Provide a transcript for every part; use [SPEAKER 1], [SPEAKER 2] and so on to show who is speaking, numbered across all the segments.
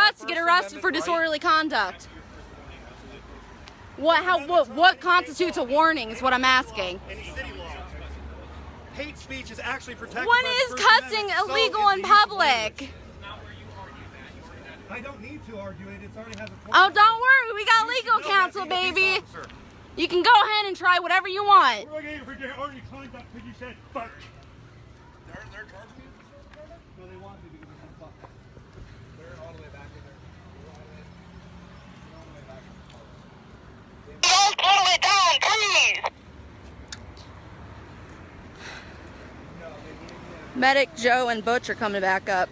[SPEAKER 1] cause to get arrested for disorderly conduct. What constitutes a warning is what I'm asking.
[SPEAKER 2] Hate speech is actually protected.
[SPEAKER 1] When is cussing illegal in public?
[SPEAKER 2] I don't need to argue it. It's already has a point.
[SPEAKER 1] Oh, don't worry. We got legal counsel, baby. You can go ahead and try whatever you want.
[SPEAKER 2] We're going to already climbed up because you said fuck. They're charging you? No, they want to because they said fuck. They're all the way back in there.
[SPEAKER 3] Don't pull it down, please.
[SPEAKER 1] Medic Joe and Butch are coming back up.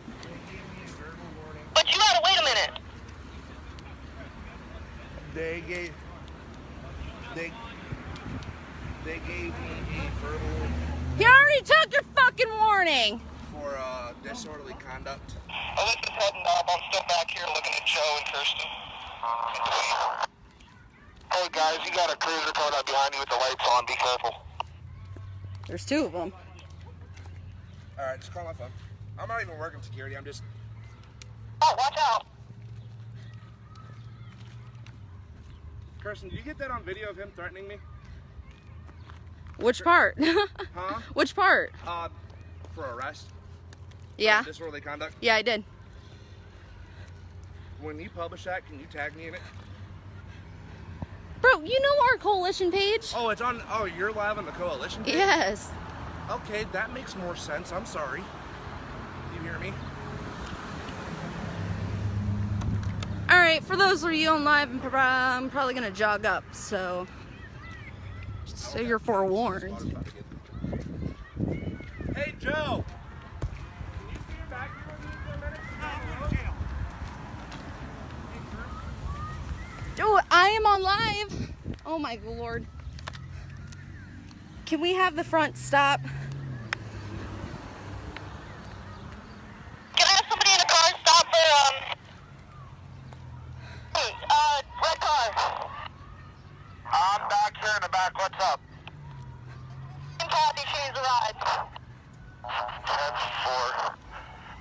[SPEAKER 3] But you gotta wait a minute.
[SPEAKER 2] They gave me a verbal
[SPEAKER 1] He already took your fucking warning.
[SPEAKER 2] for disorderly conduct.
[SPEAKER 3] Alyssa's heading up. I'm still back here looking at Joe and Kirsten. Hey guys, you got a cruiser coming up behind you with the lights on. Be careful.
[SPEAKER 1] There's two of them.
[SPEAKER 2] Alright, just call my phone. I'm not even working security, I'm just...
[SPEAKER 3] Oh, watch out.
[SPEAKER 2] Kirsten, did you get that on video of him threatening me?
[SPEAKER 1] Which part?
[SPEAKER 2] Huh?
[SPEAKER 1] Which part?
[SPEAKER 2] For arrest.
[SPEAKER 1] Yeah.
[SPEAKER 2] Disorderly conduct.
[SPEAKER 1] Yeah, I did.
[SPEAKER 2] When you publish that, can you tag me in it?
[SPEAKER 1] Bro, you know our coalition page?
[SPEAKER 2] Oh, it's on... Oh, you're live on the coalition page?
[SPEAKER 1] Yes.
[SPEAKER 2] Okay, that makes more sense. I'm sorry. You hear me?
[SPEAKER 1] Alright, for those of you on live, I'm probably going to jog up, so you're forewarned.
[SPEAKER 2] Hey, Joe! Can you stand back here with me for a minute?
[SPEAKER 1] Oh, I am on live. Oh my lord. Can we have the front stop?
[SPEAKER 3] Can I have somebody in the car stop for, red car? I'm back here in the back. What's up? Kathy, she's arrived. 10-4.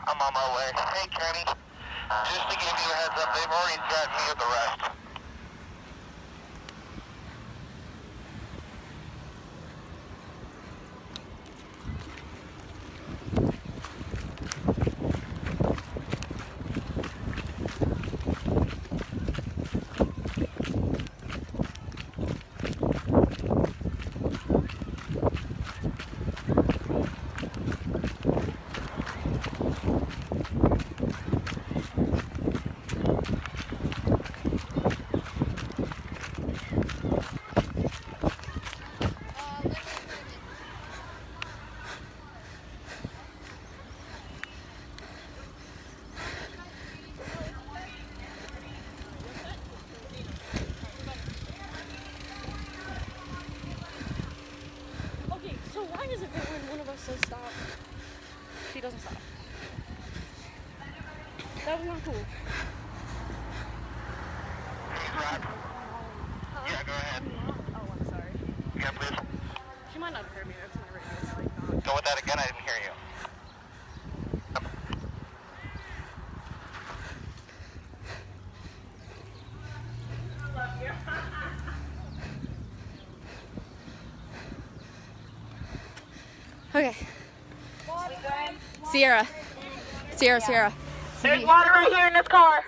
[SPEAKER 3] I'm on my way. Hey, Kenny. Just to give you a heads up, they've already threatened me with the rest.
[SPEAKER 1] Why is it that when one of us says stop, she doesn't stop? That was not cool.
[SPEAKER 3] Yeah, go ahead.
[SPEAKER 1] Oh, I'm sorry.
[SPEAKER 3] Yeah, please.
[SPEAKER 1] She might not have heard me. That's my radio. It's like not.
[SPEAKER 3] Go with that again. I didn't hear you.
[SPEAKER 1] Okay. Sierra.
[SPEAKER 4] There's water right here in this car.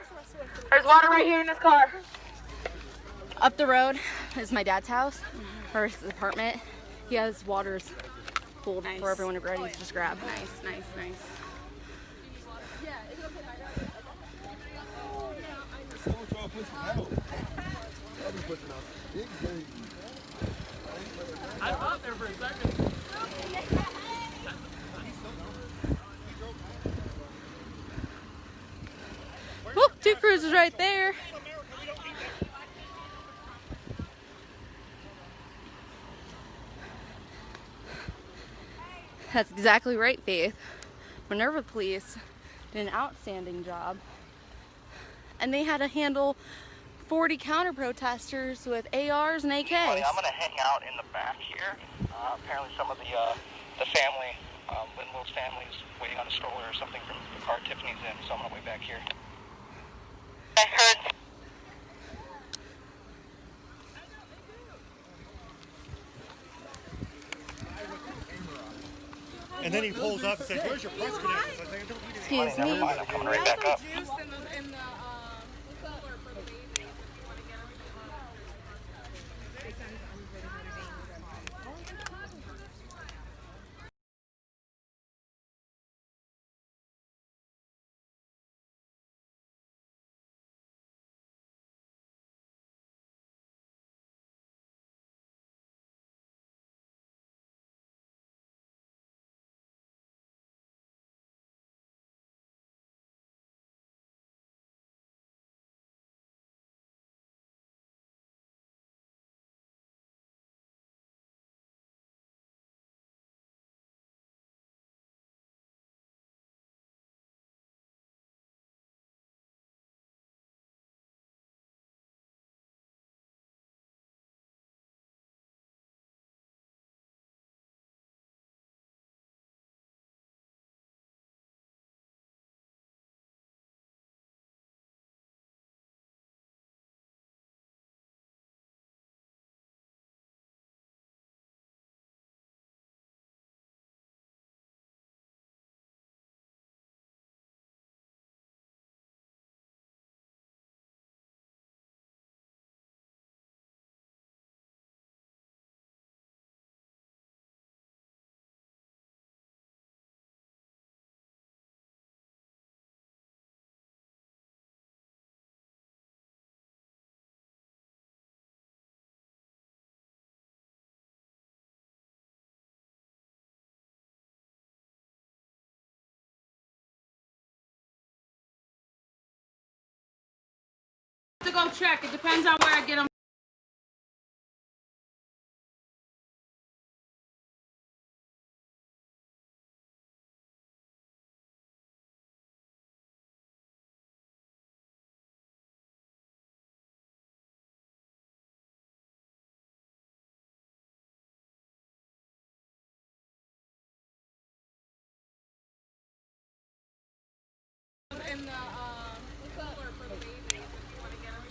[SPEAKER 4] There's water right here in this car.
[SPEAKER 1] Up the road is my dad's house, or his apartment. He has waters pulled for everyone to ready to just grab.
[SPEAKER 4] Nice.
[SPEAKER 2] I thought there for a second.
[SPEAKER 1] Whoop, two cruisers right there. That's exactly right, Faith. Minerva Police did an outstanding job. And they had to handle 40 counter-protesters with ARs and AKs.
[SPEAKER 3] I'm going to hang out in the back here. Apparently some of the family, Linwood's family is waiting on a stroller or something from the car Tiffany's in, so I'm going to wait back here.
[SPEAKER 2] And then he pulls up and says, "Where's your press credentials?" I was like, "I don't need any."
[SPEAKER 1] Excuse me.
[SPEAKER 3] Right back up.
[SPEAKER 4] Juice in the cooler for the baby if you want to get them. To go check. It depends on where I get them. In the cooler for the baby if you want to get them.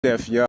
[SPEAKER 5] Def, yeah.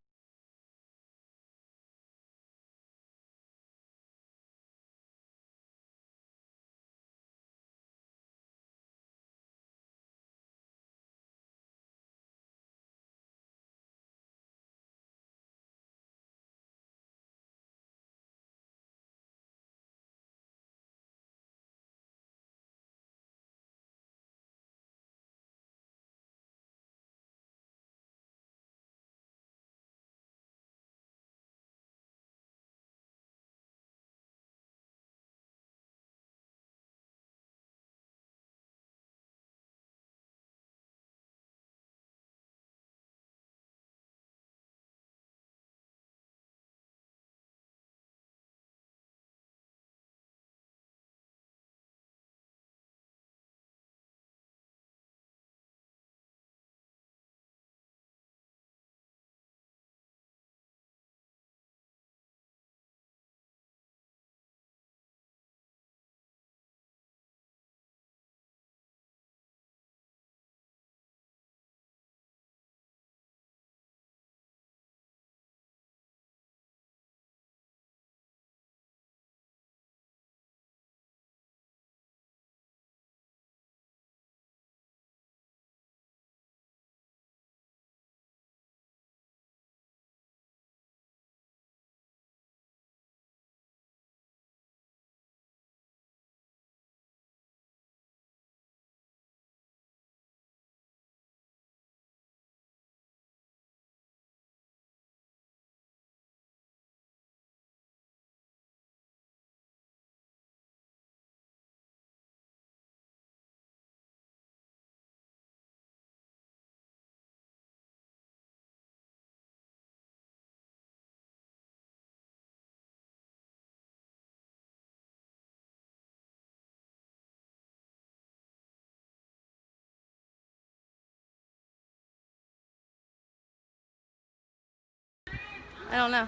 [SPEAKER 1] I don't know.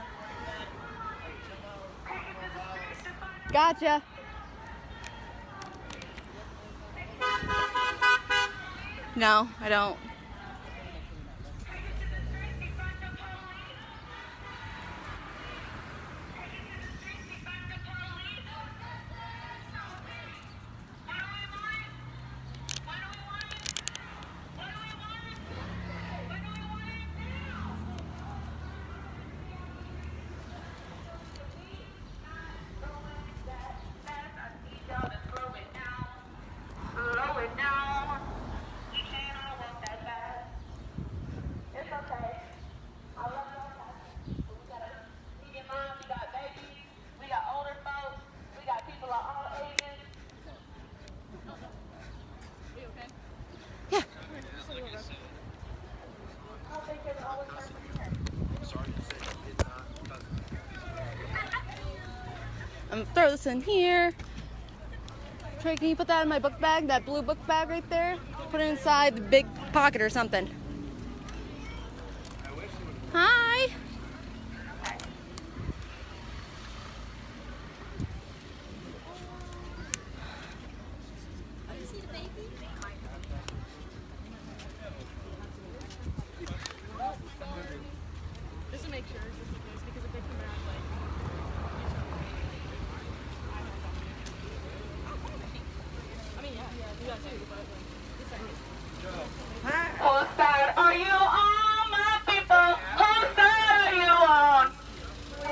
[SPEAKER 1] Gotcha. No, I don't. I'm gonna throw this in here. Trey, can you put that in my book bag? That blue book bag right there? Put it inside the big pocket or something. Hi.
[SPEAKER 4] Just to make sure, just in case, because if they come out, like, I mean, yeah, you got too, but this side is.
[SPEAKER 3] Whose side are you on, my people? Whose side are you on?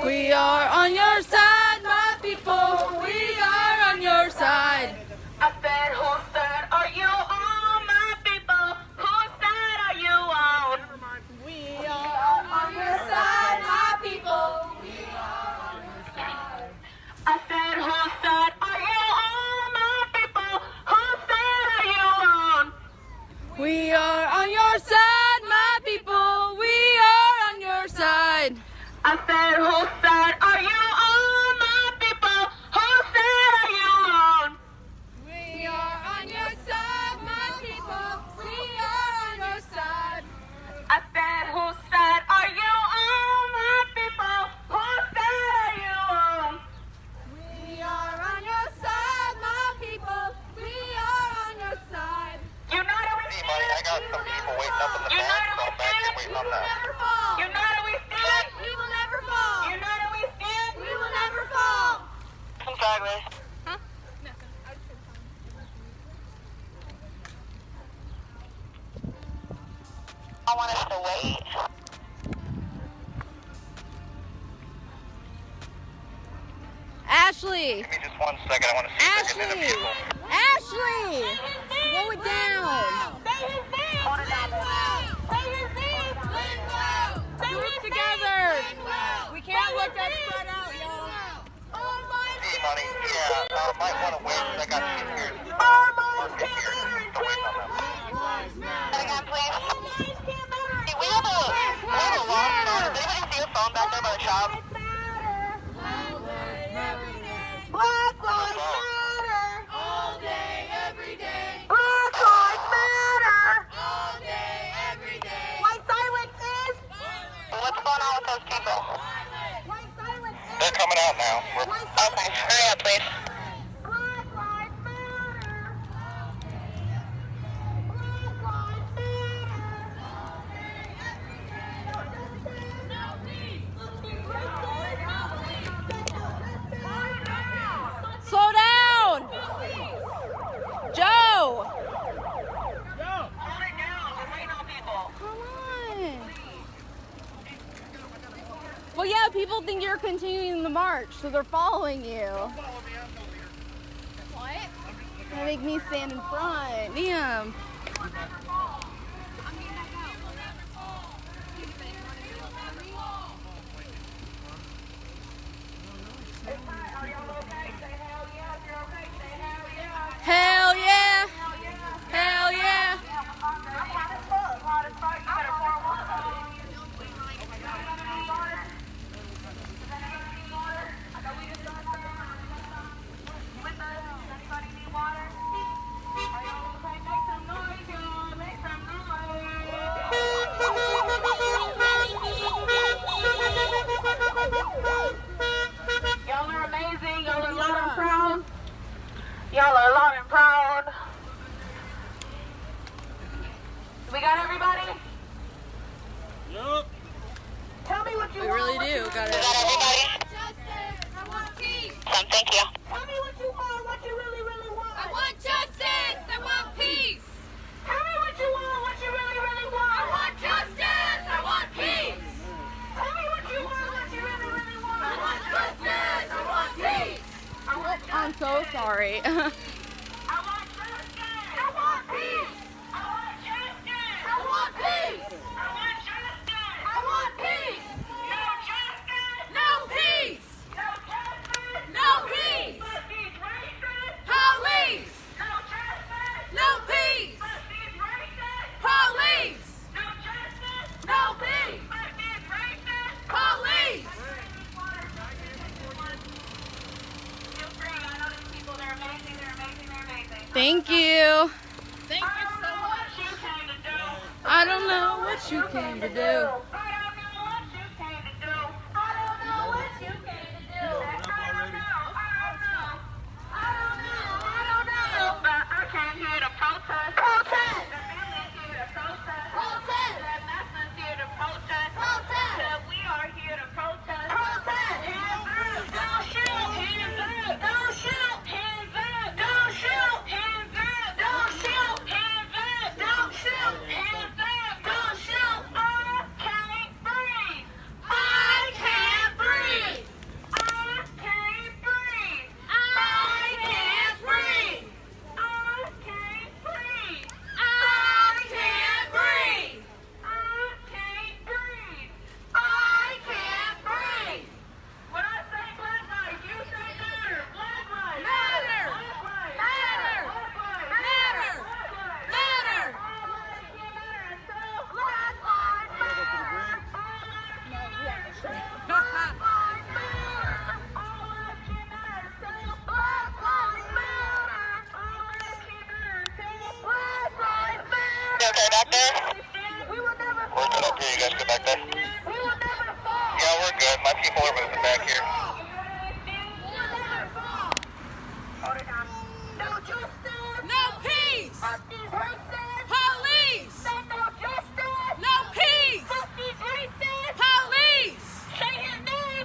[SPEAKER 1] We are on your side, my people. We are on your side.
[SPEAKER 3] I said, whose side are you on, my people? Whose side are you on?
[SPEAKER 1] We are on your side, my people.
[SPEAKER 3] I said, whose side are you on, my people? Whose side are you on?
[SPEAKER 1] We are on your side, my people. We are on your side.
[SPEAKER 3] I said, whose side are you on, my people? Whose side are you on?
[SPEAKER 1] We are on your side, my people. We are on your side.
[SPEAKER 3] I said, whose side are you on, my people? Whose side are you on?
[SPEAKER 1] We are on your side, my people. We are on your side.
[SPEAKER 3] You know that we
[SPEAKER 6] Hey, buddy, I got some people waiting up in the
[SPEAKER 3] You know
[SPEAKER 6] back,
[SPEAKER 3] that
[SPEAKER 6] so
[SPEAKER 3] we
[SPEAKER 6] I'm back here waiting on that.
[SPEAKER 1] Never fall.
[SPEAKER 3] You know that we stand?
[SPEAKER 1] We will never fall.
[SPEAKER 3] You know that we stand?
[SPEAKER 1] We will never fall.
[SPEAKER 3] Come sideways.
[SPEAKER 4] Huh? Nothing. I just said
[SPEAKER 3] I want us to wait.
[SPEAKER 1] Ashley.
[SPEAKER 6] Give me just 1 second. I want to see if I can hit a
[SPEAKER 1] Ashley.
[SPEAKER 6] vehicle.
[SPEAKER 1] Ashley. Slow it down.
[SPEAKER 3] Say his name. Hold it down. Say his name.
[SPEAKER 1] Do it together. We can't look that spread out, y'all.
[SPEAKER 6] Hey, buddy, yeah, might want to wait because I got two here. Mark it here. Still waiting on them.
[SPEAKER 3] Again, please. Hey, we have a lost phone. Does anybody see a phone back there by the shop? Black Lives Matter.
[SPEAKER 1] All day, every day.
[SPEAKER 3] Black Lives Matter.
[SPEAKER 1] All day, every day.
[SPEAKER 3] White silence is. What's going on with those people? White silence is.
[SPEAKER 6] They're coming out now.
[SPEAKER 3] Okay, hurry up, please. Black Lives Matter. Black Lives Matter.
[SPEAKER 1] Slow down. Joe.
[SPEAKER 3] Hold it down. We're waiting on people.
[SPEAKER 1] Come on. Well, yeah, people think you're continuing the march, so they're following you. What? They make me stand in front. Damn. Hell yeah. Hell yeah.
[SPEAKER 3] Anybody need water? Are y'all okay? Make some noise, y'all. Make some
[SPEAKER 1] so sorry.
[SPEAKER 3] I want justice. I want peace. I want justice. I want peace. I want justice. I want peace. No justice. No peace. No justice. No peace. But these racist police. No justice. No peace. But these racist police. No justice. No peace. But these racist police.
[SPEAKER 1] Thank you.
[SPEAKER 4] Thank you so much.
[SPEAKER 1] I don't know what you came to do.
[SPEAKER 3] Okay, back there? We're good up here. You guys good back there? Yeah, we're good. My people are moving back here.
[SPEAKER 4] No peace. Police. No peace. Police.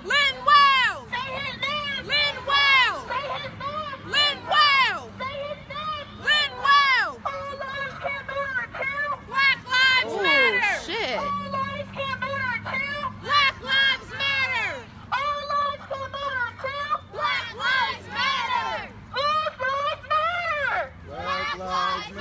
[SPEAKER 4] Lynn Wells. Lynn Wells. Lynn Wells. Lynn Wells. Black Lives
[SPEAKER 1] Oh,
[SPEAKER 4] Matter.
[SPEAKER 1] shit.
[SPEAKER 4] Black Lives Matter. Black Lives Matter.
[SPEAKER 5] Black Lives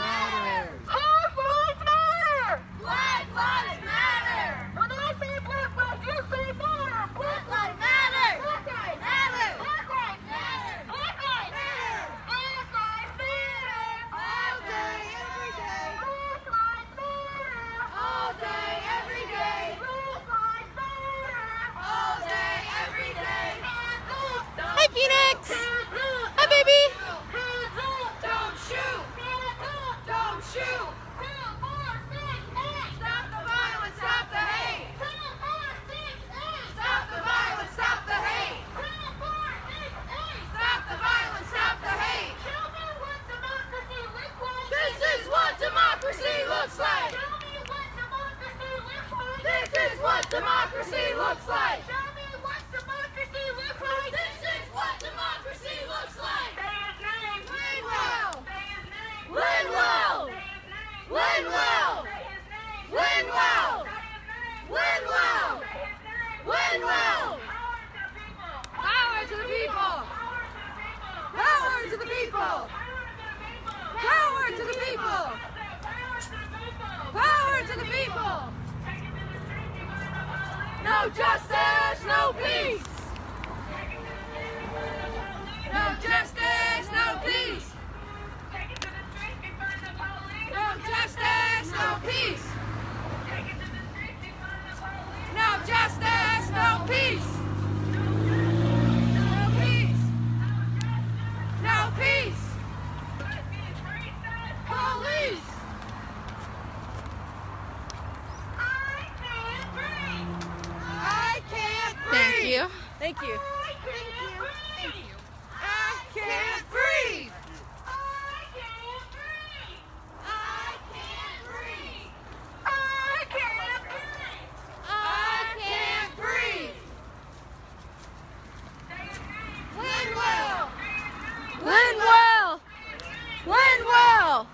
[SPEAKER 5] Matter.
[SPEAKER 4] Black Lives Matter.
[SPEAKER 3] When I say black lives, you say more.
[SPEAKER 4] Black Lives Matter.
[SPEAKER 3] Black lives
[SPEAKER 4] Matter.
[SPEAKER 3] Black lives matter. Black lives matter. Black lives matter.
[SPEAKER 4] All day, every day.
[SPEAKER 3] Black lives matter.
[SPEAKER 4] All day, every day.
[SPEAKER 3] Black lives matter.
[SPEAKER 4] All day, every day.
[SPEAKER 3] Hands up.
[SPEAKER 1] Hi, Phoenix.
[SPEAKER 3] Hands up.
[SPEAKER 1] Hi, baby.
[SPEAKER 3] Hands up.
[SPEAKER 4] Don't shoot.
[SPEAKER 3] Hands up.
[SPEAKER 4] Don't shoot.
[SPEAKER 3] 2, 4, 6, 8.
[SPEAKER 4] Stop the violence. Stop the hate.
[SPEAKER 3] 2, 4, 6, 8.
[SPEAKER 4] Stop the violence. Stop the hate.
[SPEAKER 3] 2, 4, 6, 8.
[SPEAKER 4] Stop the violence. Stop the hate.
[SPEAKER 3] Show me what democracy looks like.
[SPEAKER 4] This is what democracy looks like.
[SPEAKER 3] Show me what democracy looks like.
[SPEAKER 4] This is what democracy looks like.
[SPEAKER 3] Show me what democracy looks like.
[SPEAKER 4] This is what democracy looks like.
[SPEAKER 3] Say his name.
[SPEAKER 4] Linwell.
[SPEAKER 3] Say his name.
[SPEAKER 4] Linwell.
[SPEAKER 3] Say his name.
[SPEAKER 4] Linwell.
[SPEAKER 3] Say his name.
[SPEAKER 4] Linwell.
[SPEAKER 3] Say his name.
[SPEAKER 4] Linwell.
[SPEAKER 3] Say his name.
[SPEAKER 4] Linwell.
[SPEAKER 3] Power to the people.
[SPEAKER 4] Power to the people.
[SPEAKER 3] Power to the people.
[SPEAKER 4] Power to the people. Power to the people. No justice, no peace. No justice, no peace. No justice, no peace. No justice, no peace. No peace. No peace. Police. I can't breathe.
[SPEAKER 1] Thank you.
[SPEAKER 4] Thank you.
[SPEAKER 3] I can't breathe.
[SPEAKER 4] I can't breathe.
[SPEAKER 3] I can't breathe.
[SPEAKER 4] I can't breathe.
[SPEAKER 3] I can't breathe.
[SPEAKER 4] I can't breathe. Linwell.
[SPEAKER 1] Linwell. Linwell.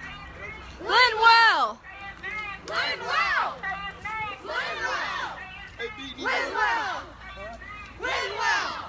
[SPEAKER 1] Linwell.
[SPEAKER 4] Linwell. Linwell. Linwell. Linwell.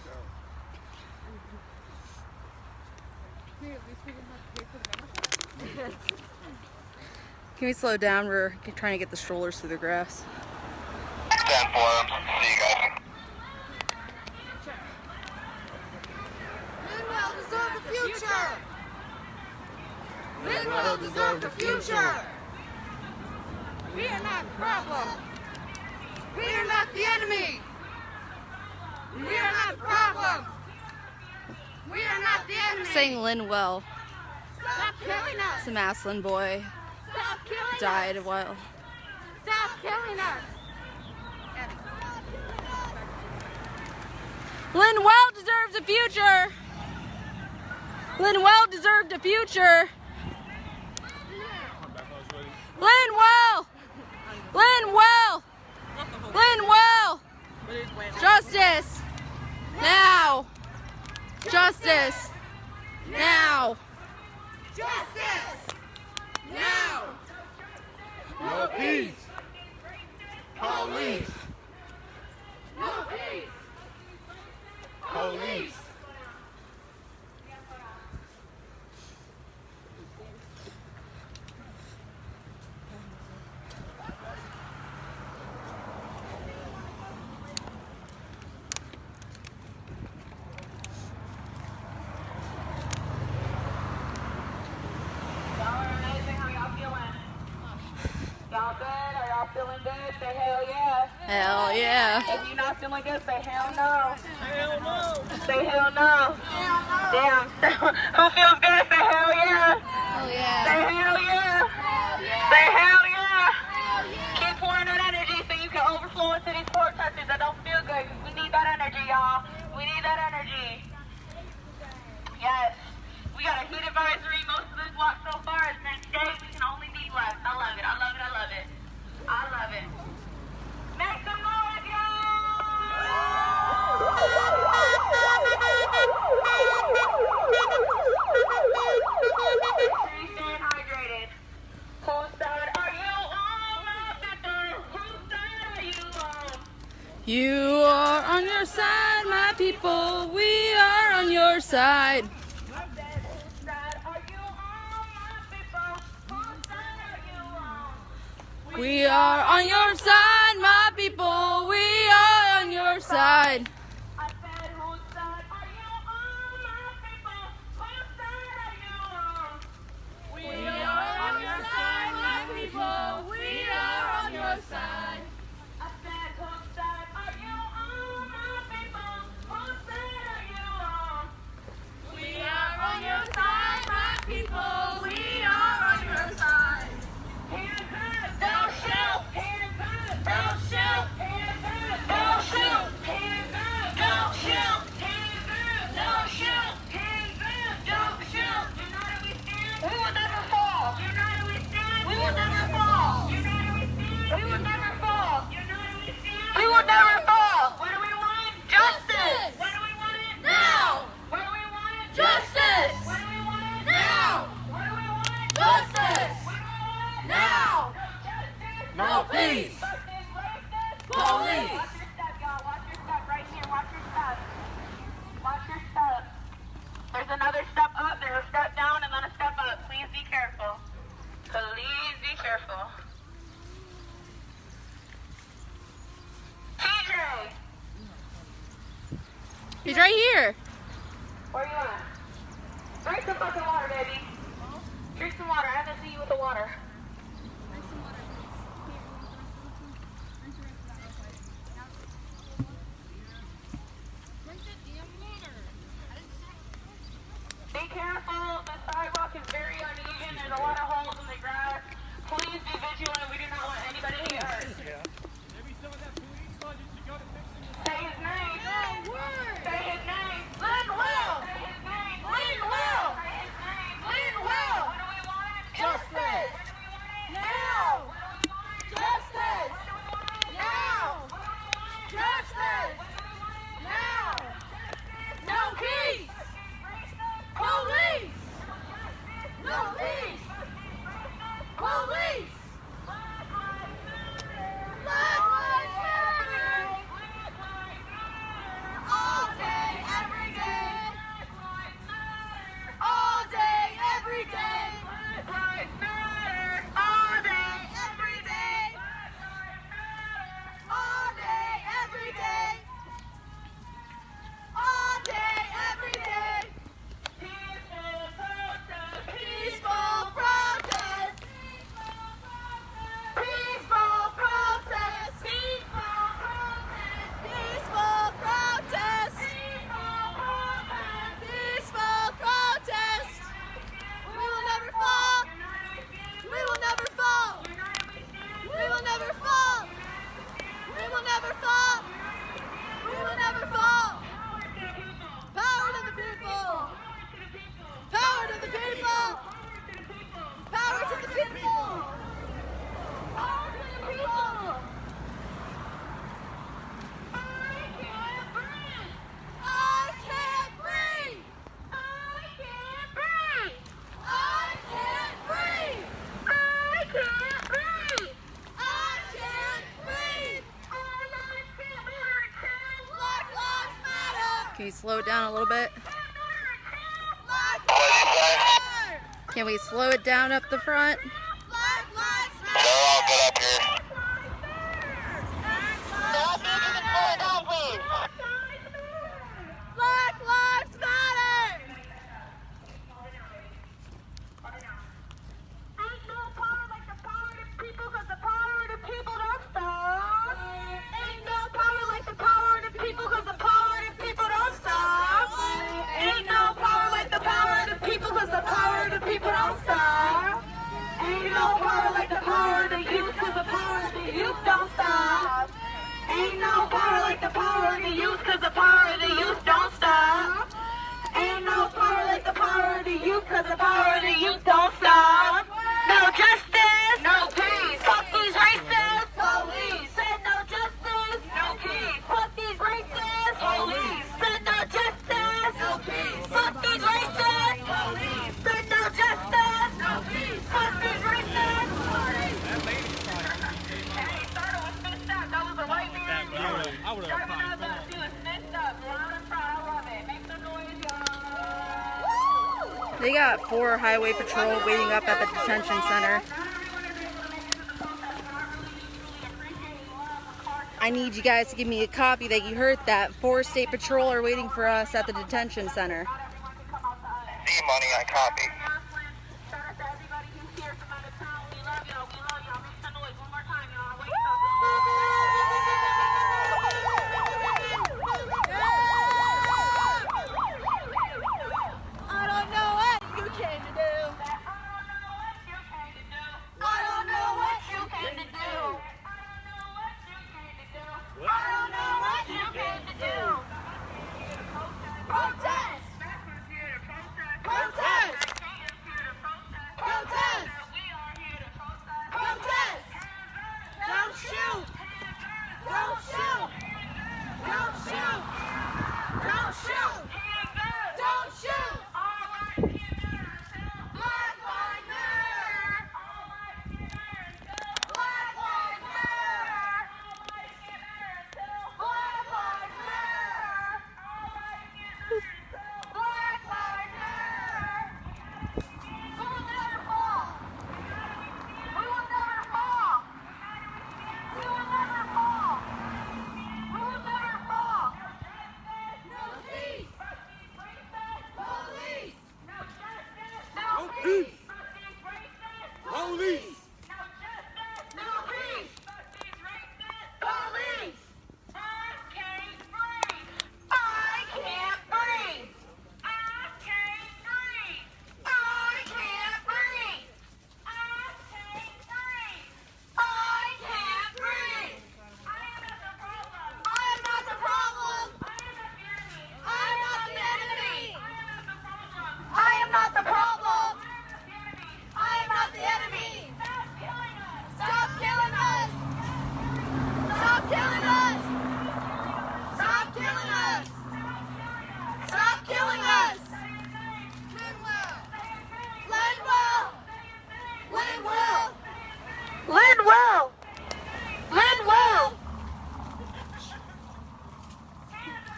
[SPEAKER 5] work out.
[SPEAKER 1] Can we slow down? We're trying to get the strollers through the grass.
[SPEAKER 6] 10-4. See you guys.
[SPEAKER 3] Linwell deserve the future! Linwell deserve the future! We are not the problem! We are not the enemy! We are not the problem! We are not the enemy!
[SPEAKER 1] Saying Linwell,
[SPEAKER 3] Stop killing us!
[SPEAKER 1] some Maslin boy,
[SPEAKER 3] Stop killing
[SPEAKER 1] died a
[SPEAKER 3] us!
[SPEAKER 1] while.
[SPEAKER 3] Stop killing us!
[SPEAKER 1] Linwell deserves a future! Linwell deserved a future! Linwell! Linwell! Linwell! Justice! Now! Justice! Now!
[SPEAKER 3] Justice! Now!
[SPEAKER 5] No peace. Police.
[SPEAKER 3] No peace!
[SPEAKER 5] Police.
[SPEAKER 3] Y'all are amazing. How y'all feeling? Y'all good? Are y'all feeling good? Say hell yeah.
[SPEAKER 1] Hell yeah.
[SPEAKER 3] If you're not feeling good, say hell no. Hell no. Say hell no. Hell no. Damn. Who feels good? Say hell yeah.
[SPEAKER 1] Hell
[SPEAKER 3] Say
[SPEAKER 1] yeah.
[SPEAKER 3] hell yeah. Say hell yeah. Keep pouring that energy so you can overflow into these protesters that don't feel good. We need that energy, y'all. We need that energy. Yes. We got a heat advisory. Most of this block so far is next day. We can only be blessed. I love it. I love it. I love it. I love it. Make some noise, y'all! Stay hydrated. Whose side are you on, my sister? Whose side are you on?
[SPEAKER 1] You are on your side, my people. We are on your side.
[SPEAKER 3] Whose side are you on, my people? Whose side are you on?
[SPEAKER 1] We are on your side, my people. We are on your side.
[SPEAKER 3] I said, whose side are you on, my people? Whose side are you on? We are on your side, my people. We are on your side. I said, whose side are you on, my people? Whose side are you on? We are on your side, my people. We are on your side. Hands up, don't shoot. Hands up, don't shoot. Hands up, don't shoot. Hands up, don't shoot. Hands up, don't shoot. Hands up, don't shoot. United we stand. We will never fall. United we stand. We will never fall. United we stand. We will never fall. United we stand. We will never fall. What do we want? Justice. What do we want it? Now. What do we want it? Justice. What do we want it? Now. What do we want it? Justice. What do we want it? Now.
[SPEAKER 5] No peace.
[SPEAKER 3] Police. Watch your step, y'all. Watch your step right here. Watch your step. Watch your step. There's another step up. There's a step down and then a step up. Please be careful. Please be careful. TJ.
[SPEAKER 1] He's right here.
[SPEAKER 3] Where you at? Drink some fucking water, baby. Drink some water. I haven't seen you with the water. Be careful. The sidewalk is very uneven. There's a lot of holes in the grass. Please be vigilant. We do not want anybody to get hurt.
[SPEAKER 2] Maybe some of that police budget should go to fixing this.
[SPEAKER 3] Say his name. Say his name. Linwell. Say his name. Linwell. Say his name.
[SPEAKER 1] slow it down a little bit?
[SPEAKER 6] What did you say?
[SPEAKER 1] Can we slow it down up the front?
[SPEAKER 6] They're all good up here. Stop it, you can slow it down, please.
[SPEAKER 3] Black Lives Matter! Ain't no power like the power of the people, cause the power of the people don't stop. Ain't no power like the power of the people, cause the power of the people don't stop. Ain't no power like the power of the people, cause the power of the people don't stop. Ain't no power like the power of the youth, cause the power of the youth don't stop. Ain't no power like the power of the youth, cause the power of the youth don't stop. Ain't no power like the power of the youth, cause the power of the youth don't stop. No justice, no peace. Fuck these racists, police. Said no justice, no peace. Fuck these racists, police. Said no justice, no peace. Fuck these racists, police. Said no justice, no peace. Fuck these racists, police. Hey, Sardo was messed up. That was a white man.
[SPEAKER 2] I would have probably fell.
[SPEAKER 3] She was messed up. Loud and proud. I love it. Make some noise, y'all.
[SPEAKER 1] They got 4 highway patrol waiting up at the detention center. I need you guys to give me a copy that you heard that 4 state patrol are waiting for us at the detention center.
[SPEAKER 6] D-Money, I copy.
[SPEAKER 3] Shout out to everybody who's here from out of town. We love y'all. We love y'all. Make some noise one more time, y'all. Wake I don't know what you came to do. I don't know what you came to do. I don't know what you came to do. Protest! Protest! Protest! Protest! Don't shoot! Don't shoot! Don't shoot! Don't shoot! Don't shoot! Black Lives Matter! Black Lives Matter! Black Lives Matter! Black Lives Matter! We will never fall! We will never fall! We will never fall! We will never fall! No peace! Police! No justice! No peace!
[SPEAKER 2] Police!
[SPEAKER 3] No peace! Police! I can't breathe! I can't breathe! I can't breathe! I can't breathe! I can't breathe! I can't breathe! I am not the problem! I am not the enemy! I am not the problem! I am not the enemy! Stop killing us! Stop killing us! Stop killing us! Stop killing us! Linwell! Linwell! Linwell! Linwell!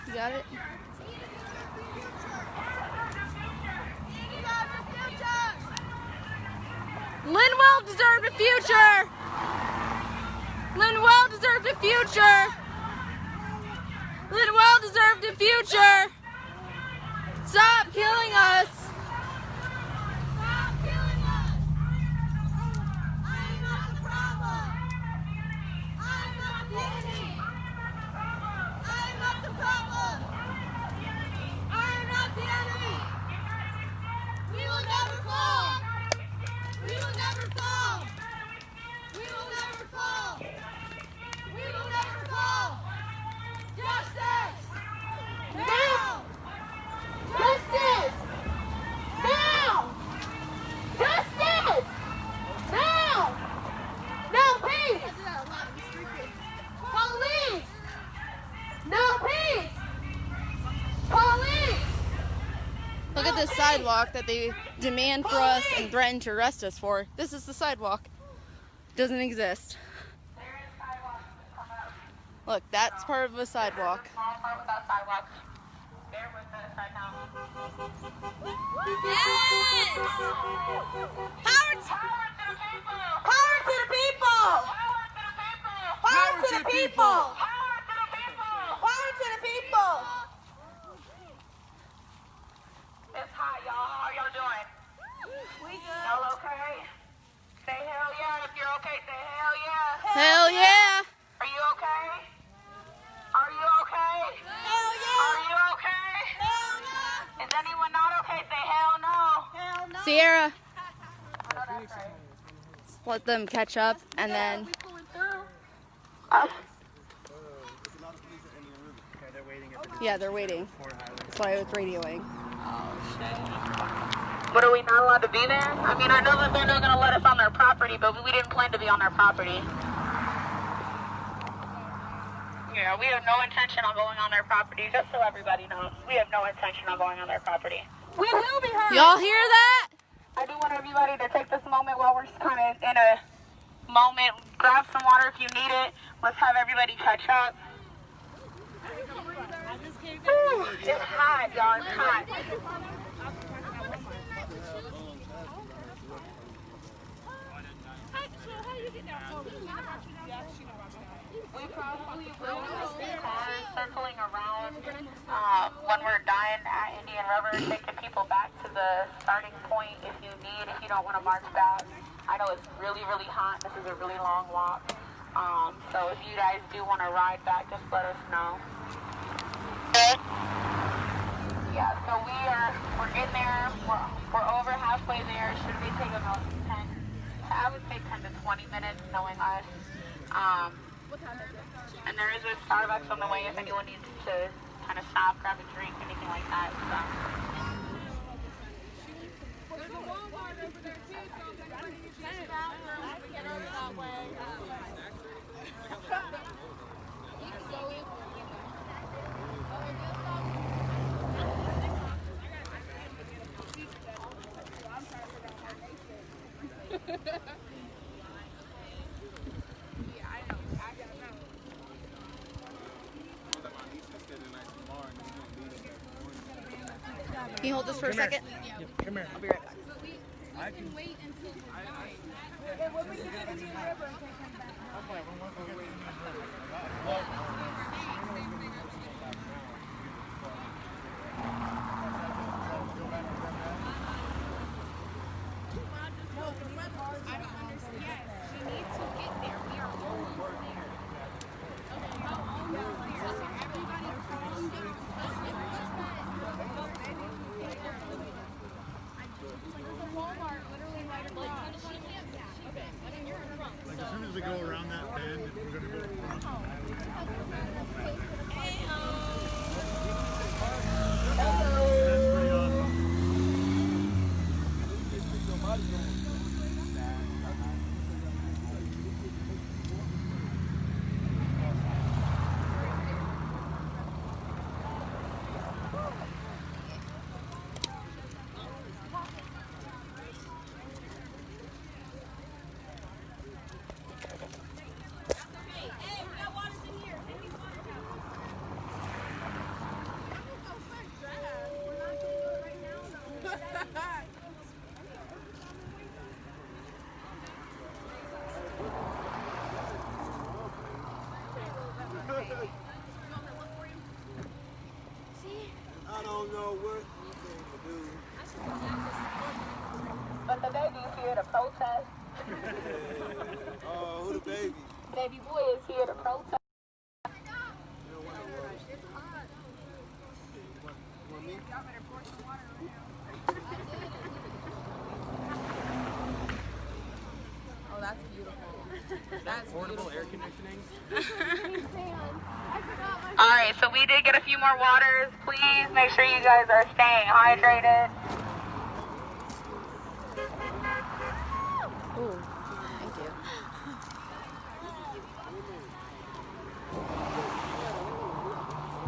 [SPEAKER 1] You got it? Linwell deserved a future! Linwell deserved a future! Linwell deserved a future! Stop killing us!
[SPEAKER 3] Stop killing us! I am not the problem! I am not the enemy! I am not the problem! I am not the enemy! We will never fall! We will never fall! We will never fall! We will never fall! Justice! Now! Justice! Now! Justice! Now! No peace! Police! No peace! Police!
[SPEAKER 1] Look at this sidewalk that they demand for us and threaten to arrest us for. This is the sidewalk. Doesn't exist. Look, that's part of a sidewalk.
[SPEAKER 3] Small part without sidewalk. Bear with us right now.
[SPEAKER 5] Yes!
[SPEAKER 3] Power to the people!
[SPEAKER 5] Power to the people!
[SPEAKER 3] Power to the people!
[SPEAKER 5] Power to the people!
[SPEAKER 3] Power to the people!
[SPEAKER 5] Power to the people!
[SPEAKER 3] It's hot, y'all. How y'all doing?
[SPEAKER 5] We good.
[SPEAKER 3] Y'all okay? Say hell yeah. If you're okay, say hell yeah.
[SPEAKER 1] Hell yeah!
[SPEAKER 3] Are you okay? Are you okay?
[SPEAKER 5] Hell yeah!
[SPEAKER 3] Are you okay?
[SPEAKER 5] Hell no!
[SPEAKER 3] Is anyone not okay? Say hell no.
[SPEAKER 5] Hell no!
[SPEAKER 1] Sierra,
[SPEAKER 3] I know that's right.
[SPEAKER 1] let them catch up and then.
[SPEAKER 2] There's a lot of police in your room. Okay, they're waiting at the
[SPEAKER 1] Yeah, they're waiting. That's why I was radioing.
[SPEAKER 3] What, are we not allowed to be there? I mean, I know that they're not going to let us on their property, but we didn't plan to be on their property. Yeah, we have no intention on going on their property, just so everybody knows. We have no intention on going on their property. We will be heard.
[SPEAKER 1] Y'all hear that?
[SPEAKER 3] I do want everybody to take this moment while we're just kind of in a moment. Grab some water if you need it. Let's have everybody catch up. Whew, it's hot, y'all. It's hot. We probably will see cars circling around when we're done at Indian River, taking people back to the starting point if you don't want to march back. I know it's really, really hot. This is a really long walk. So if you guys do want to ride back, just let us know. Yeah, so we're in there. We're over halfway there. Should we take about 10? I would say 10 to 20 minutes, knowing us. And there is a Starbucks on the way if anyone needs to kind of stop, grab a drink, anything like that. So.
[SPEAKER 5] There's a Walmart over there too, so if anybody needs to use the bathroom, we can get over that way. You can go in.
[SPEAKER 1] Can you hold this for a second?
[SPEAKER 2] Come here.
[SPEAKER 1] I'll be right back.
[SPEAKER 2] I can wait until we're done. And when we get to the river and take him back. Okay, when we get to the as soon as we go around that bend, we're going to go. That's pretty awesome. I don't know what you going to do.
[SPEAKER 3] But the baby's here to protest.
[SPEAKER 2] Oh, who the baby?
[SPEAKER 3] Baby boy is here to protest.
[SPEAKER 2] Want me?
[SPEAKER 4] Oh, that's beautiful. That's
[SPEAKER 2] Portable air conditioning.
[SPEAKER 3] All right, so we did get a few more waters. Please make sure you guys are staying hydrated.
[SPEAKER 1] Ooh, thank you.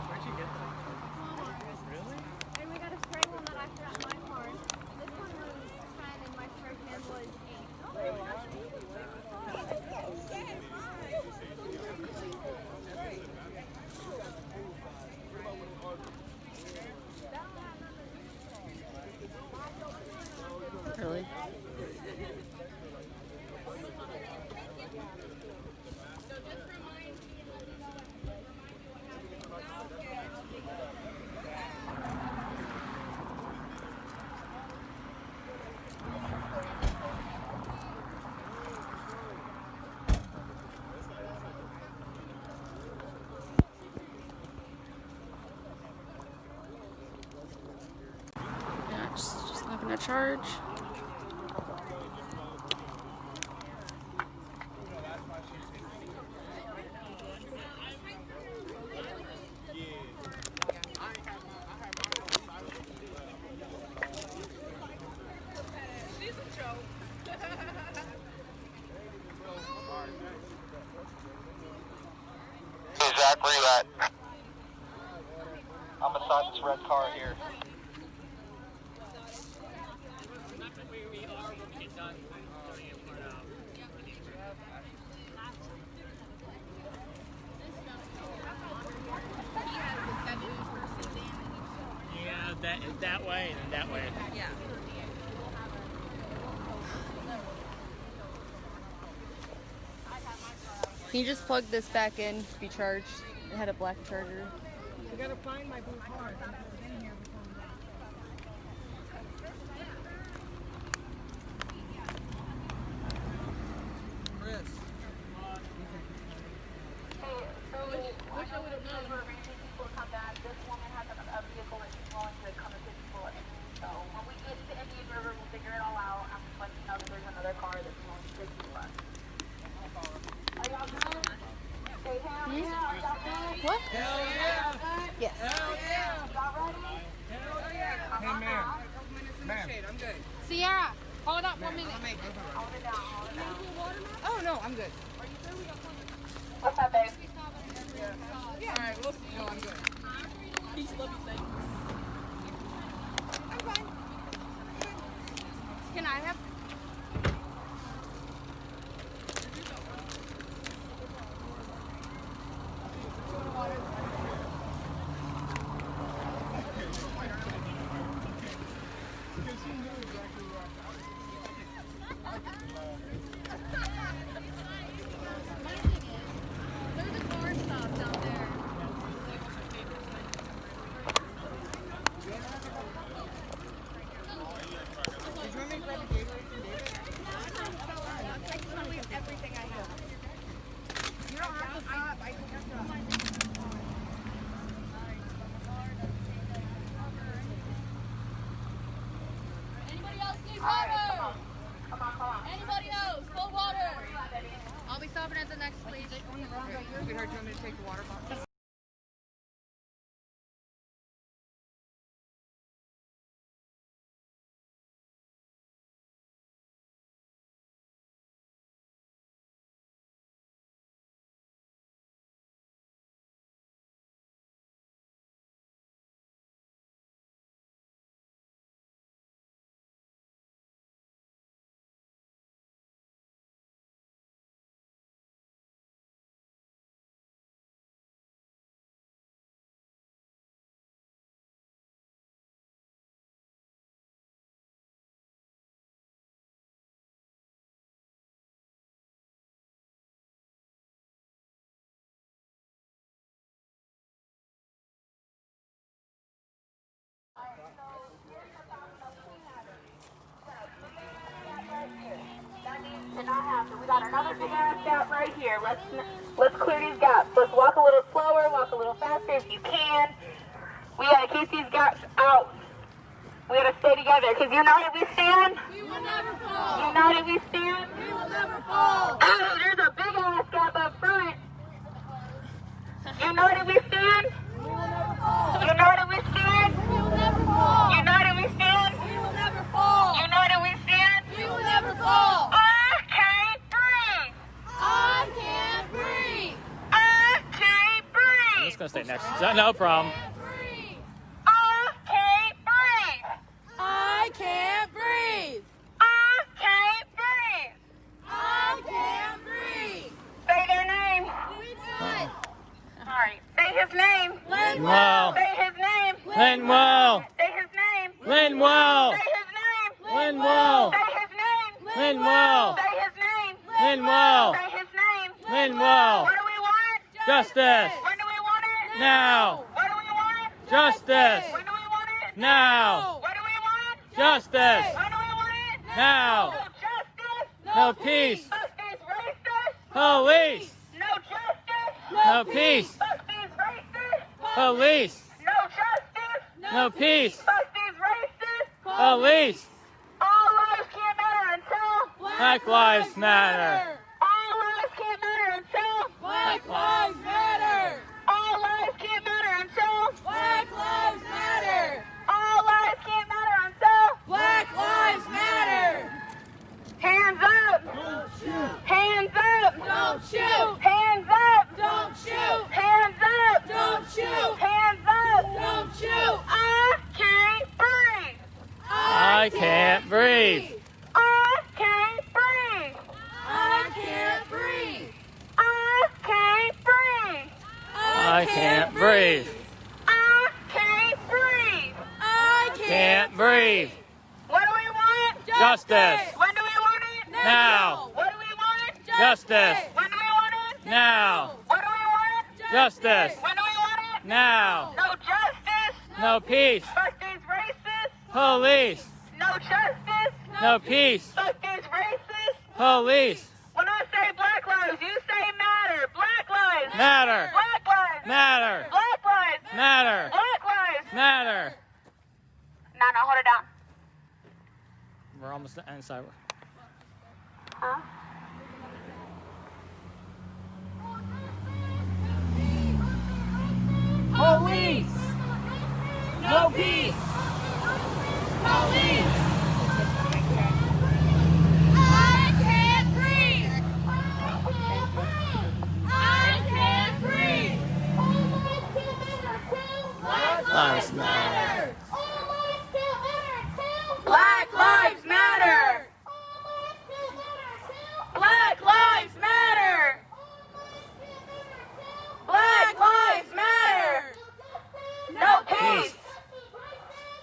[SPEAKER 2] Where'd you get that? Really?
[SPEAKER 7] And we got a spray one that I forgot my card. This one was 10 and my spray can was 8.
[SPEAKER 1] charge?
[SPEAKER 6] Zach, where you at? I'm beside this red car here.
[SPEAKER 8] Yeah, that way and that way.
[SPEAKER 4] Yeah.
[SPEAKER 1] Can you just plug this back in to be charged? It had a black charger.
[SPEAKER 4] I gotta find my blue card. Chris.
[SPEAKER 3] This woman has a vehicle and she's willing to come and pick people up. So when we get to Indian River, we'll figure it all out. I'm just letting you know that there's another car that's willing to pick people up. Are y'all good? Say hell yeah. Are y'all good?
[SPEAKER 1] What?
[SPEAKER 8] Hell yeah!
[SPEAKER 1] Yes.
[SPEAKER 8] Hell yeah!
[SPEAKER 3] Y'all ready?
[SPEAKER 8] Hell yeah!
[SPEAKER 2] Hey, ma'am. Ma'am.
[SPEAKER 4] I'm good.
[SPEAKER 5] Sierra, hold up 1 minute.
[SPEAKER 3] Hold it down, hold it down.
[SPEAKER 4] Oh no, I'm good.
[SPEAKER 3] What's up, babe?
[SPEAKER 4] Yeah. All right, we'll see. No, I'm good. Peace, love you, thanks. I'm fine.
[SPEAKER 5] Can I have?
[SPEAKER 7] There's a car stop down there.
[SPEAKER 5] Everything I have.
[SPEAKER 4] You don't have to stop. I can just stop.
[SPEAKER 5] Anybody else need water? Anybody else? Cold water. I'll be stopping at the next place.
[SPEAKER 4] Sweetheart, do you want me to take the water bottle?
[SPEAKER 3] We got another big ass gap right here. Let's clear these gaps. Let's walk a little slower, walk a little faster if you can. We gotta keep these gaps out. We gotta stay together. Cause united we stand.
[SPEAKER 5] We will never fall.
[SPEAKER 3] United we stand.
[SPEAKER 5] We will never fall.
[SPEAKER 3] Oh, there's a big ass gap up front. United we stand.
[SPEAKER 5] We will never fall.
[SPEAKER 3] United we stand.
[SPEAKER 5] We will never fall.
[SPEAKER 3] United we stand.
[SPEAKER 5] We will never fall.
[SPEAKER 3] United we stand.
[SPEAKER 5] We will never fall.
[SPEAKER 3] I can't breathe.
[SPEAKER 5] I can't breathe.
[SPEAKER 3] I can't
[SPEAKER 8] I'm
[SPEAKER 3] breathe.
[SPEAKER 8] just gonna stay next. No problem.
[SPEAKER 5] Can't breathe.
[SPEAKER 3] I can't breathe.
[SPEAKER 5] I can't breathe.
[SPEAKER 3] I can't breathe.
[SPEAKER 5] I can't breathe.
[SPEAKER 3] Say their name. All right. Say his name.
[SPEAKER 8] Wow.
[SPEAKER 3] Say his name.
[SPEAKER 8] Linwell.
[SPEAKER 3] Say his name.
[SPEAKER 8] Linwell.
[SPEAKER 3] Say his name.
[SPEAKER 8] Linwell.
[SPEAKER 3] Say his name.
[SPEAKER 8] Linwell.
[SPEAKER 3] Say his name.
[SPEAKER 8] Linwell.
[SPEAKER 3] Say his name.
[SPEAKER 8] Linwell.
[SPEAKER 3] What do we want?
[SPEAKER 8] Justice.
[SPEAKER 3] When do we want it?
[SPEAKER 8] Now.
[SPEAKER 3] What do we want?
[SPEAKER 8] Justice.
[SPEAKER 3] When do we want it?
[SPEAKER 8] Now.
[SPEAKER 3] What do we want?
[SPEAKER 8] Justice.
[SPEAKER 3] When do we want it?
[SPEAKER 8] Now.
[SPEAKER 3] No justice.
[SPEAKER 8] No peace.
[SPEAKER 3] Fuck these racists.
[SPEAKER 8] Police.
[SPEAKER 3] No justice.
[SPEAKER 8] No peace.
[SPEAKER 3] Fuck these racists.
[SPEAKER 8] Police.
[SPEAKER 3] No justice.
[SPEAKER 8] No peace.
[SPEAKER 3] Fuck these racists.
[SPEAKER 8] Police. Black Lives Matter.
[SPEAKER 3] All lives can't matter until
[SPEAKER 4] Black Lives Matter.
[SPEAKER 3] all lives can't matter until
[SPEAKER 4] Black Lives Matter.
[SPEAKER 3] all lives can't matter until
[SPEAKER 4] Black Lives Matter.
[SPEAKER 3] hands up, hands up,
[SPEAKER 4] Don't shoot.
[SPEAKER 3] hands up,
[SPEAKER 4] Don't shoot.
[SPEAKER 3] hands up,
[SPEAKER 4] Don't shoot.
[SPEAKER 3] hands up.
[SPEAKER 4] Don't shoot.
[SPEAKER 3] I can't breathe.
[SPEAKER 8] I can't breathe.
[SPEAKER 3] I can't breathe.
[SPEAKER 4] I can't breathe.
[SPEAKER 3] I can't breathe.
[SPEAKER 8] I can't breathe.
[SPEAKER 3] I can't breathe.
[SPEAKER 4] I
[SPEAKER 8] Can't breathe.
[SPEAKER 3] What do we want?
[SPEAKER 8] Justice.
[SPEAKER 3] When do we want it?
[SPEAKER 8] Now.
[SPEAKER 3] What do we want?
[SPEAKER 8] Justice.
[SPEAKER 3] When do we want it?
[SPEAKER 8] Now.
[SPEAKER 3] What do we want?
[SPEAKER 8] Justice.
[SPEAKER 3] When do we want it?
[SPEAKER 8] Now.
[SPEAKER 3] No justice.
[SPEAKER 8] No peace.
[SPEAKER 3] Fuck these racists.
[SPEAKER 8] Police.
[SPEAKER 3] No justice.
[SPEAKER 8] No peace.
[SPEAKER 3] Fuck these racists.
[SPEAKER 8] Police.
[SPEAKER 3] When I say black lives, you say matter. Black lives.
[SPEAKER 8] Matter.
[SPEAKER 3] Black lives.
[SPEAKER 8] Matter.
[SPEAKER 3] Black lives.
[SPEAKER 8] Matter.
[SPEAKER 3] Black lives.
[SPEAKER 8] Matter.
[SPEAKER 3] No, hold it down.
[SPEAKER 8] We're almost inside.
[SPEAKER 3] Huh?
[SPEAKER 4] Police. No peace. Police.
[SPEAKER 5] I can't breathe. I can't breathe.
[SPEAKER 8] Lives matter.
[SPEAKER 3] Black lives matter. Black lives matter. Black lives matter. No peace.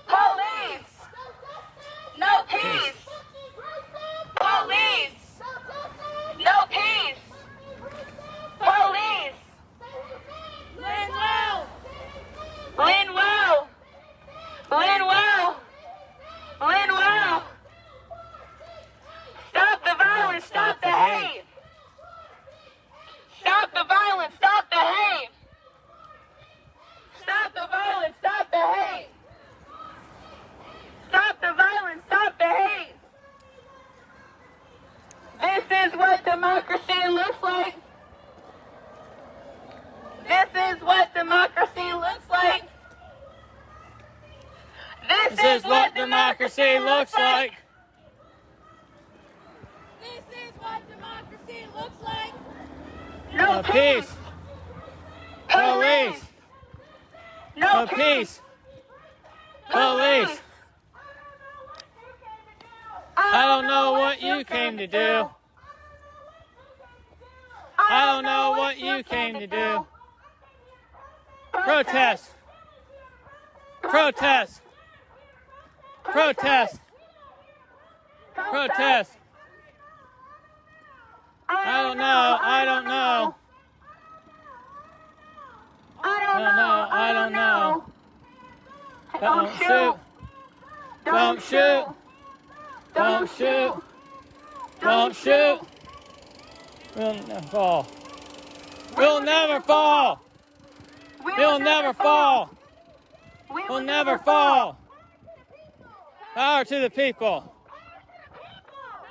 [SPEAKER 3] Police. No peace. Police. No peace. Police.
[SPEAKER 4] Linwell.
[SPEAKER 3] Linwell. Linwell. Linwell. Stop the violence, stop the hate. Stop the violence, stop the hate. Stop the violence, stop the hate. Stop the violence, stop the hate. This is what democracy looks like. This is what democracy looks like.
[SPEAKER 8] This is what democracy looks like.
[SPEAKER 4] This is what democracy looks like.
[SPEAKER 8] No peace. Police. No peace. Police. I don't know what you came to do. I don't know what you came to do. Protest. Protest. Protest. Protest. I don't know. I don't know. I don't know. I don't know. Don't shoot. Don't shoot. Don't shoot. Don't shoot. We'll never fall. We'll never fall. We'll never fall. We'll never fall. Power to the people.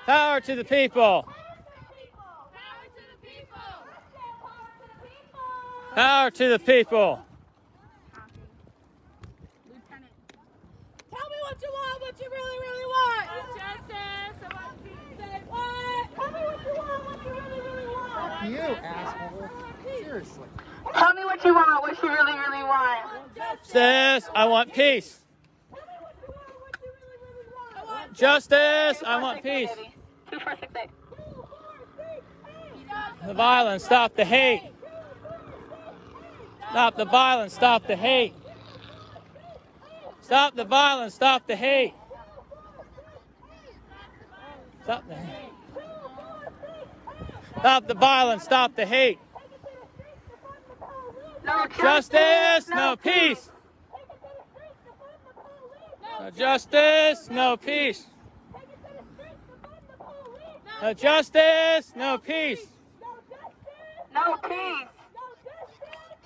[SPEAKER 8] Power to the people. Power to the people.
[SPEAKER 4] Lieutenant. Tell me what you want, what you really, really want. Justice. I want peace. Say what? Tell me what you want, what you really, really want.
[SPEAKER 2] You asshole. Seriously.
[SPEAKER 3] Tell me what you want, what you really, really want.
[SPEAKER 8] Justice. I want peace. Justice. I want peace.
[SPEAKER 3] 2468.
[SPEAKER 8] The violence. Stop the hate. Stop the violence. Stop the hate. Stop the violence. Stop the hate. Stop the hate. Stop the violence. Stop the hate.
[SPEAKER 3] No
[SPEAKER 8] Justice. No peace. No justice. No peace. No justice. No peace.
[SPEAKER 3] No peace.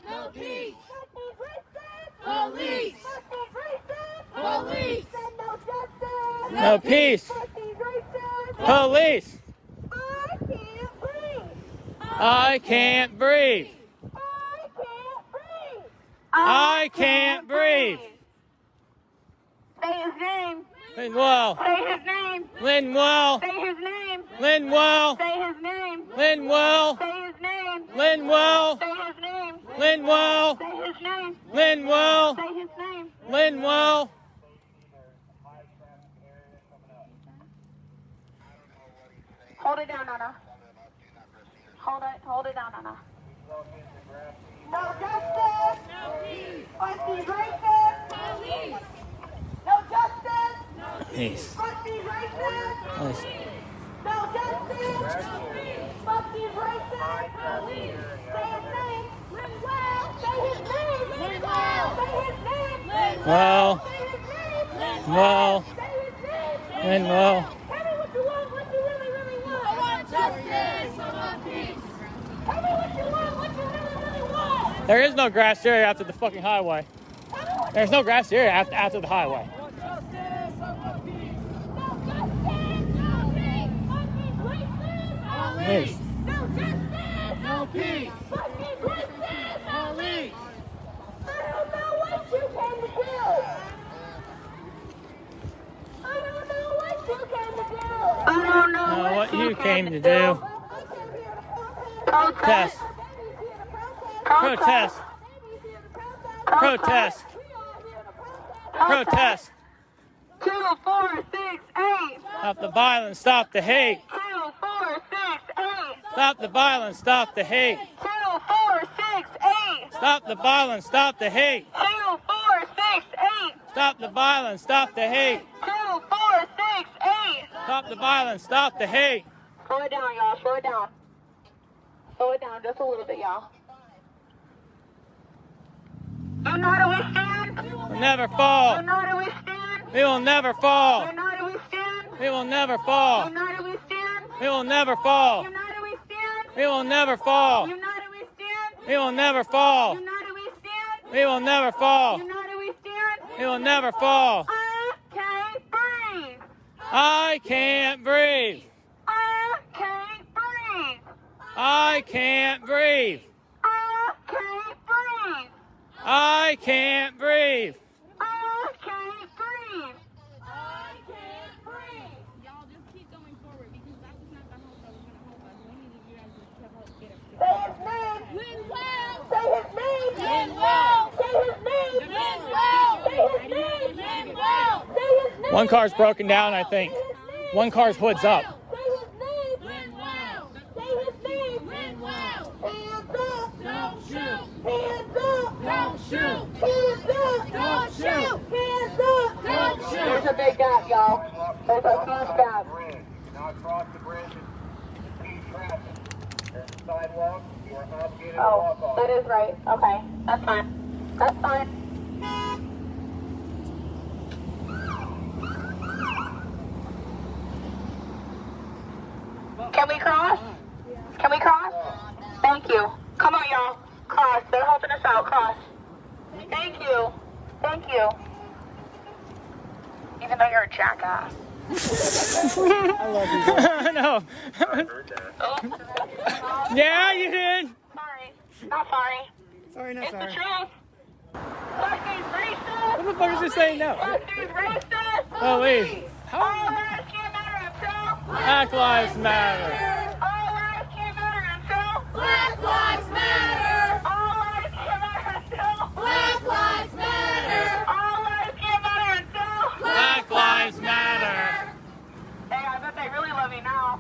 [SPEAKER 4] No peace. Police. Police.
[SPEAKER 8] No peace. Police. I can't breathe. I can't breathe.
[SPEAKER 3] Say his name.
[SPEAKER 8] Linwell.
[SPEAKER 3] Say his name.
[SPEAKER 8] Linwell.
[SPEAKER 3] Say his name.
[SPEAKER 8] Linwell.
[SPEAKER 3] Say his name.
[SPEAKER 8] Linwell.
[SPEAKER 3] Say his name.
[SPEAKER 8] Linwell.
[SPEAKER 3] Say his name.
[SPEAKER 8] Linwell.
[SPEAKER 3] Say his name.
[SPEAKER 8] Linwell.
[SPEAKER 3] Say his name.
[SPEAKER 8] Linwell.
[SPEAKER 3] Hold it down, Nana. Hold it down, Nana. No justice. No peace. Fight these racists. Police. No justice. No
[SPEAKER 8] Peace.
[SPEAKER 3] Fuck these racists.
[SPEAKER 8] Nice.
[SPEAKER 3] No justice. No peace. Fuck these racists. Police. Say his name. Linwell. Say his name. Linwell. Say his name.
[SPEAKER 8] Well.
[SPEAKER 3] Say his name.
[SPEAKER 8] Well.
[SPEAKER 3] Say his name.
[SPEAKER 8] Linwell.
[SPEAKER 3] Tell me what you want. What you really, really want.
[SPEAKER 4] I want justice. I want peace.
[SPEAKER 3] Tell me what you want. What you really, really want.
[SPEAKER 8] There is no grass area after the fucking highway. There's no grass area after the highway. Peace.
[SPEAKER 3] No justice.
[SPEAKER 4] No peace.
[SPEAKER 3] Fuck these racists.
[SPEAKER 4] Police.
[SPEAKER 3] I don't know what you came to do. I don't know what you came to do. I don't know
[SPEAKER 8] What you came to do. Protest. Protest. Protest. Protest.
[SPEAKER 3] 2, 4, 6, 8.
[SPEAKER 8] Stop the violence. Stop the hate.
[SPEAKER 3] 2, 4, 6, 8.
[SPEAKER 8] Stop the violence. Stop the hate.
[SPEAKER 3] 2, 4, 6, 8.
[SPEAKER 8] Stop the violence. Stop the hate.
[SPEAKER 3] 2, 4, 6, 8.
[SPEAKER 8] Stop the violence. Stop the hate.
[SPEAKER 3] 2, 4, 6, 8.
[SPEAKER 8] Stop the violence. Stop the hate.
[SPEAKER 3] Slow it down, y'all. Slow it down. Slow it down just a little bit, y'all. You know how we stand?
[SPEAKER 8] We'll never fall.
[SPEAKER 3] You know how we stand?
[SPEAKER 8] We will never fall.
[SPEAKER 3] You know how we stand?
[SPEAKER 8] We will never fall.
[SPEAKER 3] You know how we stand?
[SPEAKER 8] We will never fall.
[SPEAKER 3] You know how we stand?
[SPEAKER 8] We will never fall.
[SPEAKER 3] You know how we stand?
[SPEAKER 8] We will never fall.
[SPEAKER 3] You know how we stand?
[SPEAKER 8] We will never fall.
[SPEAKER 3] You know how we stand?
[SPEAKER 8] We will never fall.
[SPEAKER 3] I can't breathe.
[SPEAKER 8] I can't breathe.
[SPEAKER 3] I can't breathe.
[SPEAKER 8] I can't breathe.
[SPEAKER 3] I can't breathe. I can't breathe.
[SPEAKER 5] Y'all just keep going forward because that was not the hope that was going to help us. We needed you guys to help us get up.
[SPEAKER 3] Say his name.
[SPEAKER 4] Linwell.
[SPEAKER 3] Say his name.
[SPEAKER 4] Linwell.
[SPEAKER 3] Say his name.
[SPEAKER 4] Linwell.
[SPEAKER 3] Say his name.
[SPEAKER 4] Linwell.
[SPEAKER 3] Say his name.
[SPEAKER 8] One car's broken down, I think. One car's hood's up.
[SPEAKER 3] Say his name.
[SPEAKER 4] Linwell.
[SPEAKER 3] Say his name.
[SPEAKER 4] Linwell.
[SPEAKER 3] Hands up.
[SPEAKER 4] Don't shoot.
[SPEAKER 3] Hands up.
[SPEAKER 4] Don't shoot.
[SPEAKER 3] Hands up.
[SPEAKER 4] Don't shoot.
[SPEAKER 3] Hands up.
[SPEAKER 4] Don't shoot.
[SPEAKER 3] There's a big gap, y'all. There's a huge gap.
[SPEAKER 2] Now cross the bridge and impede traffic. There's a sidewalk. You are obligated to walk
[SPEAKER 3] Oh,
[SPEAKER 2] on.
[SPEAKER 3] that is right. Okay, that's fine. That's fine. Can we cross? Can we cross? Thank you. Come on, y'all. Cross. They're helping us out. Cross. Thank you. Thank you. Even though you're a jackass.
[SPEAKER 8] I know. Yeah, you did.
[SPEAKER 3] Sorry. Not sorry.
[SPEAKER 8] Sorry, not
[SPEAKER 3] It's the truth. Fuck these racists.
[SPEAKER 8] What the fuck is he saying now?
[SPEAKER 3] Fuck these racists.
[SPEAKER 8] Oh, wait.
[SPEAKER 3] All lives can't matter until
[SPEAKER 8] Black Lives Matter.
[SPEAKER 3] all lives can't matter until
[SPEAKER 4] Black Lives Matter.
[SPEAKER 3] all lives can't matter until
[SPEAKER 4] Black Lives Matter.
[SPEAKER 3] all lives can't matter until
[SPEAKER 8] Black Lives Matter.
[SPEAKER 3] Hey, I bet they really love me now.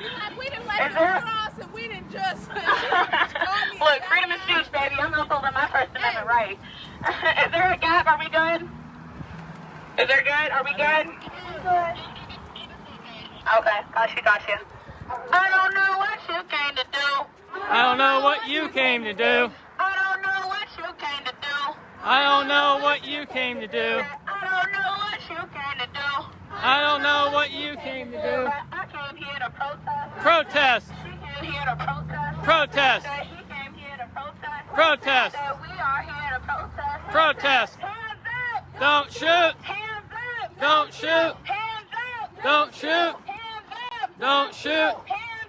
[SPEAKER 4] Like we didn't let
[SPEAKER 3] Is
[SPEAKER 4] you
[SPEAKER 3] there-
[SPEAKER 4] cross and we didn't just.
[SPEAKER 3] Look, freedom of speech, baby. I'm also on my First Amendment right. Is there a gap? Are we good? Is there good? Are we good? Okay, got you. I don't know what you came to do.
[SPEAKER 8] I don't know what you came to do.
[SPEAKER 3] I don't know what you came to do.
[SPEAKER 8] I don't know what you came to do.
[SPEAKER 3] I don't know what you came to do.
[SPEAKER 8] I don't know what you came to do.
[SPEAKER 3] But I came here to protest.
[SPEAKER 8] Protest.
[SPEAKER 3] She came here to protest.
[SPEAKER 8] Protest.
[SPEAKER 3] That he came here to protest.
[SPEAKER 8] Protest.
[SPEAKER 3] That we are here to protest.
[SPEAKER 8] Protest.
[SPEAKER 3] Hands up.
[SPEAKER 8] Don't shoot.
[SPEAKER 3] Hands up.
[SPEAKER 8] Don't shoot.
[SPEAKER 3] Hands up.
[SPEAKER 8] Don't shoot.
[SPEAKER 3] Hands up.
[SPEAKER 8] Don't shoot.
[SPEAKER 3] Hands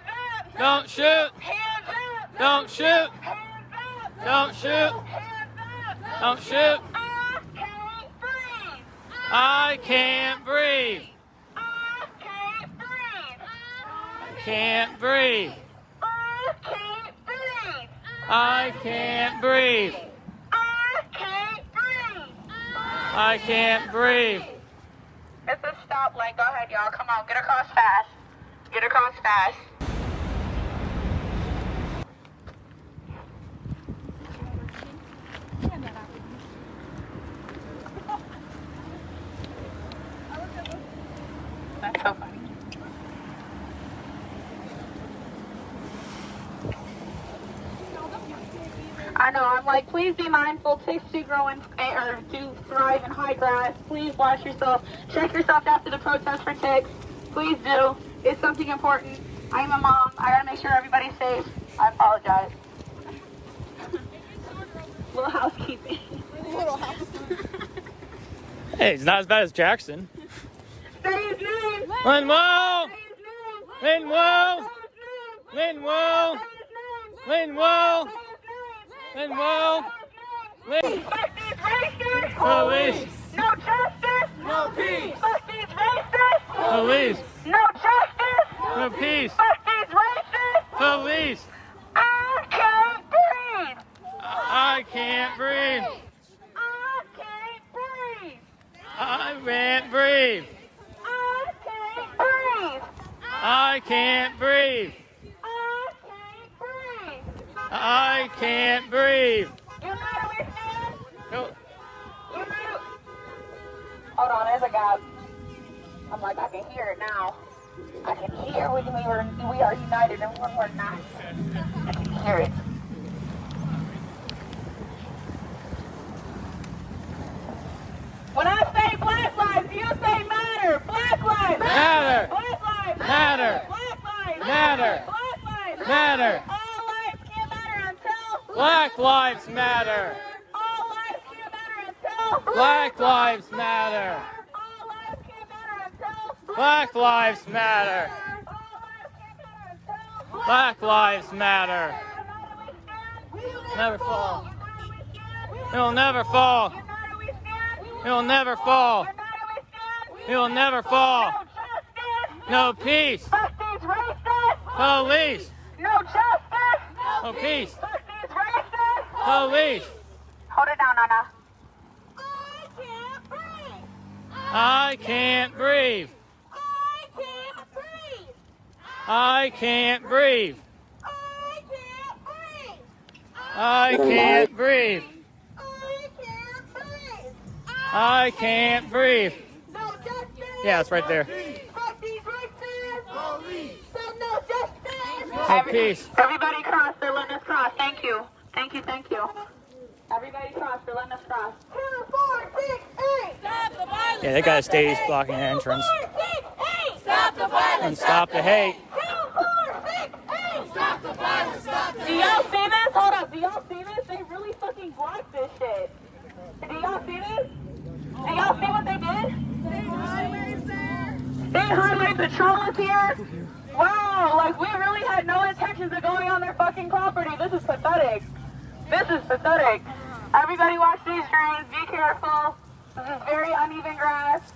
[SPEAKER 3] up.
[SPEAKER 8] Don't shoot.
[SPEAKER 3] Hands up.
[SPEAKER 8] Don't shoot.
[SPEAKER 3] Hands up.
[SPEAKER 8] Don't shoot.
[SPEAKER 3] Hands up.
[SPEAKER 8] Don't shoot.
[SPEAKER 3] I can't breathe.
[SPEAKER 8] I can't breathe.
[SPEAKER 3] I can't breathe.
[SPEAKER 8] I can't breathe.
[SPEAKER 3] I can't breathe.
[SPEAKER 8] I can't breathe.
[SPEAKER 3] I can't breathe.
[SPEAKER 8] I can't breathe.
[SPEAKER 3] It's a stop lane. Go ahead, y'all. Come on, get across fast. Get across fast. That's so funny. I know, I'm like, please be mindful, ticks do grow in, or do thrive in high grass. Please wash yourself, check yourself after the protest for ticks. Please do. It's something important. I'm a mom. I gotta make sure everybody's safe. I apologize. Little housekeeping.
[SPEAKER 4] Little house.
[SPEAKER 8] Hey, it's not as bad as Jackson.
[SPEAKER 3] Say his name.
[SPEAKER 8] Linwell!
[SPEAKER 3] Say his name.
[SPEAKER 8] Linwell!
[SPEAKER 3] Say his name.
[SPEAKER 8] Linwell!
[SPEAKER 3] Say his name.
[SPEAKER 8] Linwell!
[SPEAKER 3] Say his name.
[SPEAKER 8] Linwell!
[SPEAKER 3] Fuck these racist.
[SPEAKER 8] Police!
[SPEAKER 3] No justice.
[SPEAKER 2] No peace.
[SPEAKER 3] Fuck these racist.
[SPEAKER 8] Police!
[SPEAKER 3] No justice.
[SPEAKER 8] No peace!
[SPEAKER 3] Fuck these racist.
[SPEAKER 8] Police!
[SPEAKER 3] I can't breathe.
[SPEAKER 8] I can't breathe!
[SPEAKER 3] I can't breathe.
[SPEAKER 8] I can't breathe!
[SPEAKER 3] I can't breathe.
[SPEAKER 8] I can't breathe!
[SPEAKER 3] You know what we stand?
[SPEAKER 8] No.
[SPEAKER 3] You know. Hold on, there's a gap. I'm like, I can hear it now. I can hear when we are united and when we're not. I can hear it. When I say black lives, you say matter. Black lives
[SPEAKER 8] Matter.
[SPEAKER 3] Black lives
[SPEAKER 8] Matter.
[SPEAKER 3] Black lives
[SPEAKER 8] Matter.
[SPEAKER 3] Black lives
[SPEAKER 8] Matter.
[SPEAKER 3] All lives can't matter until
[SPEAKER 8] Black lives matter!
[SPEAKER 3] all lives can't matter until
[SPEAKER 8] Black lives matter!
[SPEAKER 3] all lives can't matter until
[SPEAKER 8] Black lives matter!
[SPEAKER 3] all lives can't matter until
[SPEAKER 8] Black lives matter! Never fall. It'll never fall. It'll never fall. It'll never fall. No peace. Police.
[SPEAKER 3] No justice.
[SPEAKER 8] No peace.
[SPEAKER 3] Fuck these racists.
[SPEAKER 8] Police.
[SPEAKER 3] Hold it down, Nana.
[SPEAKER 8] I can't breathe. I can't breathe. I can't breathe. I can't breathe.
[SPEAKER 3] No justice.
[SPEAKER 8] Yeah, it's right there.
[SPEAKER 3] Fuck these racists. So no justice.
[SPEAKER 8] No peace.
[SPEAKER 3] Everybody cross. They're letting us cross. Thank you. Thank you. Thank you. Everybody cross. They're letting us cross. 2, 4, 6, 8.
[SPEAKER 4] Stop the violence.
[SPEAKER 8] Yeah, that guy stays blocking the entrance.
[SPEAKER 3] 4, 6, 8.
[SPEAKER 4] Stop the violence.
[SPEAKER 8] And stop the hate.
[SPEAKER 3] 2, 4, 6, 8.
[SPEAKER 4] Stop the violence. Stop the
[SPEAKER 3] Do y'all see this? Hold up. Do y'all see this? They really fucking blocked this shit. Do y'all see this? Do y'all see what they did? State Highway Patrol is here. Wow, like we really had no intentions of going on their fucking property. This is pathetic. This is pathetic. Everybody watch these drains. Be careful. This is very uneven grass.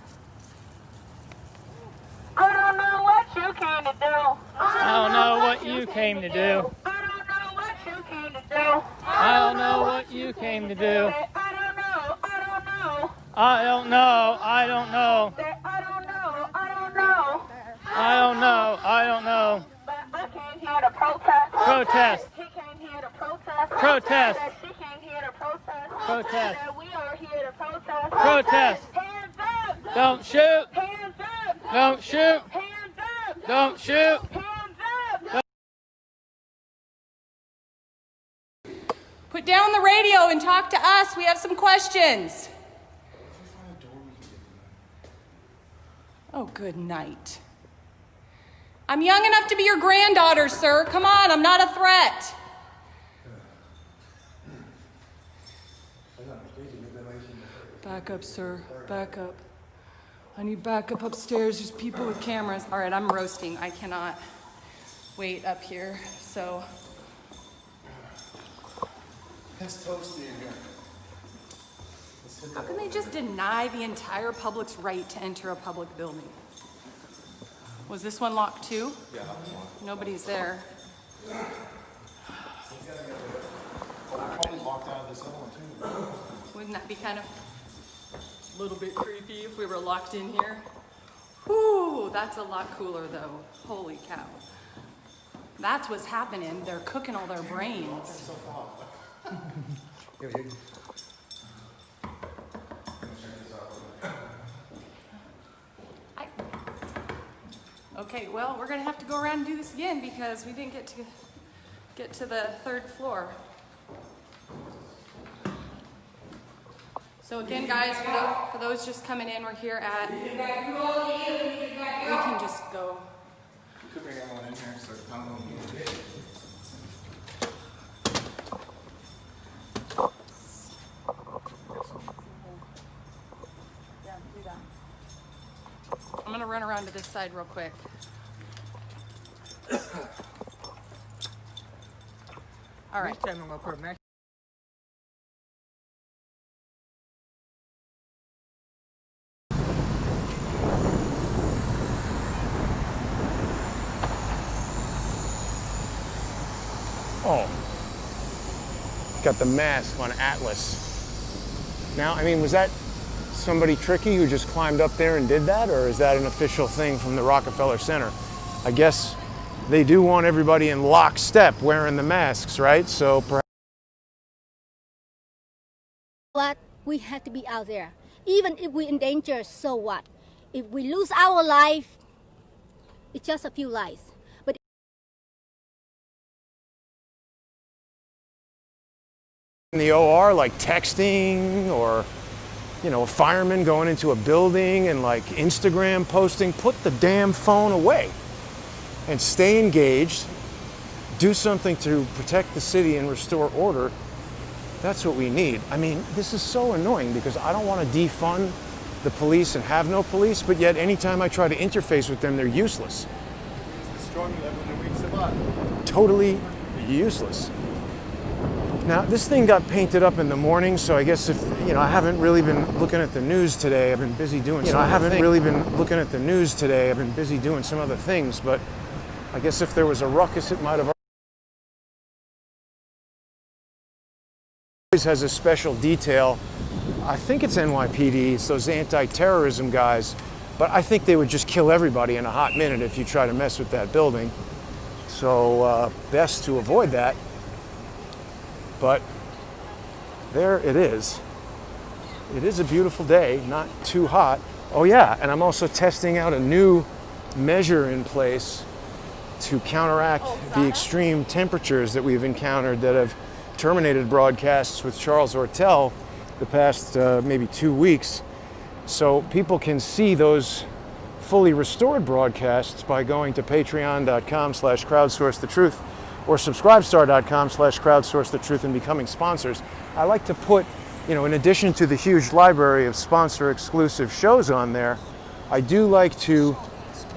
[SPEAKER 3] I don't know what you came to do.
[SPEAKER 8] I don't know what you came to do.
[SPEAKER 3] I don't know what you came to do.
[SPEAKER 8] I don't know what you came to do.
[SPEAKER 3] I don't know. I don't know.
[SPEAKER 8] I don't know. I don't know.
[SPEAKER 3] I don't know. I don't know.
[SPEAKER 8] I don't know. I don't know.
[SPEAKER 3] But I came here to protest.
[SPEAKER 8] Protest.
[SPEAKER 3] He came here to protest.
[SPEAKER 8] Protest.
[SPEAKER 3] That she came here to protest.
[SPEAKER 8] Protest.
[SPEAKER 3] That we are here to protest.
[SPEAKER 8] Protest.
[SPEAKER 3] Hands up.
[SPEAKER 8] Don't shoot.
[SPEAKER 3] Hands up.
[SPEAKER 8] Don't shoot.
[SPEAKER 3] Hands up.
[SPEAKER 8] Don't shoot.
[SPEAKER 3] Hands up.
[SPEAKER 9] Put down the radio and talk to us. We have some questions. Oh, good night. I'm young enough to be your granddaughter, sir. Come on, I'm not a threat. Back up, sir. Back up. I need backup upstairs. There's people with cameras. All right, I'm roasting. I cannot. wait up here. So
[SPEAKER 2] It's toasty in here.
[SPEAKER 9] how can they just deny the entire public's right to enter a public building? Was this one locked too?
[SPEAKER 2] Yeah.
[SPEAKER 9] Nobody's there.
[SPEAKER 2] Probably locked out of this other one too.
[SPEAKER 9] Wouldn't that be kind of a little bit creepy if we were locked in here? Whew, that's a lot cooler though. Holy cow. That's what's happening. They're cooking all their brains. Okay, well, we're gonna have to go around and do this again because we didn't get to the third floor. So again, guys, for those just coming in, we're here at, we can just go.
[SPEAKER 2] Could bring everyone in here, so I'm going to be
[SPEAKER 9] I'm gonna run around to this side real quick. All right.
[SPEAKER 10] Oh, got the mask on Atlas. Now, I mean, was that somebody tricky who just climbed up there and did that, or is that an official thing from the Rockefeller Center? I guess they do want everybody in lockstep wearing the masks, right? So perhaps.
[SPEAKER 11] What? We have to be out there. Even if we're in danger, so what? If we lose our life, it's just a few lives. But
[SPEAKER 10] in the OR, like texting or, you know, a fireman going into a building and like Instagram posting, put the damn phone away and stay engaged. Do something to protect the city and restore order. That's what we need. I mean, this is so annoying because I don't want to defund the police and have no police, but yet anytime I try to interface with them, they're useless. Totally useless. Now, this thing got painted up in the morning, so I guess if, you know, I haven't really been looking at the news today. I've been busy doing some other things, but I guess if there was a ruckus, it might have. Always has a special detail. I think it's NYPD, it's those anti-terrorism guys, but I think they would just kill everybody in a hot minute if you try to mess with that building. So best to avoid that. But there it is. It is a beautiful day, not too hot. Oh yeah, and I'm also testing out a new measure in place to counteract the extreme temperatures that we've encountered that have terminated broadcasts with Charles Ortel the past maybe 2 weeks. So people can see those fully restored broadcasts by going to patreon.com/crowdsourcethetruth or subscribestar.com/crowdsourcethetruth and becoming sponsors. I like to put, you know, in addition to the huge library of sponsor exclusive shows on there, I do like to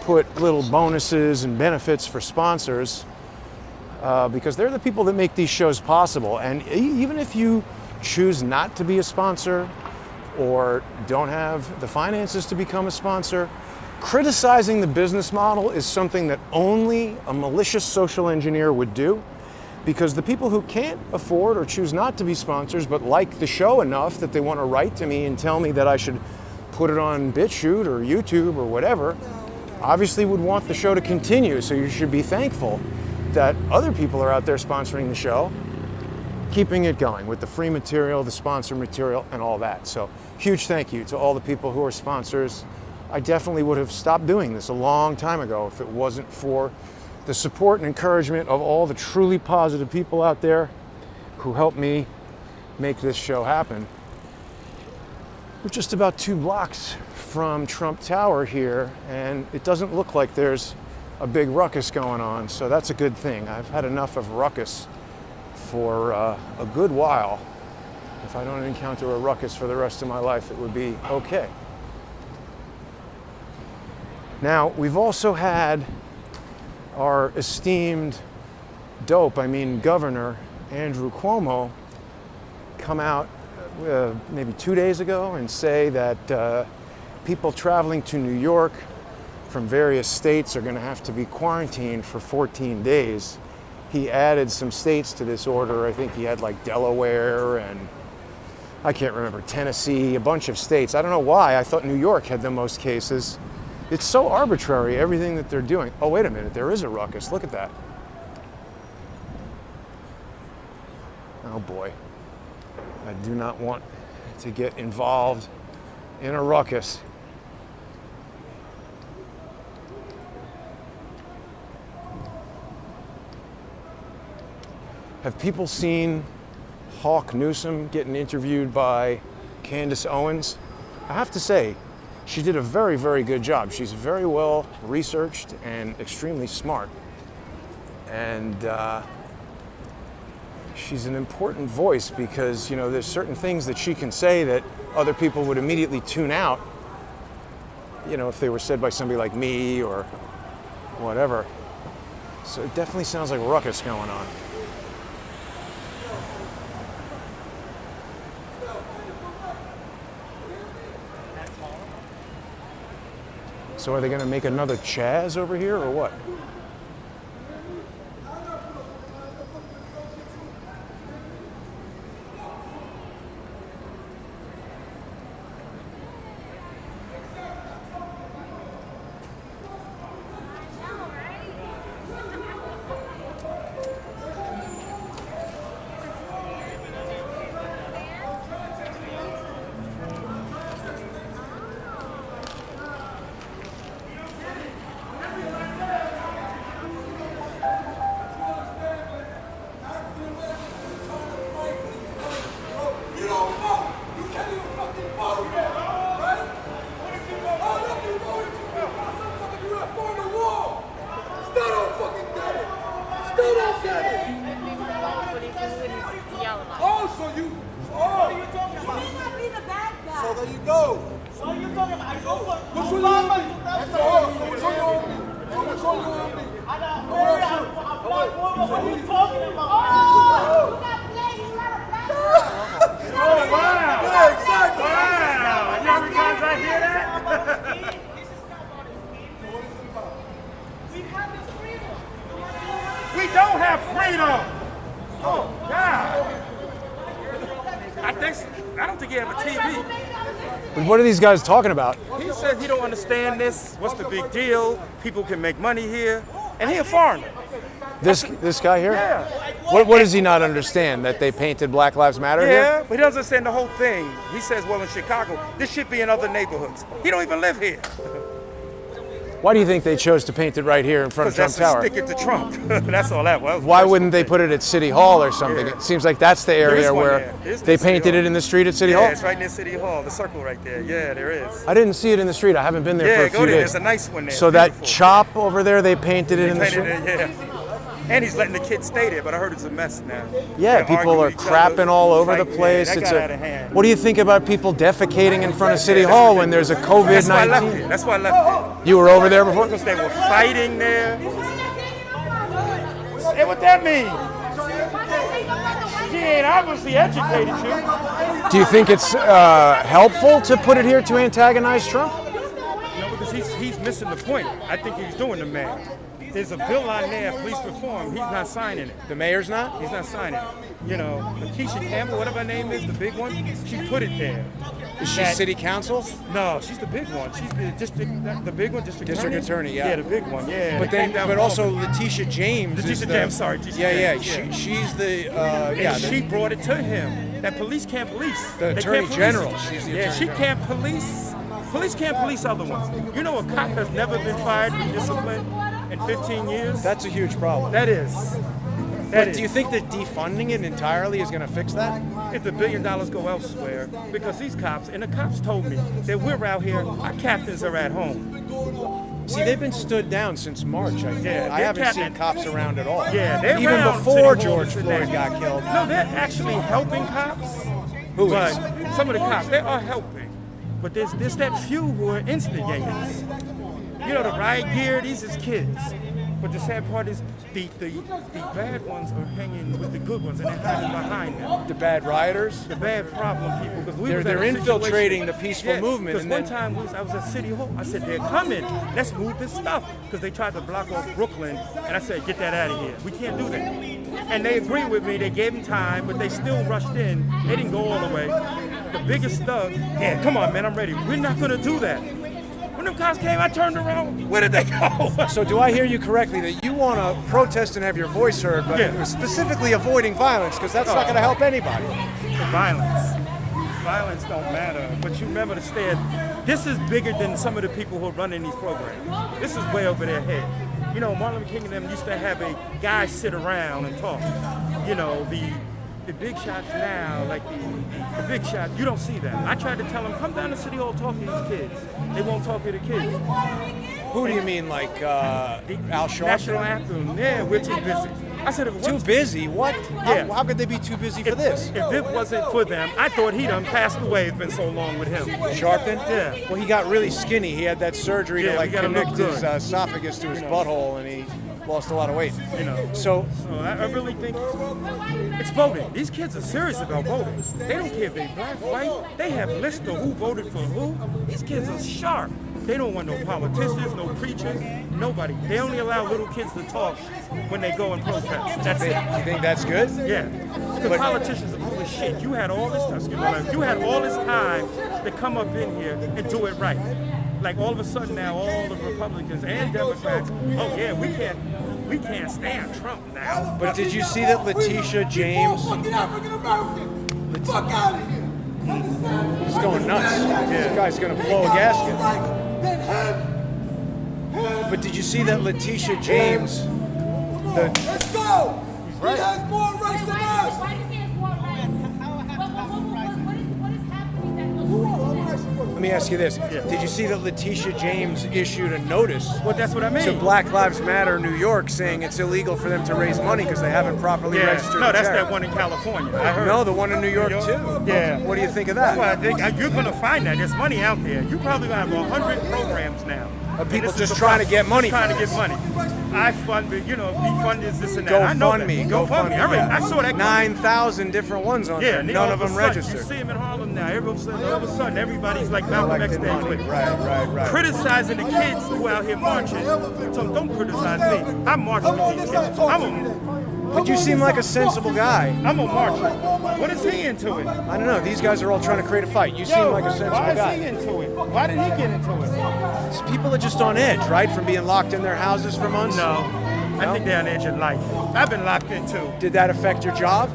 [SPEAKER 10] put little bonuses and benefits for sponsors because they're the people that make these shows possible. And even if you choose not to be a sponsor or don't have the finances to become a sponsor, criticizing the business model is something that only a malicious social engineer would do, because the people who can't afford or choose not to be sponsors but like the show enough that they want to write to me and tell me that I should put it on BitChute or YouTube or whatever, obviously would want the show to continue. So you should be thankful that other people are out there sponsoring the show, keeping it going with the free material, the sponsor material, and all that. So huge thank you to all the people who are sponsors. I definitely would have stopped doing this a long time ago if it wasn't for the support and encouragement of all the truly positive people out there who helped me make this show happen. We're just about 2 blocks from Trump Tower here, and it doesn't look like there's a big ruckus going on, so that's a good thing. I've had enough of ruckus for a good while. If I don't encounter a ruckus for the rest of my life, it would be okay. Now, we've also had our esteemed Governor Andrew Cuomo come out maybe 2 days ago and say that people traveling to New York from various states are going to have to be quarantined for 14 days. He added some states to this order. I think he had like Delaware and I can't remember, Tennessee, a bunch of states. I don't know why. I thought New York had the most cases. It's so arbitrary, everything that they're doing. Oh, wait a minute, there is a ruckus. Look at that. Oh boy. I do not want to get involved in a ruckus. Have people seen Hawk Newsom getting interviewed by Candace Owens? I have to say, she did a very, very good job. She's very well researched and extremely smart. And she's an important voice because, you know, there's certain things that she can say that other people would immediately tune out, you know, if they were said by somebody like me or whatever. So it definitely sounds like a ruckus going on. So are they going to make another Chaz over here or what? What are these guys talking about?
[SPEAKER 12] He says he don't understand this. What's the big deal? People can make money here, and he a foreigner.
[SPEAKER 10] This guy here?
[SPEAKER 12] Yeah.
[SPEAKER 10] What does he not understand? That they painted Black Lives Matter here?
[SPEAKER 12] Yeah, but he doesn't understand the whole thing. He says, well, in Chicago, this should be in other neighborhoods. He don't even live here.
[SPEAKER 10] Why do you think they chose to paint it right here in front of Trump Tower?
[SPEAKER 12] Stick it to Trump. That's all that was.
[SPEAKER 10] Why wouldn't they put it at City Hall or something? Yeah. It seems like that's the area where they painted it in the street at City Hall.
[SPEAKER 12] Yeah, it's right near City Hall, the circle right there. Yeah, there is.
[SPEAKER 10] I didn't see it in the street. I haven't been there for a few days.
[SPEAKER 12] There's a nice one there.
[SPEAKER 10] So that chop over there, they painted it in the street?
[SPEAKER 12] Yeah. And he's letting the kids stay there, but I heard it's a mess now.
[SPEAKER 10] Yeah, people are crapping all over the place.
[SPEAKER 12] Yeah, that got out of hand.
[SPEAKER 10] What do you think about people defecaking in front of City Hall when there's a COVID-19?
[SPEAKER 12] That's why I left it.
[SPEAKER 10] You were over there before?
[SPEAKER 12] Because they were fighting there. Hey, what that mean? She ain't obviously educated you.
[SPEAKER 10] Do you think it's helpful to put it here to antagonize Trump?
[SPEAKER 12] No, because he's missing the point. I think he's doing the man. There's a bill on there, police reform. He's not signing it.
[SPEAKER 10] The mayor's not?
[SPEAKER 12] He's not signing it. You know, Keisha Campbell, whatever her name is, the big one, she put it there.
[SPEAKER 10] Is she city council?
[SPEAKER 12] No, she's the big one. She's the district, the big one, district
[SPEAKER 10] attorney. Yeah.
[SPEAKER 12] Yeah, the big one. Yeah.
[SPEAKER 10] But also Letitia James.
[SPEAKER 12] Letitia James.
[SPEAKER 10] She's the.
[SPEAKER 12] She brought it to him. That police can't police.
[SPEAKER 10] The attorney general. She's the attorney.
[SPEAKER 12] She can't police. Police can't police other ones. You know, a cop has never been fired for discipline in 15 years.
[SPEAKER 10] That's a huge problem.
[SPEAKER 12] That is.
[SPEAKER 10] But do you think that defunding it entirely is going to fix that?
[SPEAKER 12] If the $1 billion go elsewhere, because these cops, and the cops told me that we're out here, our captains are at home.
[SPEAKER 10] See, they've been stood down since March, I think.
[SPEAKER 12] Yeah,
[SPEAKER 10] I haven't seen cops around at all.
[SPEAKER 12] Yeah, they're
[SPEAKER 10] even
[SPEAKER 12] around
[SPEAKER 10] before George Floyd got killed.
[SPEAKER 12] No, they're actually helping cops.
[SPEAKER 10] Who is?
[SPEAKER 12] Some of the cops, they are helping. But there's that few who are instigators. You know, the riot gear, these is kids. But the sad part is the bad ones are hanging with the good ones, and they're hiding behind them.
[SPEAKER 10] The bad rioters?
[SPEAKER 12] The bad problem people. Because
[SPEAKER 10] they're infiltrating the peaceful movement.
[SPEAKER 12] Because one time I was at City Hall. I said, they're coming. Let's move this stuff. Because they tried to block off Brooklyn. And I said, get that out of here. We can't do that. And they agreed with me. They gave them time, but they still rushed in. They didn't go all the way. The biggest thug, yeah, come on, man, I'm ready. We're not going to do that. When them cops came, I turned around. Where did they go?
[SPEAKER 10] So do I hear you correctly that you want to protest and have your voice heard, but specifically avoiding violence, because that's not going to help anybody?
[SPEAKER 12] The violence don't matter. But you remember to stay. This is bigger than some of the people who are running these programs. This is way over their head. You know, Martin Luther King and them used to have a guy sit around and talk. You know, the big shots now, like the big shot, you don't see that. I tried to tell them, come down to City Hall, talk to these kids. They won't talk to the kids.
[SPEAKER 10] Who do you mean, like Al Sharpton?
[SPEAKER 12] National Anthem, yeah, we're too busy. I said,
[SPEAKER 10] too busy? What?
[SPEAKER 12] Yeah.
[SPEAKER 10] How could they be too busy for this?
[SPEAKER 12] If it wasn't for them, I thought he done passed away. It's been so long with him.
[SPEAKER 10] Sharpton?
[SPEAKER 12] Yeah.
[SPEAKER 10] Well, he got really skinny. He had that surgery to like connect his esophagus to his butthole, and he lost a lot of weight.
[SPEAKER 12] You know.
[SPEAKER 10] So
[SPEAKER 12] I really think it's voting. These kids are serious about voting. They don't care if they're black, white. They have lists of who voted for who. These kids are sharp. They don't want no politicians, no preachers, nobody. They only allow little kids to talk when they go and protest. That's it.
[SPEAKER 10] You think that's good?
[SPEAKER 12] Yeah. Because politicians are full of shit. You had all this time to come up in here and do it right. Like all of a sudden now, all the Republicans and Democrats, oh yeah, we can't stand Trump now.
[SPEAKER 10] But did you see that Letitia James?
[SPEAKER 3] Fuck out of here.
[SPEAKER 10] He's going nuts. This guy's gonna blow a gasket. But did you see that Letitia James?
[SPEAKER 3] Let's go. He has more rights than us.
[SPEAKER 4] Why do you say it's more rights? What is happening that
[SPEAKER 10] Let me ask you this. Did you see that Letitia James issued a notice
[SPEAKER 12] that's what I mean.
[SPEAKER 10] to Black Lives Matter New York saying it's illegal for them to raise money because they haven't properly registered?
[SPEAKER 12] No, that's that one in California. I heard.
[SPEAKER 10] No, the one in New York too.
[SPEAKER 12] Yeah.
[SPEAKER 10] What do you think of that?
[SPEAKER 12] Well, I think you're going to find that. There's money out there. You probably going to have 100 programs now.
[SPEAKER 10] Of people just trying to get money.
[SPEAKER 12] Trying to get money. I fund it, defund this and that. I know that. GoFundMe. I saw that.
[SPEAKER 10] 9,000 different ones on there. None of them registered.
[SPEAKER 12] You see them in Harlem now. All of a sudden, everybody's like Malcolm X Day.
[SPEAKER 10] Right.
[SPEAKER 12] Criticizing the kids who out here marching. So don't criticize me. I'm marching with these kids.
[SPEAKER 10] But you seem like a sensible guy.
[SPEAKER 12] I'm a marcher. What is he into it?
[SPEAKER 10] I don't know. These guys are all trying to create a fight. You seem like a sensible guy.
[SPEAKER 12] Why is he into it? Why did he get into it?
[SPEAKER 10] People are just on edge, right? From being locked in their houses for months?
[SPEAKER 12] No. I think they're on edge of life. I've been locked in too.
[SPEAKER 10] Did that affect your job?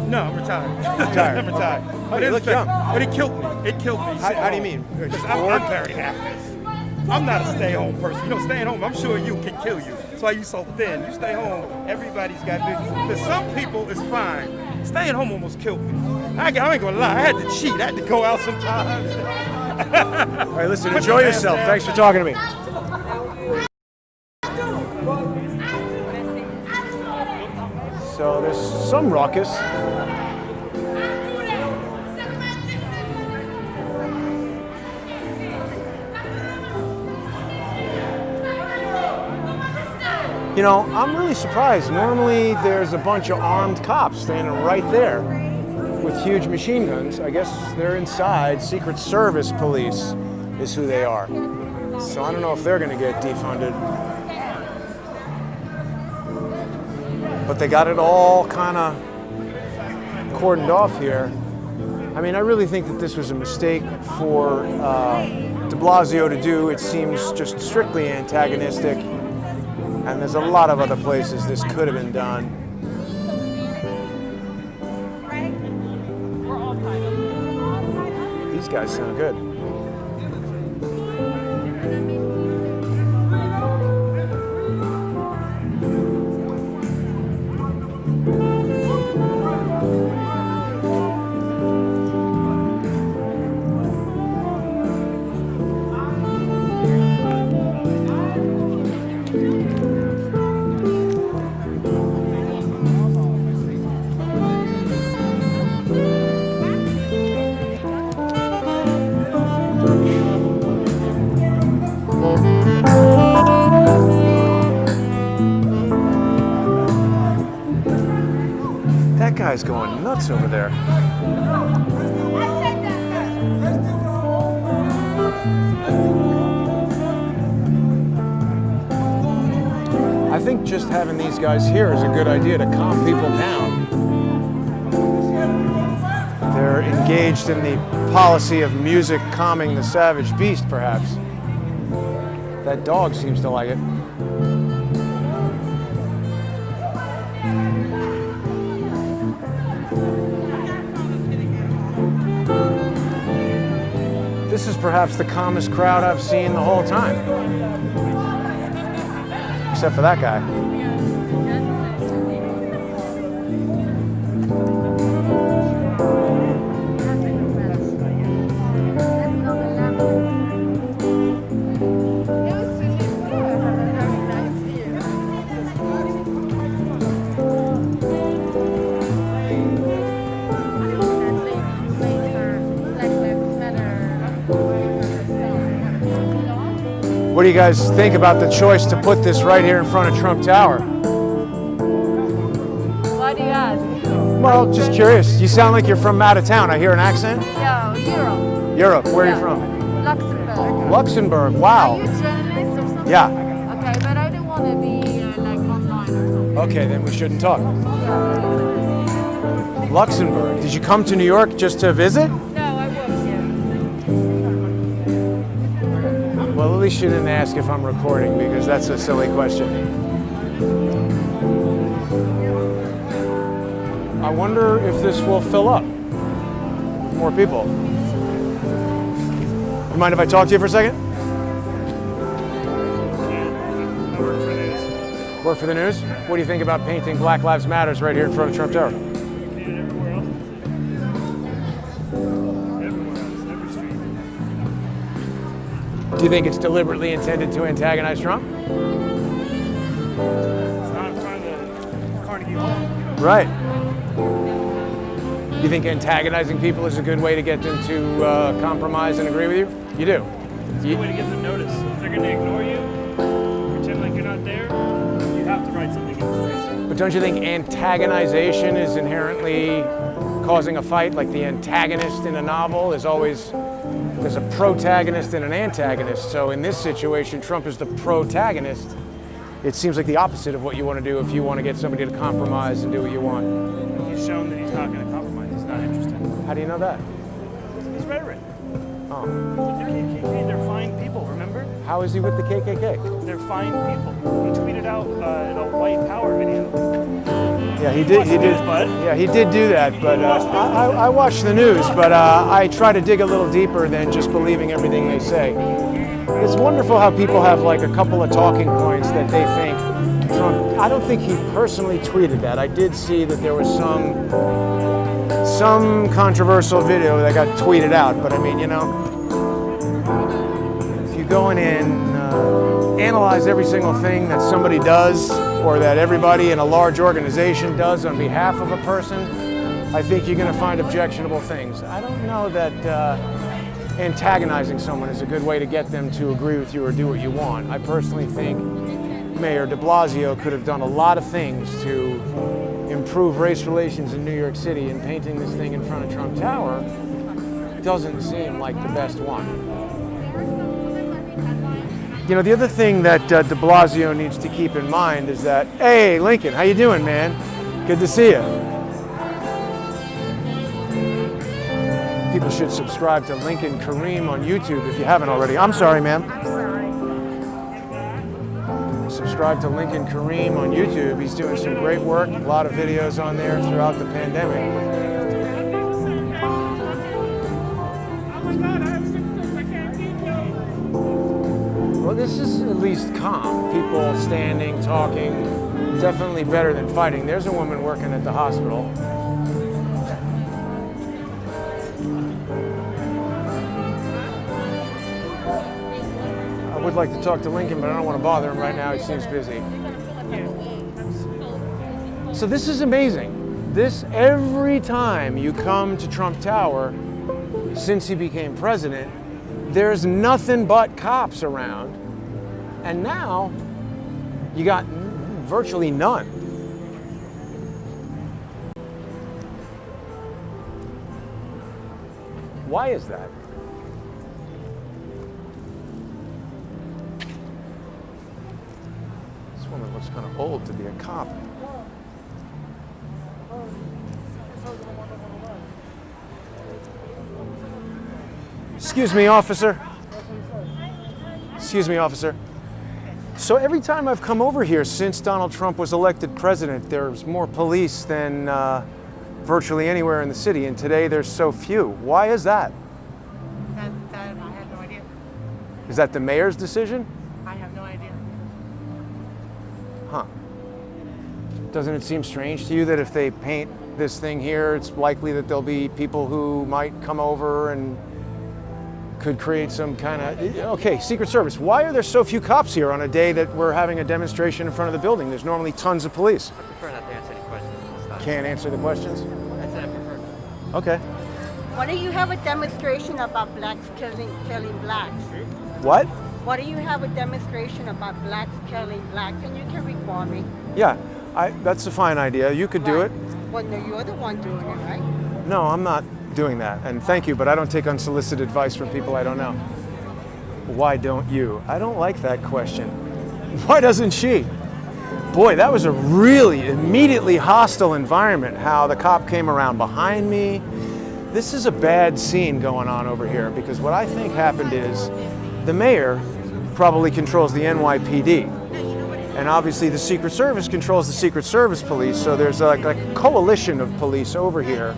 [SPEAKER 12] No, I'm retired.
[SPEAKER 10] Retired.
[SPEAKER 12] I'm retired.
[SPEAKER 10] Oh, you look young.
[SPEAKER 12] But it killed me. It killed me.
[SPEAKER 10] How do you mean?
[SPEAKER 12] Because I'm very active. I'm not a stay-home person. Staying home, I'm sure you can kill you. That's why you're so thin. You stay home, everybody's got this. For some people, it's fine. Staying home almost killed me. I ain't gonna lie, I had to cheat. I had to go out sometimes.
[SPEAKER 10] All right, listen, enjoy yourself. Thanks for talking to me. So there's some ruckus. You know, I'm really surprised. Normally there's a bunch of armed cops standing right there with huge machine guns. I guess they're inside. Secret Service police is who they are. So I don't know if they're gonna get defunded. But they got it all kind of cordoned off here. I mean, I really think that this was a mistake for de Blasio to do. It seems just strictly antagonistic. And there's a lot of other places this could have been done. These guys sound good. guy's going nuts over there. I think just having these guys here is a good idea to calm people down. They're engaged in the policy of music calming the savage beast, perhaps. That dog seems to like it. This is perhaps the calmest crowd I've seen the whole time. Except for that guy. What do you guys think about the choice to put this right here in front of Trump Tower?
[SPEAKER 4] Why do you ask?
[SPEAKER 10] Well, just curious. You sound like you're from out of town. I hear an accent.
[SPEAKER 4] Yeah, Europe.
[SPEAKER 10] Europe. Where are you from?
[SPEAKER 4] Luxembourg.
[SPEAKER 10] Luxembourg. Wow.
[SPEAKER 4] Are you a journalist or something?
[SPEAKER 10] Yeah.
[SPEAKER 4] Okay, but I don't want to be like online or something.
[SPEAKER 10] Okay, then we shouldn't talk. Luxembourg. Did you come to New York just to visit?
[SPEAKER 4] No, I work here.
[SPEAKER 10] Well, at least you didn't ask if I'm recording, because that's a silly question. I wonder if this will fill up. More people. You mind if I talk to you for a second? Work for the news? What do you think about painting Black Lives Matters right here in front of Trump Tower? Do you think it's deliberately intended to antagonize Trump?
[SPEAKER 2] It's not in front of the Carnegie Hall.
[SPEAKER 10] Right. You think antagonizing people is a good way to get them to compromise and agree with you? You do?
[SPEAKER 2] It's a good way to get them notice. If they're going to ignore you, pretend like you're not there, you have to write something in the street.
[SPEAKER 10] But don't you think antagonization is inherently causing a fight? Like the antagonist in a novel is always, there's a protagonist and an antagonist. So in this situation, Trump is the protagonist. It seems like the opposite of what you want to do if you want to get somebody to compromise and do what you want.
[SPEAKER 2] He's shown that he's not going to compromise. He's not interested.
[SPEAKER 10] How do you know that?
[SPEAKER 2] His rhetoric.
[SPEAKER 10] Oh.
[SPEAKER 2] With the KKK, they're fine people, remember?
[SPEAKER 10] How is he with the KKK?
[SPEAKER 2] They're fine people. He tweeted out a white power video.
[SPEAKER 10] Yeah, he did. Yeah, he did do that. But I watch the news, but I try to dig a little deeper than just believing everything they say. It's wonderful how people have like a couple of talking points that they think Trump. I don't think he personally tweeted that. I did see that there was some controversial video that got tweeted out. But I mean, you know, if you go in and analyze every single thing that somebody does or that everybody in a large organization does on behalf of a person, I think you're going to find objectionable things. I don't know that antagonizing someone is a good way to get them to agree with you or do what you want. I personally think Mayor de Blasio could have done a lot of things to improve race relations in New York City, and painting this thing in front of Trump Tower doesn't seem like the best one. You know, the other thing that de Blasio needs to keep in mind is that, hey, Lincoln, how you doing, man? Good to see you. People should subscribe to Lincoln Kareem on YouTube if you haven't already. I'm sorry, ma'am.
[SPEAKER 4] I'm sorry.
[SPEAKER 10] Subscribe to Lincoln Kareem on YouTube. He's doing some great work, a lot of videos on there throughout the pandemic. Well, this is at least calm. People standing, talking, definitely better than fighting. There's a woman working at the hospital. I would like to talk to Lincoln, but I don't want to bother him right now. He seems busy. So this is amazing. This, every time you come to Trump Tower since he became president, there's nothing but cops around. And now you got virtually none. Why is that? This woman looks kind of old to be a cop. Excuse me, officer. Excuse me, officer. So every time I've come over here since Donald Trump was elected president, there's more police than virtually anywhere in the city, and today there's so few. Why is that?
[SPEAKER 13] I have no idea.
[SPEAKER 10] Is that the mayor's decision?
[SPEAKER 13] I have no idea.
[SPEAKER 10] Huh. Doesn't it seem strange to you that if they paint this thing here, it's likely that there'll be people who might come over and could create some kind of... Okay, Secret Service, why are there so few cops here on a day that we're having a demonstration in front of the building? There's normally tons of police.
[SPEAKER 14] I prefer not to answer any questions.
[SPEAKER 10] Can't answer the questions?
[SPEAKER 14] I said I prefer.
[SPEAKER 10] Okay.
[SPEAKER 15] Why do you have a demonstration about blacks killing blacks?
[SPEAKER 10] What?
[SPEAKER 15] Why do you have a demonstration about blacks killing blacks? And you can record me.
[SPEAKER 10] Yeah, that's a fine idea. You could do it.
[SPEAKER 15] Well, no, you're the one doing it, right?
[SPEAKER 10] No, I'm not doing that. And thank you, but I don't take unsolicited advice from people I don't know. Why don't you? I don't like that question. Why doesn't she? Boy, that was a really immediately hostile environment, how the cop came around behind me. This is a bad scene going on over here, because what I think happened is the mayor probably controls the NYPD. And obviously the Secret Service controls the Secret Service police, so there's like a coalition of police over here.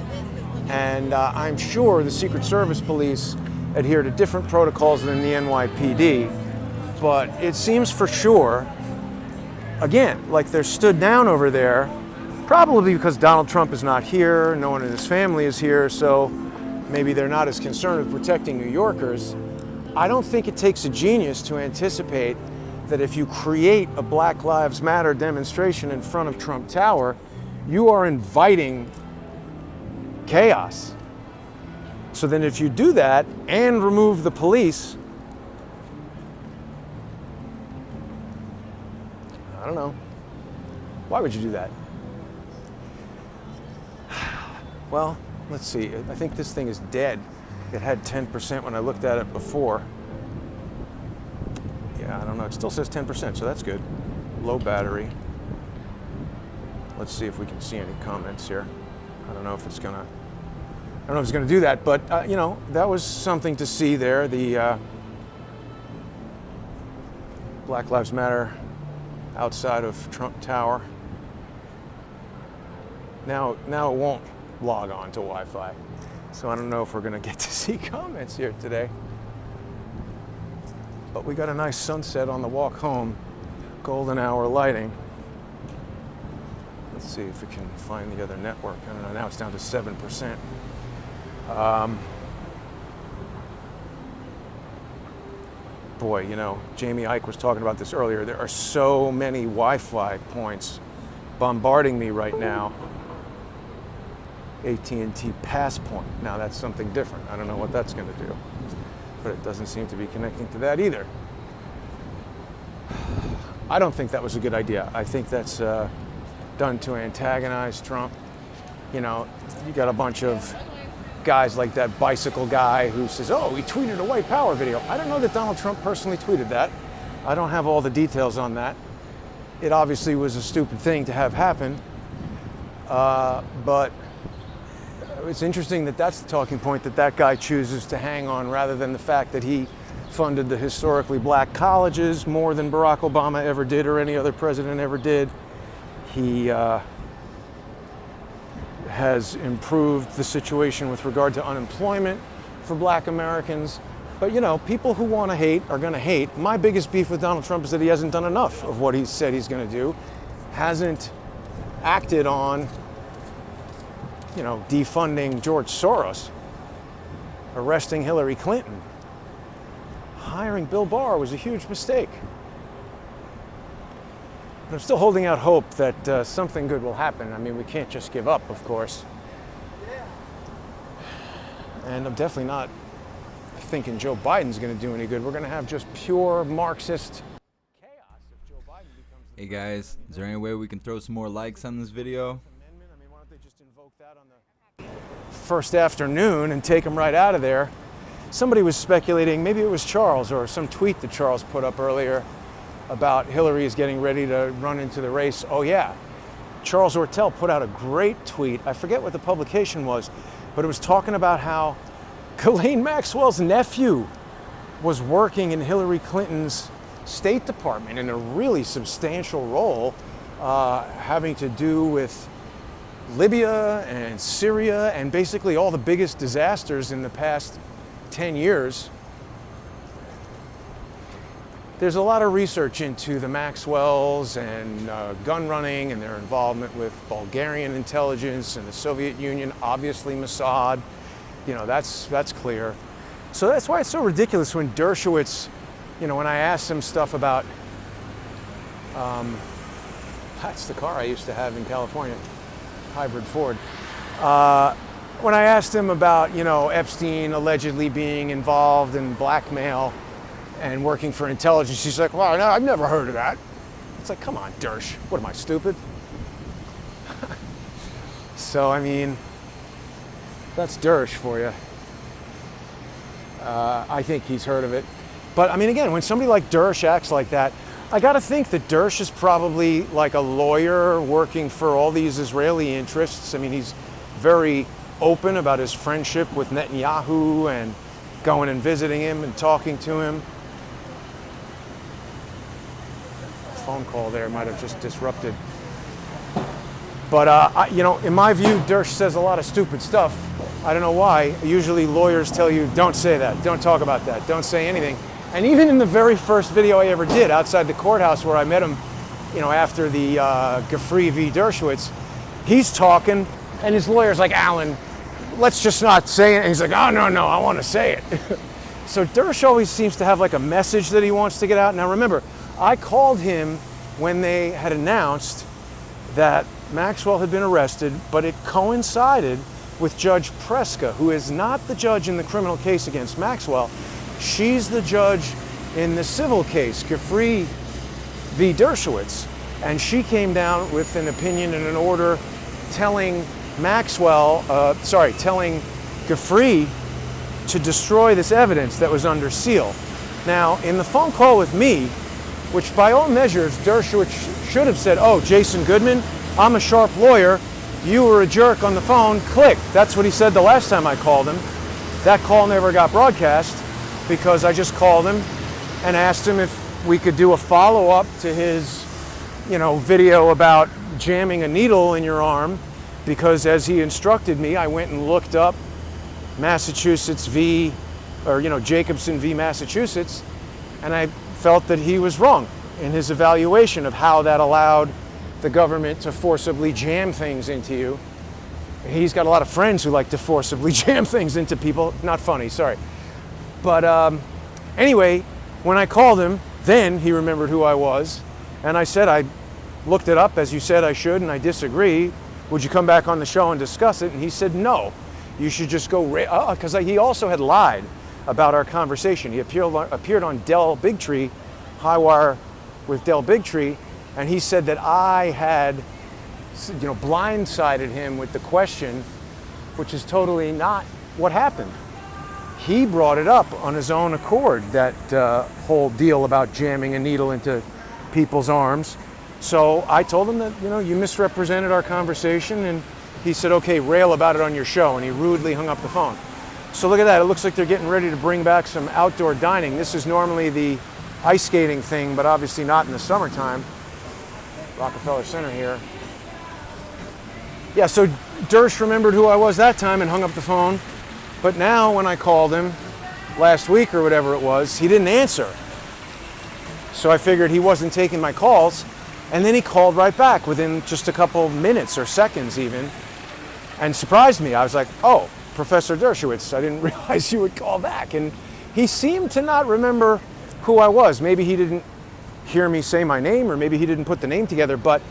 [SPEAKER 10] And I'm sure the Secret Service police adhere to different protocols than the NYPD, but it seems for sure, again, like they're stood down over there, probably because Donald Trump is not here, no one in his family is here, so maybe they're not as concerned with protecting New Yorkers. I don't think it takes a genius to anticipate that if you create a Black Lives Matter demonstration in front of Trump Tower, you are inviting chaos. So then if you do that and remove the police, I don't know. Why would you do that? Well, let's see. I think this thing is dead. It had 10% when I looked at it before. Yeah, I don't know. It still says 10%, so that's good. Low battery. Let's see if we can see any comments here. I don't know if it's gonna do that, but you know, that was something to see there. The Black Lives Matter outside of Trump Tower. Now it won't log on to Wi-Fi, so I don't know if we're gonna get to see comments here today. But we got a nice sunset on the walk home, golden hour lighting. Let's see if we can find the other network. I don't know, now it's down to 7%. Boy, you know, Jamie Ike was talking about this earlier. There are so many Wi-Fi points bombarding me right now. AT&T Passpoint. Now that's something different. I don't know what that's going to do, but it doesn't seem to be connecting to that either. I don't think that was a good idea. I think that's done to antagonize Trump. You know, you got a bunch of guys like that bicycle guy who says, oh, he tweeted a white power video. I don't know that Donald Trump personally tweeted that. I don't have all the details on that. It obviously was a stupid thing to have happen. But it's interesting that that's the talking point that that guy chooses to hang on, rather than the fact that he funded the historically black colleges more than Barack Obama ever did or any other president ever did. He has improved the situation with regard to unemployment for black Americans. But you know, people who want to hate are going to hate. My biggest beef with Donald Trump is that he hasn't done enough of what he said he's going to do. Hasn't acted on, you know, defunding George Soros, arresting Hillary Clinton. Hiring Bill Barr was a huge mistake. But I'm still holding out hope that something good will happen. I mean, we can't just give up, of course. And I'm definitely not thinking Joe Biden's going to do any good. We're going to have just pure Marxist chaos if Joe Biden becomes the
[SPEAKER 16] Hey guys, is there any way we can throw some more likes on this video?
[SPEAKER 10] I mean, why don't they just invoke that on the first afternoon and take them right out of there. Somebody was speculating, maybe it was Charles or some tweet that Charles put up earlier about Hillary is getting ready to run into the race. Oh yeah, Charles Ortel put out a great tweet. I forget what the publication was, but it was talking about how Ghislaine Maxwell's nephew was working in Hillary Clinton's State Department in a really substantial role, having to do with Libya and Syria and basically all the biggest disasters in the past 10 years. There's a lot of research into the Maxwells and gun running and their involvement with Bulgarian intelligence and the Soviet Union, obviously Mossad. You know, that's clear. So that's why it's so ridiculous when Dershowitz, you know, when I asked him stuff about, that's the car I used to have in California, hybrid Ford. When I asked him about, you know, Epstein allegedly being involved in blackmail and working for intelligence, he's like, well, no, I've never heard of that. It's like, come on, Dersh, what am I, stupid? So, I mean, that's Dersh for you. I think he's heard of it. But I mean, again, when somebody like Dersh acts like that, I got to think that Dersh is probably like a lawyer working for all these Israeli interests. I mean, he's very open about his friendship with Netanyahu and going and visiting him and talking to him. A phone call there might have just disrupted. But, you know, in my view, Dersh says a lot of stupid stuff. I don't know why. Usually lawyers tell you, don't say that, don't talk about that, don't say anything. And even in the very first video I ever did outside the courthouse where I met him, you know, after the Gafree v. Dershowitz, he's talking and his lawyer's like, Alan, let's just not say it. And he's like, oh, no, I want to say it. So Dersh always seems to have like a message that he wants to get out. Now remember, I called him when they had announced that Maxwell had been arrested, but it coincided with Judge Preska, who is not the judge in the criminal case against Maxwell. She's the judge in the civil case, Gafree v. Dershowitz. And she came down with an opinion and an order telling telling Gafree to destroy this evidence that was under seal. Now, in the phone call with me, which by all measures, Dershowitz should have said, oh, Jason Goodman, I'm a sharp lawyer, you were a jerk on the phone, click. That's what he said the last time I called him. That call never got broadcast because I just called him and asked him if we could do a follow-up to his, you know, video about jamming a needle in your arm, because as he instructed me, I went and looked up Massachusetts v. Jacobson v. Massachusetts, and I felt that he was wrong in his evaluation of how that allowed the government to forcibly jam things into you. He's got a lot of friends who like to forcibly jam things into people. Not funny, sorry. But anyway, when I called him, then he remembered who I was, and I said, I looked it up as you said I should, and I disagree. Would you come back on the show and discuss it? And he said, no, you should just go, because he also had lied about our conversation. He appeared on Del Bigtree, High Wire with Del Bigtree, and he said that I had, you know, blindsided him with the question, which is totally not what happened. He brought it up on his own accord, that whole deal about jamming a needle into people's arms. So I told him that, you know, you misrepresented our conversation, and he said, okay, rail about it on your show, and he rudely hung up the phone. So look at that, it looks like they're getting ready to bring back some outdoor dining. This is normally the ice skating thing, but obviously not in the summertime. Rockefeller Center here. Yeah, so Dersh remembered who I was that time and hung up the phone. But now when I called him last week or whatever it was, he didn't answer. So I figured he wasn't taking my calls. And then he called right back within just a couple minutes or seconds even, and surprised me. I was like, oh, Professor Dershowitz, I didn't realize you would call back. And he seemed to not remember who I was. Maybe he didn't hear me say my name, or maybe he didn't put the name together, but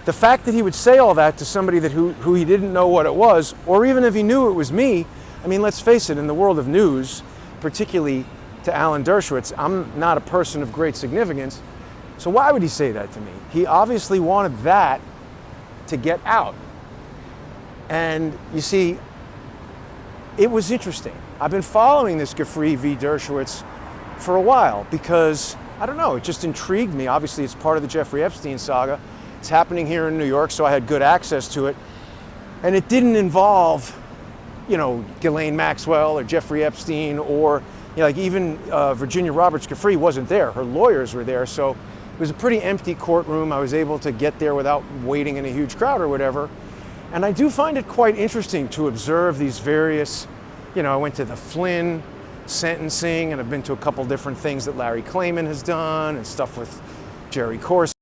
[SPEAKER 10] the fact that he would say all that to somebody who he didn't know what it was, or even if he knew it was me, I mean, let's face it, in the world of news, particularly to Alan Dershowitz, I'm not a person of great significance, so why would he say that to me? He obviously wanted that to get out. And you see, it was interesting. I've been following this Giuffre v. Dershowitz for a while because, I don't know, it just intrigued me. Obviously, it's part of the Jeffrey Epstein saga. It's happening here in New York, so I had good access to it. And it didn't involve, you know, Ghislaine Maxwell or Jeffrey Epstein or, you know, like even Virginia Roberts Giuffre wasn't there. Her lawyers were there, so it was a pretty empty courtroom. I was able to get there without waiting in a huge crowd or whatever. And I do find it quite interesting to observe these various, you know, I went to the Flynn sentencing and I've been to a couple different things that Larry Klayman has done and stuff with Jerry Corsi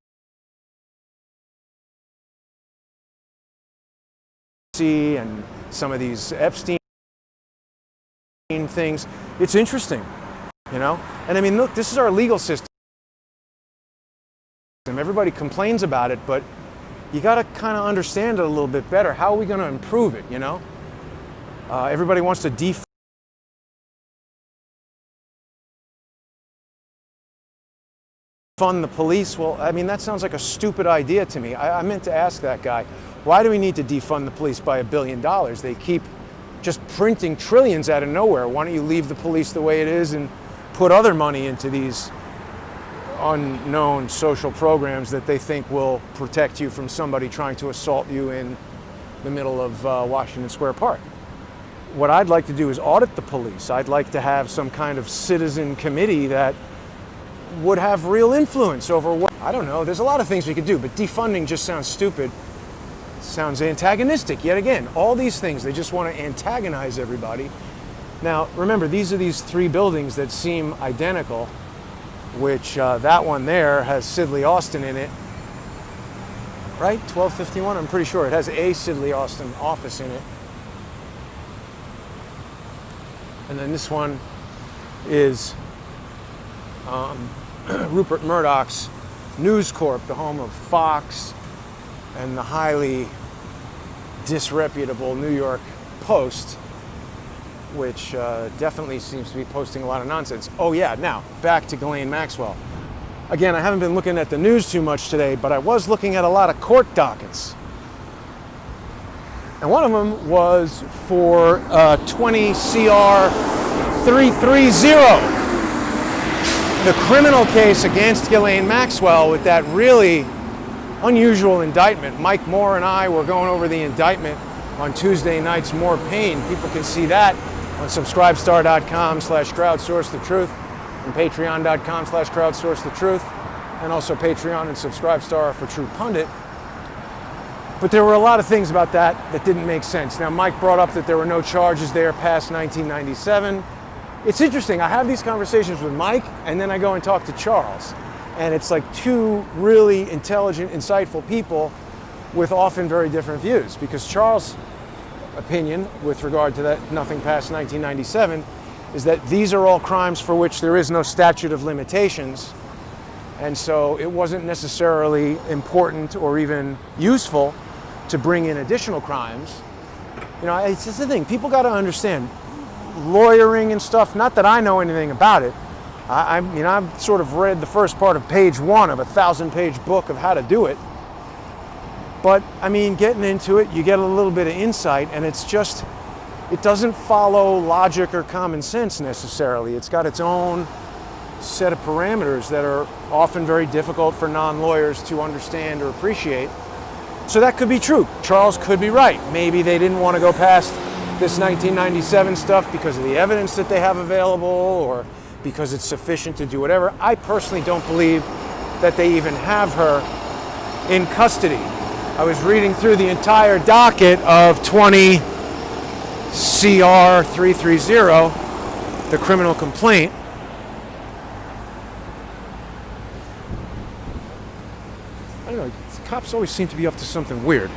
[SPEAKER 10] and some of these Epstein things. It's interesting, you know? And I mean, look, this is our legal system. Everybody complains about it, but you got to kind of understand it a little bit better. How are we going to improve it, you know? Everybody wants to defund the police. Well, I mean, that sounds like a stupid idea to me. I meant to ask that guy, why do we need to defund the police by $1 billion? They keep just printing trillions out of nowhere. Why don't you leave the police the way it is and put other money into these unknown social programs that they think will protect you from somebody trying to assault you in the middle of Washington Square Park? What I'd like to do is audit the police. I'd like to have some kind of citizen committee that would have real influence over what, I don't know, there's a lot of things we could do, but defunding just sounds stupid. It sounds antagonistic, yet again. All these things, they just want to antagonize everybody. Now, remember, these are these three buildings that seem identical, which that one there has Sidley Austin in it, right? 1251, I'm pretty sure it has a Sidley Austin office in it. And then this one is Rupert Murdoch's News Corp, the home of Fox and the highly disreputable New York Post, which definitely seems to be posting a lot of nonsense. Oh yeah, now, back to Ghislaine Maxwell. Again, I haven't been looking at the news too much today, but I was looking at a lot of court dockets. And one of them was for 20 CR 330, the criminal case against Ghislaine Maxwell with that really unusual indictment. Mike Moore and I were going over the indictment on Tuesday night's More Pain. People can see that on subscribestar.com/crowdsourcethetruth and patreon.com/crowdsourcethetruth, and also Patreon and Subscribestar for True Pundit. But there were a lot of things about that that didn't make sense. Now, Mike brought up that there were no charges there past 1997. It's interesting, I have these conversations with Mike, and then I go and talk to Charles. And it's like two really intelligent, insightful people with often very different views. Because Charles' opinion with regard to that nothing past 1997 is that these are all crimes for which there is no statute of limitations. And so it wasn't necessarily important or even useful to bring in additional crimes. You know, it's just the thing, people got to understand lawyering and stuff, not that I know anything about it. I mean, I've sort of read the first part of page 1 of a 1,000-page book of how to do it. But, I mean, getting into it, you get a little bit of insight, and it's just, it doesn't follow logic or common sense necessarily. It's got its own set of parameters that are often very difficult for non-lawyers to understand or appreciate. So that could be true. Charles could be right. Maybe they didn't want to go past this 1997 stuff because of the evidence that they have available or because it's sufficient to do whatever. I personally don't believe that they even have her in custody. I was reading through the entire docket of 20 CR 330, the criminal complaint. I don't know, cops always seem to be up to something weird.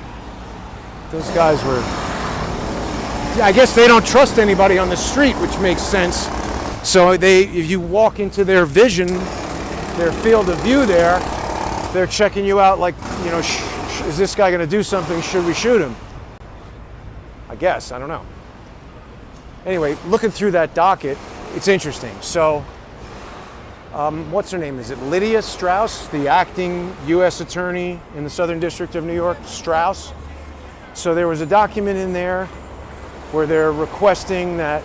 [SPEAKER 10] Those guys were, I guess they don't trust anybody on the street, which makes sense. So if you walk into their vision, their field of view there, they're checking you out like, you know, is this guy going to do something? Should we shoot him? I guess, I don't know. Anyway, looking through that docket, it's interesting. So, what's her name? Is it Lydia Strauss, the acting U.S. attorney in the Southern District of New York? Strauss. So there was a document in there where they're requesting that.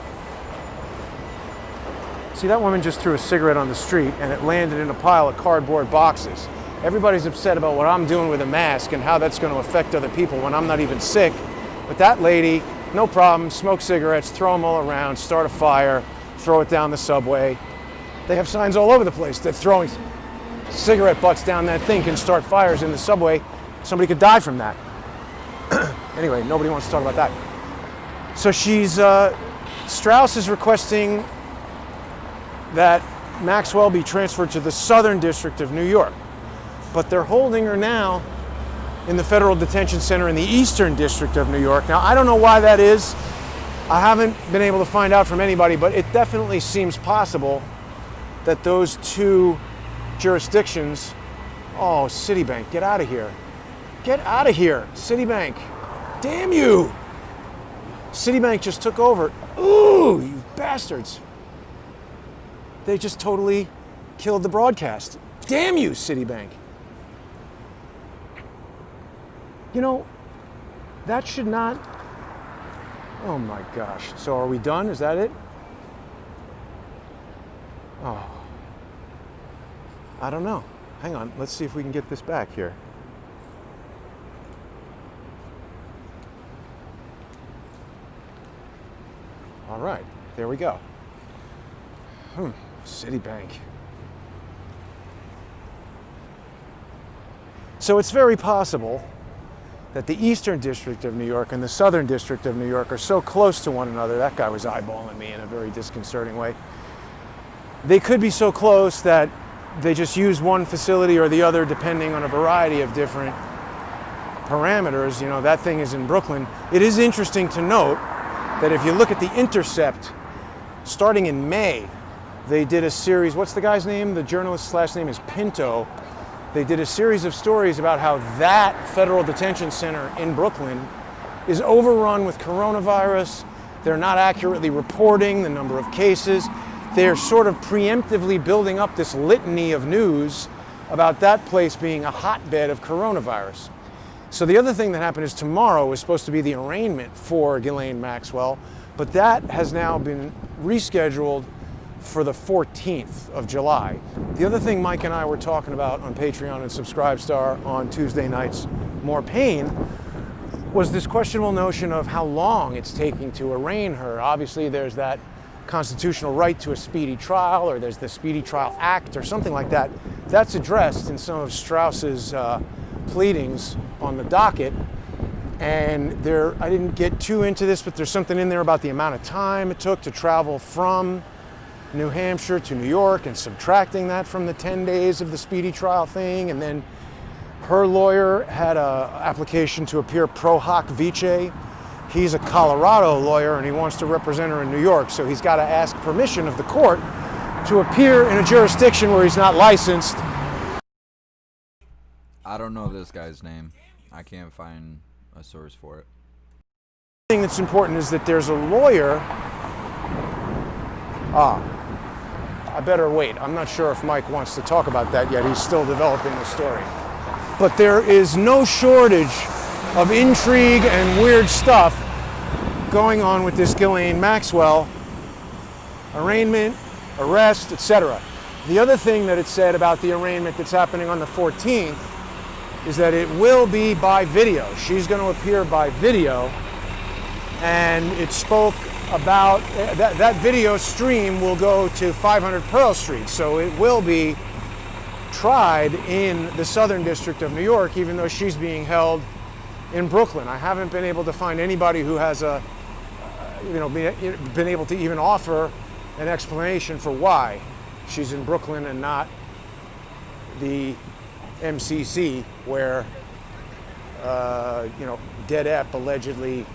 [SPEAKER 10] See, that woman just threw a cigarette on the street and it landed in a pile of cardboard boxes. Everybody's upset about what I'm doing with a mask and how that's going to affect other people when I'm not even sick. But that lady, no problem, smoke cigarettes, throw them all around, start a fire, throw it down the subway. They have signs all over the place that throwing cigarette butts down that thing can start fires in the subway. Somebody could die from that. Anyway, nobody wants to talk about that. So Strauss is requesting that Maxwell be transferred to the Southern District of New York. But they're holding her now in the Federal Detention Center in the Eastern District of New York. Now, I don't know why that is. I haven't been able to find out from anybody, but it definitely seems possible that those two jurisdictions. Oh, Citibank, get out of here. Get out of here, Citibank. Damn you. Citibank just took over. Ooh, you bastards. They just totally killed the broadcast. Damn you, Citibank. You know, that should not. Oh my gosh. So are we done? Is that it? Oh. I don't know. Hang on. Let's see if we can get this back here. All right. There we go. Citibank. So it's very possible that the Eastern District of New York and the Southern District of New York are so close to one another. That guy was eyeballing me in a very disconcerting way. They could be so close that they just use one facility or the other depending on a variety of different parameters. You know, that thing is in Brooklyn. It is interesting to note that if you look at The Intercept, starting in May, they did a series. What's the guy's name? The journalist's last name is Pinto. They did a series of stories about how that federal detention center in Brooklyn is overrun with coronavirus. They're not accurately reporting the number of cases. They're sort of preemptively building up this litany of news about that place being a hotbed of coronavirus. So the other thing that happened is tomorrow was supposed to be the arraignment for Ghislaine Maxwell, but that has now been rescheduled for the 14th of July. The other thing Mike and I were talking about on Patreon and Subscribestar on Tuesday nights, More Pain, was this questionable notion of how long it's taking to arraign her. Obviously, there's that constitutional right to a speedy trial, or there's the Speedy Trial Act or something like that. That's addressed in some of Strauss's pleadings on the docket. And I didn't get too into this, but there's something in there about the amount of time it took to travel from New Hampshire to New York and subtracting that from the 10 days of the speedy trial thing. And then her lawyer had an application to appear pro hoc vice. He's a Colorado lawyer and he wants to represent her in New York, so he's got to ask permission of the court to appear in a jurisdiction where he's not licensed.
[SPEAKER 16] I don't know this guy's name. I can't find a source for it.
[SPEAKER 10] The thing that's important is that there's a lawyer. I better wait. I'm not sure if Mike wants to talk about that yet. He's still developing the story. But there is no shortage of intrigue and weird stuff going on with this Ghislaine Maxwell arraignment, arrest, etc. The other thing that it said about the arraignment that's happening on the 14th is that it will be by video. She's going to appear by video, and it spoke about that video stream will go to 500 Pearl Street, so it will be tried in the Southern District of New York, even though she's being held in Brooklyn. I haven't been able to find anybody who has been able to even offer an explanation for why she's in Brooklyn and not the MCC, where Dead Ep allegedly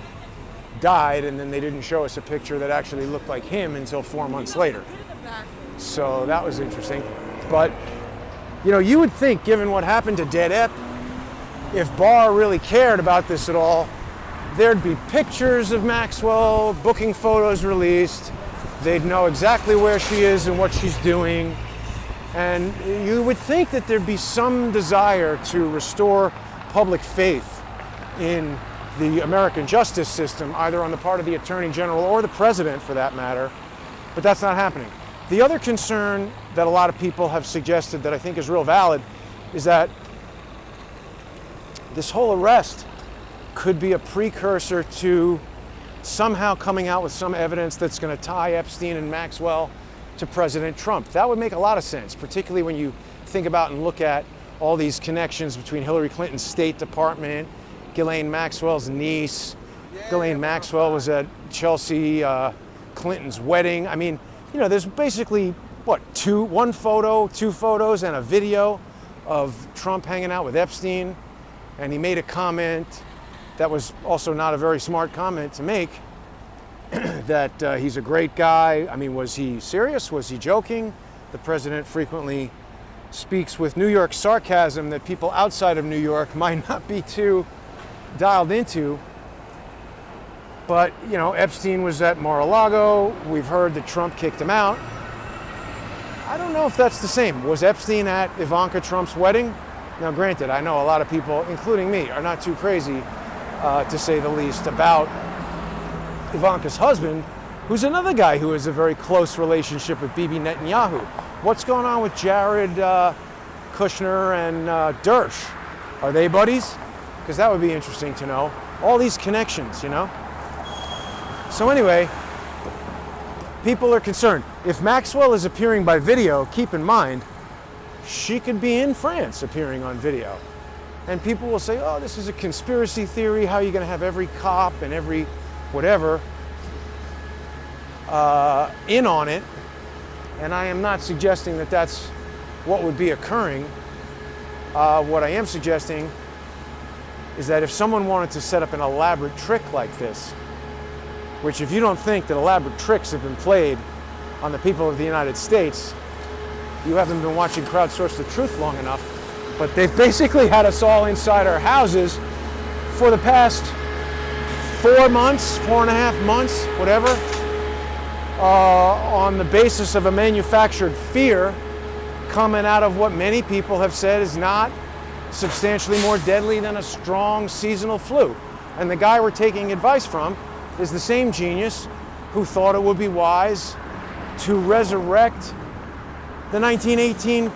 [SPEAKER 10] died, and then they didn't show us a picture that actually looked like him until 4 months later. So that was interesting. But you would think, given what happened to Dead Ep, if Barr really cared about this at all, there'd be pictures of Maxwell, booking photos released. They'd know exactly where she is and what she's doing. And you would think that there'd be some desire to restore public faith in the American justice system, either on the part of the Attorney General or the President for that matter, but that's not happening. The other concern that a lot of people have suggested that I think is real valid is that this whole arrest could be a precursor to somehow coming out with some evidence that's going to tie Epstein and Maxwell to President Trump. That would make a lot of sense, particularly when you think about and look at all these connections between Hillary Clinton's State Department, Ghislaine Maxwell's niece. Ghislaine Maxwell was at Chelsea Clinton's wedding. I mean, you know, there's basically, what, two photos, and a video of Trump hanging out with Epstein. And he made a comment that was also not a very smart comment to make, that he's a great guy. I mean, was he serious? Was he joking? The president frequently speaks with New York sarcasm that people outside of New York might not be too dialed into. But, you know, Epstein was at Mar-a-Lago. We've heard that Trump kicked him out. I don't know if that's the same. Was Epstein at Ivanka Trump's wedding? Now, granted, I know a lot of people, including me, are not too crazy, to say the least, about Ivanka's husband, who's another guy who has a very close relationship with Bibi Netanyahu. What's going on with Jared Kushner and Dersh? Are they buddies? Because that would be interesting to know. All these connections, you know? So anyway, people are concerned. If Maxwell is appearing by video, keep in mind, she could be in France appearing on video. And people will say, oh, this is a conspiracy theory. How are you going to have every cop and every whatever in on it? And I am not suggesting that that's what would be occurring. What I am suggesting is that if someone wanted to set up an elaborate trick like this, which if you don't think that elaborate tricks have been played on the people of the United States, you haven't been watching Crowdsource the Truth long enough. But they've basically had us all inside our houses for the past 4 months, 4.5 months, whatever, on the basis of a manufactured fear coming out of what many people have said is not substantially more deadly than a strong seasonal flu. And the guy we're taking advice from is the same genius who thought it would be wise to resurrect the 1918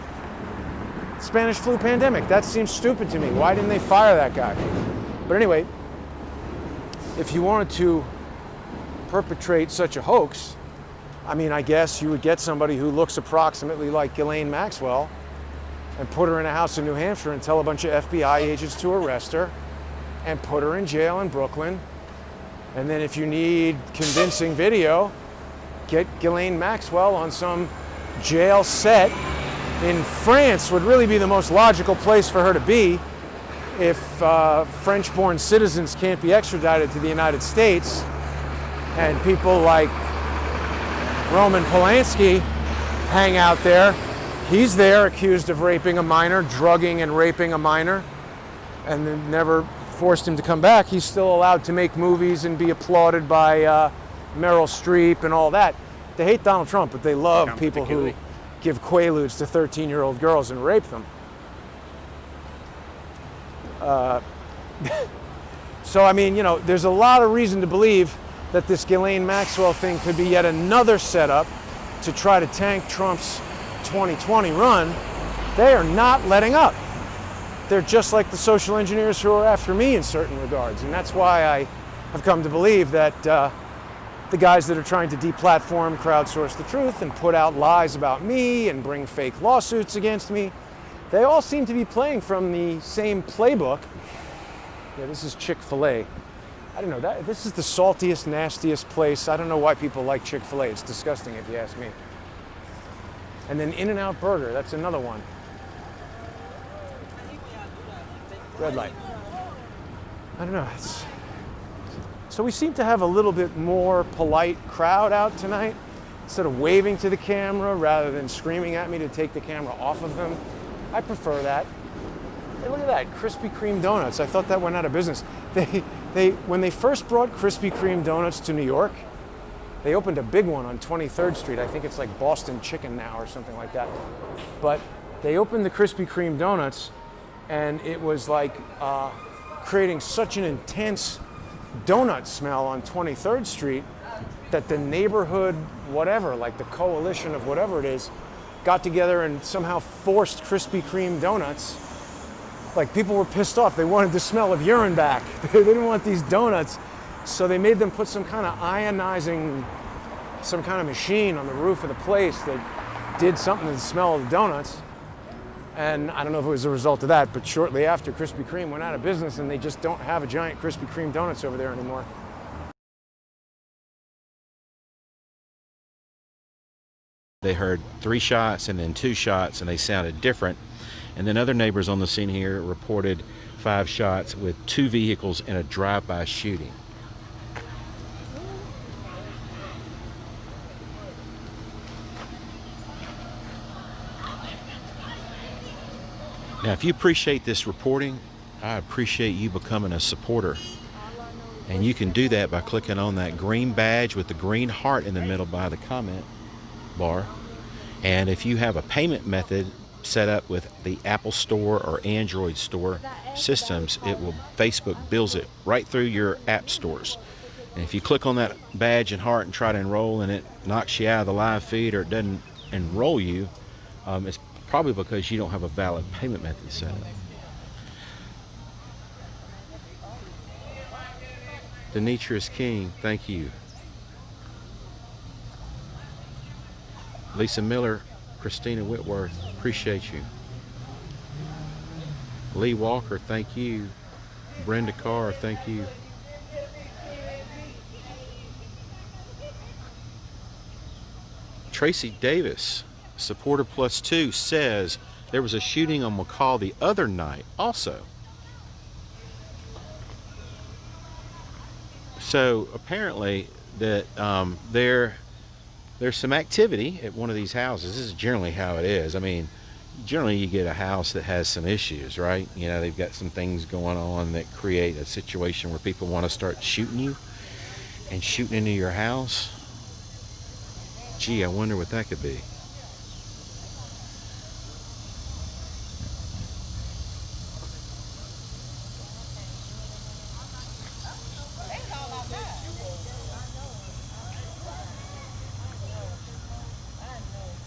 [SPEAKER 10] Spanish flu pandemic. That seems stupid to me. Why didn't they fire that guy? But anyway, if you wanted to perpetrate such a hoax, I mean, I guess you would get somebody who looks approximately like Ghislaine Maxwell and put her in a house in New Hampshire and tell a bunch of FBI agents to arrest her and put her in jail in Brooklyn. And then if you need convincing video, get Ghislaine Maxwell on some jail set in France would really be the most logical place for her to be if French-born citizens can't be extradited to the United States and people like Roman Polanski hang out there. He's there accused of raping a minor, drugging and raping a minor, and then never forced him to come back. He's still allowed to make movies and be applauded by Meryl Streep and all that. They hate Donald Trump, but they love people who give quaaludes to 13-year-old girls and rape them. So, I mean, you know, there's a lot of reason to believe that this Ghislaine Maxwell thing could be yet another setup to try to tank Trump's 2020 run. They are not letting up. They're just like the social engineers who are after me in certain regards. And that's why I have come to believe that the guys that are trying to deplatform Crowdsource the Truth and put out lies about me and bring fake lawsuits against me, they all seem to be playing from the same playbook. Yeah, this is Chick-fil-A. I don't know, this is the saltiest, nastiest place. I don't know why people like Chick-fil-A. It's disgusting if you ask me. And then In-N-Out Burger, that's another one. Red light. I don't know. So we seem to have a little bit more polite crowd out tonight. Instead of waving to the camera rather than screaming at me to take the camera off of them. I prefer that. Hey, look at that, Krispy Kreme donuts. I thought that went out of business. When they first brought Krispy Kreme donuts to New York, they opened a big one on 23rd Street. I think it's like Boston Chicken now or something like that. But they opened the Krispy Kreme donuts and it was like creating such an intense donut smell on 23rd Street that the neighborhood, whatever, like the coalition of whatever it is, got together and somehow forced Krispy Kreme donuts. Like, people were pissed off. They wanted the smell of urine back. They didn't want these donuts. So they made them put some kind of ionizing, some kind of machine on the roof of the place that did something to the smell of the donuts. And I don't know if it was a result of that, but shortly after, Krispy Kreme went out of business and they just don't have a giant Krispy Kreme donuts over there anymore.
[SPEAKER 17] They heard 3 shots and then 2 shots, and they sounded different. And then other neighbors on the scene here reported 5 shots with 2 vehicles in a drive-by shooting. Now, if you appreciate this reporting, I appreciate you becoming a supporter. And you can do that by clicking on that green badge with the green heart in the middle by the comment bar. And if you have a payment method set up with the Apple Store or Android Store systems, Facebook bills it right through your app stores. And if you click on that badge and heart and try to enroll and it knocks you out of the live feed or it doesn't enroll you, it's probably because you don't have a valid payment method set up. Demetrius King, thank you. Lisa Miller, Christina Whitworth, appreciate you. Lee Walker, thank you. Brenda Carr, thank you. Tracy Davis, supporter +2, says there was a shooting on McCall the other night also. So apparently that there's some activity at one of these houses. This is generally how it is. I mean, generally you get a house that has some issues, right? You know, they've got some things going on that create a situation where people want to start shooting you and shooting into your house. Gee, I wonder what that could be.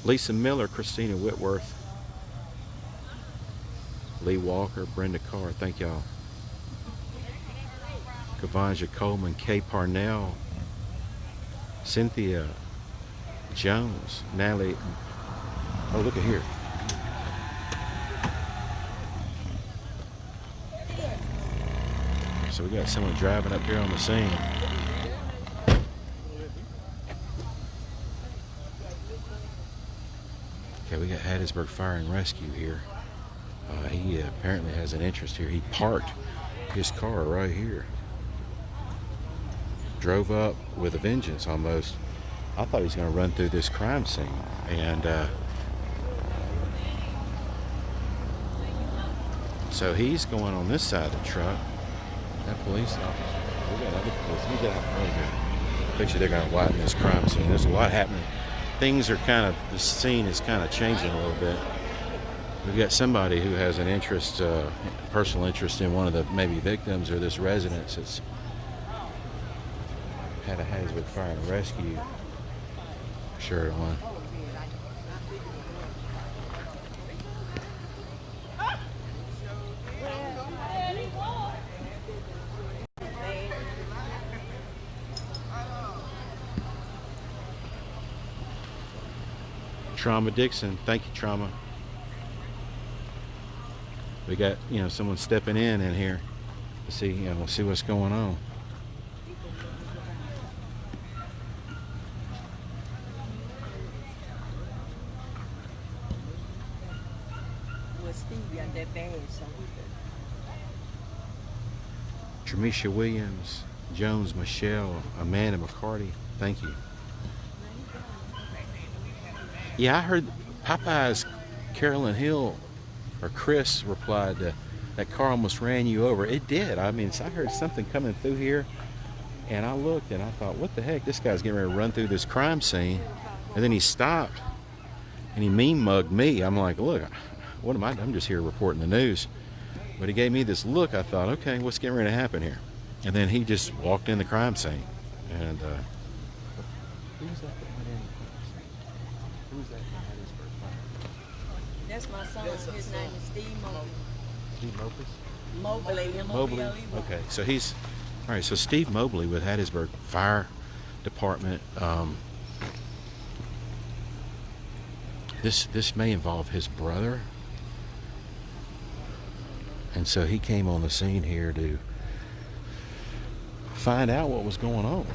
[SPEAKER 17] Lisa Miller, Christina Whitworth, Lee Walker, Brenda Carr, thank y'all. Kavanja Coleman, Kay Parnell, Cynthia Jones, Natalie. Oh, look at here. So we got someone driving up here on the scene. Okay, we got Hattiesburg Fire and Rescue here. He apparently has an interest here. He parked his car right here. Drove up with a vengeance almost. I thought he was going to run through this crime scene. And so he's going on this side of the truck. That police officer. We got other police. Let me get out right here. I bet you they're going to widen this crime scene. There's a lot happening. Things are kind of, the scene is kind of changing a little bit. We've got somebody who has an interest, personal interest in one of the maybe victims or this residence that's had a Hattiesburg Fire and Rescue shirt on. Trauma Dixon, thank you, Trauma. We got, someone stepping in here to see, we'll see what's going on. Tremisha Williams, Jones, Michelle, Amanda McCarty, thank you. Yeah, I heard Popeye's Carolyn Hill or Chris replied that car almost ran you over. It did. I mean, I heard something coming through here and I looked and I thought, what the heck? This guy's getting ready to run through this crime scene. And then he stopped and he mean mugged me. I'm like, look, what am I? I'm just here reporting the news. But he gave me this look. I thought, okay, what's getting ready to happen here? And then he just walked in the crime scene. And who's that went in? Who's that in Hattiesburg Fire?
[SPEAKER 15] That's my son. His name is Steve Mobley.
[SPEAKER 17] Steve Mobley?
[SPEAKER 15] Mobley.
[SPEAKER 17] Mobley. Okay, so he's all right. So Steve Mobley with Hattiesburg Fire Department. This may involve his brother, and so he came on the scene here to find out what was going on.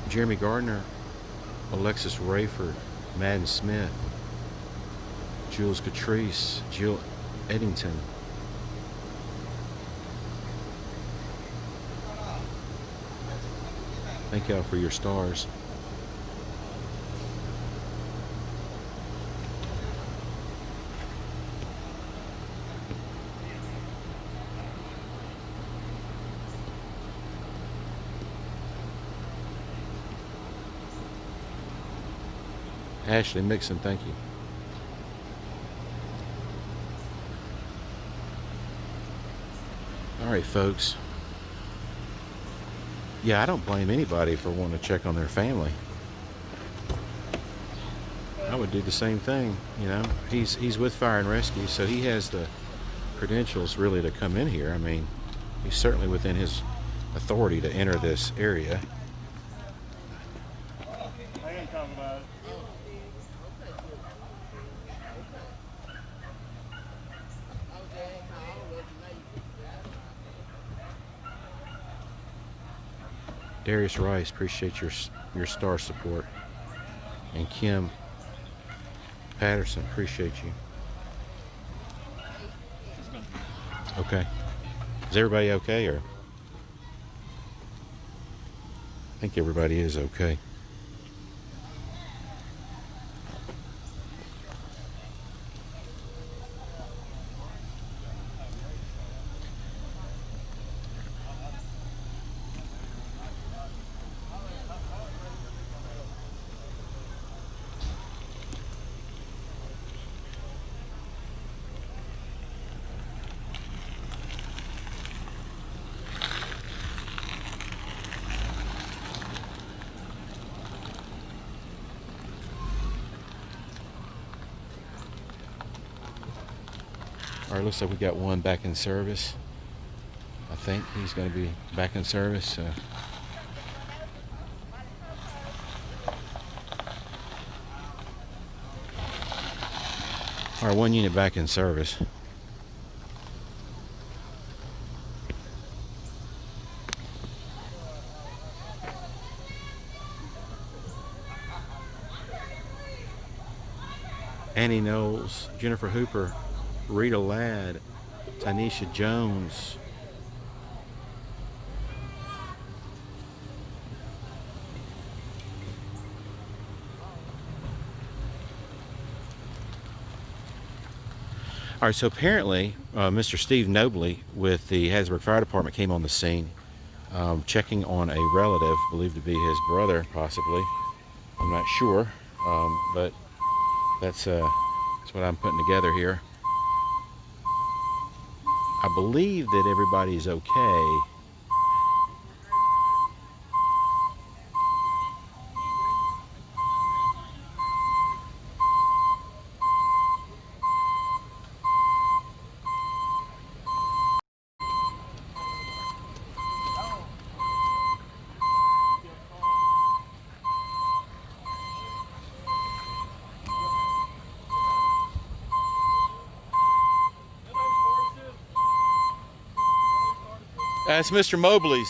[SPEAKER 17] Jeremy Gardner, Alexis Rayford, Madden Smith, Jules Catrice, Jill Eddington. Thank y'all for your stars. Ashley Mixon, thank you. All right, folks. Yeah, I don't blame anybody for wanting to check on their family. I would do the same thing, you know. He's with Fire and Rescue, so he has the credentials really to come in here. I mean, he's certainly within his authority to enter this area.
[SPEAKER 2] I ain't talking about it.
[SPEAKER 17] Darius Rice, appreciate your star support. And Kim Patterson, appreciate you. Okay. Is everybody okay, or? I think everybody is okay. All right, looks like we got one back in service. I think he's going to be back in service. All right, one unit back in service. Annie Knowles, Jennifer Hooper, Rita Ladd, Tanisha Jones. All right, so apparently Mr. Steve Nobley with the Hattiesburg Fire Department came on the scene checking on a relative believed to be his brother, possibly. I'm not sure, but that's what I'm putting together here. I believe that everybody's okay. That's Mr. Mobley's.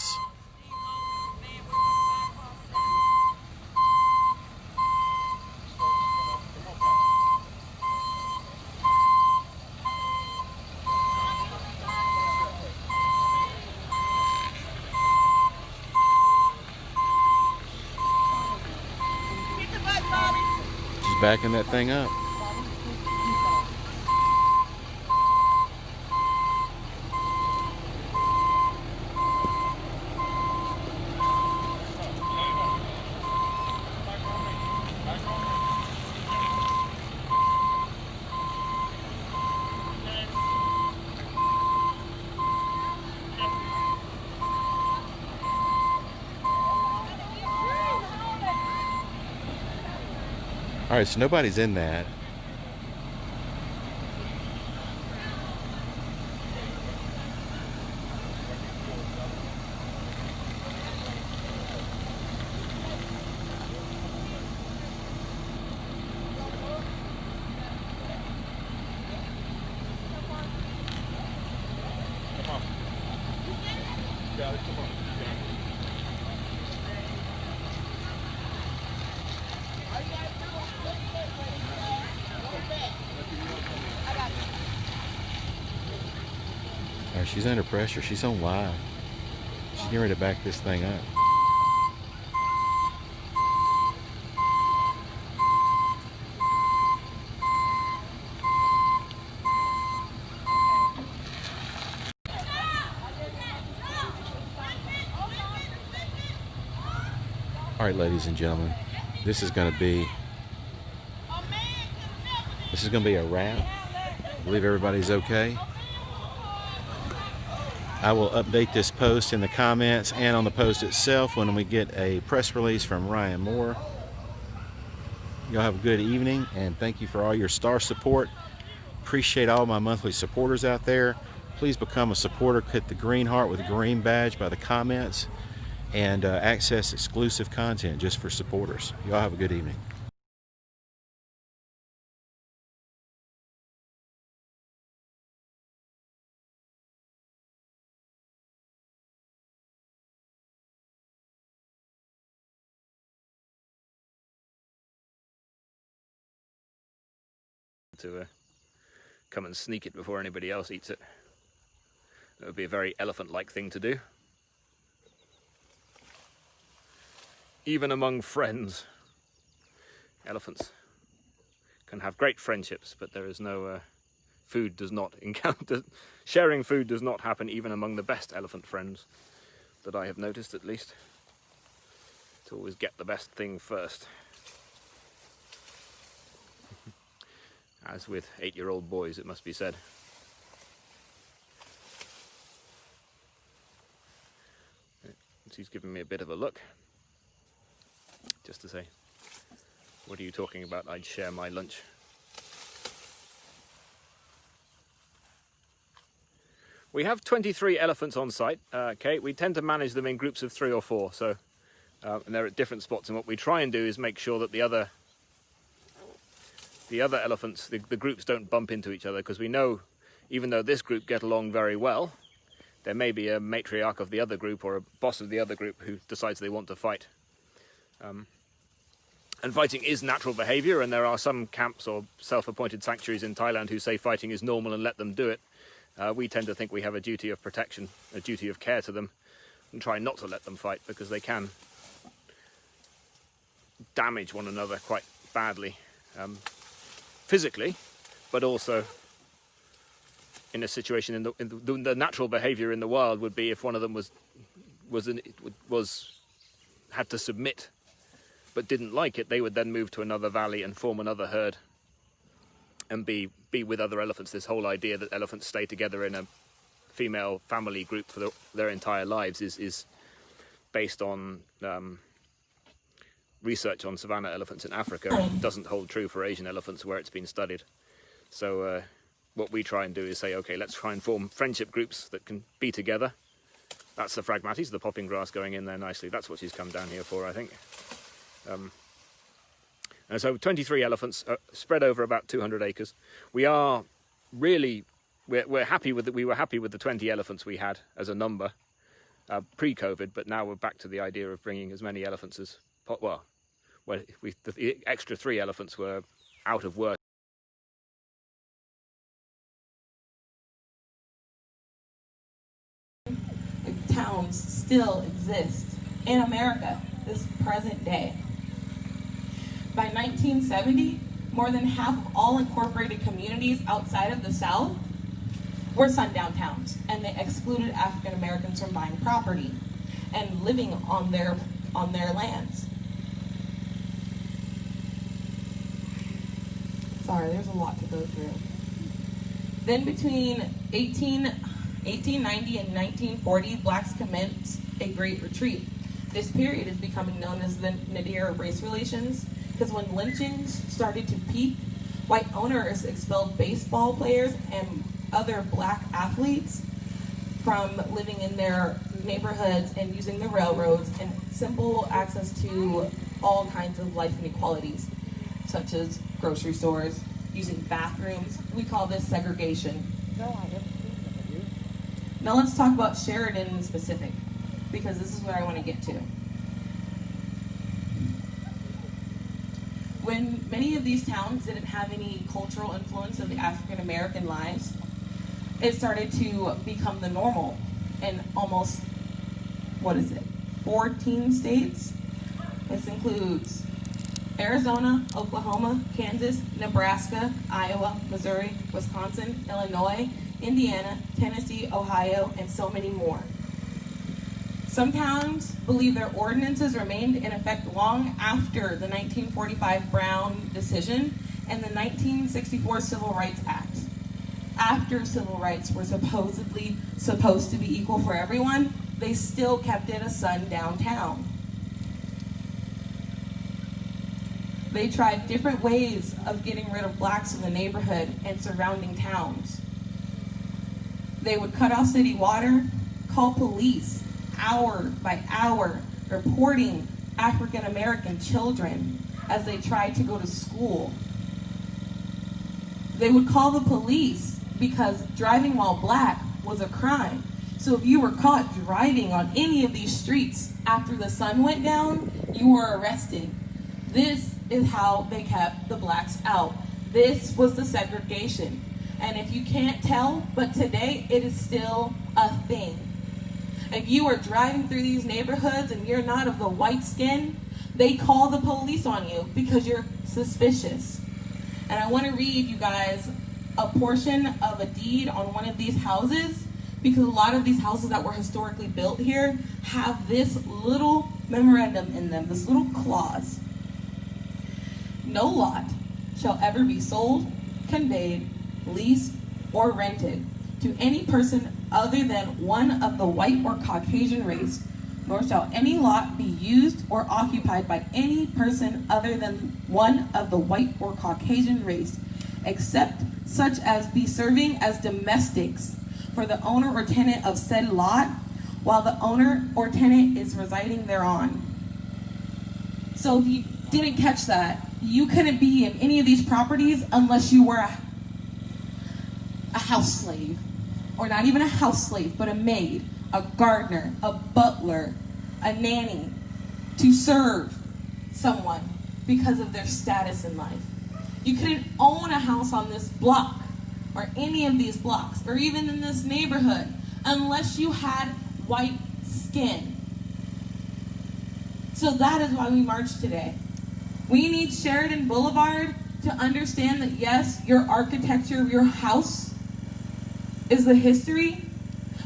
[SPEAKER 17] Just backing that thing up. All right, so nobody's in that. All right, she's under pressure. She's on live. She's getting ready to back this thing up. All right, ladies and gentlemen, this is going to be a wrap. I believe everybody's okay. I will update this post in the comments and on the post itself when we get a press release from Ryan Moore. Y'all have a good evening, and thank you for all your star support. Appreciate all my monthly supporters out there. Please become a supporter. Hit the green heart with a green badge by the comments and access exclusive content just for supporters. Y'all have a good evening.
[SPEAKER 14] To come and sneak it before anybody else eats it. That would be a very elephant-like thing to do. Even among friends, elephants can have great friendships, but there is no food does not encounter. Sharing food does not happen even among the best elephant friends that I have noticed, at least. To always get the best thing first. As with 8-year-old boys, it must be said. He's giving me a bit of a look, just to say, what are you talking about? I'd share my lunch. We have 23 elephants on site, Kate. We tend to manage them in groups of 3 or 4, so and they're at different spots, and what we try and do is make sure that the other elephants, the groups don't bump into each other, because we know, even though this group get along very well, there may be a matriarch of the other group or a boss of the other group who decides they want to fight. And fighting is natural behavior, and there are some camps or self-appointed sanctuaries in Thailand who say fighting is normal and let them do it. We tend to think we have a duty of protection, a duty of care to them, and try not to let them fight, because they can damage one another quite badly. Physically, but also in a situation in the natural behavior in the wild would be if one of them had to submit but didn't like it, they would then move to another valley and form another herd and be with other elephants. This whole idea that elephants stay together in a female family group for their entire lives is based on research on savanna elephants in Africa. It doesn't hold true for Asian elephants where it's been studied. So what we try and do is say, okay, let's try and form friendship groups that can be together. That's the Phragmates, the popping grass going in there nicely. That's what she's come down here for, I think. And so 23 elephants spread over about 200 acres. We are really, we're happy with it. We were happy with the 20 elephants we had as a number pre-COVID, but now we're back to the idea of bringing as many elephants as, well, the extra 3 elephants were out of work.
[SPEAKER 18] Towns still exist in America this present day. By 1970, more than half of all incorporated communities outside of the South were sundown towns, and they excluded African Americans from buying property and living on their lands. Sorry, there's a lot to go through. Then between 1890 and 1940, blacks commenced a great retreat. This period is becoming known as the nadir of race relations, because when lynchings started to peak, white owners expelled baseball players and other black athletes from living in their neighborhoods and using the railroads and simple access to all kinds of life inequalities, such as grocery stores, using bathrooms. We call this segregation. Now let's talk about Sheridan in specific, because this is where I want to get to. When many of these towns didn't have any cultural influence of the African American lives, it started to become the normal in almost, 14 states? This includes Arizona, Oklahoma, Kansas, Nebraska, Iowa, Missouri, Wisconsin, Illinois, Indiana, Tennessee, Ohio, and so many more. Some towns believe their ordinances remained in effect long after the 1945 Brown decision and the 1964 Civil Rights Act. After civil rights were supposedly supposed to be equal for everyone, they still kept it a sundown town. They tried different ways of getting rid of blacks in the neighborhood and surrounding towns. They would cut off city water, call police hour by hour, reporting African American children as they tried to go to school. They would call the police because driving while black was a crime. So if you were caught driving on any of these streets after the sun went down, you were arrested. This is how they kept the blacks out. This was the segregation. And if you can't tell, but today it is still a thing. If you are driving through these neighborhoods and you're not of the white skin, they call the police on you because you're suspicious. And I want to read you guys a portion of a deed on one of these houses, because a lot of these houses that were historically built here have this little memorandum in them, this little clause. No lot shall ever be sold, conveyed, leased, or rented to any person other than one of the white or Caucasian race, nor shall any lot be used or occupied by any person other than one of the white or Caucasian race, except such as be serving as domestics for the owner or tenant of said lot, while the owner or tenant is residing thereon. So if you didn't catch that, you couldn't be in any of these properties unless you were a house slave, or not even a house slave, but a maid, a gardener, a butler, a nanny, to serve someone because of their status in life. You couldn't own a house on this block, or any of these blocks, or even in this neighborhood, unless you had white skin. So that is why we march today. We need Sheridan Boulevard to understand that yes, your architecture of your house is the history,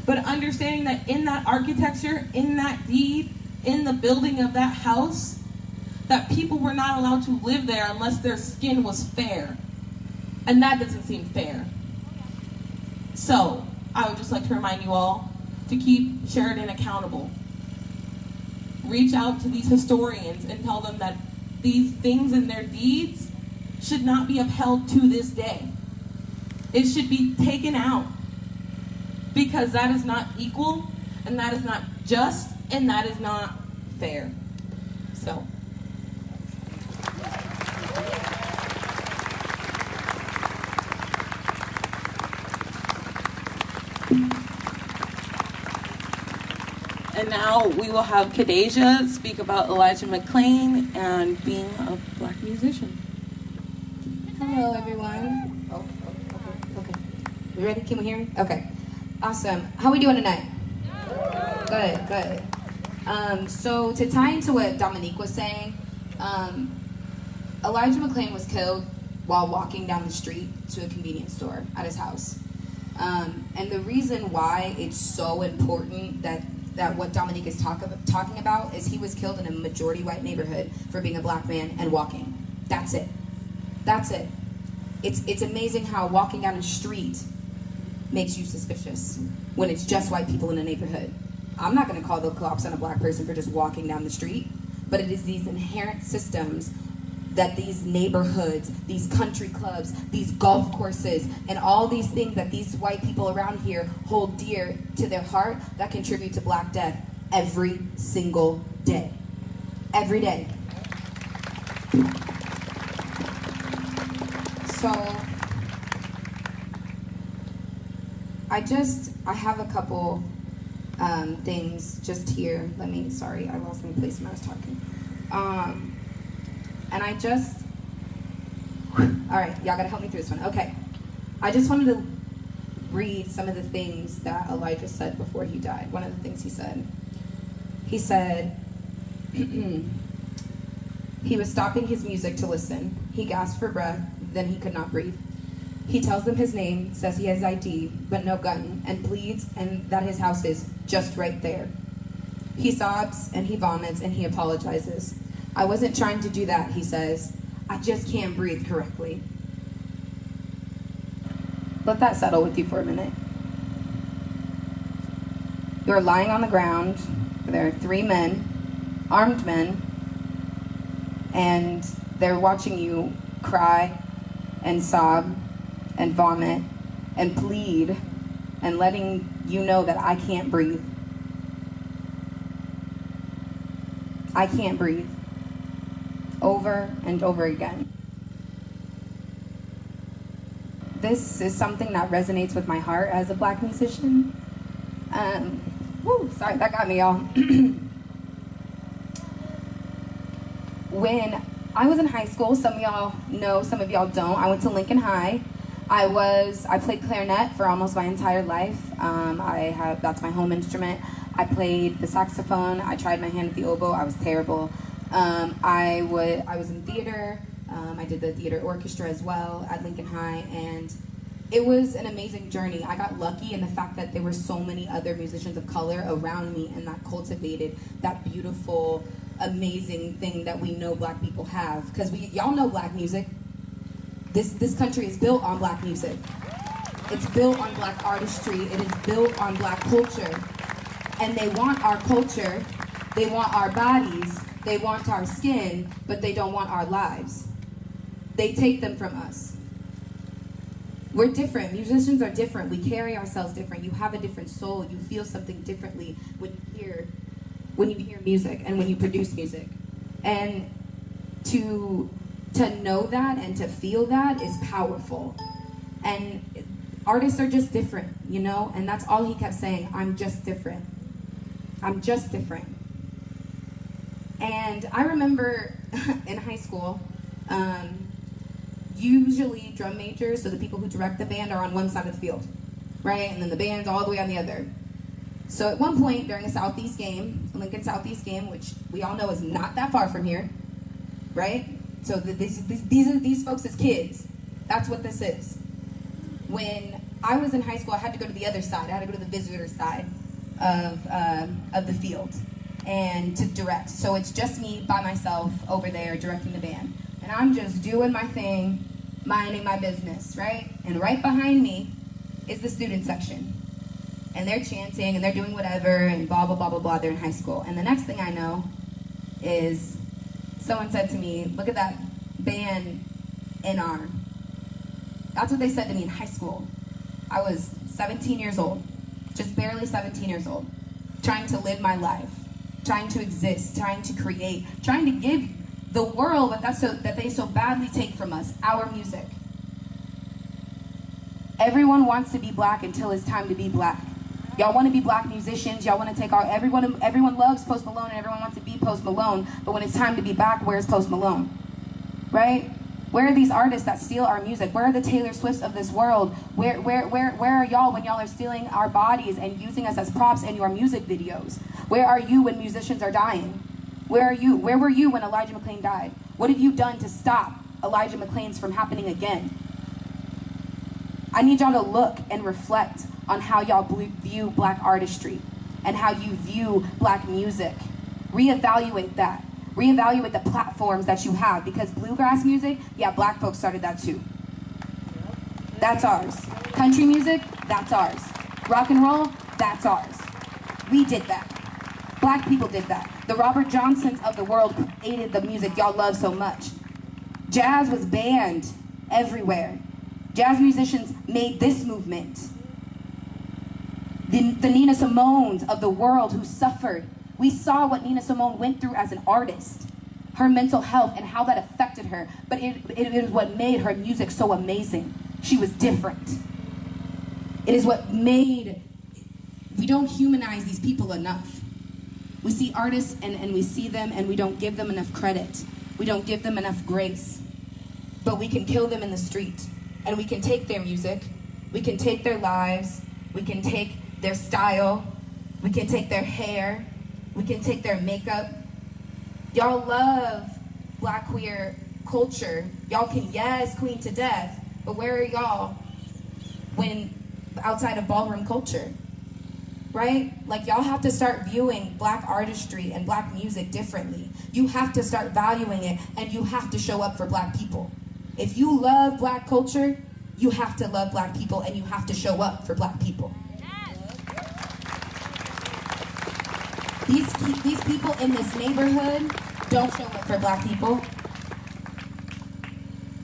[SPEAKER 18] but understanding that in that architecture, in that deed, in the building of that house, that people were not allowed to live there unless their skin was fair. And that doesn't seem fair. So, I would just like to remind you all to keep Sheridan accountable. Reach out to these historians and tell them that these things in their deeds should not be upheld to this day. It should be taken out, because that is not equal, and that is not just, and that is not fair. So. And now we will have Kadeja speak about Elijah McClain and being a black musician.
[SPEAKER 19] Hello, everyone. Okay. You ready? Can we hear me? Okay. Awesome. How we doing tonight? Good. So to tie into what Dominique was saying, Elijah McClain was killed while walking down the street to a convenience store at his house. And the reason why it's so important that what Dominique is talking about is he was killed in a majority white neighborhood for being a black man and walking. That's it. It's amazing how walking down a street makes you suspicious when it's just white people in a neighborhood. I'm not going to call the cops on a black person for just walking down the street, but it is these inherent systems that these neighborhoods, these country clubs, these golf courses, and all these things that these white people around here hold dear to their heart that contribute to Black death every single day. Every day. So, I have a couple things just here. Sorry, I lost my place when I was talking. And all right, y'all gotta help me through this one. Okay, I just wanted to read some of the things that Elijah said before he died. One of the things he said, he was stopping his music to listen. He gasped for breath, then he could not breathe. He tells them his name, says he has ID, but no gun, and pleads and that his house is just right there. He sobs and he vomits and he apologizes. I wasn't trying to do that, he says. I just can't breathe correctly. Let that settle with you for a minute. You're lying on the ground. There are 3 men, armed men, and they're watching you cry and sob and vomit and plead and letting you know that I can't breathe. I can't breathe. Over and over again. This is something that resonates with my heart as a Black musician. Sorry, that got me, y'all. When I was in high school, some of y'all know, some of y'all don't. I went to Lincoln High. I played clarinet for almost my entire life. That's my home instrument. I played the saxophone. I tried my hand at the oboe. I was terrible. I was in theater. I did the theater orchestra as well at Lincoln High, and it was an amazing journey. I got lucky in the fact that there were so many other musicians of color around me, and that cultivated that beautiful, amazing thing that we know Black people have. Because y'all know Black music. This country is built on Black music. It's built on Black artistry. It is built on Black culture. And they want our culture. They want our bodies. They want our skin, but they don't want our lives. They take them from us. We're different. Musicians are different. We carry ourselves different. You have a different soul. You feel something differently when you hear music and when you produce music. And to know that and to feel that is powerful. And artists are just different, you know? And that's all he kept saying. I'm just different. I'm just different. And I remember in high school, usually drum majors, so the people who direct the band are on one side of the field, right? And then the band's all the way on the other. So at one point during a Southeast game, a Lincoln Southeast game, which we all know is not that far from here, right? So these are these folks as kids. That's what this is. When I was in high school, I had to go to the other side. I had to go to the visitor side of the field and to direct. So it's just me by myself over there directing the band. And I'm just doing my thing, minding my business, right? And right behind me is the student section. And they're chanting and they're doing whatever and blah, blah, blah, blah, blah. They're in high school. And the next thing I know is someone said to me, look at that band in arm. That's what they said to me in high school. I was 17 years old, just barely 17 years old, trying to live my life, trying to exist, trying to create, trying to give the world what that they so badly take from us, our music. Everyone wants to be Black until it's time to be Black. Y'all want to be Black musicians. Y'all want to take everyone loves Post Malone and everyone wants to be Post Malone. But when it's time to be Black, where's Post Malone? Right? Where are these artists that steal our music? Where are the Taylor Swifts of this world? Where are y'all when y'all are stealing our bodies and using us as props in your music videos? Where are you when musicians are dying? Where are you? Where were you when Elijah McClain died? What have you done to stop Elijah McClain's from happening again? I need y'all to look and reflect on how y'all view Black artistry and how you view Black music. Reevaluate that. Reevaluate the platforms that you have, because bluegrass music, yeah, Black folks started that too. That's ours. Country music, that's ours. Rock and roll, that's ours. We did that. Black people did that. The Robert Johnsons of the world created the music y'all love so much. Jazz was banned everywhere. Jazz musicians made this movement. The Nina Simones of the world who suffered. We saw what Nina Simone went through as an artist, her mental health and how that affected her. But it is what made her music so amazing. She was different. It is what made, we don't humanize these people enough. We see artists and we see them and we don't give them enough credit. We don't give them enough grace. But we can kill them in the street. And we can take their music, we can take their lives, we can take their style, we can take their hair, we can take their makeup. Y'all love Black queer culture. Y'all can yes queen to death, but where are y'all when outside of ballroom culture? Right? Like, y'all have to start viewing Black artistry and Black music differently. You have to start valuing it, and you have to show up for Black people. If you love Black culture, you have to love Black people, and you have to show up for Black people. These people in this neighborhood don't show up for Black people.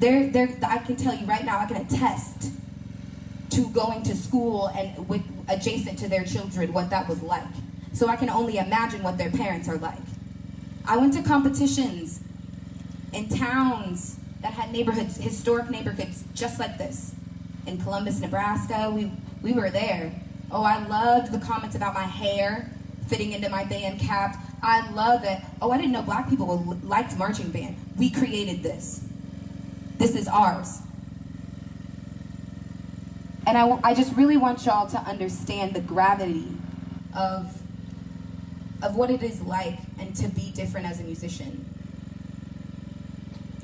[SPEAKER 19] I can tell you right now, I can attest to going to school and with adjacent to their children what that was like. So I can only imagine what their parents are like. I went to competitions in towns that had neighborhoods, historic neighborhoods just like this. In Columbus, Nebraska, we were there. Oh, I loved the comments about my hair fitting into my band cap. I love it. Oh, I didn't know Black people liked marching band. We created this. This is ours. And I just really want y'all to understand the gravity of what it is like and to be different as a musician.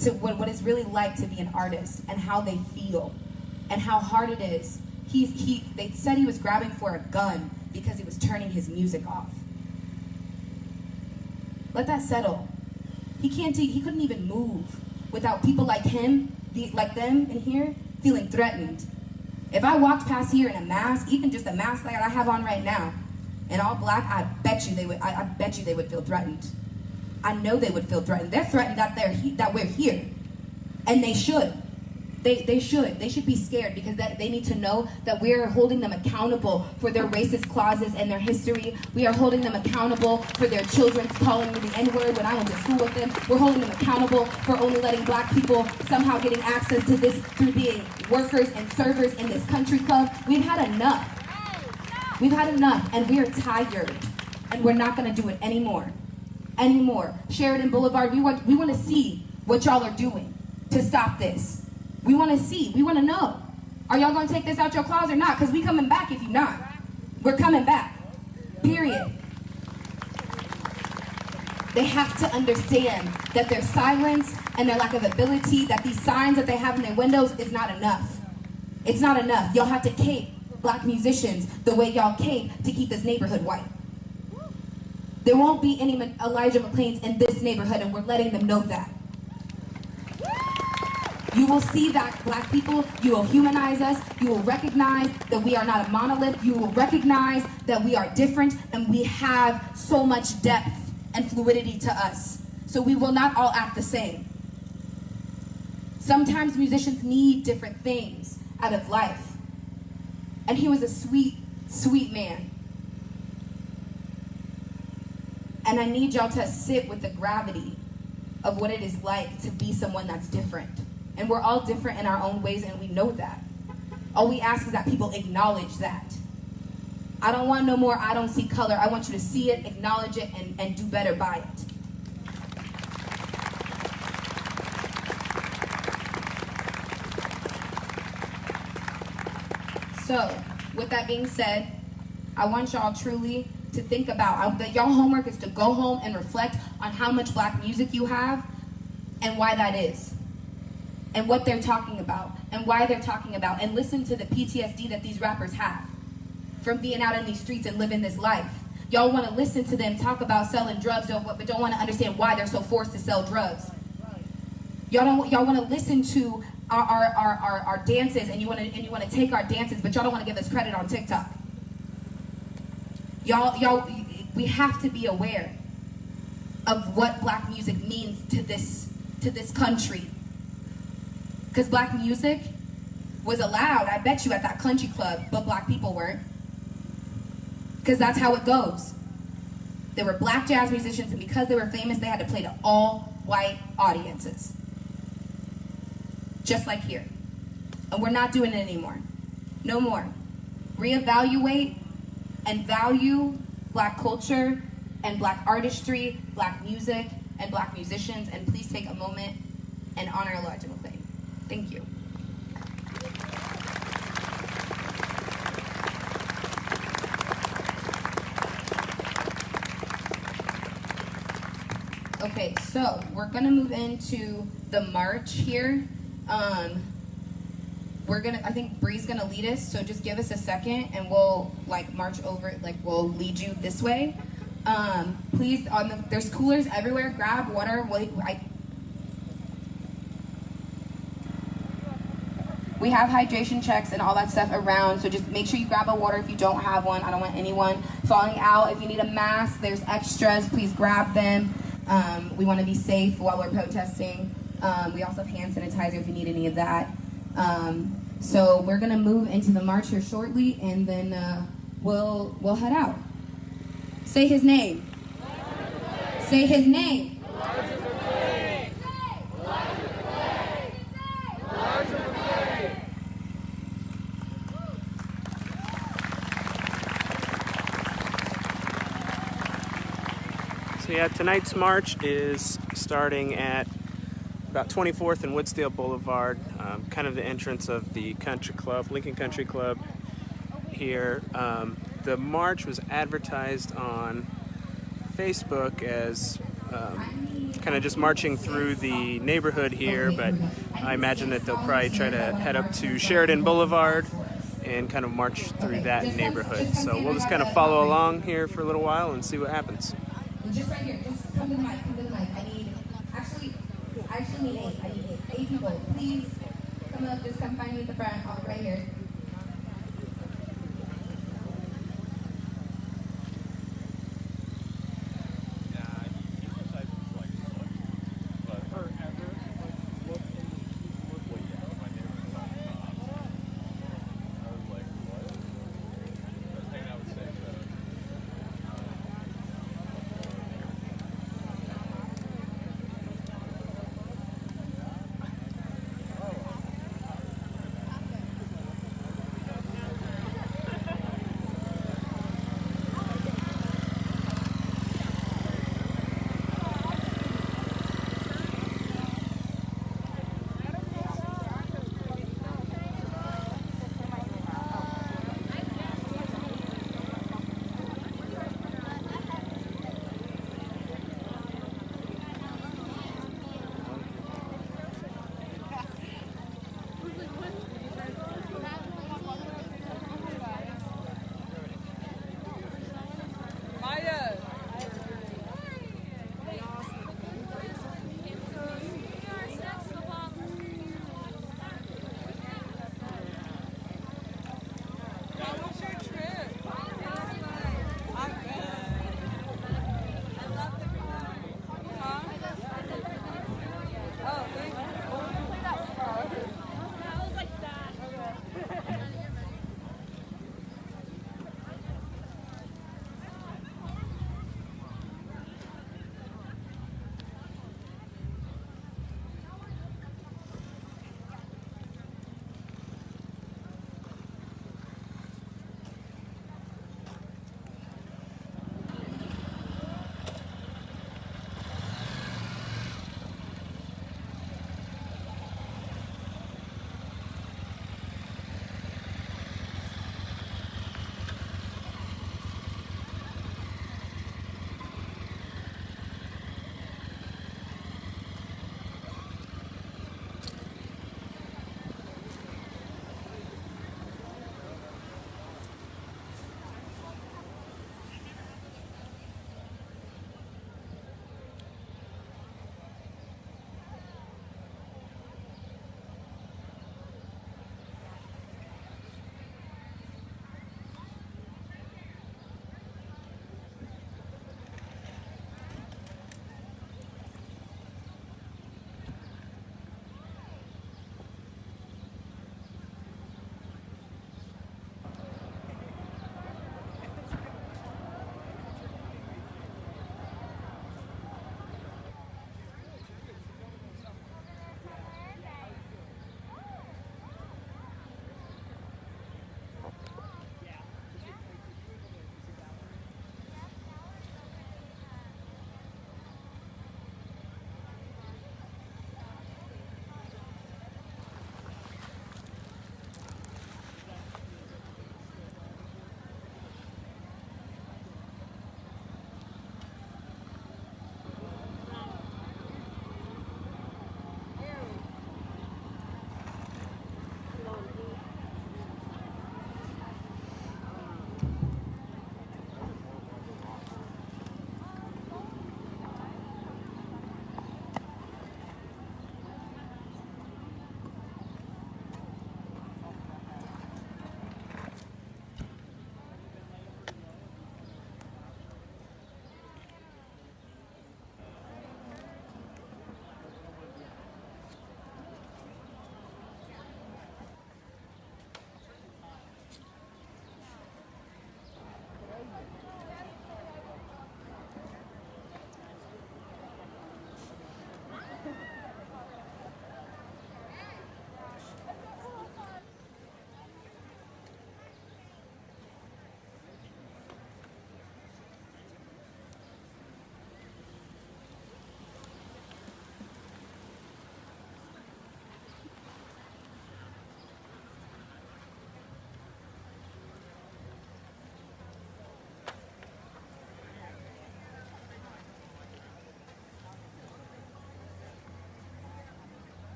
[SPEAKER 19] To what it's really like to be an artist and how they feel and how hard it is. They said he was grabbing for a gun because he was turning his music off. Let that settle. He couldn't even move without people like him, like them in here, feeling threatened. If I walked past here in a mask, even just a mask like I have on right now, and all Black, I bet you they would feel threatened. I know they would feel threatened. They're threatened that we're here, and they should. They should be scared because they need to know that we are holding them accountable for their racist clauses and their history. We are holding them accountable for their children calling me the N-word when I went to school with them. We're holding them accountable for only letting Black people somehow getting access to this through being workers and servers in this country club. We've had enough. We've had enough, and we are tired, and we're not going to do it anymore. Sheridan Boulevard, we want to see what y'all are doing to stop this. We want to see. We want to know. Are y'all going to take this out your closet or not? Because we coming back if you're not. We're coming back. Period. They have to understand that their silence and their lack of ability, that these signs that they have in their windows is not enough. It's not enough. Y'all have to cape Black musicians the way y'all cape to keep this neighborhood white. There won't be any Elijah McClains in this neighborhood, and we're letting them know that. You will see that, Black people, you will humanize us, you will recognize that we are not a monolith, you will recognize that we are different, and we have so much depth and fluidity to us. So we will not all act the same. Sometimes musicians need different things out of life. And he was a sweet, sweet man. And I need y'all to sit with the gravity of what it is like to be someone that's different. And we're all different in our own ways, and we know that. All we ask is that people acknowledge that. I don't want no more I don't see color. I want you to see it, acknowledge it, and do better by it. So, with that being said, I want y'all truly to think about that y'all homework is to go home and reflect on how much Black music you have and why that is. And what they're talking about, and why they're talking about, and listen to the PTSD that these rappers have from being out in these streets and living this life. Y'all want to listen to them talk about selling drugs, but don't want to understand why they're so forced to sell drugs. Y'all want to listen to our dances, and you want to take our dances, but y'all don't want to give us credit on TikTok. We have to be aware of what Black music means to this country. Because black music was allowed, I bet you, at that country club, but black people weren't. Because that's how it goes. There were black jazz musicians, and because they were famous, they had to play to all white audiences. Just like here. And we're not doing it anymore. No more. Reevaluate and value black culture and black artistry, black music, and black musicians, and please take a moment and honor Elijah McClain. Thank you. Okay, so we're gonna move into the march here. I think Bree's gonna lead us, so just give us a second and we'll like march over, like we'll lead you this way. Please, there's coolers everywhere, grab water. We have hydration checks and all that stuff around, so just make sure you grab a water if you don't have one. I don't want anyone falling out. If you need a mask, there's extras, please grab them. We want to be safe while we're protesting. We also have hand sanitizer if you need any of that. So we're gonna move into the march here shortly, and then we'll head out. Say his name. Say his name.
[SPEAKER 20] So yeah, tonight's march is starting at about 24th and Woodsdale Boulevard, kind of the entrance of the country club, Lincoln Country Club here. The march was advertised on Facebook as kind of just marching through the neighborhood here, but I imagine that they'll probably try to head up to Sheridan Boulevard and kind of march through that neighborhood. So we'll just kind of follow along here for a little while and see what happens.
[SPEAKER 19] Just right here, just come to the mic, come to the mic. I actually need 8. I need 8 people. Please come up, just come find me at the front, right here.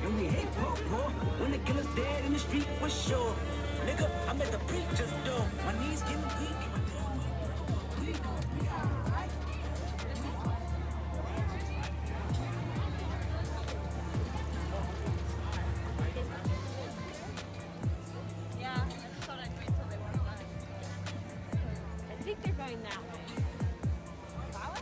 [SPEAKER 21] And we hate poor when the killer's dead in the street for sure. Nigga, I'm at the preacher's door. My knees getting weak.
[SPEAKER 4] Yeah, I just thought I'd wait till they weren't running. I think they're going that way. That way?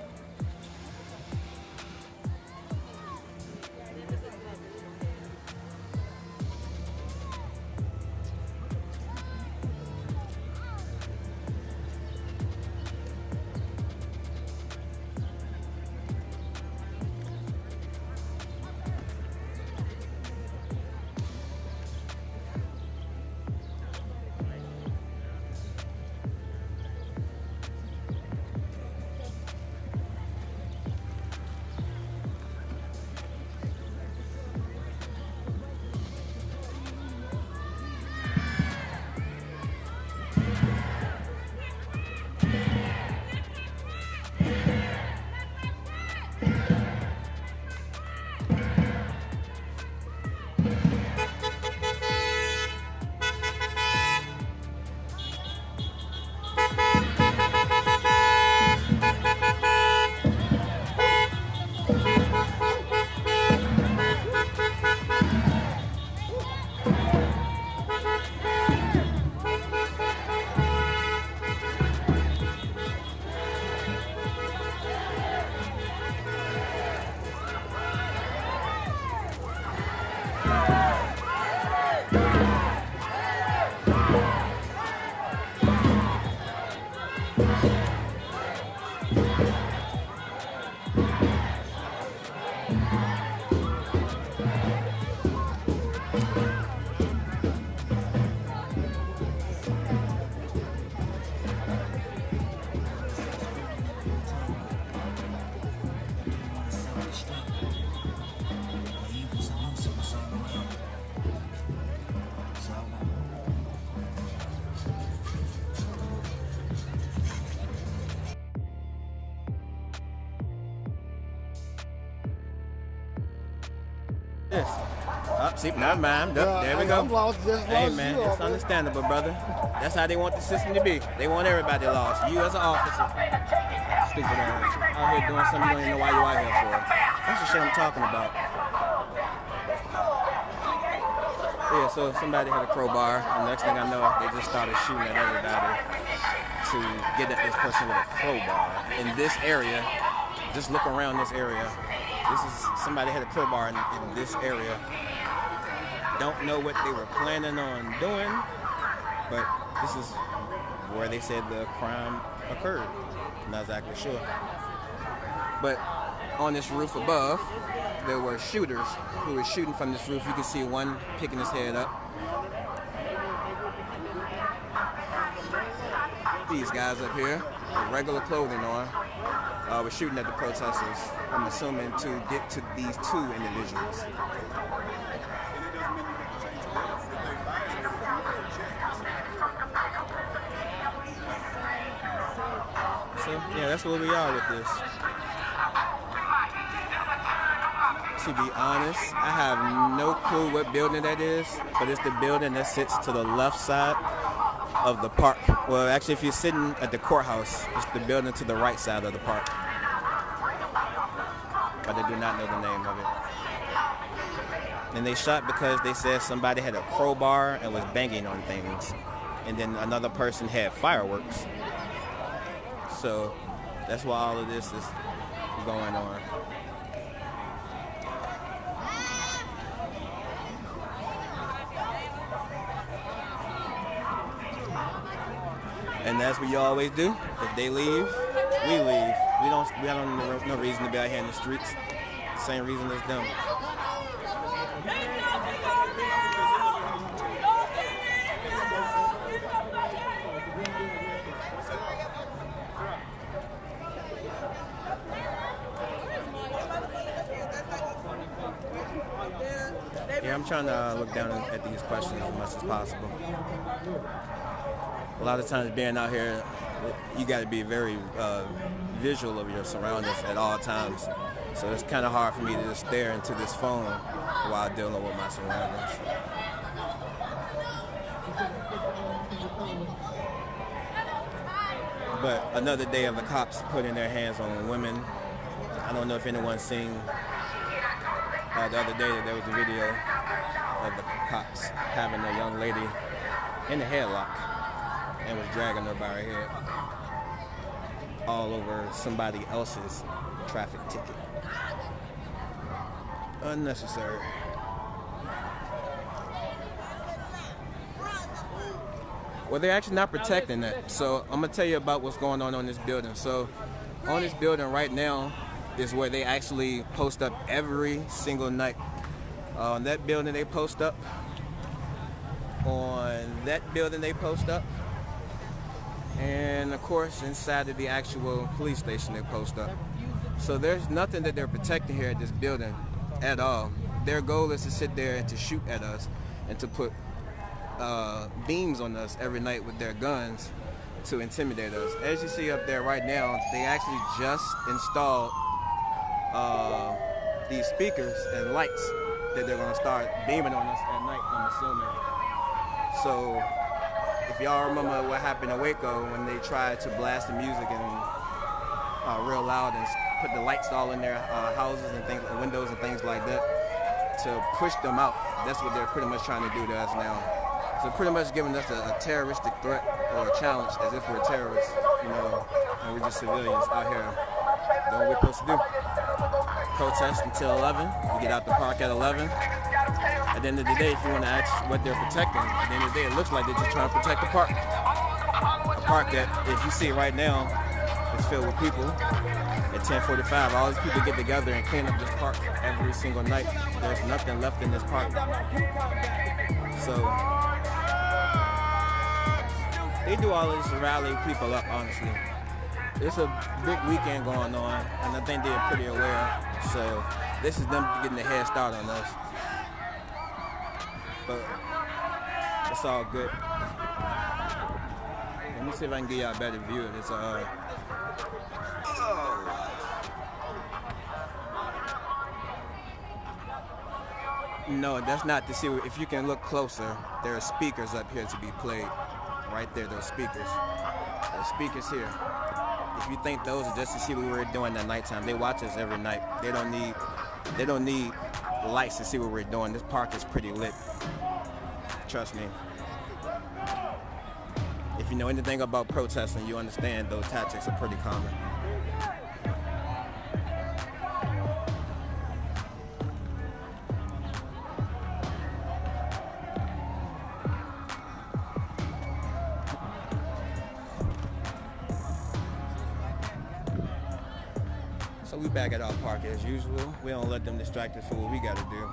[SPEAKER 22] Yes. Oh, see, never mind. There we go.
[SPEAKER 23] I'm lost just
[SPEAKER 22] hey,
[SPEAKER 23] lost
[SPEAKER 22] man,
[SPEAKER 23] you
[SPEAKER 22] it's
[SPEAKER 23] are,
[SPEAKER 22] understandable, brother. That's how they want the system to be. They want everybody lost. You as an officer. Stupid ass. Out here doing something you don't even know why you out here for. That's the shit I'm talking about. Yeah, so somebody had a crowbar, and the next thing I know, they just started shooting at everybody to get at this person with a crowbar. In this area, just look around this area. This is somebody had a crowbar in this area. Don't know what they were planning on doing, but this is where they said the crime occurred. I'm not exactly sure. But on this roof above, there were shooters who were shooting from this roof. You can see one picking his head up. These guys up here with regular clothing on were shooting at the protesters, I'm assuming to get to these two individuals. So, yeah, that's where we are with this. To be honest, I have no clue what building that is, but it's the building that sits to the left side of the park. Well, actually, if you're sitting at the courthouse, it's the building to the right side of the park. But I do not know the name of it. And they shot because they said somebody had a crowbar and was banging on things. And then another person had fireworks. So that's why all of this is going on. And that's what you always do. If they leave, we leave. We have no reason to be out here in the streets. Same reason as them. Yeah, I'm trying to look down at these questions as much as possible. A lot of times being out here, you got to be very visual of your surroundings at all times. So it's kind of hard for me to just stare into this phone while dealing with my surroundings. But another day of the cops putting their hands on women. I don't know if anyone's seen the other day that there was a video of the cops having a young lady in a headlock and was dragging her by her head all over somebody else's traffic ticket. Unnecessary. Well, they're actually not protecting that. So I'm gonna tell you about what's going on this building. So on this building right now is where they actually post up every single night. On that building they post up. On that building they post up. And of course inside of the actual police station they post up. So there's nothing that they're protecting here at this building at all. Their goal is to sit there and to shoot at us and to put beams on us every night with their guns to intimidate us. As you see up there right now, they actually just installed these speakers and lights that they're gonna start beaming on us at night, I'm assuming. So if y'all remember what happened in Waco when they tried to blast the music and real loud and put the lights all in their houses and things, windows and things like that to push them out, that's what they're pretty much trying to do to us now. So pretty much giving us a terroristic threat or a challenge as if we're terrorists, you know, and we're just civilians out here doing what we're supposed to do. Protest until 11, we get out the park at 11. At the end of the day, if you want to ask what they're protecting, at the end of the day, it looks like they're just trying to protect the park. A park that, if you see right now, is filled with people. At 10:45, all these people get together and clean up this park every single night. There's nothing left in this park. So they do all this to rally people up, honestly. It's a big weekend going on, and I think they're pretty aware. So this is them getting a head start on us. But it's all good. Let me see if I can get y'all a better view of this. No, that's not to see. If you can look closer, there are speakers up here to be played. Right there, those speakers. There's speakers here. If you think those are just to see what we're doing at nighttime, they watch us every night. They don't need lights to see what we're doing. This park is pretty lit. Trust me. If you know anything about protesting, you understand those tactics are pretty common. So we back at our park as usual. We don't let them distract us for what we gotta do.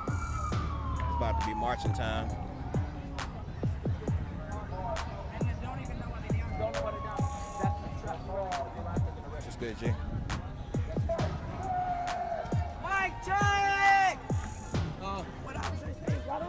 [SPEAKER 22] It's about to be marching time. What's good, G?
[SPEAKER 21] Mike, check! What I was saying, brother?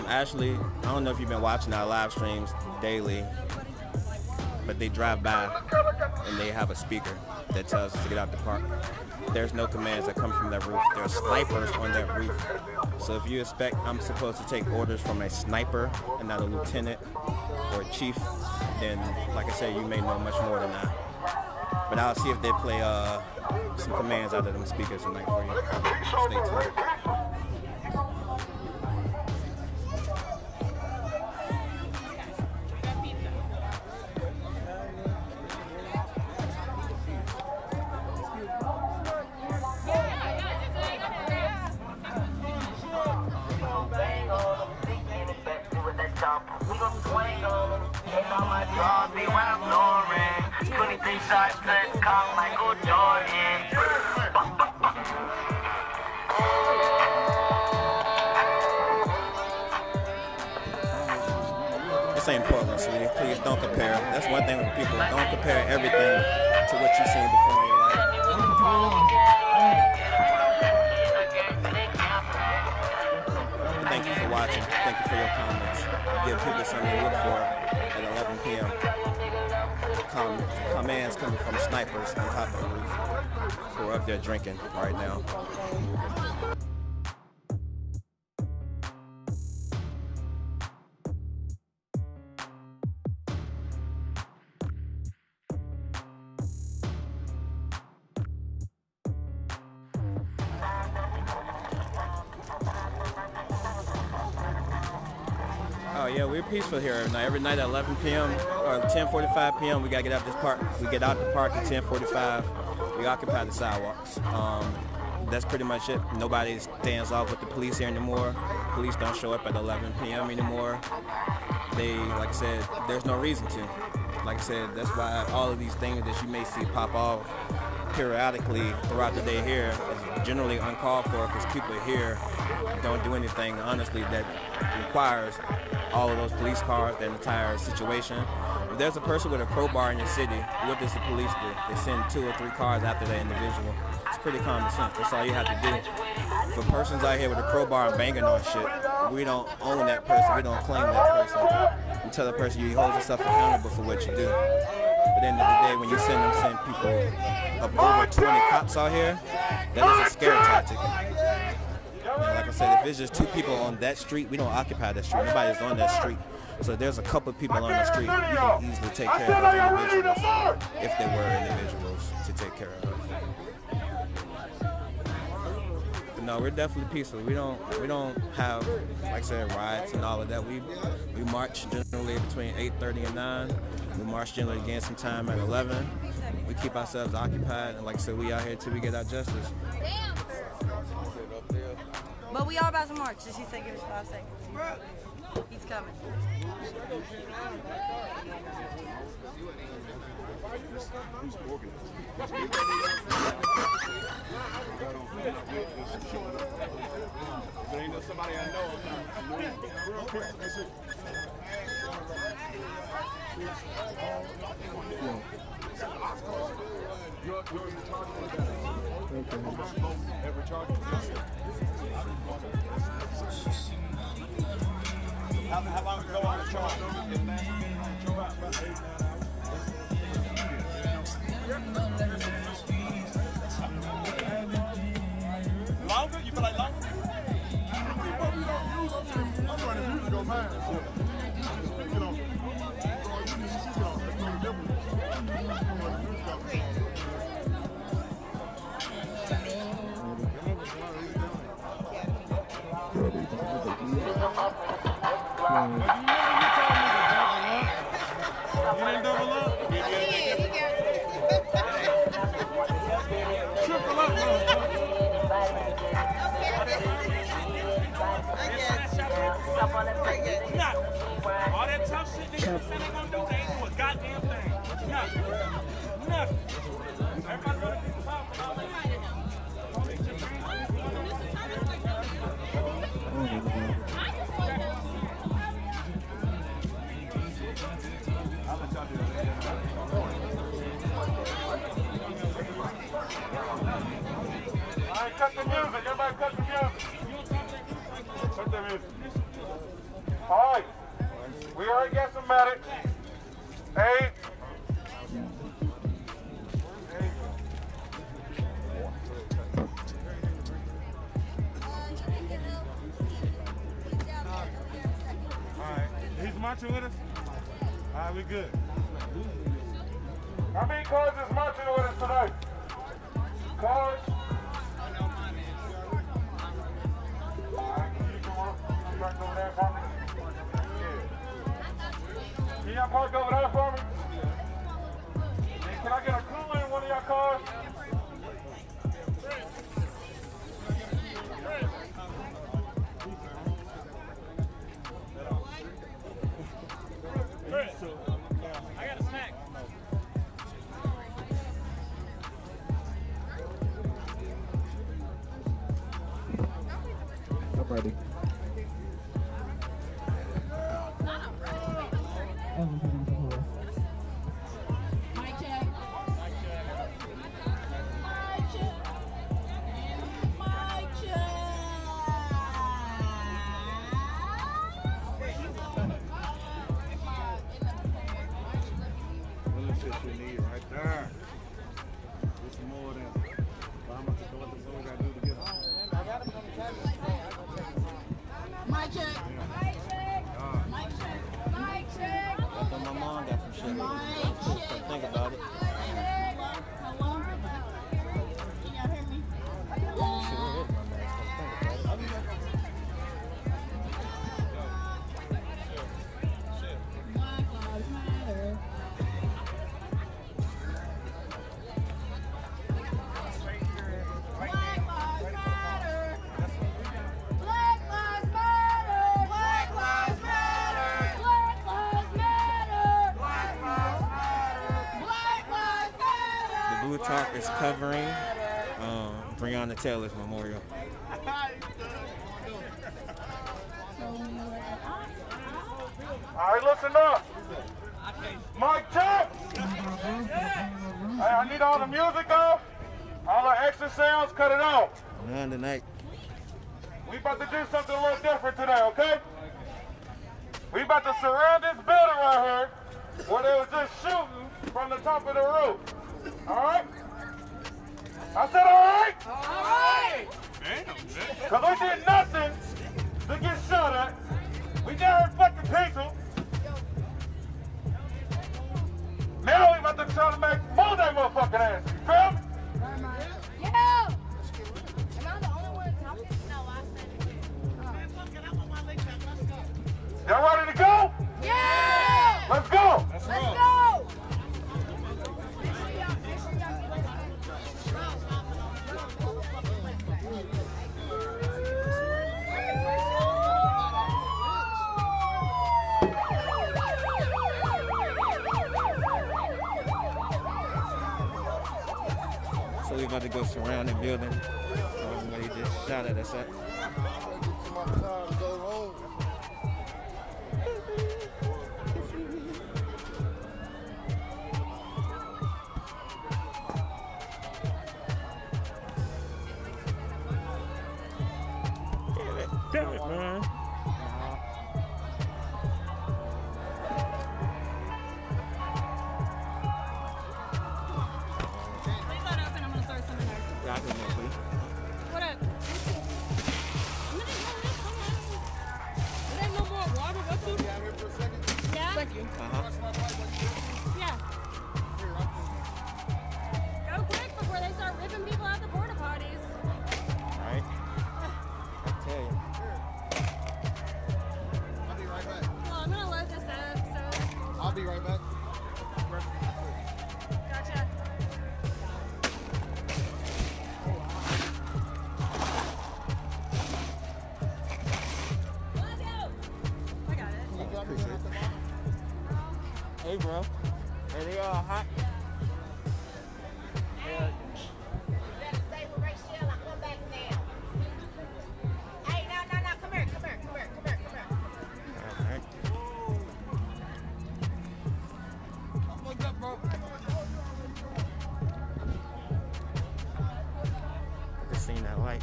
[SPEAKER 22] Ashley, I don't know if you've been watching our live streams daily, but they drive by and they have a speaker that tells us to get out the park. There's no commands that come from that roof. There's snipers on that roof. So if you expect I'm supposed to take orders from a sniper and not a lieutenant or a chief, then like I said, you may know much more than I. But I'll see if they play some commands out of them speakers tonight for you. Stay tuned.
[SPEAKER 3] Seaside set, call Michael Jordan.
[SPEAKER 22] This ain't Portland, sweetie. Please don't compare. That's one thing with people. Don't compare everything to what you've seen before in your life. Thank you for watching. Thank you for your comments. Give people something to look for at 11 p.m. Commands coming from snipers on top of the roof who are up there drinking right now. Oh yeah, we're peaceful here every night. Every night at 11 p.m. or 10:45 p.m. we gotta get out this park. We get out the park at 10:45. We occupy the sidewalks. That's pretty much it. Nobody stands off with the police here anymore. Police don't show up at 11 p.m. anymore. They, like I said, there's no reason to. Like I said, that's why all of these things that you may see pop off periodically throughout the day here is generally uncalled for because people here don't do anything, honestly, that requires all of those police cars, that entire situation. If there's a person with a crowbar in your city, what does the police do? They send 2 or 3 cars after that individual. It's pretty common sense. That's all you have to do. For persons out here with a crowbar and banging on shit, we don't own that person. We don't claim that person. You tell the person you hold yourself accountable for what you do. But at the end of the day, when you send people of over 20 cops out here, that is a scare tactic. And like I said, if it's just 2 people on that street, we don't occupy that street. Nobody's on that street. So there's a couple of people on the street, you can easily take care of those individuals if there were individuals to take care of. But no, we're definitely peaceful. We don't have, like I said, riots and all of that. We march generally between 8:30 and 9. We march generally again sometime at 11. We keep ourselves occupied, and like I said, we out here till we get our justice.
[SPEAKER 1] But we are about to march. She said give us 5 seconds. He's coming.
[SPEAKER 2] Somebody I know. Real quick, how long ago on the charge? About 8, 9 hours. Longer? You feel like longer? I'm running music on mine. You know, you didn't double up? Triple up, all that tough shit they said they gonna do, they ain't do a goddamn thing. Nothing. Everybody ready to keep talking all day. Alright, cut the music. Everybody cut the music. Cut the music. Alright. We already got some medics. 8. Alright. He's marching with us? Alright, we good. How many cars is marching with us tonight? Cars? Can y'all park over there for me? And can I get a cooler in one of y'all cars? I got a snack. That's what you need right there. Just more than how much of what the soul got to do to get home.
[SPEAKER 3] Mic check. Mic check. Mic check. Mic check.
[SPEAKER 22] I thought my mom got some shit.
[SPEAKER 3] Mic check.
[SPEAKER 22] Think about it.
[SPEAKER 3] Hello? Can y'all hear me? Black Lives Matter. Black Lives Matter. Black Lives Matter. Black Lives Matter. Black Lives Matter. Black Lives Matter. Black Lives Matter.
[SPEAKER 22] The blue tarp is covering Breonna Taylor's memorial.
[SPEAKER 2] All right, listen up. Mic check. Hey, I need all the music off. All the extra sounds, cut it off.
[SPEAKER 22] None tonight.
[SPEAKER 2] We about to do something a little different today, okay? We about to surround this building right here where they was just shooting from the top of the roof. All right? I said all right? All right. Because we did nothing to get shot at. We never fucking people. Now we about to try to make more of that motherfucking ass. You feel me?
[SPEAKER 3] Yeah. Am I the only one talking? No, I said it.
[SPEAKER 2] Y'all ready to go?
[SPEAKER 3] Yeah.
[SPEAKER 2] Let's go.
[SPEAKER 3] Let's go.
[SPEAKER 22] So we're about to go surround the building where they just shot at us at.
[SPEAKER 8] Damn it, man.
[SPEAKER 4] What up? There ain't no more water. What's up? Yeah? Thank you. Yeah. Go quick before they start ripping people out the porta potties.
[SPEAKER 22] Alright. I tell you.
[SPEAKER 2] I'll be right back.
[SPEAKER 4] Well, I'm gonna load this up, so.
[SPEAKER 2] I'll be right back.
[SPEAKER 4] Gotcha. I got it.
[SPEAKER 22] Hey, bro. Hey, they all hot. I just seen that light.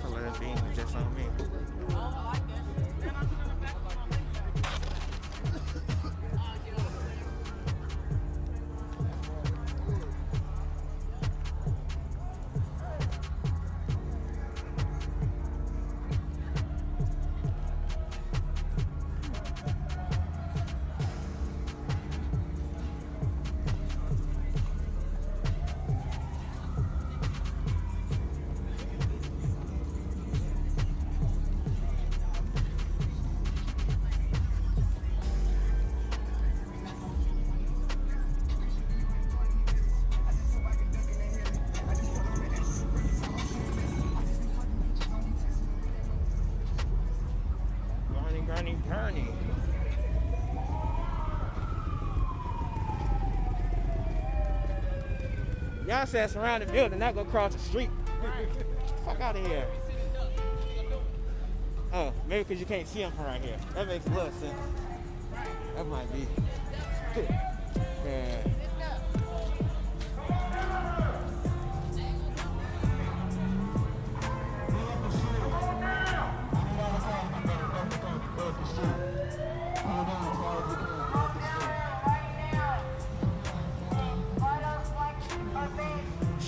[SPEAKER 22] Color of being just on me. Gurney. Y'all said surround the building, not go across the street. Fuck out of here. Oh, maybe because you can't see them from right here. That makes a little sense. That might be. Yeah.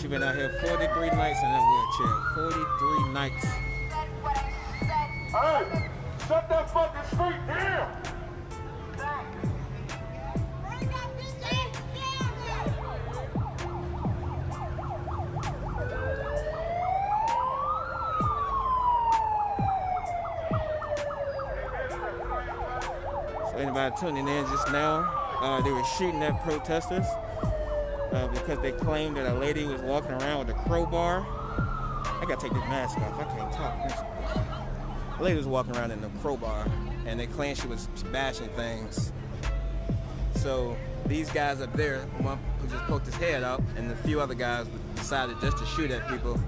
[SPEAKER 22] She been out here 43 nights in that wheelchair. 43 nights.
[SPEAKER 2] Hey, shut that fucking street down!
[SPEAKER 22] So anybody tuning in just now, they were shooting at protesters because they claimed that a lady was walking around with a crowbar. I gotta take this mask off, I can't talk. A lady was walking around in a crowbar and they claimed she was bashing things. So these guys up there, one who just poked his head out, and a few other guys decided just to shoot at people.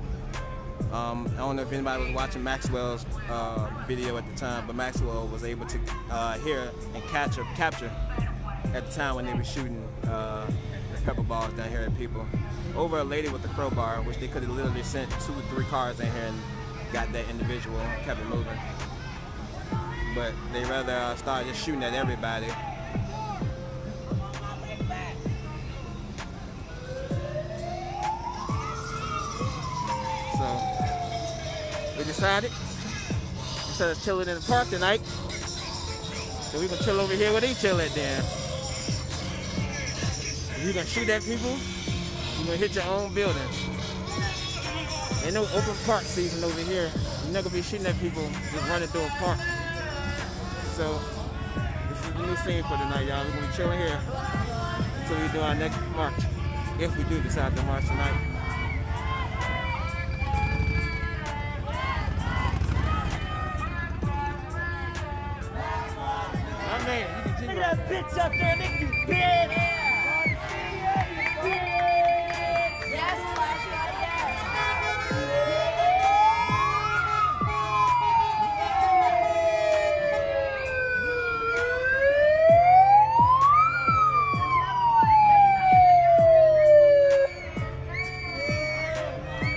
[SPEAKER 22] I don't know if anybody was watching Maxwell's video at the time, but Maxwell was able to hear and capture at the time when they were shooting the pepper balls down here at people. Over a lady with the crowbar, which they could have literally sent 2 or 3 cars in here and got that individual and kept it moving. But they rather start just shooting at everybody. So we decided, instead of chilling in the park tonight, that we can chill over here where they chill at then. If you gonna shoot at people, you're gonna hit your own building. Ain't no open park season over here. You're not gonna be shooting at people just running through a park. So this is the new scene for tonight, y'all. We're gonna be chilling here until we do our next march, if we do decide to march tonight.
[SPEAKER 21] Look at that bitch up there, nigga, you bitch!
[SPEAKER 1] Yes, flashlight, yes.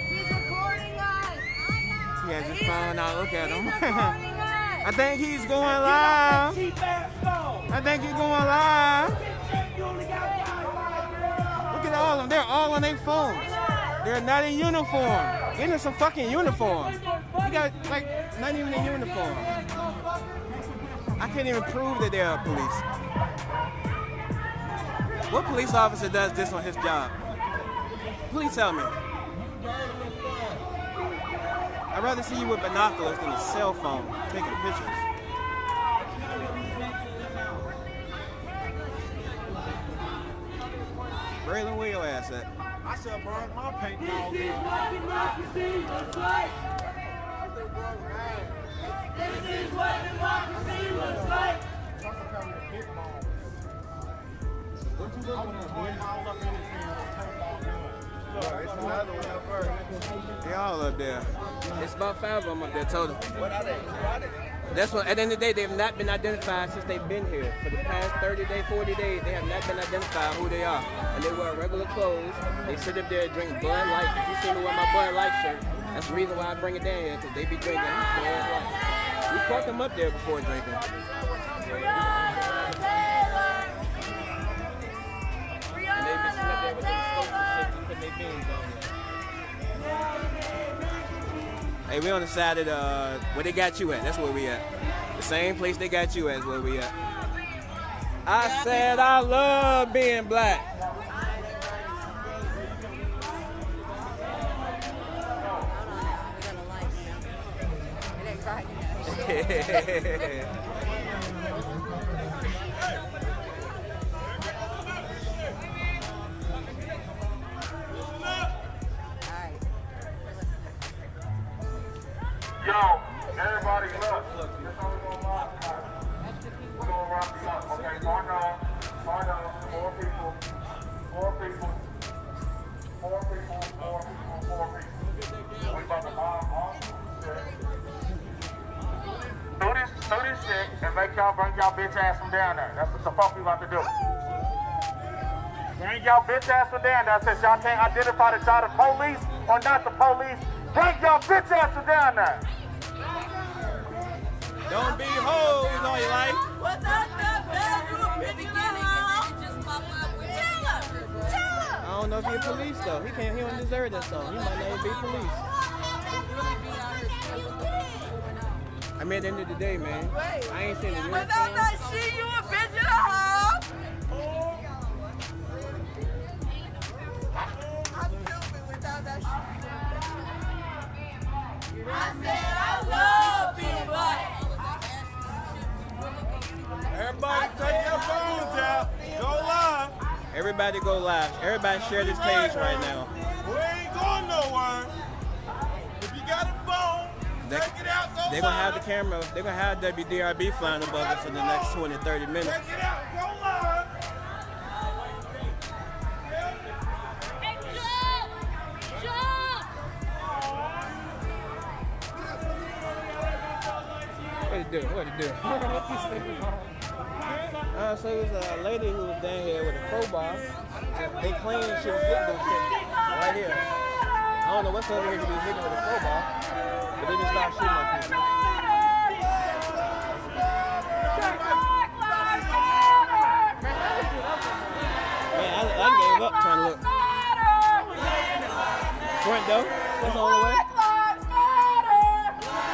[SPEAKER 1] He's recording us.
[SPEAKER 22] He has his phone out, look at him. I think he's going live. I think he's going live. Look at all of them. They're all on their phones. They're not in uniform. Get in some fucking uniform. You got, like, not even in uniform. I can't even prove that they're police. What police officer does this on his job? Please tell me. I'd rather see you with binoculars than a cell phone taking pictures. Braylon, where your ass at?
[SPEAKER 21] I should burn my paint all day. This is what democracy looks like. What you looking at, boy? All up in his hand. Look, it's another one up there.
[SPEAKER 22] They all up there. It's about 5 of them up there total.
[SPEAKER 21] What are they? Who are they?
[SPEAKER 22] That's what, at the end of the day, they have not been identified since they've been here. For the past 30 days, 40 days, they have not been identified who they are. And they wear regular clothes. They sit up there and drink Bud Light. If you see me wear my Bud Light shirt, that's the reason why I bring it down here, because they be drinking Bud Light. We parked them up there before drinking. And they be sitting up there with their scopes and shit, just putting their beans on there. Hey, we on the side of the, where they got you at, that's where we at. The same place they got you at is where we at. I said I love being black.
[SPEAKER 2] Yo, everybody look. We're gonna rock you up. Okay, mark on. 4 people. 4 people. 4 people. 4 people. 4 people. We about to bomb all do this shit and make y'all bring y'all bitch ass from down there. That's what the fuck we about to do. Bring y'all bitch ass from down there. Since y'all can't identify that y'all the police or not the police, bring y'all bitch ass from down there.
[SPEAKER 22] Don't be hoes all your life.
[SPEAKER 21] What's up, the bedroom? In the beginning, and then it just pop up with
[SPEAKER 22] I don't know want to be a police though. He don't deserve that song. He might not even be police. I mean, at the end of the day, man, I ain't seen the uniform.
[SPEAKER 3] Without that shit, you a bitch and a half. I'm stupid without that shit. I said I love being black.
[SPEAKER 12] Everybody take your phones out. Go live.
[SPEAKER 22] Everybody go live. Everybody share this page right now.
[SPEAKER 12] We ain't going nowhere. If you got a phone, take it out, go
[SPEAKER 22] They're going to have the camera. They're going to have WDRB flying above it for the next 20, 30 minutes.
[SPEAKER 12] Take it out, go live.
[SPEAKER 22] What to do? So it was a lady who was down here with a crowbar. They claimed she was hitting them shit right here. I don't know what's over here to be hitting with a crowbar, but they just started shooting at people. Man, I gave up trying to look. Front door, that's the only way.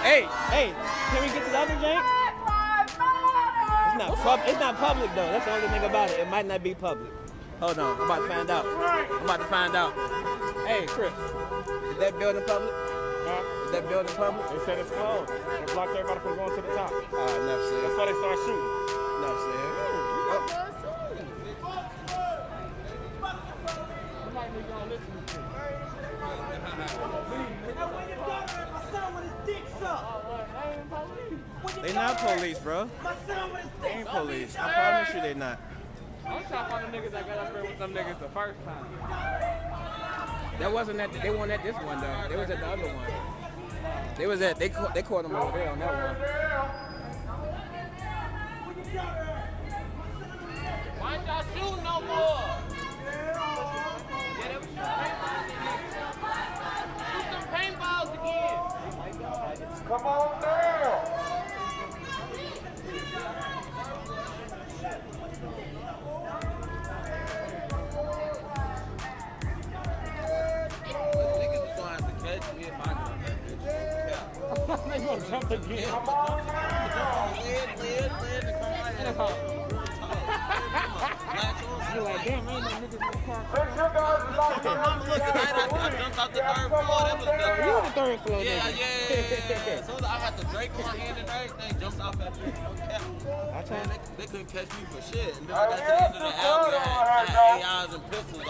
[SPEAKER 22] Hey, can we get to the other jank? It's not public though. That's the only thing about it. It might not be public. Hold on, I'm about to find out. Hey, Chris, is that building public? Is that building public?
[SPEAKER 6] They said it's closed. They blocked everybody from going to the top.
[SPEAKER 22] Enough said.
[SPEAKER 6] That's why they started shooting.
[SPEAKER 22] Enough said. They not police, bro. They ain't police. I promise you they not.
[SPEAKER 6] I'm trying to find the niggas that got up there with them niggas the first time.
[SPEAKER 22] That wasn't at. They weren't at this one though. They was at the other one. They was at. They caught them over there on that one.
[SPEAKER 3] Why ain't y'all shooting no more? Shoot some paintballs again.
[SPEAKER 2] Come on down.
[SPEAKER 6] They gonna jump again. Come on down. You like, damn, ain't no niggas in the car.
[SPEAKER 2] Let your guys lock
[SPEAKER 3] I jumped out the third floor. That was the
[SPEAKER 22] You on the third floor,
[SPEAKER 3] yeah. So I got the Drake in my hand and everything. Jumped off that bitch. They couldn't catch me for shit. And then I got to the end of the alley. I had AIs and pistols.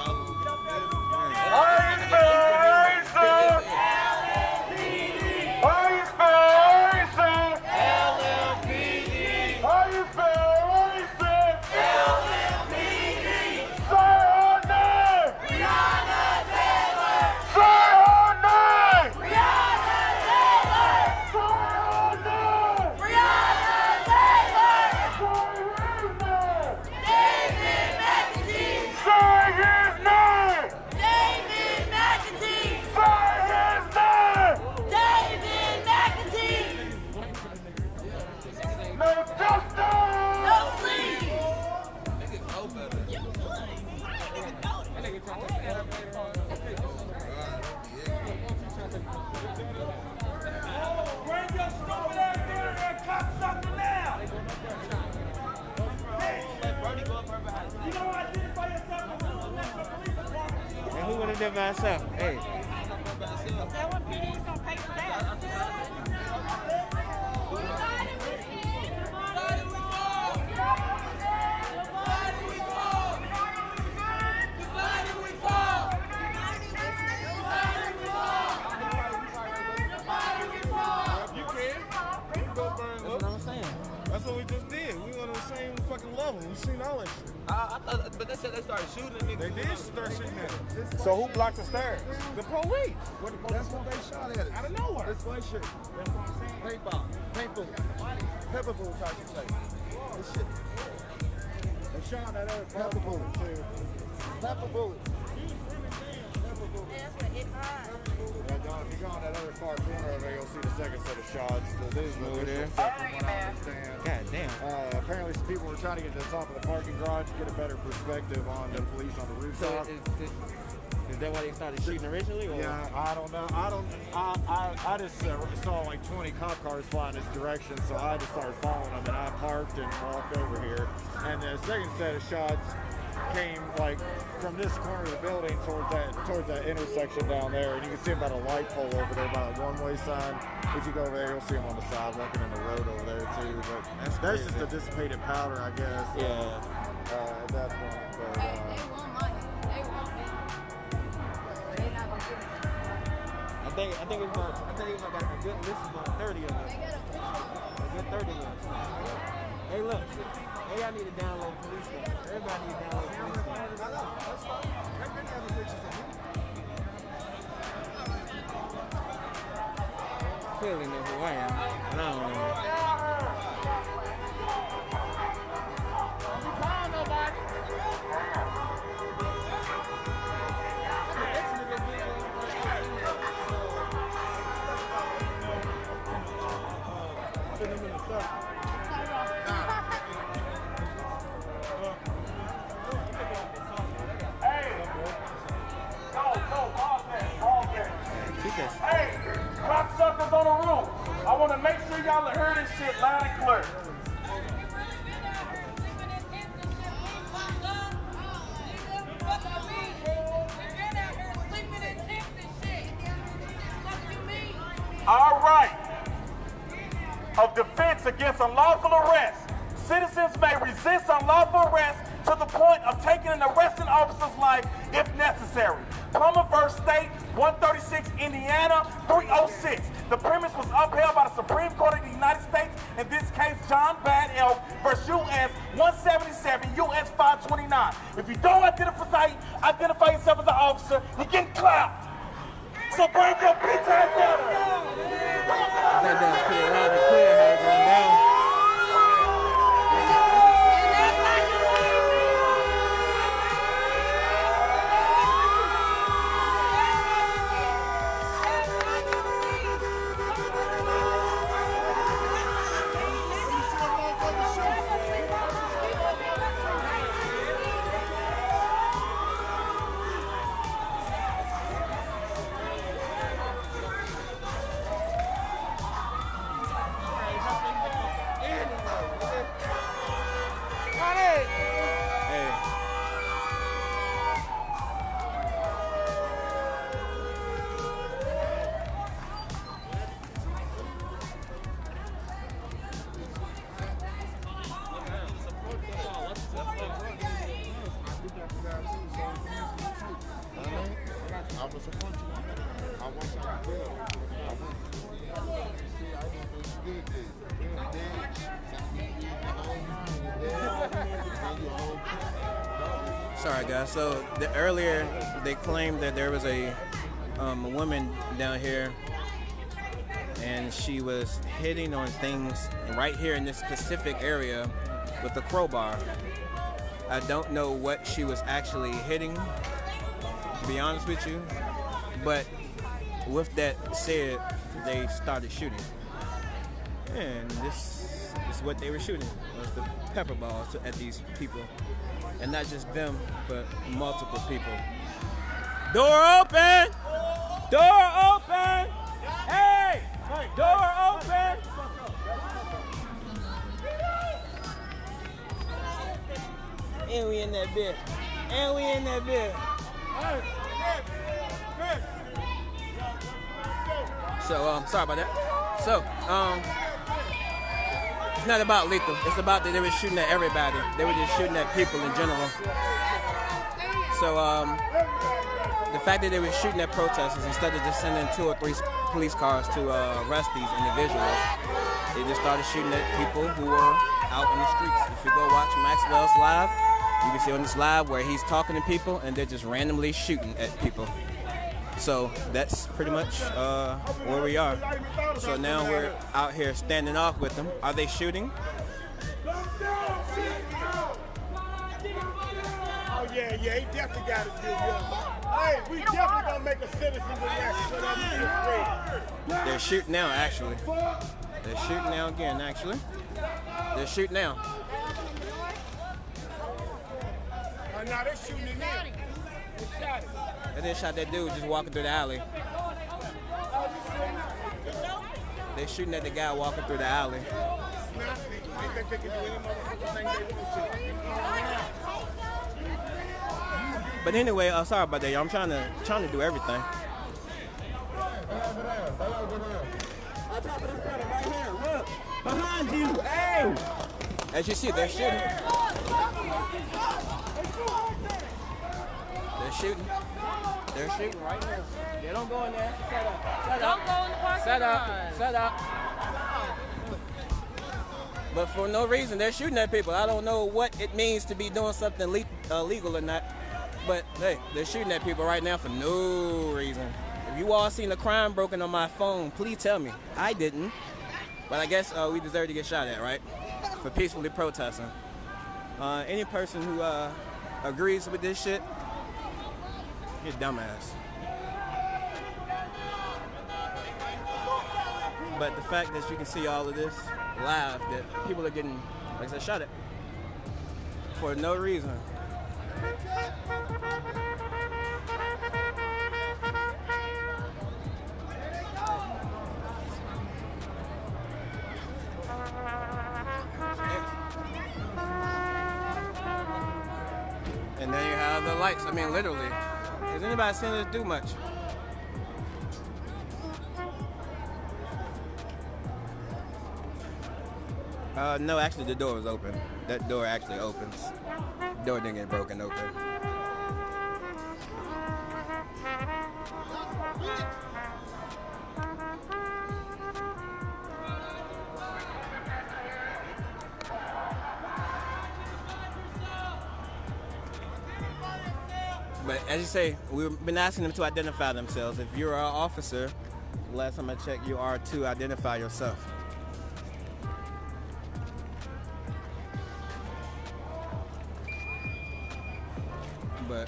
[SPEAKER 22] Did myself. Hey.
[SPEAKER 3] LMPD's gonna pay for that.
[SPEAKER 12] That's what we just did. We on the same fucking level. We seen all that shit.
[SPEAKER 3] I thought, but they said they started shooting niggas.
[SPEAKER 12] They did start shooting at us.
[SPEAKER 6] So who blocked the stairs?
[SPEAKER 12] The police. That's what they shot at us.
[SPEAKER 6] Out of nowhere.
[SPEAKER 12] This white shit. That's what I'm saying. Paintball. Paintball. Pepper bullets, I should say. This shit. They shot at us. Pepper bullets. Pepper bullets. If you go on that other far corner over there, you'll see the second set of shots. There's over there. From what I understand.
[SPEAKER 22] God damn.
[SPEAKER 12] Apparently some people were trying to get to the top of the parking garage to get a better perspective on the police on the rooftop.
[SPEAKER 22] Is that why they started shooting originally? Or?
[SPEAKER 5] Yeah, I don't know. I just saw like 20 cop cars flying this direction, so I just started following them, and I parked and walked over here. And the second set of shots came like from this corner of the building towards that intersection down there, and you can see about a light pole over there by a one-way sign. If you go over there, you'll see them on the sidewalk and in the road over there too. But that's just a dissipated powder, I guess.
[SPEAKER 22] Yeah.
[SPEAKER 5] At that point, but.
[SPEAKER 4] They want money. They want it. They're not gonna give it.
[SPEAKER 22] I think it's about got a good list of about 30 of them. A good 30 of them. Hey, look. Hey, I need to download Police Brutality. Everybody needs to download Police Brutality. Clearly know who I am, and I don't know.
[SPEAKER 2] Hey, cocksuckers on the roof. I want to make sure y'all heard this shit loud and clear. All right. Of defense against unlawful arrest. Citizens may resist unlawful arrest to the point of taking an arresting officer's life if necessary. Plummer v. State, 136 Indiana, 306. The premise was upheld by the Supreme Court of the United States, in this case, John Bad Elk v. U.S. 177, U.S. 529. If you don't identify yourself as an officer, you're getting clapped. So bring your bitch ass down.
[SPEAKER 22] That down pretty loud and clear how it's going down. Sorry, guys. So earlier they claimed that there was a woman down here, and she was hitting on things right here in this specific area with a crowbar. I don't know what she was actually hitting, to be honest with you. But with that said, they started shooting, and this is what they were shooting, was the pepper balls at these people. And not just them, but multiple people. Door open! Door open! Hey! Door open! And we in that bit. And we in that bit. So, sorry about that. So, it's not about lethal. It's about that they were shooting at everybody. They were just shooting at people in general. So the fact that they were shooting at protesters instead of just sending 2 or 3 police cars to arrest these individuals, they just started shooting at people who were out in the streets. If you go watch Maxwell's live, you can see on this live where he's talking to people and they're just randomly shooting at people. So that's pretty much where we are. So now we're out here standing off with them. Are they shooting?
[SPEAKER 5] Oh yeah, he definitely got to do good. Hey, we definitely gonna make a citizen reaction for that.
[SPEAKER 22] They're shooting now, actually. They're shooting now again, actually. They're shooting now.
[SPEAKER 5] Now they're shooting in there.
[SPEAKER 22] They just shot that dude just walking through the alley. They shooting at the guy walking through the alley. But anyway, sorry about that, y'all. I'm trying to do everything.
[SPEAKER 21] Behind you, hey!
[SPEAKER 22] As you see, they're shooting. They're shooting. They're shooting right now. They don't go in there. Set up. Set up.
[SPEAKER 4] Don't go in the parking
[SPEAKER 22] Set up.
[SPEAKER 4] lot.
[SPEAKER 22] Set up. But for no reason, they're shooting at people. I don't know what it means to be doing something illegal or not. But hey, they're shooting at people right now for no reason. If you all seen a crime broken on my phone, please tell me. I didn't. But I guess we deserve to get shot at, right? For peacefully protesting. Any person who agrees with this shit, you're a dumbass. But the fact that you can see all of this live, that people are getting, like I said, shot at for no reason. And then you have the lights. I mean, literally. Has anybody seen this do much? No, actually the door was open. That door actually opens. The door didn't get broken open. But as you say, we've been asking them to identify themselves. If you're an officer, last time I checked, you are to identify yourself. But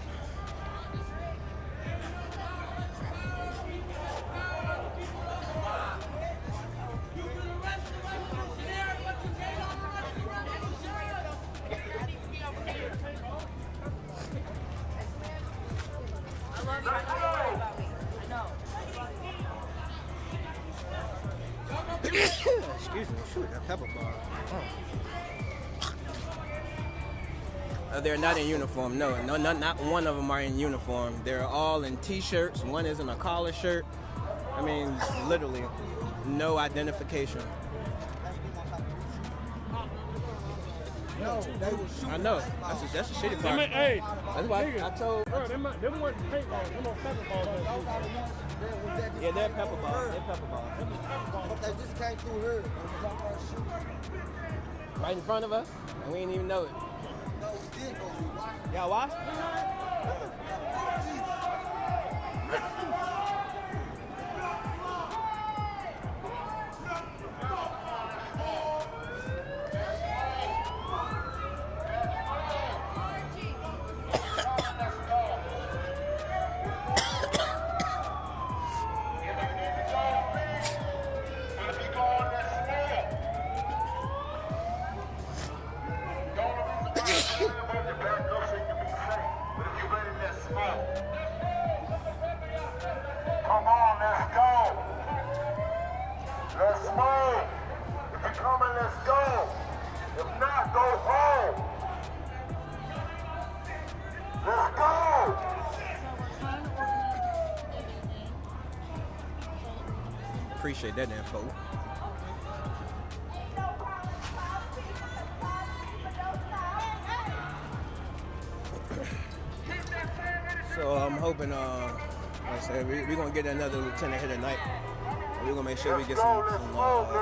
[SPEAKER 22] excuse me, shoot, that pepper bar. They're not in uniform. No, not one of them are in uniform. They're all in t-shirts. One is in a collar shirt. I mean, literally, no identification. I know. That's a shitty part.
[SPEAKER 6] Hey,
[SPEAKER 22] that's why I told.
[SPEAKER 6] Bro, them weren't paintballs. Them were pepper balls.
[SPEAKER 22] Yeah, they're pepper balls. They're pepper balls.
[SPEAKER 21] They just came through here.
[SPEAKER 22] Right in front of us, and we didn't even know it. Y'all watch?
[SPEAKER 2] Come on, let's go. Let's move. If you're coming, let's go. If not, go home. Let's go.
[SPEAKER 22] Appreciate that info. So I'm hoping, like I said, we're gonna get another lieutenant here tonight. We're gonna make sure we get some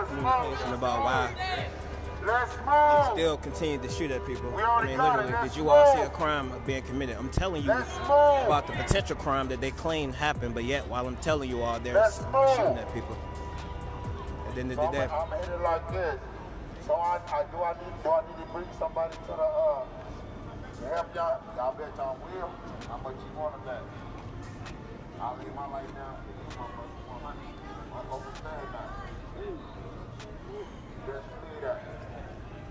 [SPEAKER 22] communication about why they still continue to shoot at people. I mean, literally, did you all see a crime being committed? I'm telling you about the potential crime that they claim happened, but yet while I'm telling you all, they're shooting at people. At the end of the day.
[SPEAKER 2] I'm headed like this. So I need to bring somebody to the help y'all. Y'all bet y'all will. How much you want of that? I'll leave my life down. I'm over there now. Just believe that.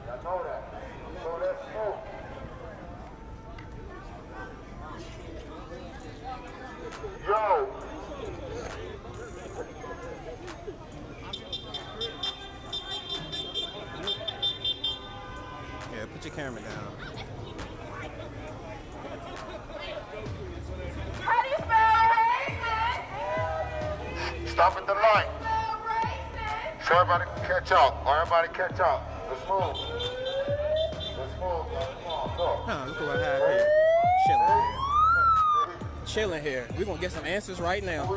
[SPEAKER 2] Y'all know that. So let's move. Stop at the light. So everybody can catch up. Everybody catch up. Let's move. Let's move. Come on, go.
[SPEAKER 22] Look what I have here. Chilling here. We're gonna get some answers right now.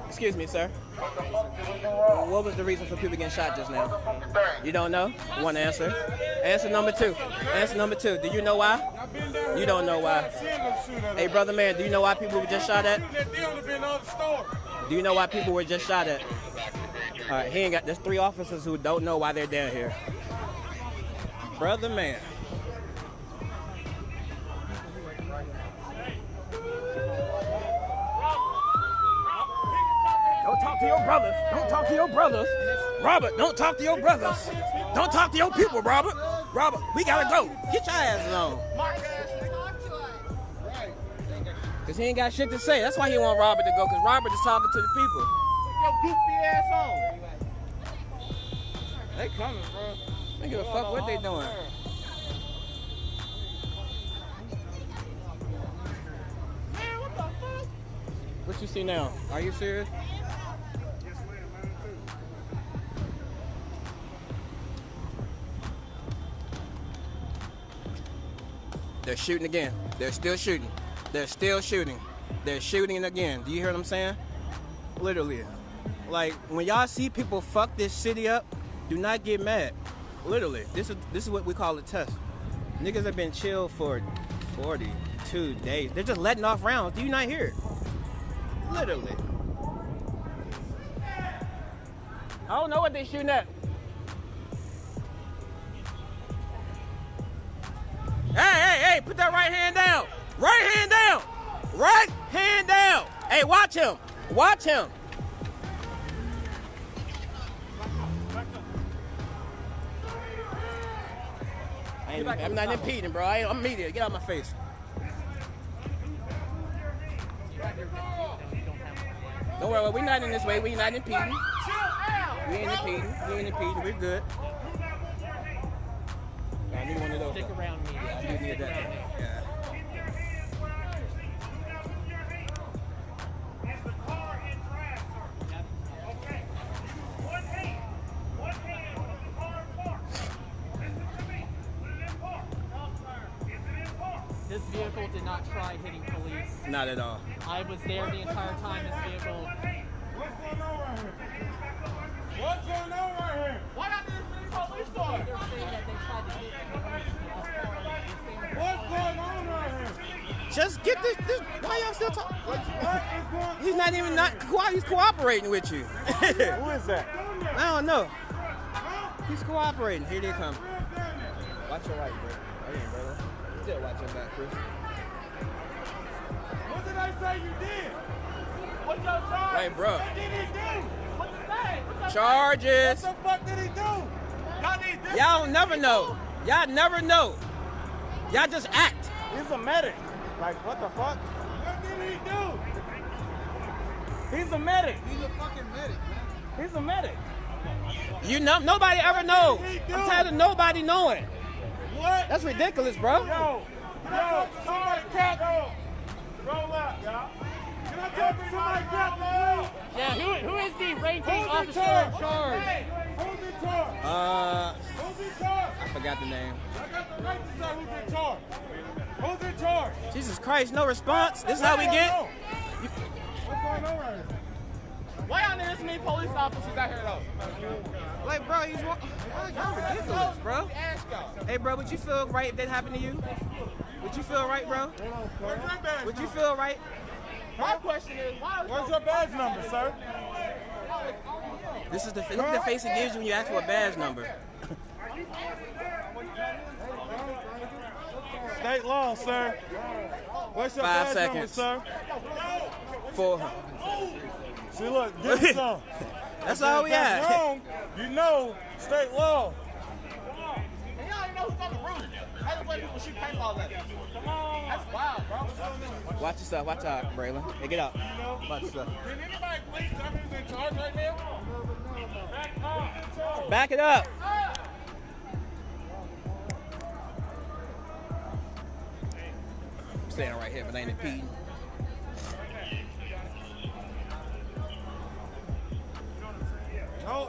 [SPEAKER 22] Excuse me, sir. What was the reason for people getting shot just now? You don't know? One answer. Answer number two. Answer number two. Do you know why? You don't know why. Hey, brother man, do you know why people were just shot at? Do you know why people were just shot at? All right, he ain't got. There's 3 officers who don't know why they're down here. Brother man. Don't talk to your brothers. Don't talk to your brothers. Robert, don't talk to your brothers. Don't talk to your people, Robert. Robert, we gotta go. Get your asses on. Because he ain't got shit to say. That's why he want Robert to go, because Robert is talking to the people.
[SPEAKER 6] Yo, goofy ass on. They coming, bro.
[SPEAKER 22] They give a fuck what they doing.
[SPEAKER 6] Man, what the fuck?
[SPEAKER 22] What you see now? Are you serious? They're shooting again. They're still shooting. They're still shooting. They're shooting again. Do you hear what I'm saying? Literally. Like, when y'all see people fuck this city up, do not get mad. Literally. This is what we call a test. Niggas have been chill for 42 days. They're just letting off rounds. Do you not hear it? Literally. I don't know what they shooting at. Hey, put that right hand down. Right hand down. Right hand down. Hey, watch him. Watch him. I'm not impeding, bro. I'm media. Get out of my face. Don't worry, we're not in this way. We're not impeding. We ain't impeding. We ain't impeding. We're good. I need one of those.
[SPEAKER 8] Stick around me.
[SPEAKER 22] I do need that. Yeah.
[SPEAKER 8] This vehicle did not try hitting police.
[SPEAKER 22] Not at all.
[SPEAKER 8] I was there the entire time this vehicle.
[SPEAKER 2] What's going on right here? What's going on right here?
[SPEAKER 6] Why not this police car?
[SPEAKER 8] They're saying that they tried to hit police with this car.
[SPEAKER 2] What's going on right here?
[SPEAKER 22] Just get this. Why y'all still talking? He's not even he's cooperating with you.
[SPEAKER 2] Who is that?
[SPEAKER 22] I don't know. He's cooperating. Here they come. Watch your right, bro. Oh, yeah, brother. Still watch your back, Chris.
[SPEAKER 2] What did I say you did? What's your charge?
[SPEAKER 22] Hey, bro.
[SPEAKER 2] What did he do?
[SPEAKER 6] What's his name?
[SPEAKER 22] Charges.
[SPEAKER 2] What the fuck did he do? Y'all need this.
[SPEAKER 22] Y'all never know. Y'all never know. Y'all just act.
[SPEAKER 2] He's a medic. Like, what the fuck? What did he do? He's a medic. He's a fucking medic, man. He's a medic.
[SPEAKER 22] You know, nobody ever knows. I'm tired of nobody knowing.
[SPEAKER 2] What?
[SPEAKER 22] That's ridiculous, bro.
[SPEAKER 2] Yo, somebody cap. Roll up, y'all. Can I talk to somebody cap?
[SPEAKER 8] Yeah, who is the ranking officer in charge?
[SPEAKER 2] Who's in charge? Who's in charge?
[SPEAKER 22] I forgot the name.
[SPEAKER 2] I got the right to say who's in charge. Who's in charge?
[SPEAKER 22] Jesus Christ, no response. This is how we get.
[SPEAKER 2] What's going on right here?
[SPEAKER 6] Why y'all need this many police officers out here though?
[SPEAKER 22] Like, bro, y'all ridiculous, bro. Hey, bro, would you feel right if that happened to you? Would you feel right, bro?
[SPEAKER 2] Where's your badge
[SPEAKER 22] Would you
[SPEAKER 2] number?
[SPEAKER 22] feel right?
[SPEAKER 6] My question is,
[SPEAKER 2] Where's your badge number, sir?
[SPEAKER 22] This is look at the face it gives you when you ask for a badge number.
[SPEAKER 2] State law, sir. What's your
[SPEAKER 22] 5
[SPEAKER 2] badge
[SPEAKER 22] seconds.
[SPEAKER 2] number, sir?
[SPEAKER 22] 4.
[SPEAKER 2] See, look, give me some.
[SPEAKER 22] That's all we
[SPEAKER 2] That's
[SPEAKER 22] got.
[SPEAKER 2] wrong. You know, state law.
[SPEAKER 6] and y'all even know who's on the roof. How the way people shoot paintballs at us? Come on. That's wild, bro.
[SPEAKER 22] Watch yourself. Watch out, Braylon. Hey, get out. Watch yourself.
[SPEAKER 6] Can anybody please tell me who's in charge right now?
[SPEAKER 22] Back it up. I'm staying right here, but I ain't impeding.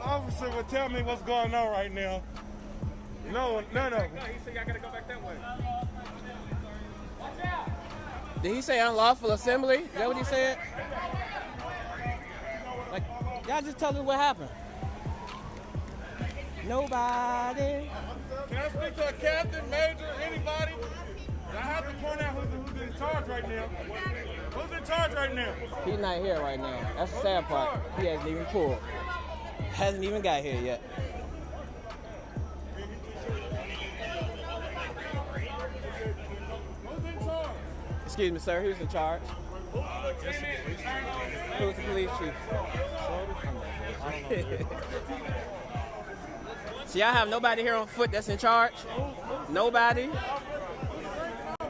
[SPEAKER 2] officer would tell me what's going on right now. No.
[SPEAKER 6] He said y'all gotta go back that way. Did he say unlawful assembly? Is that what he said? Like, y'all just tell us what happened. Nobody.
[SPEAKER 2] Can I speak to a captain, major, anybody? I have to point out who's in charge right now. Who's in charge right now?
[SPEAKER 6] He's not here right now. That's the sad part. He hasn't even pulled. Hasn't even got here yet. Excuse me, sir. Who's in charge? Who's the police chief? So y'all have nobody here on foot that's in charge? Nobody?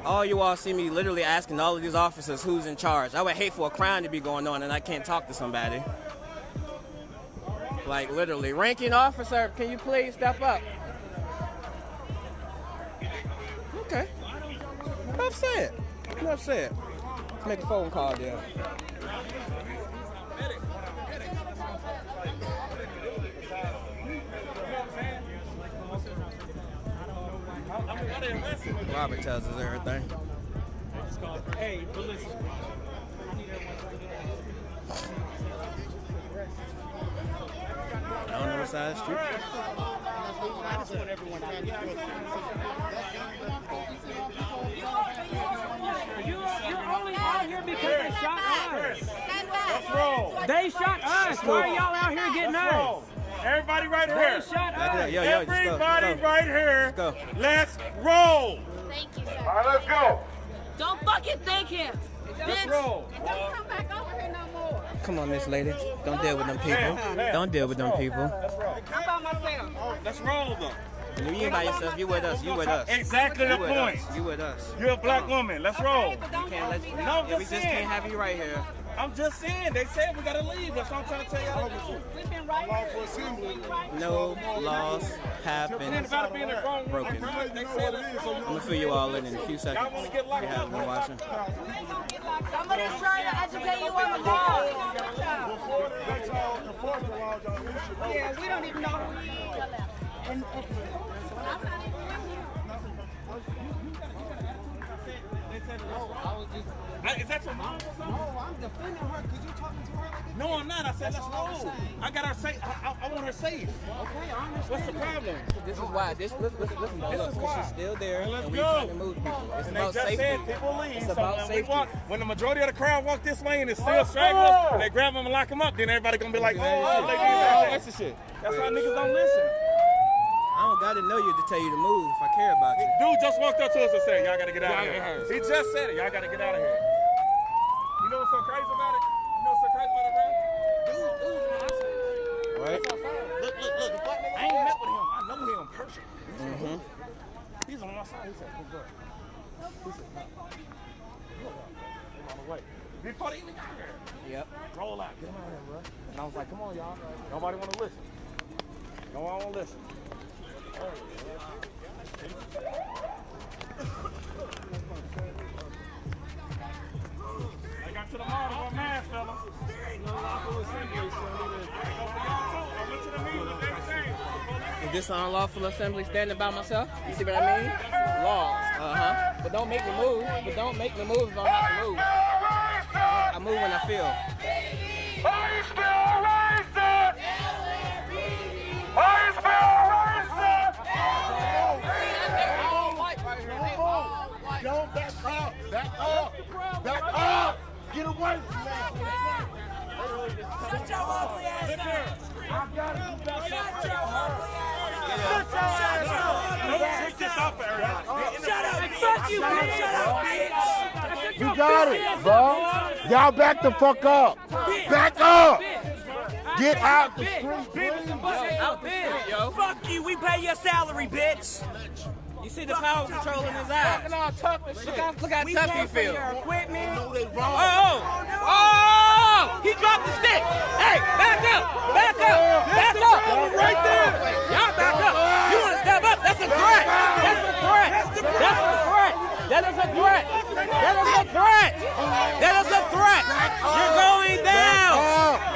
[SPEAKER 6] All you all see me literally asking all of these officers who's in charge. I would hate for a crime to be going on and I can't talk to somebody. Like literally, ranking officer, can you please step up? Okay. Enough said. Enough said. Let's make a phone call there. Robert tells us everything.
[SPEAKER 7] Hey, but listen.
[SPEAKER 6] I don't know what side of the street.
[SPEAKER 7] I just want everyone out here. You're only out here because they shot us.
[SPEAKER 2] Let's roll.
[SPEAKER 7] They shot us. Why are y'all out here getting us?
[SPEAKER 2] Everybody right here.
[SPEAKER 7] They shot us.
[SPEAKER 2] Everybody right here. Let's roll.
[SPEAKER 4] Thank you, sir.
[SPEAKER 2] All right, let's go.
[SPEAKER 4] Don't fucking thank him.
[SPEAKER 2] Let's roll.
[SPEAKER 4] Don't come back over here no more.
[SPEAKER 6] Come on, Miss Lady. Don't deal with them people. Don't deal with them people.
[SPEAKER 4] I'm by myself.
[SPEAKER 2] Let's roll them.
[SPEAKER 6] You ain't by yourself. You with us. You with us.
[SPEAKER 2] Exactly the point.
[SPEAKER 6] You with us.
[SPEAKER 2] You're a black woman. Let's roll.
[SPEAKER 6] We can't let you.
[SPEAKER 2] No,
[SPEAKER 6] We just can't have you right here.
[SPEAKER 2] I'm just saying. They said we gotta leave. That's what I'm trying to tell y'all.
[SPEAKER 4] We've been right here.
[SPEAKER 6] No laws have been broken. I'm gonna fill you all in a few seconds. If you haven't been watching.
[SPEAKER 4] Somebody's trying to educate you on the law. Yeah, we don't even know who he is. And I'm not even
[SPEAKER 2] Is that your mom or something?
[SPEAKER 6] No, I'm defending her because you're talking to her like
[SPEAKER 2] No, I'm not. I said let's roll. I got her safe. I want her safe.
[SPEAKER 6] Okay, I understand.
[SPEAKER 2] What's the problem?
[SPEAKER 6] This is why. Listen, she's still there,
[SPEAKER 2] Let's
[SPEAKER 6] and we're
[SPEAKER 2] go.
[SPEAKER 6] trying to move people. It's
[SPEAKER 2] And
[SPEAKER 6] about
[SPEAKER 2] they just
[SPEAKER 6] safety.
[SPEAKER 2] said people leave.
[SPEAKER 6] It's
[SPEAKER 2] So
[SPEAKER 6] about
[SPEAKER 2] when
[SPEAKER 6] safety.
[SPEAKER 2] when the majority of the crowd walk this way and it's still stragglers, they grab them and lock them up, then everybody gonna be like,
[SPEAKER 6] That's the shit.
[SPEAKER 2] That's why niggas don't listen.
[SPEAKER 6] I don't gotta know you to tell you to move if I care about you.
[SPEAKER 2] Dude just walked up to us and said, y'all gotta get out of here. He just said it. Y'all gotta get out of here. You know what's so crazy about it? You know what's so crazy about it, bro?
[SPEAKER 6] Right?
[SPEAKER 2] Look. I ain't met with him. I know him personally. He's on my side. He said, good girl. He said, no. On the way. Before they even got here.
[SPEAKER 6] Yep.
[SPEAKER 2] Roll out. Get him out of here, bro. And I was like, come on, y'all. Nobody want to listen. No one want to listen. I got to the mall to go mad, fellas.
[SPEAKER 6] Is this an unlawful assembly standing by myself? You see what I mean? Laws. But don't make me move. But don't make me move if I have to move. I move when I feel.
[SPEAKER 2] I still racist! I still racist! Don't back up! Back up! Back up! Get away from that! Shut your ugly ass up! I got it! Shut your ugly ass up! Don't take this off, everybody! Shut up! Fuck you, bitch! Shut up, bitch! You got it, bro! Y'all back the fuck up! Back up! Get out the street!
[SPEAKER 6] Out there, yo.
[SPEAKER 7] Fuck you, we pay your salary, bitch.
[SPEAKER 6] You see the power control in his eyes. Look how tough he feels.
[SPEAKER 7] Oh! He dropped the stick. Hey, back up! Back up! Back up! Right there! Y'all back up! You want to step up? That's a threat! That's a threat! That's a threat!
[SPEAKER 6] That is a threat. That is a threat. That is a threat. You're going down.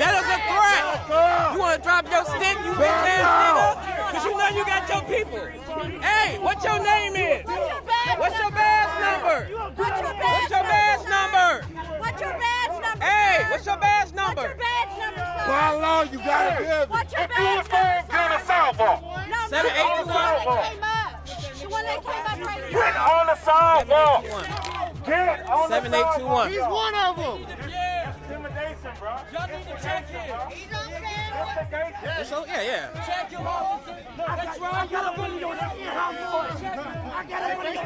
[SPEAKER 6] That is a threat. You want to drop your stick, you bitch ass nigga? Because you know you got your people. Hey, what your name is? What's your badge number? What's your badge number?
[SPEAKER 3] What's your badge number?
[SPEAKER 6] Hey, what's your badge number?
[SPEAKER 3] What's your badge number, sir?
[SPEAKER 2] By law, you gotta give it.
[SPEAKER 3] What's your badge number, sir?
[SPEAKER 2] Get on the sidewalk.
[SPEAKER 6] 7821.
[SPEAKER 3] The one that came up right here.
[SPEAKER 2] Get on the sidewalk. Get on the
[SPEAKER 6] 7821.
[SPEAKER 2] He's one of them. Intimidation, bro.
[SPEAKER 7] Y'all need to check him.
[SPEAKER 6] So, yeah.
[SPEAKER 7] Check him, officer. That's right. I got up under your skin. I got up under your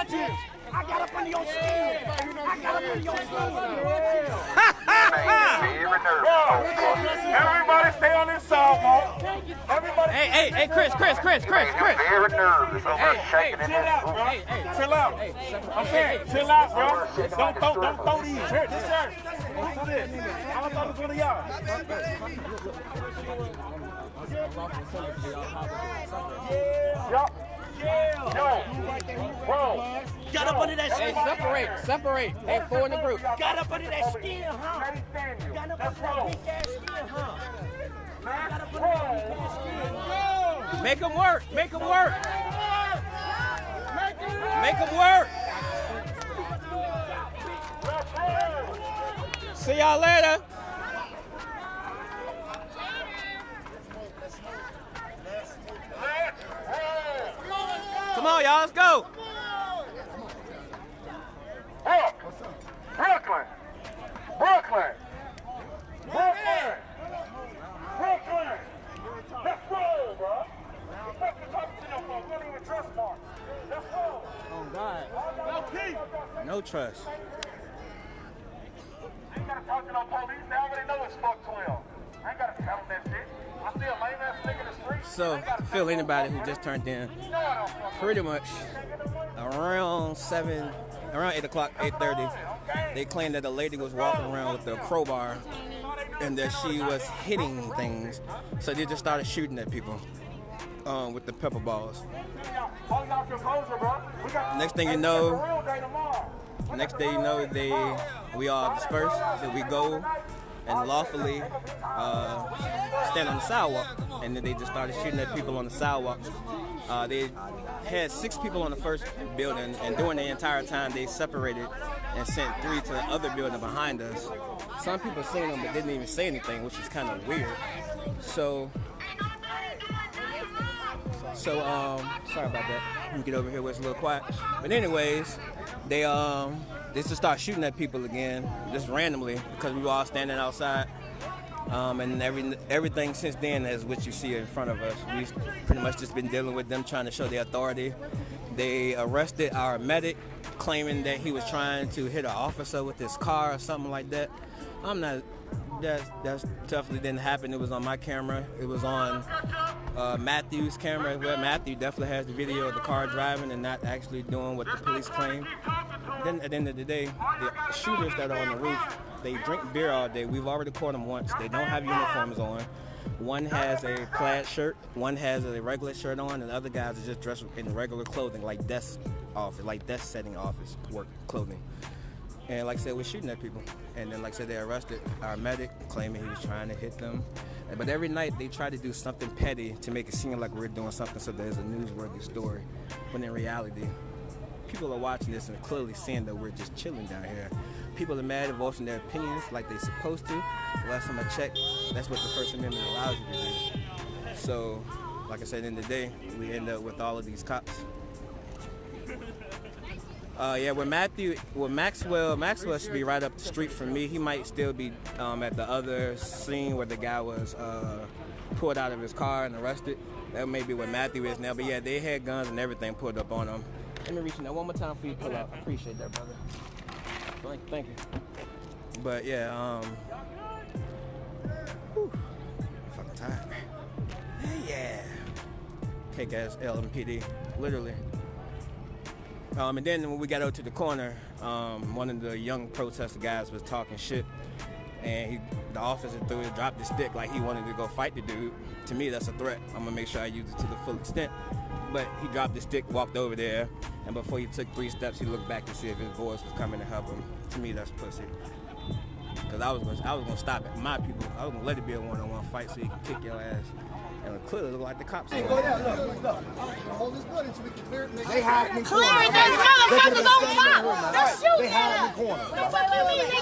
[SPEAKER 7] skin. I got up under your skin. I got up under your skin.
[SPEAKER 2] Everybody stay on this sidewalk. Everybody.
[SPEAKER 6] Hey, Chris.
[SPEAKER 2] Very nervous.
[SPEAKER 6] Hey,
[SPEAKER 2] chill out, bro. Chill out. I'm saying, chill out, bro. Don't throw these. Here, this shirt. Let's do this. I thought it was one of y'all. Yo, bro.
[SPEAKER 7] Got up under that skin.
[SPEAKER 6] Hey, separate. Hey, four in the group.
[SPEAKER 7] Got up under that skin, huh? Got up under that weak ass skin, huh? Got up under that weak ass skin.
[SPEAKER 6] Make them work. Make them work. Make them work. See y'all later. Come on, y'all, let's go.
[SPEAKER 2] Brooklyn. Let's go, bro.
[SPEAKER 6] Oh, God. No trust.
[SPEAKER 2] I ain't gotta talk to no police. They already know it's fuck 12. I ain't gotta tell them that shit. I see a lame ass nigga in the street.
[SPEAKER 6] So, feel anybody who just turned in, pretty much around 8 o'clock, 8:30, they claimed that a lady was walking around with a crowbar and that she was hitting things. So they just started shooting at people with the pepper balls. Next thing you know, we all disperse, then we go and lawfully stand on the sidewalk, and then they just started shooting at people on the sidewalk. They had 6 people on the first building, and during the entire time they separated and sent 3 to the other building behind us. Some people seen them but didn't even say anything, which is kind of weird. So sorry about that. Let me get over here where it's a little quiet. But anyways, they just start shooting at people again, just randomly, because we were all standing outside. And everything since then is what you see in front of us. We've pretty much just been dealing with them trying to show their authority. They arrested our medic, claiming that he was trying to hit an officer with his car or something like that. That definitely didn't happen. It was on my camera. It was on Matthew's camera. Well, Matthew definitely has the video of the car driving and not actually doing what the police claim. Then at the end of the day, the shooters that are on the roof, they drink beer all day. We've already caught them once. They don't have uniforms on. One has a plaid shirt, one has a regular shirt on, and the other guys are just dressed in regular clothing, like desk setting office work clothing. And like I said, we're shooting at people. And then like I said, they arrested our medic, claiming he was trying to hit them. But every night they try to do something petty to make it seem like we're doing something so there's a newsworthy story. When in reality, people are watching this and clearly seeing that we're just chilling down here. People are mad and voicing their opinions like they're supposed to. Last time I checked, that's what the First Amendment allows you to do. So, like I said, in the day, we end up with all of these cops. Maxwell should be right up the street from me. He might still be at the other scene where the guy was pulled out of his car and arrested. That may be where Matthew is now. But yeah, they had guns and everything pulled up on them. Let me reach you now one more time for you to pull out. I appreciate that, brother. Thank you. But yeah, I'm fucking tired. Yeah. Kick-ass LMPD, literally. And then when we got out to the corner, one of the young protester guys was talking shit, and the officer dropped his stick like he wanted to go fight the dude. To me, that's a threat. I'm gonna make sure I use it to the full extent. But he dropped his stick, walked over there, And before he took 3 steps, he looked back to see if his boys was coming to help him. To me, that's pussy. Because I was gonna stop at my people. I was gonna let it be a one-on-one fight so he can kick your ass. And it clearly looked like the cops.
[SPEAKER 7] Hey, go down, look. Hold this button so we can clear it.
[SPEAKER 4] They hiding in the corner. Clearing these motherfuckers on top. They're shooting
[SPEAKER 7] They hiding in the corner.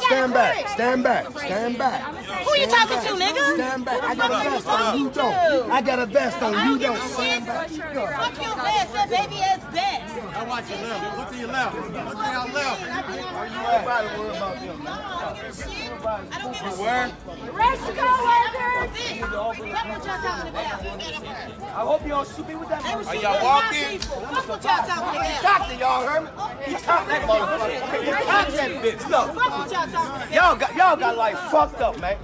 [SPEAKER 4] Stand back.
[SPEAKER 7] Stand back. Stand back.
[SPEAKER 4] Who you talking to, nigga?
[SPEAKER 7] Stand back. I got a vest on. You don't. I got a vest on. You don't. Stand back.
[SPEAKER 4] Fuck your vest. That baby ass vest.
[SPEAKER 7] I watch your left. Look to your left. Look to your left. Where you at? Nobody worry about them, man.
[SPEAKER 4] I don't give a shit.
[SPEAKER 7] Where?
[SPEAKER 4] Rest to go, workers. That's what y'all talking about.
[SPEAKER 7] I hope you don't shoot me with that.
[SPEAKER 4] Are y'all walking? Fuck what y'all talking about.
[SPEAKER 7] He cocked it, y'all heard me? He cocked that motherfucker. He cocked that bitch. Look.
[SPEAKER 4] Fuck what y'all talking about.
[SPEAKER 7] Y'all got like fucked up, man.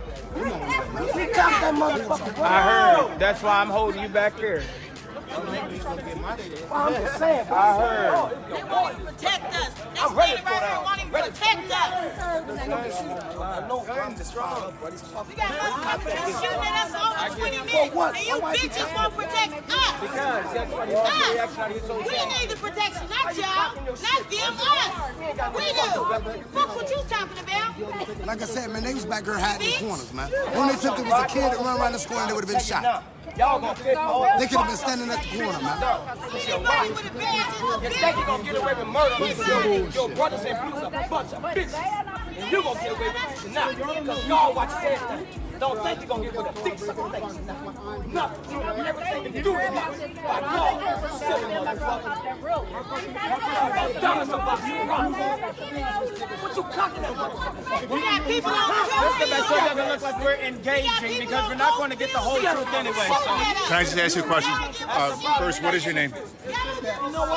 [SPEAKER 7] He cocked that motherfucker.
[SPEAKER 20] I heard. That's why I'm holding you back here.
[SPEAKER 7] I'm just saying,
[SPEAKER 20] I heard.
[SPEAKER 4] They won't even protect us. They standing right here and won't even protect us. We got motherfuckers shooting at us over 20 minutes, and you bitches won't protect us.
[SPEAKER 20] Because that's what
[SPEAKER 4] Us. We need the protection, not y'all, not them, us. We do. Fuck what you talking about.
[SPEAKER 7] Like I said, man, they was back there hiding in corners, man. When they took there was a kid that run around the square and they would have been shot.
[SPEAKER 20] Y'all gonna fit all.
[SPEAKER 7] They could have been standing at the corner, man.
[SPEAKER 4] Anybody with a badge is a
[SPEAKER 20] You think you gonna get away with murder? Your brothers and blues are a bunch of bitches. And you gonna get away with it tonight. Because y'all watch that thing. Don't think you're gonna get away with a thick sucker thing. Nothing. Everything you do is by God. Silly motherfucker. Dumb as a box. What you cocking that motherfucker for?
[SPEAKER 4] We got people on
[SPEAKER 20] Let's get back to it. Doesn't look like we're engaging because we're not going to get the whole truth anyway. So.
[SPEAKER 9] Can I just ask you a question? First, what is your name?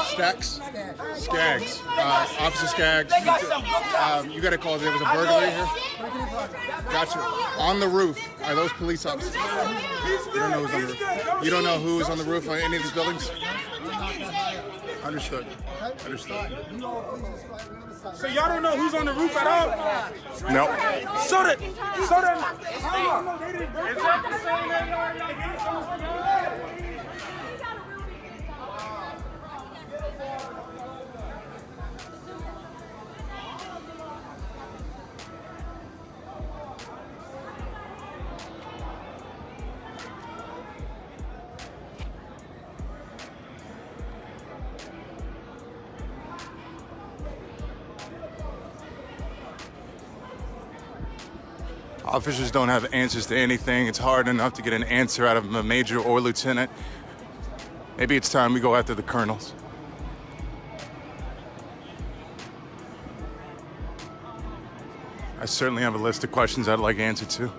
[SPEAKER 9] Stacks? Skaggs. Officer Skaggs. You got a call. There was a burglary here? Gotcha. On the roof. Are those police officers? You don't know who's on the roof. You don't know who is on the roof on any of these buildings? Understood. Understood.
[SPEAKER 12] So y'all don't know who's on the roof at all?
[SPEAKER 9] No.
[SPEAKER 12] So that.
[SPEAKER 9] Officers don't have answers to anything. It's hard enough to get an answer out of a major or lieutenant. Maybe it's time we go after the colonels. I certainly have a list of questions I'd like answered to.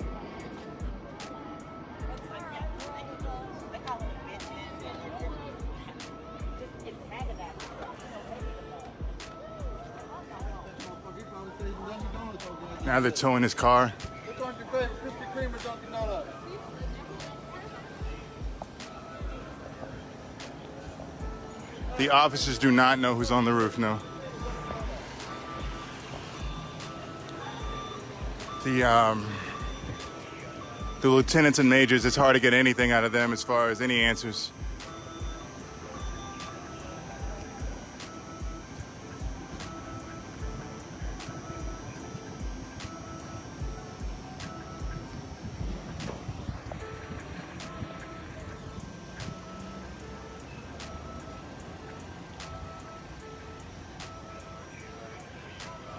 [SPEAKER 9] Now they're towing his car. The officers do not know who's on the roof, no. The lieutenants and majors, it's hard to get anything out of them as far as any answers.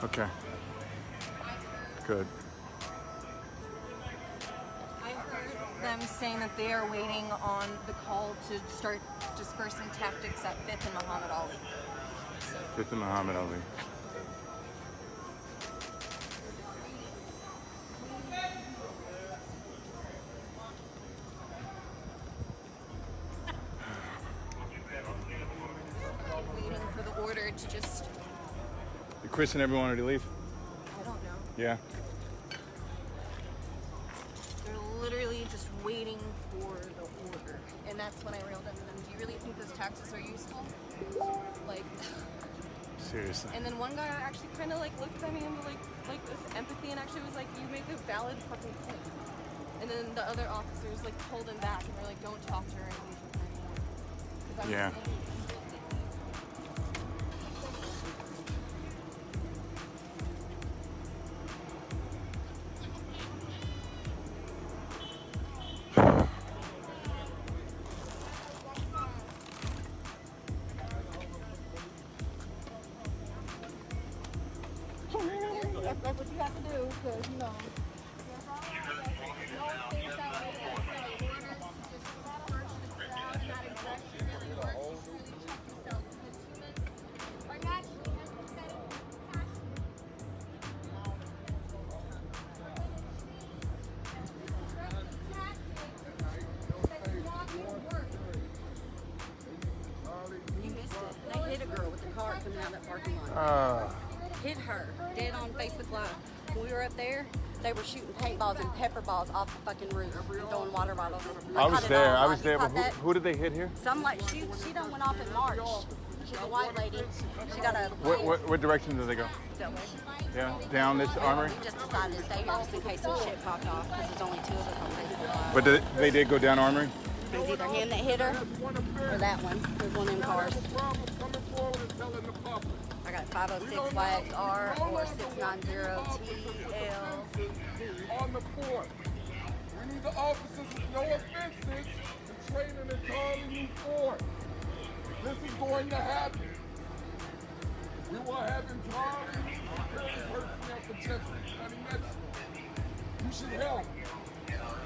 [SPEAKER 9] Okay. Good.
[SPEAKER 11] I heard them saying that they are waiting on the call to start dispersing tactics at 5th and Muhammad Ali.
[SPEAKER 9] 5th and Muhammad Ali.
[SPEAKER 11] Waiting for the order to just...
[SPEAKER 9] Did Chris and everyone already leave?
[SPEAKER 11] I don't know.
[SPEAKER 9] Yeah.
[SPEAKER 11] They're literally just waiting for the order. And that's when I railed into them. Do you really think those taxes are useful? Like...
[SPEAKER 9] Seriously.
[SPEAKER 11] And then one guy actually kind of like looked at me and like with empathy and actually was like, you make a valid fucking point. And then the other officers like pulled him back and were like, don't talk to her and engage with her anymore.
[SPEAKER 9] Yeah.
[SPEAKER 4] That's what you have to do, because, you know.
[SPEAKER 13] You missed it. They hit a girl with the car coming out of that parking lot. Hit her, dead on Facebook Live. When we were up there, they were shooting paintballs and pepper balls off the fucking roof and throwing water bottles.
[SPEAKER 9] I was there. But who did they hit here?
[SPEAKER 13] Some like she done went off in March. She's a white lady. She got a.
[SPEAKER 9] What direction did they go?
[SPEAKER 13] That way.
[SPEAKER 9] Yeah, down this armory.
[SPEAKER 13] We just decided to stay here just in case some shit popped off because there's only two of us on Facebook Live.
[SPEAKER 9] But they did go down armory?
[SPEAKER 13] It was either him that hit her or that one. There's one in cars. I got 506 YXR or 690 TL.
[SPEAKER 2] On the board. We need the officers with no offenses to train an entirely new force. This is going to happen. We will have entirely new personnel for Jefferson County Metro. You should help.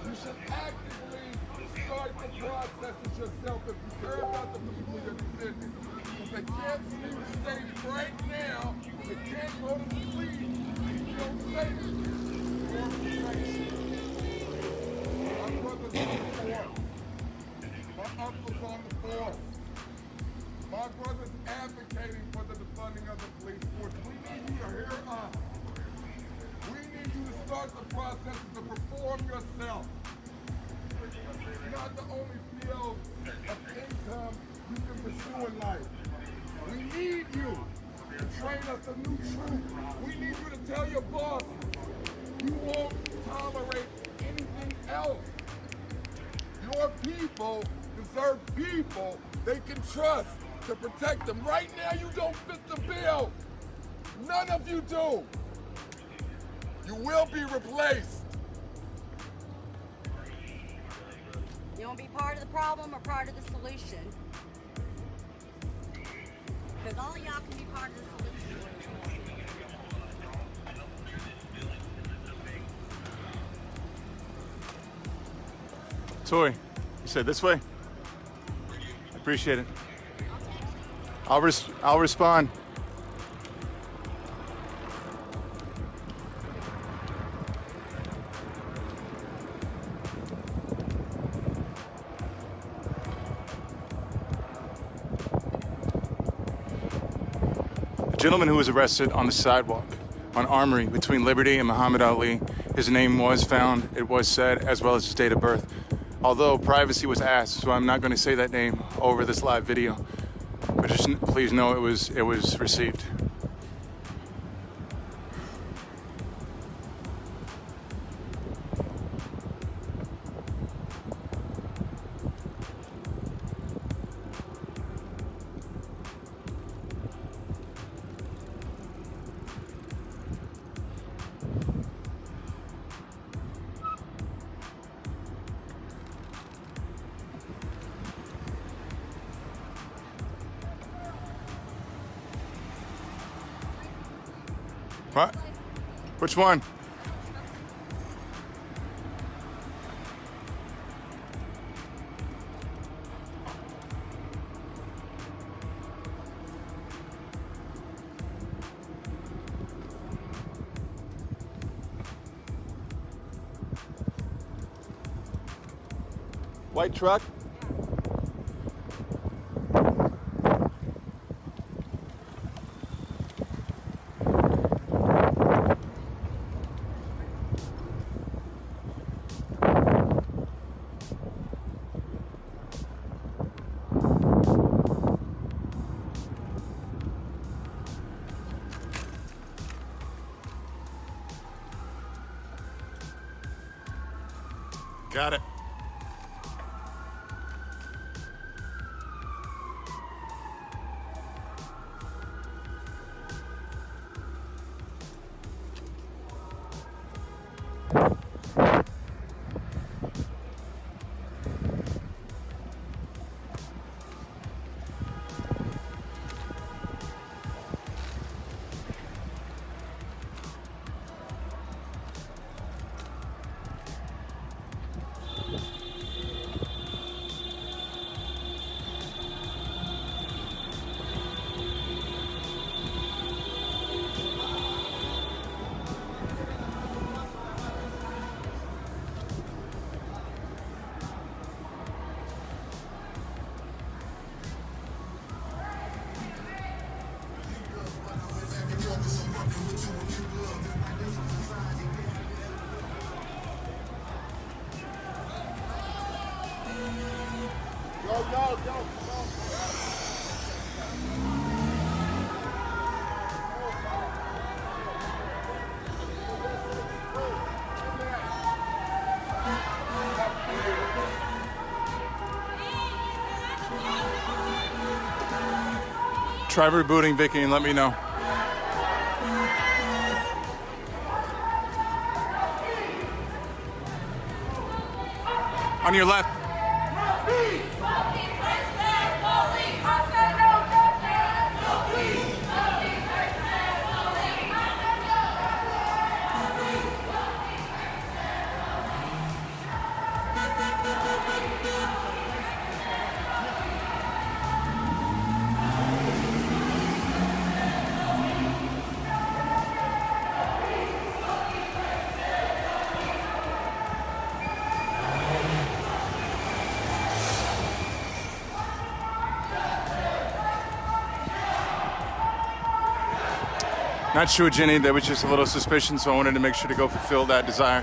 [SPEAKER 2] You should actively start the process yourself if you care about the people you're defending. If they can't see the stage right now, they can't go to sleep if you don't say it. My brother's on the force. My uncle's on the force. My brother's advocating for the defunding of the police force. We need you to hear us. We need you to start the process to perform yourself. Not the only field of income you can pursue in life. We need you to train us a new troop. We need you to tell your boss you won't tolerate anything else. Your people deserve people they can trust to protect them. Right now you don't fit the bill. None of you do. You will be replaced.
[SPEAKER 13] You want to be part of the problem or part of the solution? Because all of y'all can be part of the solution.
[SPEAKER 9] Toy, you said this way? I appreciate it. I'll respond. The gentleman who was arrested on the sidewalk on Armory between Liberty and Muhammad Ali, his name was found, it was said, as well as his date of birth. Although privacy was asked, so I'm not going to say that name over this live video, but just please know it was received. What? Which one? White truck? Got it.
[SPEAKER 10] Try rebooting, Vicky, and let me know. On your left. Not sure, Jenny. There was just a little suspicion, so I wanted to make sure to go fulfill that desire.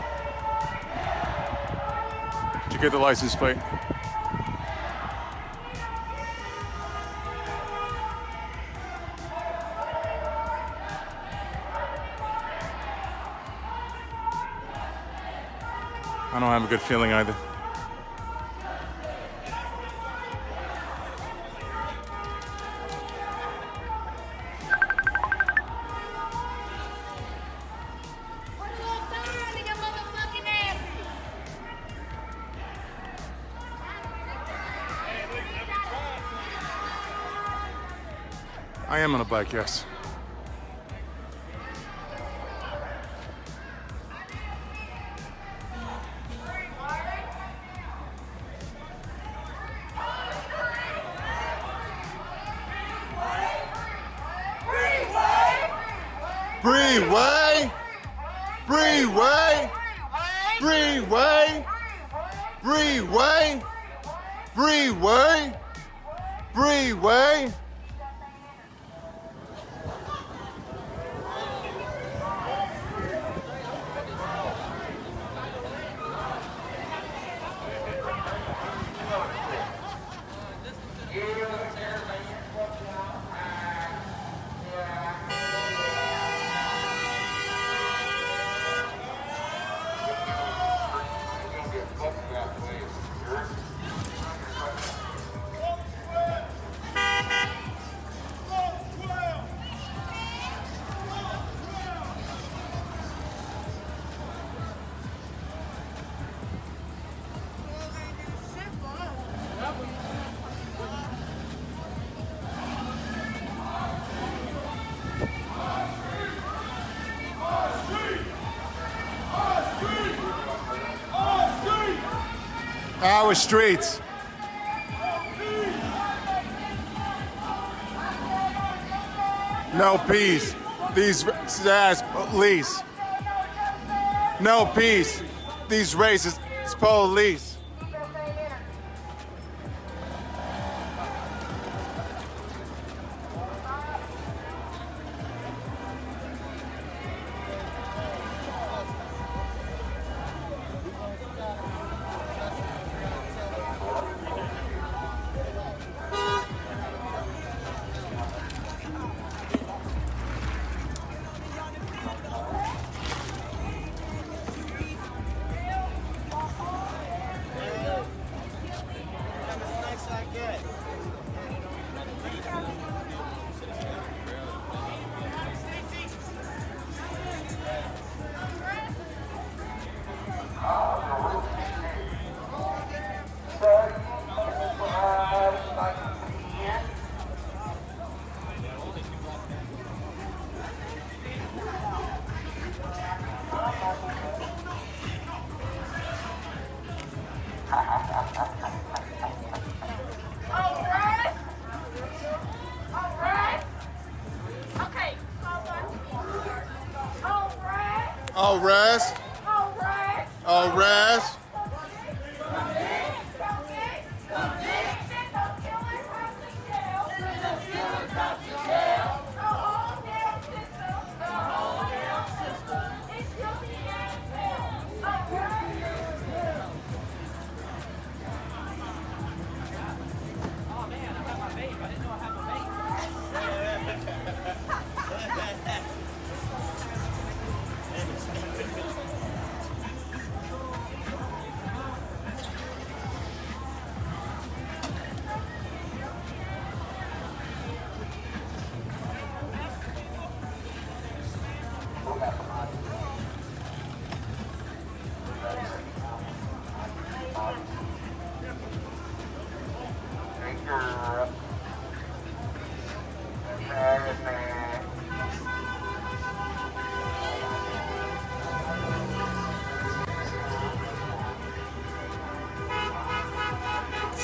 [SPEAKER 10] Did you get the license plate? I don't have a good feeling either. I am on a bike, yes.
[SPEAKER 2] Freeway! Freeway! Freeway! Freeway! Freeway! Freeway! Our streets. No peace. These ass police. No peace. These racist police. Arrest. Arrest.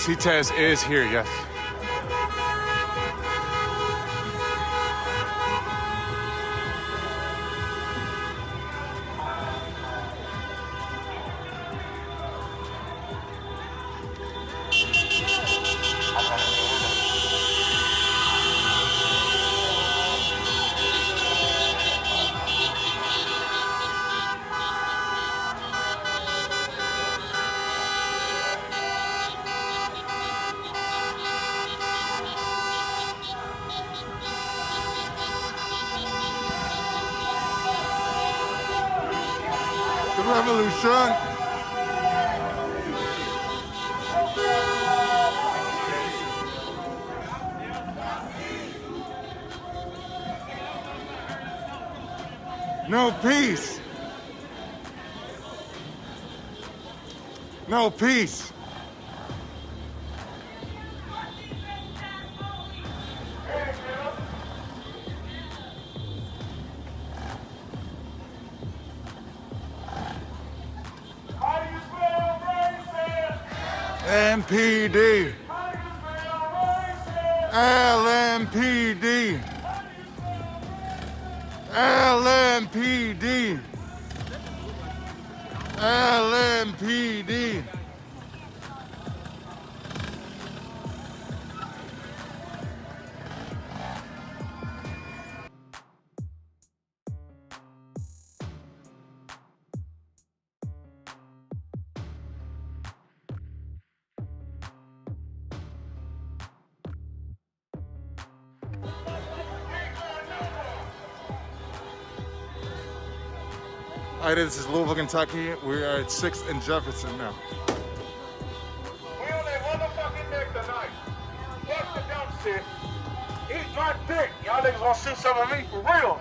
[SPEAKER 10] CTES is here, yes.
[SPEAKER 2] The revolution. No peace. No peace. MPD. LMPD. LMPD. LMPD. Hi, this is Louisville, Kentucky. We are at 6th and Jefferson now. We on that motherfucking deck tonight. Fuck the dumb shit. Eat my dick. Y'all niggas gonna see some of me for real.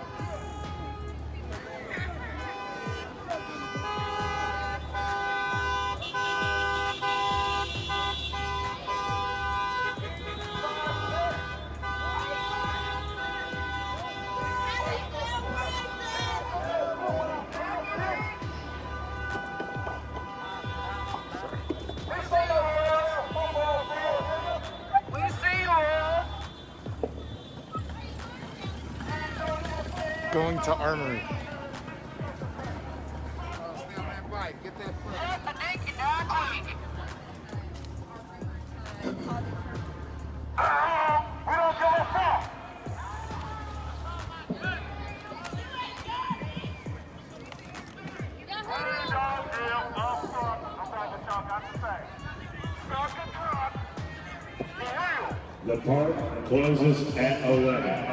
[SPEAKER 2] Going to Armory.
[SPEAKER 15] The park closes at 11.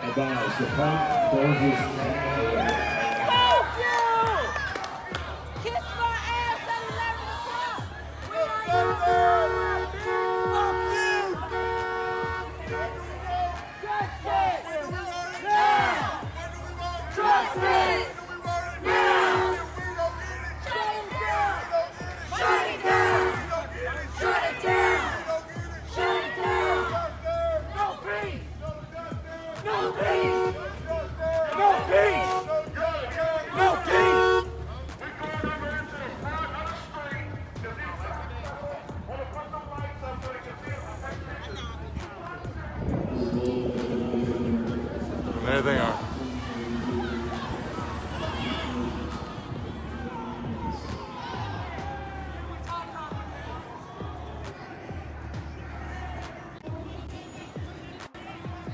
[SPEAKER 15] Advise, the park closes at 11.
[SPEAKER 4] Fuck you! Kiss my ass at 11 o'clock! We are fuck you! Justice! Now! Justice! Now! Shut it down! Shut it down! Shut it down! Shut it down! No peace! No peace! No peace! No peace!
[SPEAKER 2] There they are.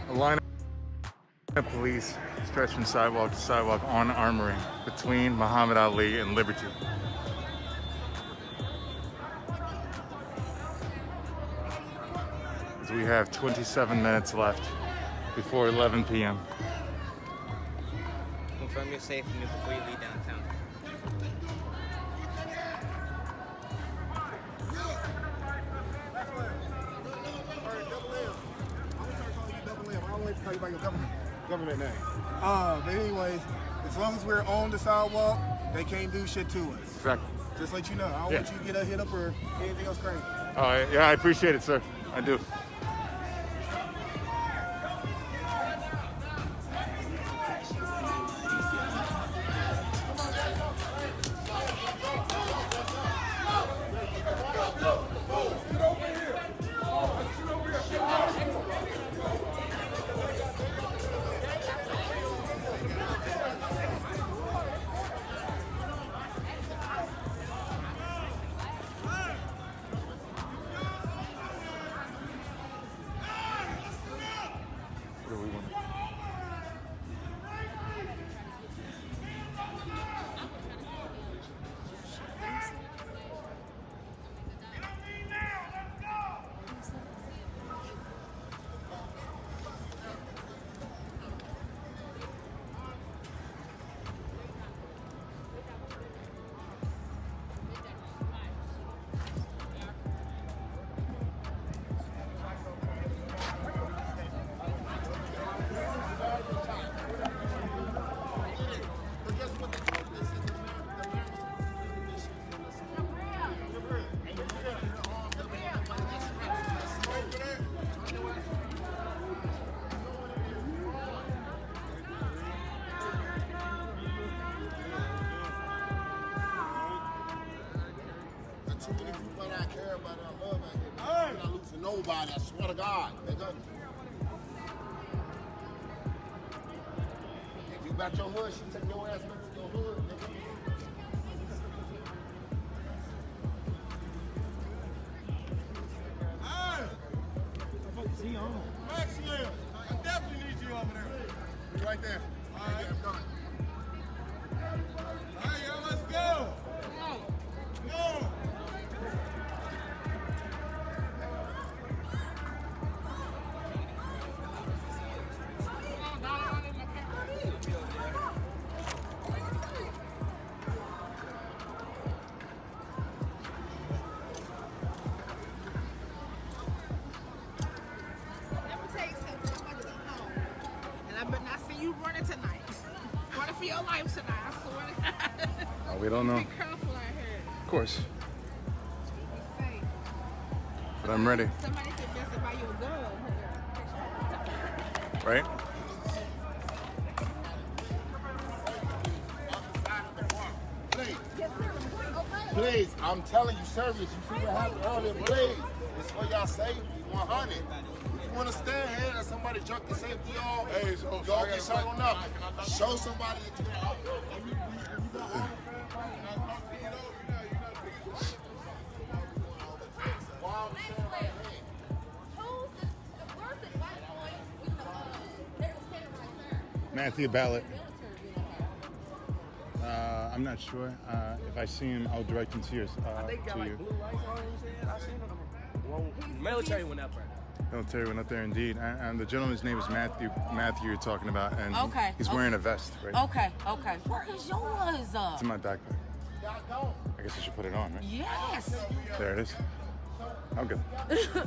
[SPEAKER 10] A line of police stretched from sidewalk to sidewalk on Armory between Muhammad Ali and Liberty. As we have 27 minutes left before 11 p.m.
[SPEAKER 6] Confirm your safety before you leave downtown.
[SPEAKER 16] Call you by your government name. But anyways, as long as we're on the sidewalk, they can't do shit to us.
[SPEAKER 10] Exactly.
[SPEAKER 16] Just let you know. I don't want you to get hit up or anything else crazy.
[SPEAKER 10] Oh, yeah, I appreciate it, sir. I do.
[SPEAKER 14] nobody, I swear to God, nigga. If you got your hood, she take your ass back to your hood, nigga.
[SPEAKER 2] Hey! What the fuck is he on? Maxwell! I definitely need you over there.
[SPEAKER 14] You right there.
[SPEAKER 2] All right.
[SPEAKER 14] I'm coming.
[SPEAKER 2] All right, y'all, let's go. Come on. Come on.
[SPEAKER 17] Let me tell you something. I'm about to go home. And I better not see you running tonight. Running for your life tonight, I swear to God.
[SPEAKER 10] We don't know.
[SPEAKER 17] Be careful out here.
[SPEAKER 10] Of course.
[SPEAKER 17] Be safe.
[SPEAKER 10] But I'm ready.
[SPEAKER 17] Somebody could mess about your gun.
[SPEAKER 10] Right?
[SPEAKER 14] Please, I'm telling you serious. You see what happened earlier, please. It's for y'all safety, 100. If you want to stand here and somebody jerk the safety off, hey, so y'all get shut on up. Show somebody that you got.
[SPEAKER 10] Matthew Ballot. I'm not sure. If I see him, I'll direct him to you.
[SPEAKER 6] Military went up right now.
[SPEAKER 10] Military went up there indeed. And the gentleman's name is Matthew. Matthew, you're talking about, and he's wearing a vest, right?
[SPEAKER 23] Okay. Where is yours?
[SPEAKER 10] It's in my backpack. I guess I should put it on, right?
[SPEAKER 23] Yes.
[SPEAKER 10] There it is. I'm good.
[SPEAKER 17] Because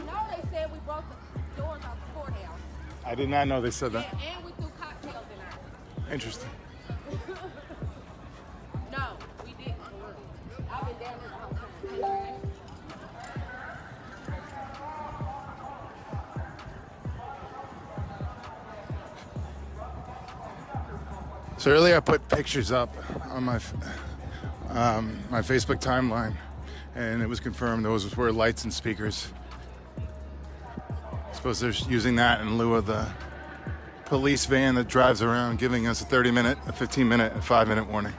[SPEAKER 17] now they said we broke the doors off the courthouse.
[SPEAKER 10] I did not know they said that.
[SPEAKER 17] And we threw cocktails in there.
[SPEAKER 10] Interesting.
[SPEAKER 17] No, we didn't. I've been down there the whole time.
[SPEAKER 10] So earlier I put pictures up on my my Facebook timeline, and it was confirmed those were lights and speakers. I suppose they're using that in lieu of the police van that drives around giving us a 30-minute, a 15-minute, and 5-minute warning.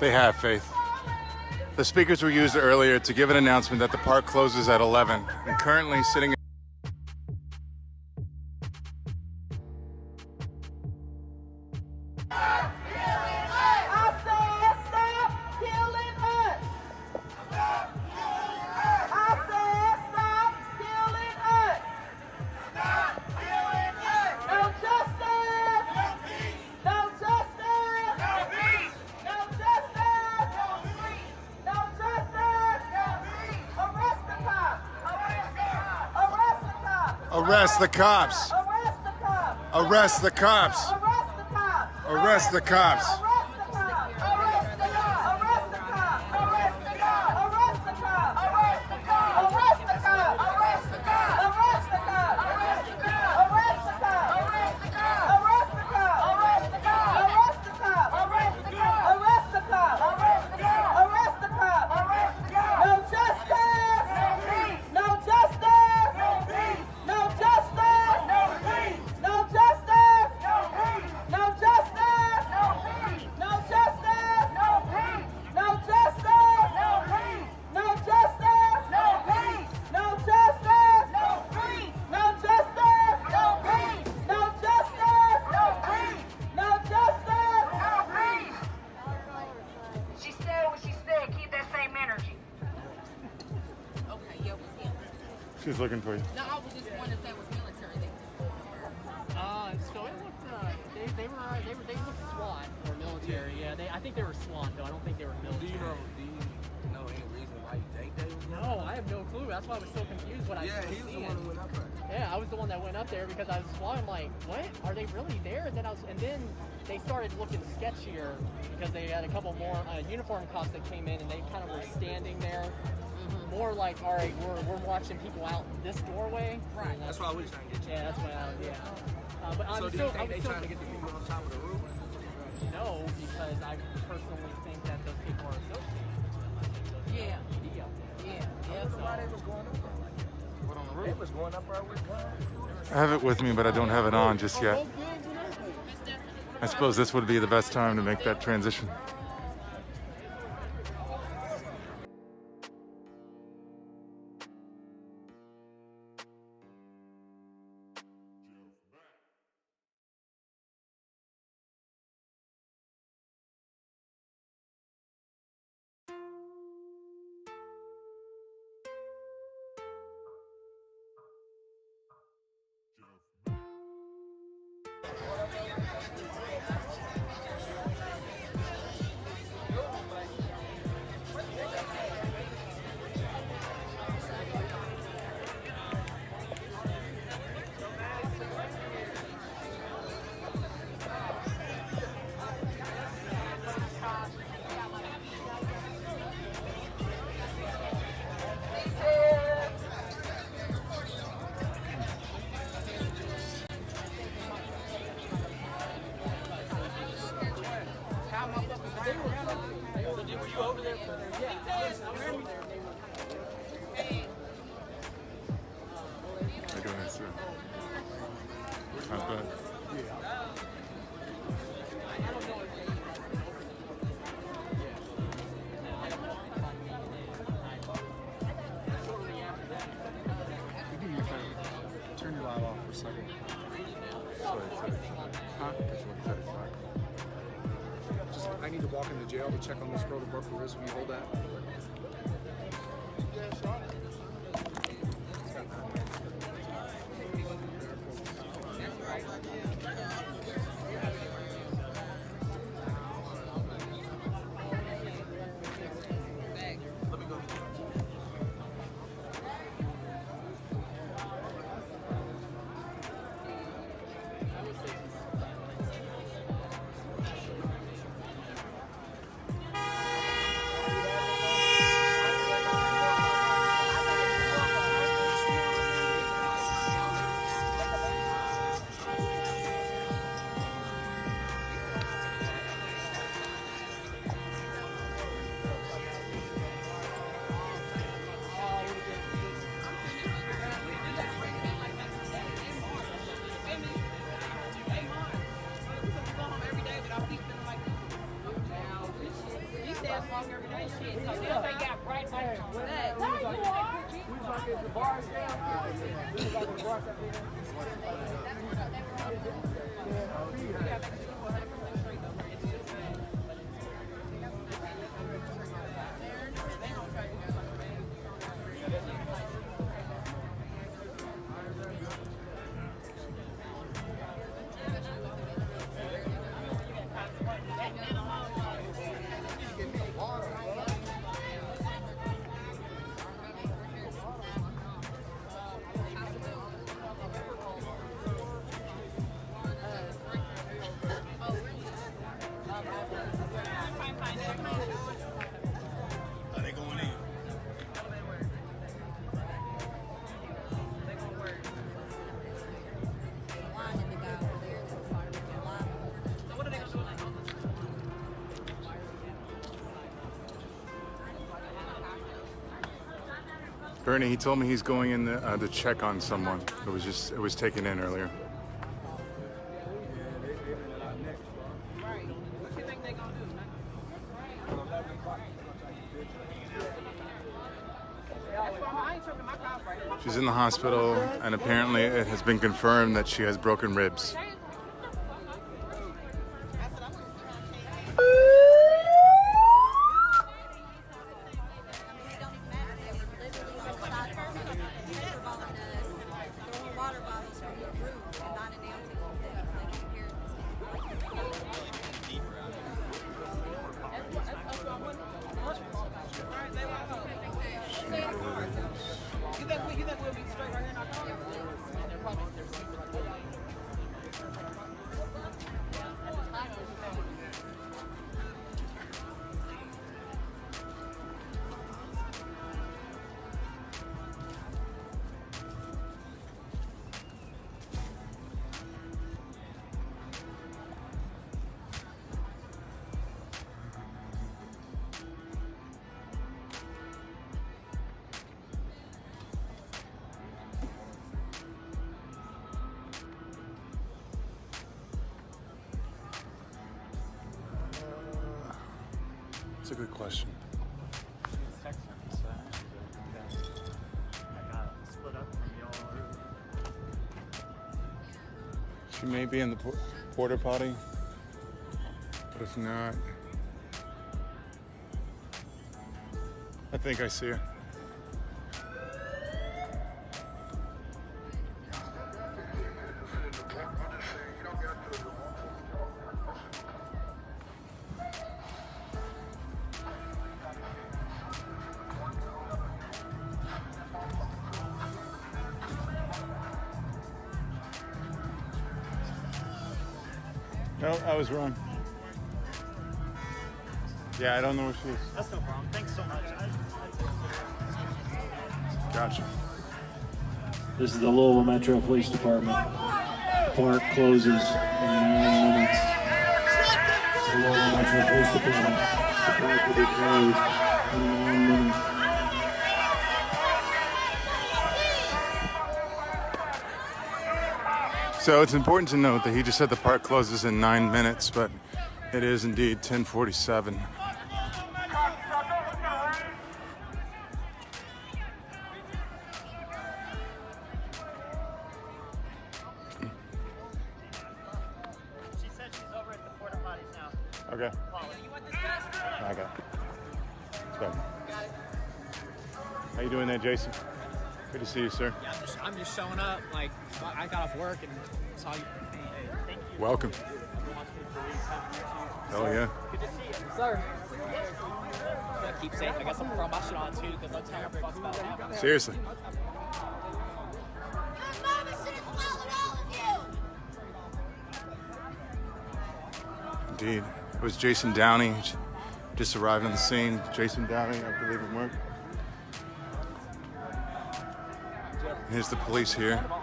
[SPEAKER 10] They have faith. The speakers were used earlier to give an announcement that the park closes at 11, and currently sitting Arrest the cops! Arrest the cops! Arrest the cops!
[SPEAKER 17] No justice!
[SPEAKER 10] just looking for you.
[SPEAKER 4] No, I was just wondering if that was military.
[SPEAKER 1] So it looked, they looked SWAT or military. Yeah, I think they were SWAT though. I don't think they were military.
[SPEAKER 18] Do you know any reason why you think they were?
[SPEAKER 1] No, I have no clue. That's why I was so confused when I
[SPEAKER 18] Yeah, he was the one who went up there.
[SPEAKER 1] Yeah, I was the one that went up there because I was I'm like, what? Are they really there? And then they started looking sketchier because they had a couple more uniform cops that came in and they kind of were standing there. More like, all right, we're watching people out this doorway.
[SPEAKER 18] Right. That's why we were trying to get you.
[SPEAKER 1] Yeah, that's why but
[SPEAKER 18] so do you think they're trying to get the people on top of the roof?
[SPEAKER 1] No, because I personally think that those people are associated.
[SPEAKER 4] Yeah.
[SPEAKER 18] I don't know why they was going up there like that. What on the roof? They was going up there with guns.
[SPEAKER 10] I have it with me, but I don't have it on just yet. I suppose this would be the best time to make that transition.
[SPEAKER 18] I need to walk into jail to check on this girl to broke her wrist. Will you hold that?
[SPEAKER 10] Bernie, he told me he's going in to check on someone. It was taken in earlier. She's in the hospital, and apparently it has been confirmed that she has broken ribs. That's a good question. She may be in the porta potty, but if not, I think I see her. No, I was wrong. Yeah, I don't know where she is.
[SPEAKER 5] That's no problem. Thanks so much.
[SPEAKER 10] Gotcha.
[SPEAKER 15] This is the Louisville Metro Police Department. Park closes in 9 minutes. The Louisville Metro Police Department. The park will be closed in 9 minutes.
[SPEAKER 10] So it's important to note that he just said the park closes in 9 minutes, but it is indeed 10:47.
[SPEAKER 5] She said she's over at the porta potties now.
[SPEAKER 10] Okay.
[SPEAKER 5] You want this guy?
[SPEAKER 10] I got it. It's better. How you doing there, Jason? Good to see you, sir.
[SPEAKER 19] Yeah, I'm just showing up. Like, I got off work and saw you. Hey, thank you.
[SPEAKER 10] Welcome. Oh, yeah.
[SPEAKER 19] Good to see you. Sir. Keep safe. I got some throw my shit on too because no telling what fuck's about to happen.
[SPEAKER 10] Seriously. Indeed. It was Jason Downey. Just arrived on the scene. Jason Downey, I believe it worked. Here's the police here. Oh.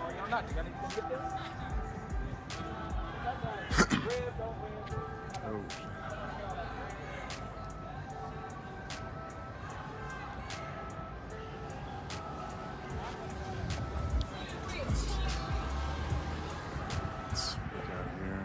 [SPEAKER 10] Let's look out here.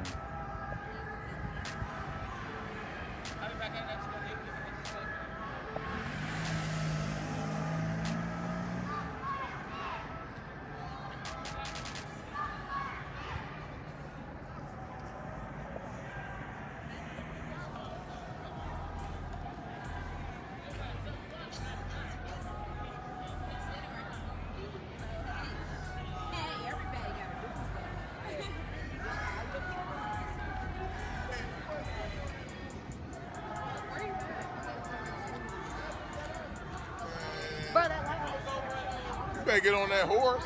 [SPEAKER 14] You better get on that horse.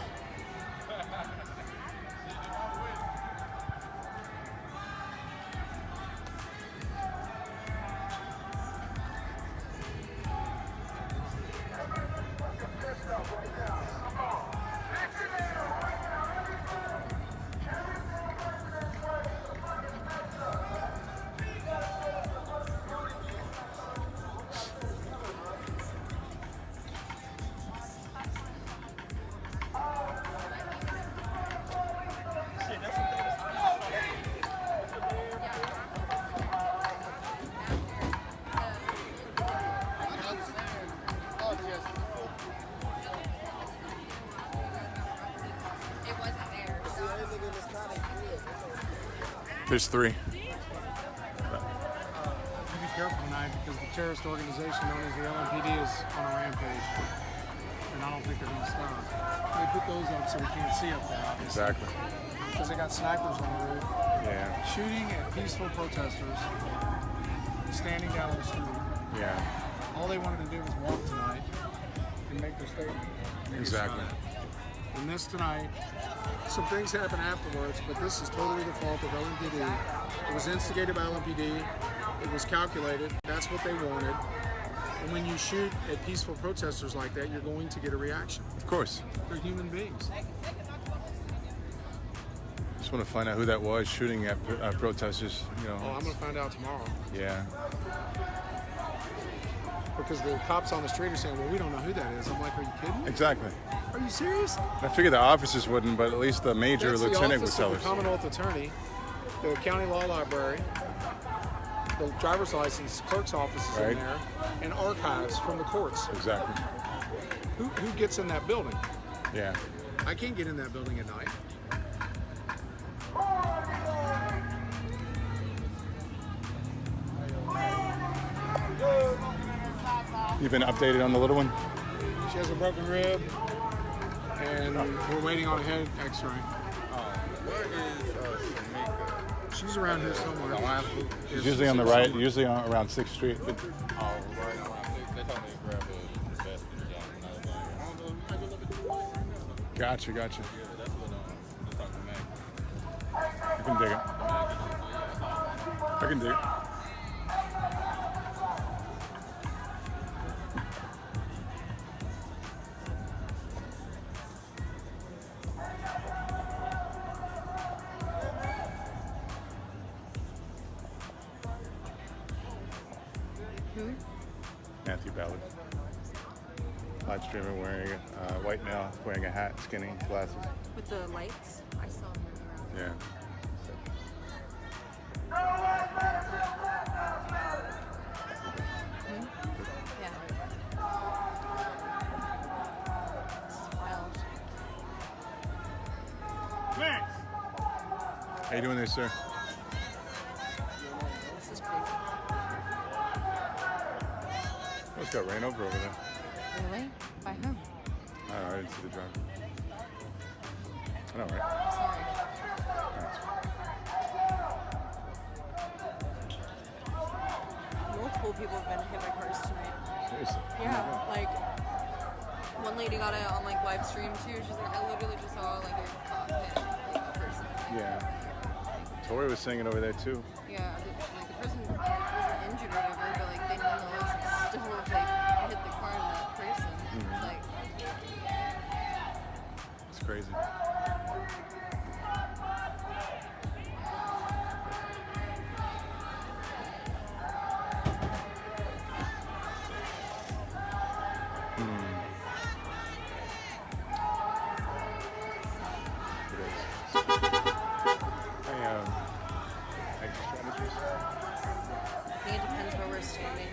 [SPEAKER 10] There's 3.
[SPEAKER 16] You be careful tonight because the terrorist organization known as the LMPD is on a rampage. And I don't think they're going to stop. They put those up so we can't see up there, obviously.
[SPEAKER 10] Exactly.
[SPEAKER 16] Because they got snipers on the roof.
[SPEAKER 10] Yeah.
[SPEAKER 16] Shooting at peaceful protesters standing down the street.
[SPEAKER 10] Yeah.
[SPEAKER 16] All they wanted to do was walk tonight and make their statement.
[SPEAKER 10] Exactly.
[SPEAKER 16] And this tonight, some things happen afterwards, but this is totally the fault of LMPD. It was instigated by LMPD. It was calculated. That's what they wanted. And when you shoot at peaceful protesters like that, you're going to get a reaction.
[SPEAKER 10] Of course.
[SPEAKER 16] They're human beings.
[SPEAKER 10] Just want to find out who that was shooting at protesters. You know.
[SPEAKER 16] Oh, I'm going to find out tomorrow.
[SPEAKER 10] Yeah.
[SPEAKER 16] Because the cops on the street are saying, well, we don't know who that is. I'm like, are you kidding?
[SPEAKER 10] Exactly.
[SPEAKER 16] Are you serious?
[SPEAKER 10] I figured the officers wouldn't, but at least the major
[SPEAKER 16] That's
[SPEAKER 10] lieutenant
[SPEAKER 16] the
[SPEAKER 10] would
[SPEAKER 16] office
[SPEAKER 10] tell
[SPEAKER 16] of
[SPEAKER 10] us.
[SPEAKER 16] the Commonwealth Attorney, the county law library, the driver's license clerk's office is
[SPEAKER 10] Right.
[SPEAKER 16] in there, and archives from the courts.
[SPEAKER 10] Exactly.
[SPEAKER 16] Who gets in that building?
[SPEAKER 10] Yeah.
[SPEAKER 16] I can't get in that building at night.
[SPEAKER 10] You've been updated on the little one?
[SPEAKER 16] She has a broken rib, and we're waiting on a head X-ray.
[SPEAKER 14] Where is
[SPEAKER 16] She's around here somewhere.
[SPEAKER 10] It's usually on the right, usually around 6th Street. But
[SPEAKER 14] They told me to grab the vest and
[SPEAKER 10] Gotcha. I can dig it. I can dig it. Matthew Ballard. Live streamer wearing a white male, wearing a hat, skinny, glasses.
[SPEAKER 11] With the lights, I saw him around.
[SPEAKER 10] Yeah.
[SPEAKER 11] Yeah. It's wild.
[SPEAKER 10] How you doing there, sir?
[SPEAKER 11] This is crazy.
[SPEAKER 10] Oh, it's got rain over there.
[SPEAKER 11] Really? By whom?
[SPEAKER 10] I don't know, I didn't see the driver. I know, right?
[SPEAKER 11] Sorry. Multiple people have been hit by cars tonight.
[SPEAKER 10] Seriously?
[SPEAKER 11] Yeah, like one lady got it on like live stream too. She's like, I literally just saw like a cop hit like a person.
[SPEAKER 10] Yeah. Tori was singing over there too.
[SPEAKER 11] Yeah, like the person wasn't injured or whatever, but like they nonetheless still like hit the car and that person.
[SPEAKER 10] Mhm.
[SPEAKER 11] Like,
[SPEAKER 10] It's crazy.
[SPEAKER 11] I think it depends where we're standing.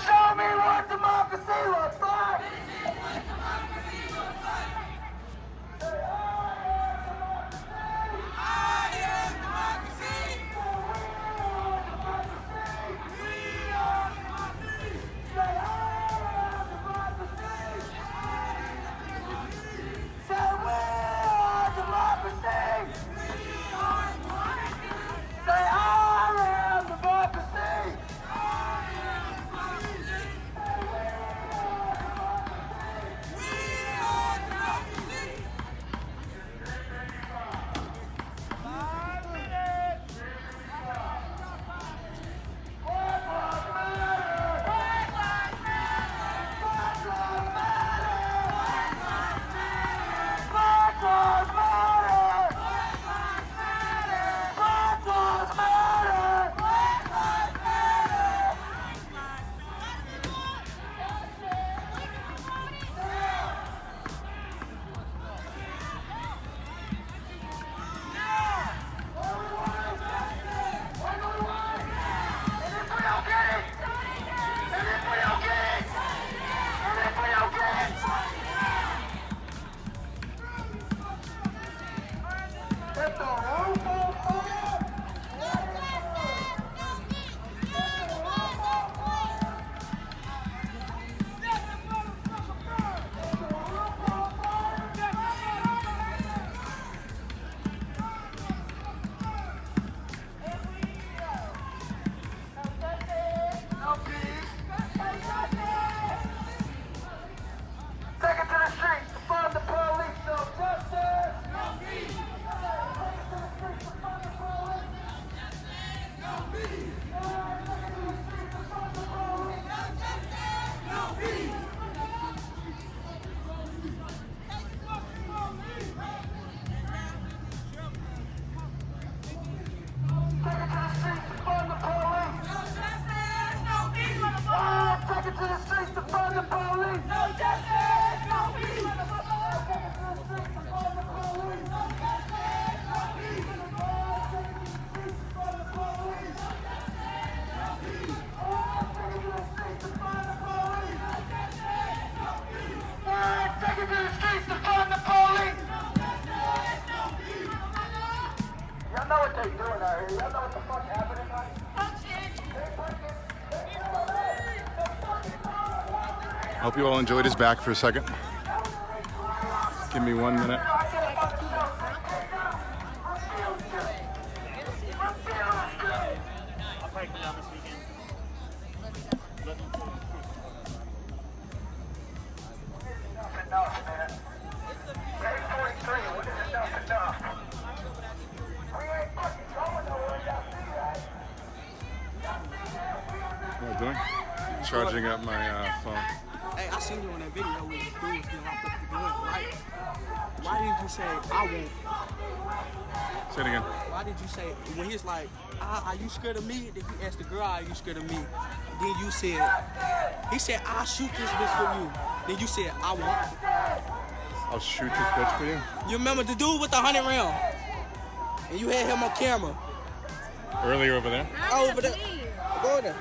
[SPEAKER 7] Show me what democracy looks like! Take it to the streets to fund the police, no justice. No peace.
[SPEAKER 10] I hope you all enjoyed his back for a second. Give me 1 minute. What am I doing? Charging up my phone.
[SPEAKER 18] Hey, I seen you on that video when the dude was getting locked up for doing right. Why did you say I won't?
[SPEAKER 10] Say it again.
[SPEAKER 18] Why did you say when he's like, are you scared of me? Then you asked the girl, are you scared of me? Then you said, he said, I'll shoot this bitch for you. Then you said, I won't.
[SPEAKER 10] I'll shoot this bitch for you.
[SPEAKER 18] You remember the dude with the 100 round? And you had him on camera.
[SPEAKER 10] Earlier over there?
[SPEAKER 18] Over there. Go there.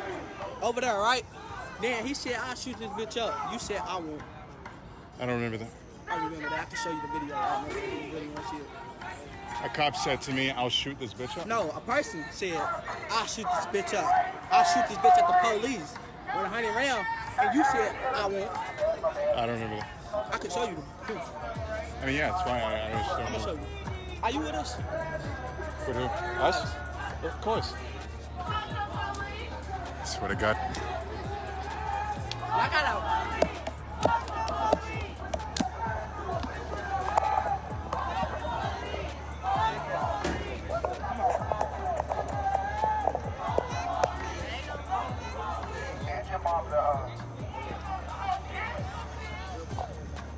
[SPEAKER 18] Over there, right? Then he said, I'll shoot this bitch up. You said, I won't.
[SPEAKER 10] I don't remember that.
[SPEAKER 18] I remember that. I can show you the video. I know if you really want to see it.
[SPEAKER 10] A cop said to me, I'll shoot this bitch up?
[SPEAKER 18] No, a person said, I'll shoot this bitch up. I'll shoot this bitch at the police with a 100 round. And you said, I won't.
[SPEAKER 10] I don't remember that.
[SPEAKER 18] I can show you the proof.
[SPEAKER 10] I mean, yeah, it's fine. I just don't
[SPEAKER 18] I'm going to show
[SPEAKER 10] know.
[SPEAKER 18] you. Are you with us?
[SPEAKER 10] With who? Us? Of course. Swear to God.
[SPEAKER 18] I got out.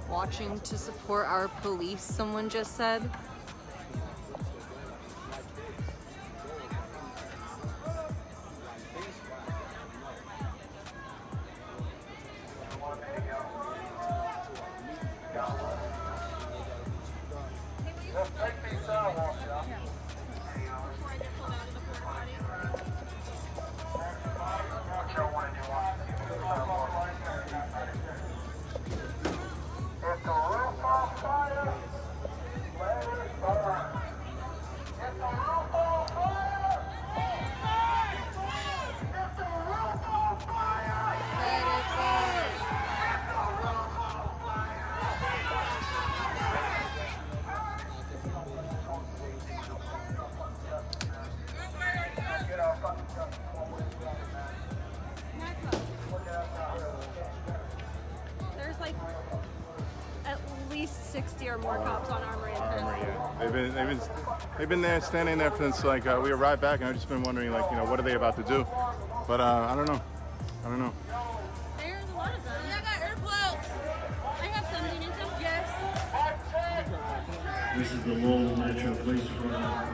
[SPEAKER 11] Watching to support our police, someone just said. There's like at least 60 or more cops on Armory and Penn.
[SPEAKER 10] Yeah. They've been there, standing there since like we arrived back, and I've just been wondering, like, what are they about to do? But I don't know.
[SPEAKER 4] There's a lot of them. I got earplugs. I have some. Do you need some? Yes.
[SPEAKER 15] This is the Louisville Metro Police Department.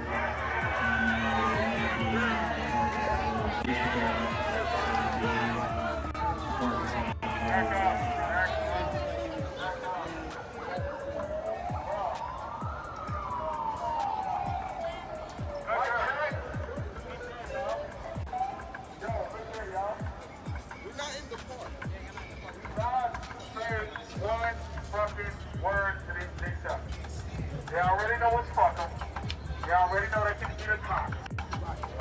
[SPEAKER 2] They already know what's fuck them. They already know they can eat a cock.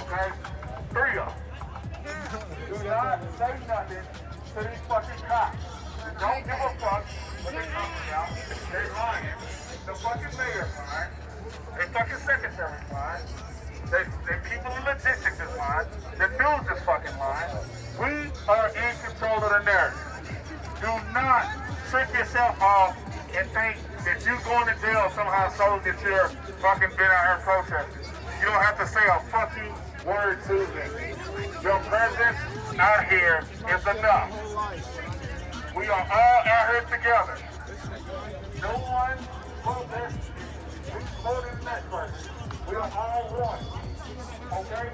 [SPEAKER 2] Okay? 3 of them. Do not say nothing to these fucking cops. Don't give a fuck what they're talking about. They're lying. The fucking mayor's lying. The fucking secretary's lying. The people in logistics is lying. The news is fucking lying. We are in control of the narrative. Do not trick yourself off and think that you going to jail somehow shows that you're fucking been out here protesting. You don't have to say a fucking word to them. Your presence out here is enough. We are all out here together. No one protesting. Who's voting the next person? We are all one. Okay?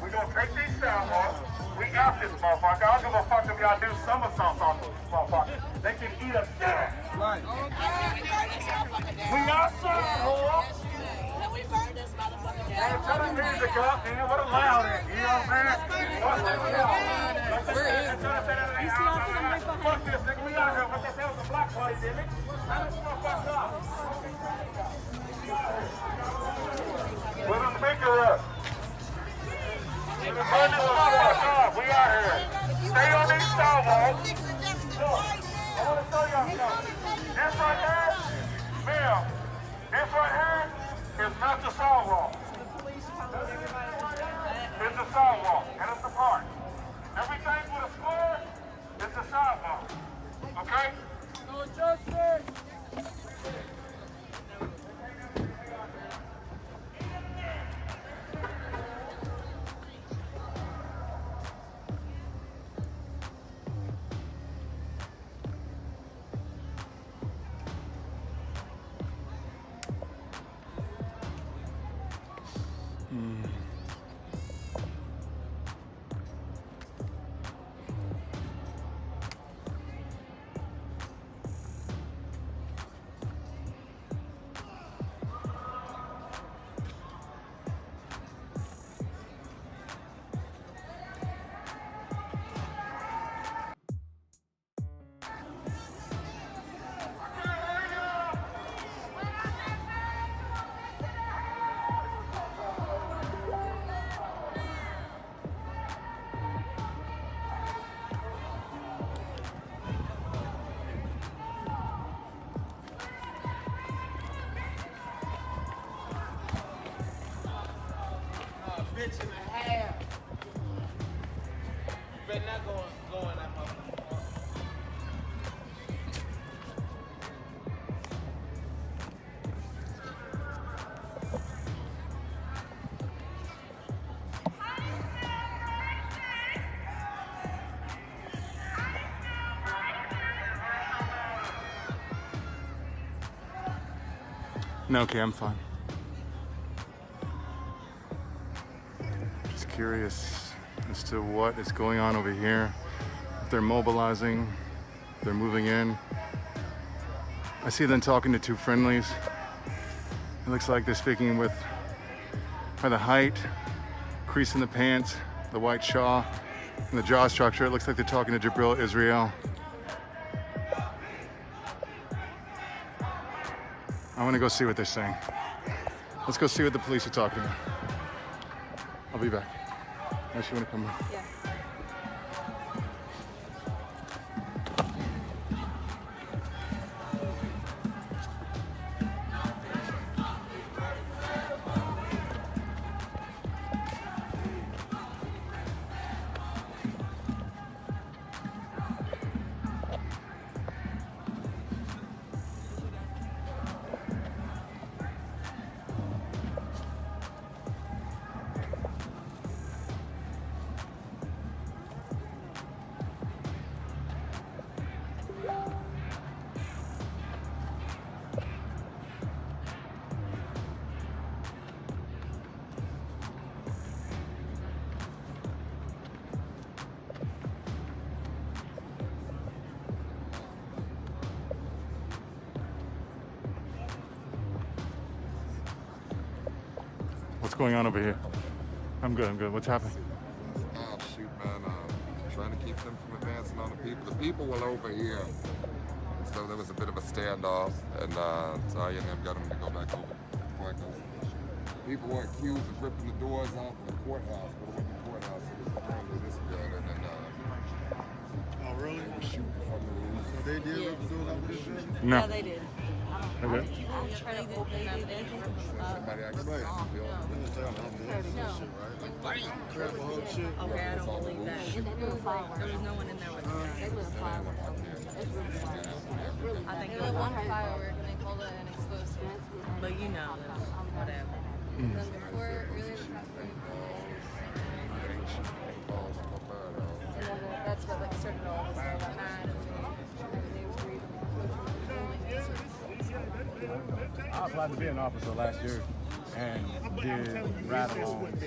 [SPEAKER 2] We're going to take these sound off. We out this motherfucker. I don't give a fuck if y'all do somersaults on this motherfucker. They can eat us down. Right. We outside, whore.
[SPEAKER 4] Can we burn this motherfucker down?
[SPEAKER 2] Hey, turn the music up, man. What a loud it. You know what I'm saying? Fuck this, nigga. We out here. What the hell's a black party, nigga? Turn this motherfucker up. Put the speaker up. Turn this motherfucker up. We out here. Stay on these sidewalks.
[SPEAKER 7] Bitch and a half. You better not go in that motherfucker.
[SPEAKER 10] No, okay, I'm fine. Just curious as to what is going on over here. If they're mobilizing, if they're moving in. I see them talking to two friendlies. It looks like they're speaking with, by the height, crease in the pants, the white shaw, and the jaw structure. It looks like they're talking to Jabril Israel. I want to go see what they're saying. Let's go see what the police are talking about. I'll be back. Unless you want to come in.
[SPEAKER 11] Yeah.
[SPEAKER 10] What's going on over here? I'm good, I'm good. What's happening?
[SPEAKER 8] Oh, shoot, man. Trying to keep them from advancing on the people. The people were over here. So there was a bit of a standoff, and so I and them got them to go back over. People were accused of ripping the doors off of the courthouse. But it wasn't the courthouse, it was apparently this building. And
[SPEAKER 16] oh, really?
[SPEAKER 8] They were shooting from the roof.
[SPEAKER 16] So they did rip the doors off of this building?
[SPEAKER 10] No.
[SPEAKER 11] Yeah, they did.
[SPEAKER 10] Okay.
[SPEAKER 11] I tried to open them in.
[SPEAKER 8] Somebody actually
[SPEAKER 16] Crap, the whole shit.
[SPEAKER 11] Okay, I don't believe that. There was no one in there with me. I think it was one firework and they called it an explosive. But you know, whatever. Then before, earlier this afternoon, and then that's what like started all this stuff at night.
[SPEAKER 21] I applied to be an officer last year and did ride-alongs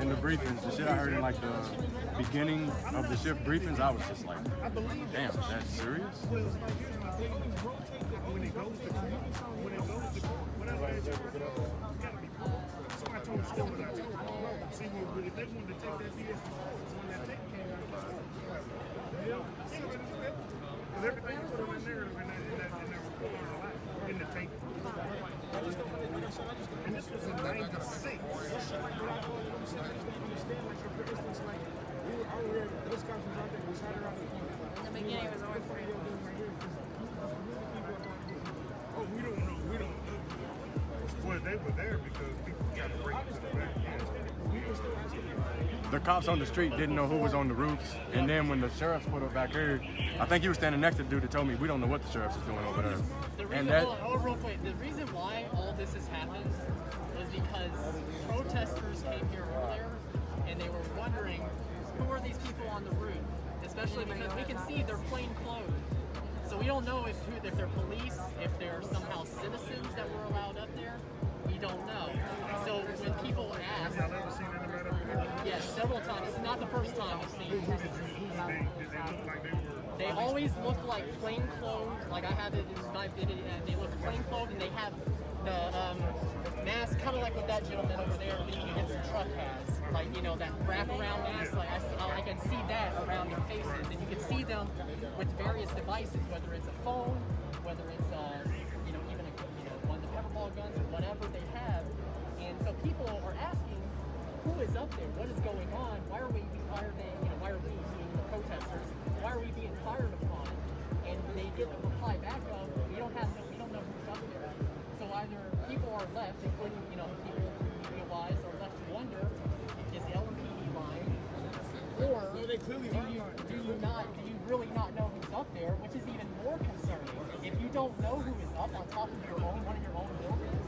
[SPEAKER 21] and the briefings. The shit I heard in like the beginning of the shift briefings, I was just like, damn, is that serious?
[SPEAKER 16] Everything put them in there in the tank. And this was in 96.
[SPEAKER 11] In the beginning, it was only 3.
[SPEAKER 16] Oh, we don't know. Well, they were there because people tried to break into the back.
[SPEAKER 21] The cops on the street didn't know who was on the roofs, and then when the sheriffs put up back here, I think he was standing next to the dude that told me we don't know what the sheriffs is doing over there.
[SPEAKER 1] Hold real quick. The reason why all this has happened was because protesters came here earlier and they were wondering who are these people on the roof, especially because we can see they're plain clothes. So we don't know if they're police, if they're somehow citizens that were allowed up there. We don't know. So when people ask, They always look like plainclothes. Like I have it in my video, they look plainclothes, and they have the mask, kind of like what that gentleman over there leaning against the truck has. Like, you know, that wraparound mask. Like I can see that around their faces, and you can see them with various devices, whether it's a phone, whether it's you know, even one of the pepperball guns or whatever they have. And so people are asking, who is up there? What is going on? Why are we being the protesters? Why are we being fired upon? And they get the reply back of, we don't know who's up there. So either people are left, including, you know, people media-wise, are left to wonder, is the LMPD lying? Or do you really not know who's up there, which is even more concerning. If you don't know who is up on top of one of your own buildings,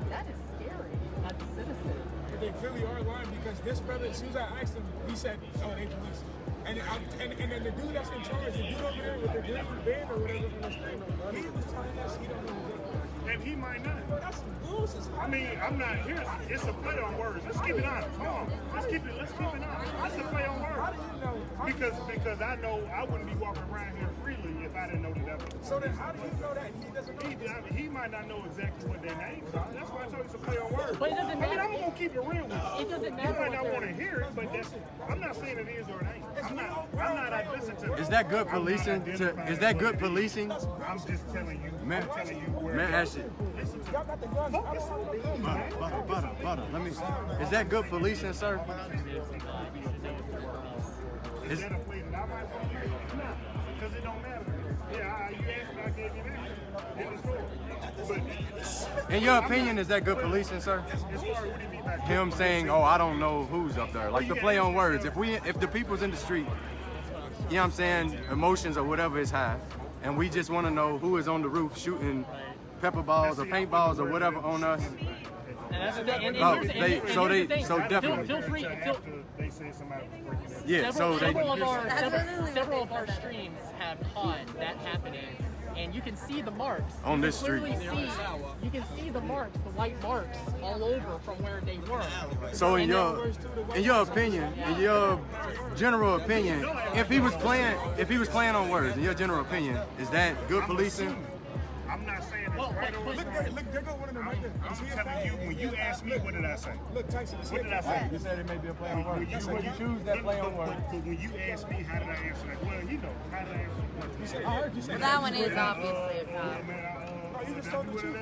[SPEAKER 1] that is scary as a citizen.
[SPEAKER 16] But they clearly are lying, because this brother, as soon as I asked him, he said, oh, they police. And then the dude that's in charge, the dude over there with the green band or whatever from this thing, he was telling us he don't know who's up there.
[SPEAKER 3] And he might not.
[SPEAKER 16] That's bullshit.
[SPEAKER 3] I mean, I'm not here. It's a play on words. Let's keep it honest. Come on. Let's keep it honest. It's a play on words.
[SPEAKER 16] How do you know?
[SPEAKER 3] Because I know I wouldn't be walking around here freely if I didn't know the devil.
[SPEAKER 16] So then how do you know that he doesn't know?
[SPEAKER 3] He might not know exactly what their names are. That's why I told you it's a play on words.
[SPEAKER 1] But it doesn't matter.
[SPEAKER 3] I mean, I'm going to keep it real with you.
[SPEAKER 1] It doesn't matter.
[SPEAKER 3] You might not want to hear it, but I'm not saying it is or it ain't. I'm not listening to it.
[SPEAKER 21] Is that good policing? Is that good policing?
[SPEAKER 3] I'm just telling you.
[SPEAKER 21] Man,
[SPEAKER 3] I'm telling you where.
[SPEAKER 21] man, ask you. Butter. Let me. Is that good policing, sir?
[SPEAKER 3] Is that a play that I might want to hear? No, because it don't matter. Yeah, you asked me, I gave you that. In the store. But
[SPEAKER 21] in your opinion, is that good policing, sir? Him saying, "Oh, I don't know who's up there," like the play on words. If the people's in the street, you know what I'm saying, emotions or whatever is high, and we just want to know who is on the roof shooting pepper balls or paintballs or whatever on us.
[SPEAKER 1] And that's the thing.
[SPEAKER 21] So definitely.
[SPEAKER 1] Feel free.
[SPEAKER 3] They say somebody.
[SPEAKER 21] Yeah.
[SPEAKER 1] Several of our streams have caught that happening, and you can see the marks
[SPEAKER 21] on this street.
[SPEAKER 1] You can see the marks, the white marks, all over from where they were.
[SPEAKER 21] So in your opinion, in your general opinion, if he was playing on words, in your general opinion, is that good policing?
[SPEAKER 3] I'm not saying it's right or wrong.
[SPEAKER 16] Look, there go one of them right there.
[SPEAKER 3] I'm telling you, when you asked me, what did I say?
[SPEAKER 16] Look, Tyson,
[SPEAKER 3] what did I say?
[SPEAKER 21] You said it may be a play on words. You choose that play on words.
[SPEAKER 3] But when you asked me, how did I answer that? Well, you know, how did I answer the question?
[SPEAKER 16] I heard you say
[SPEAKER 11] that one is obviously a cop.
[SPEAKER 16] You just told the truth.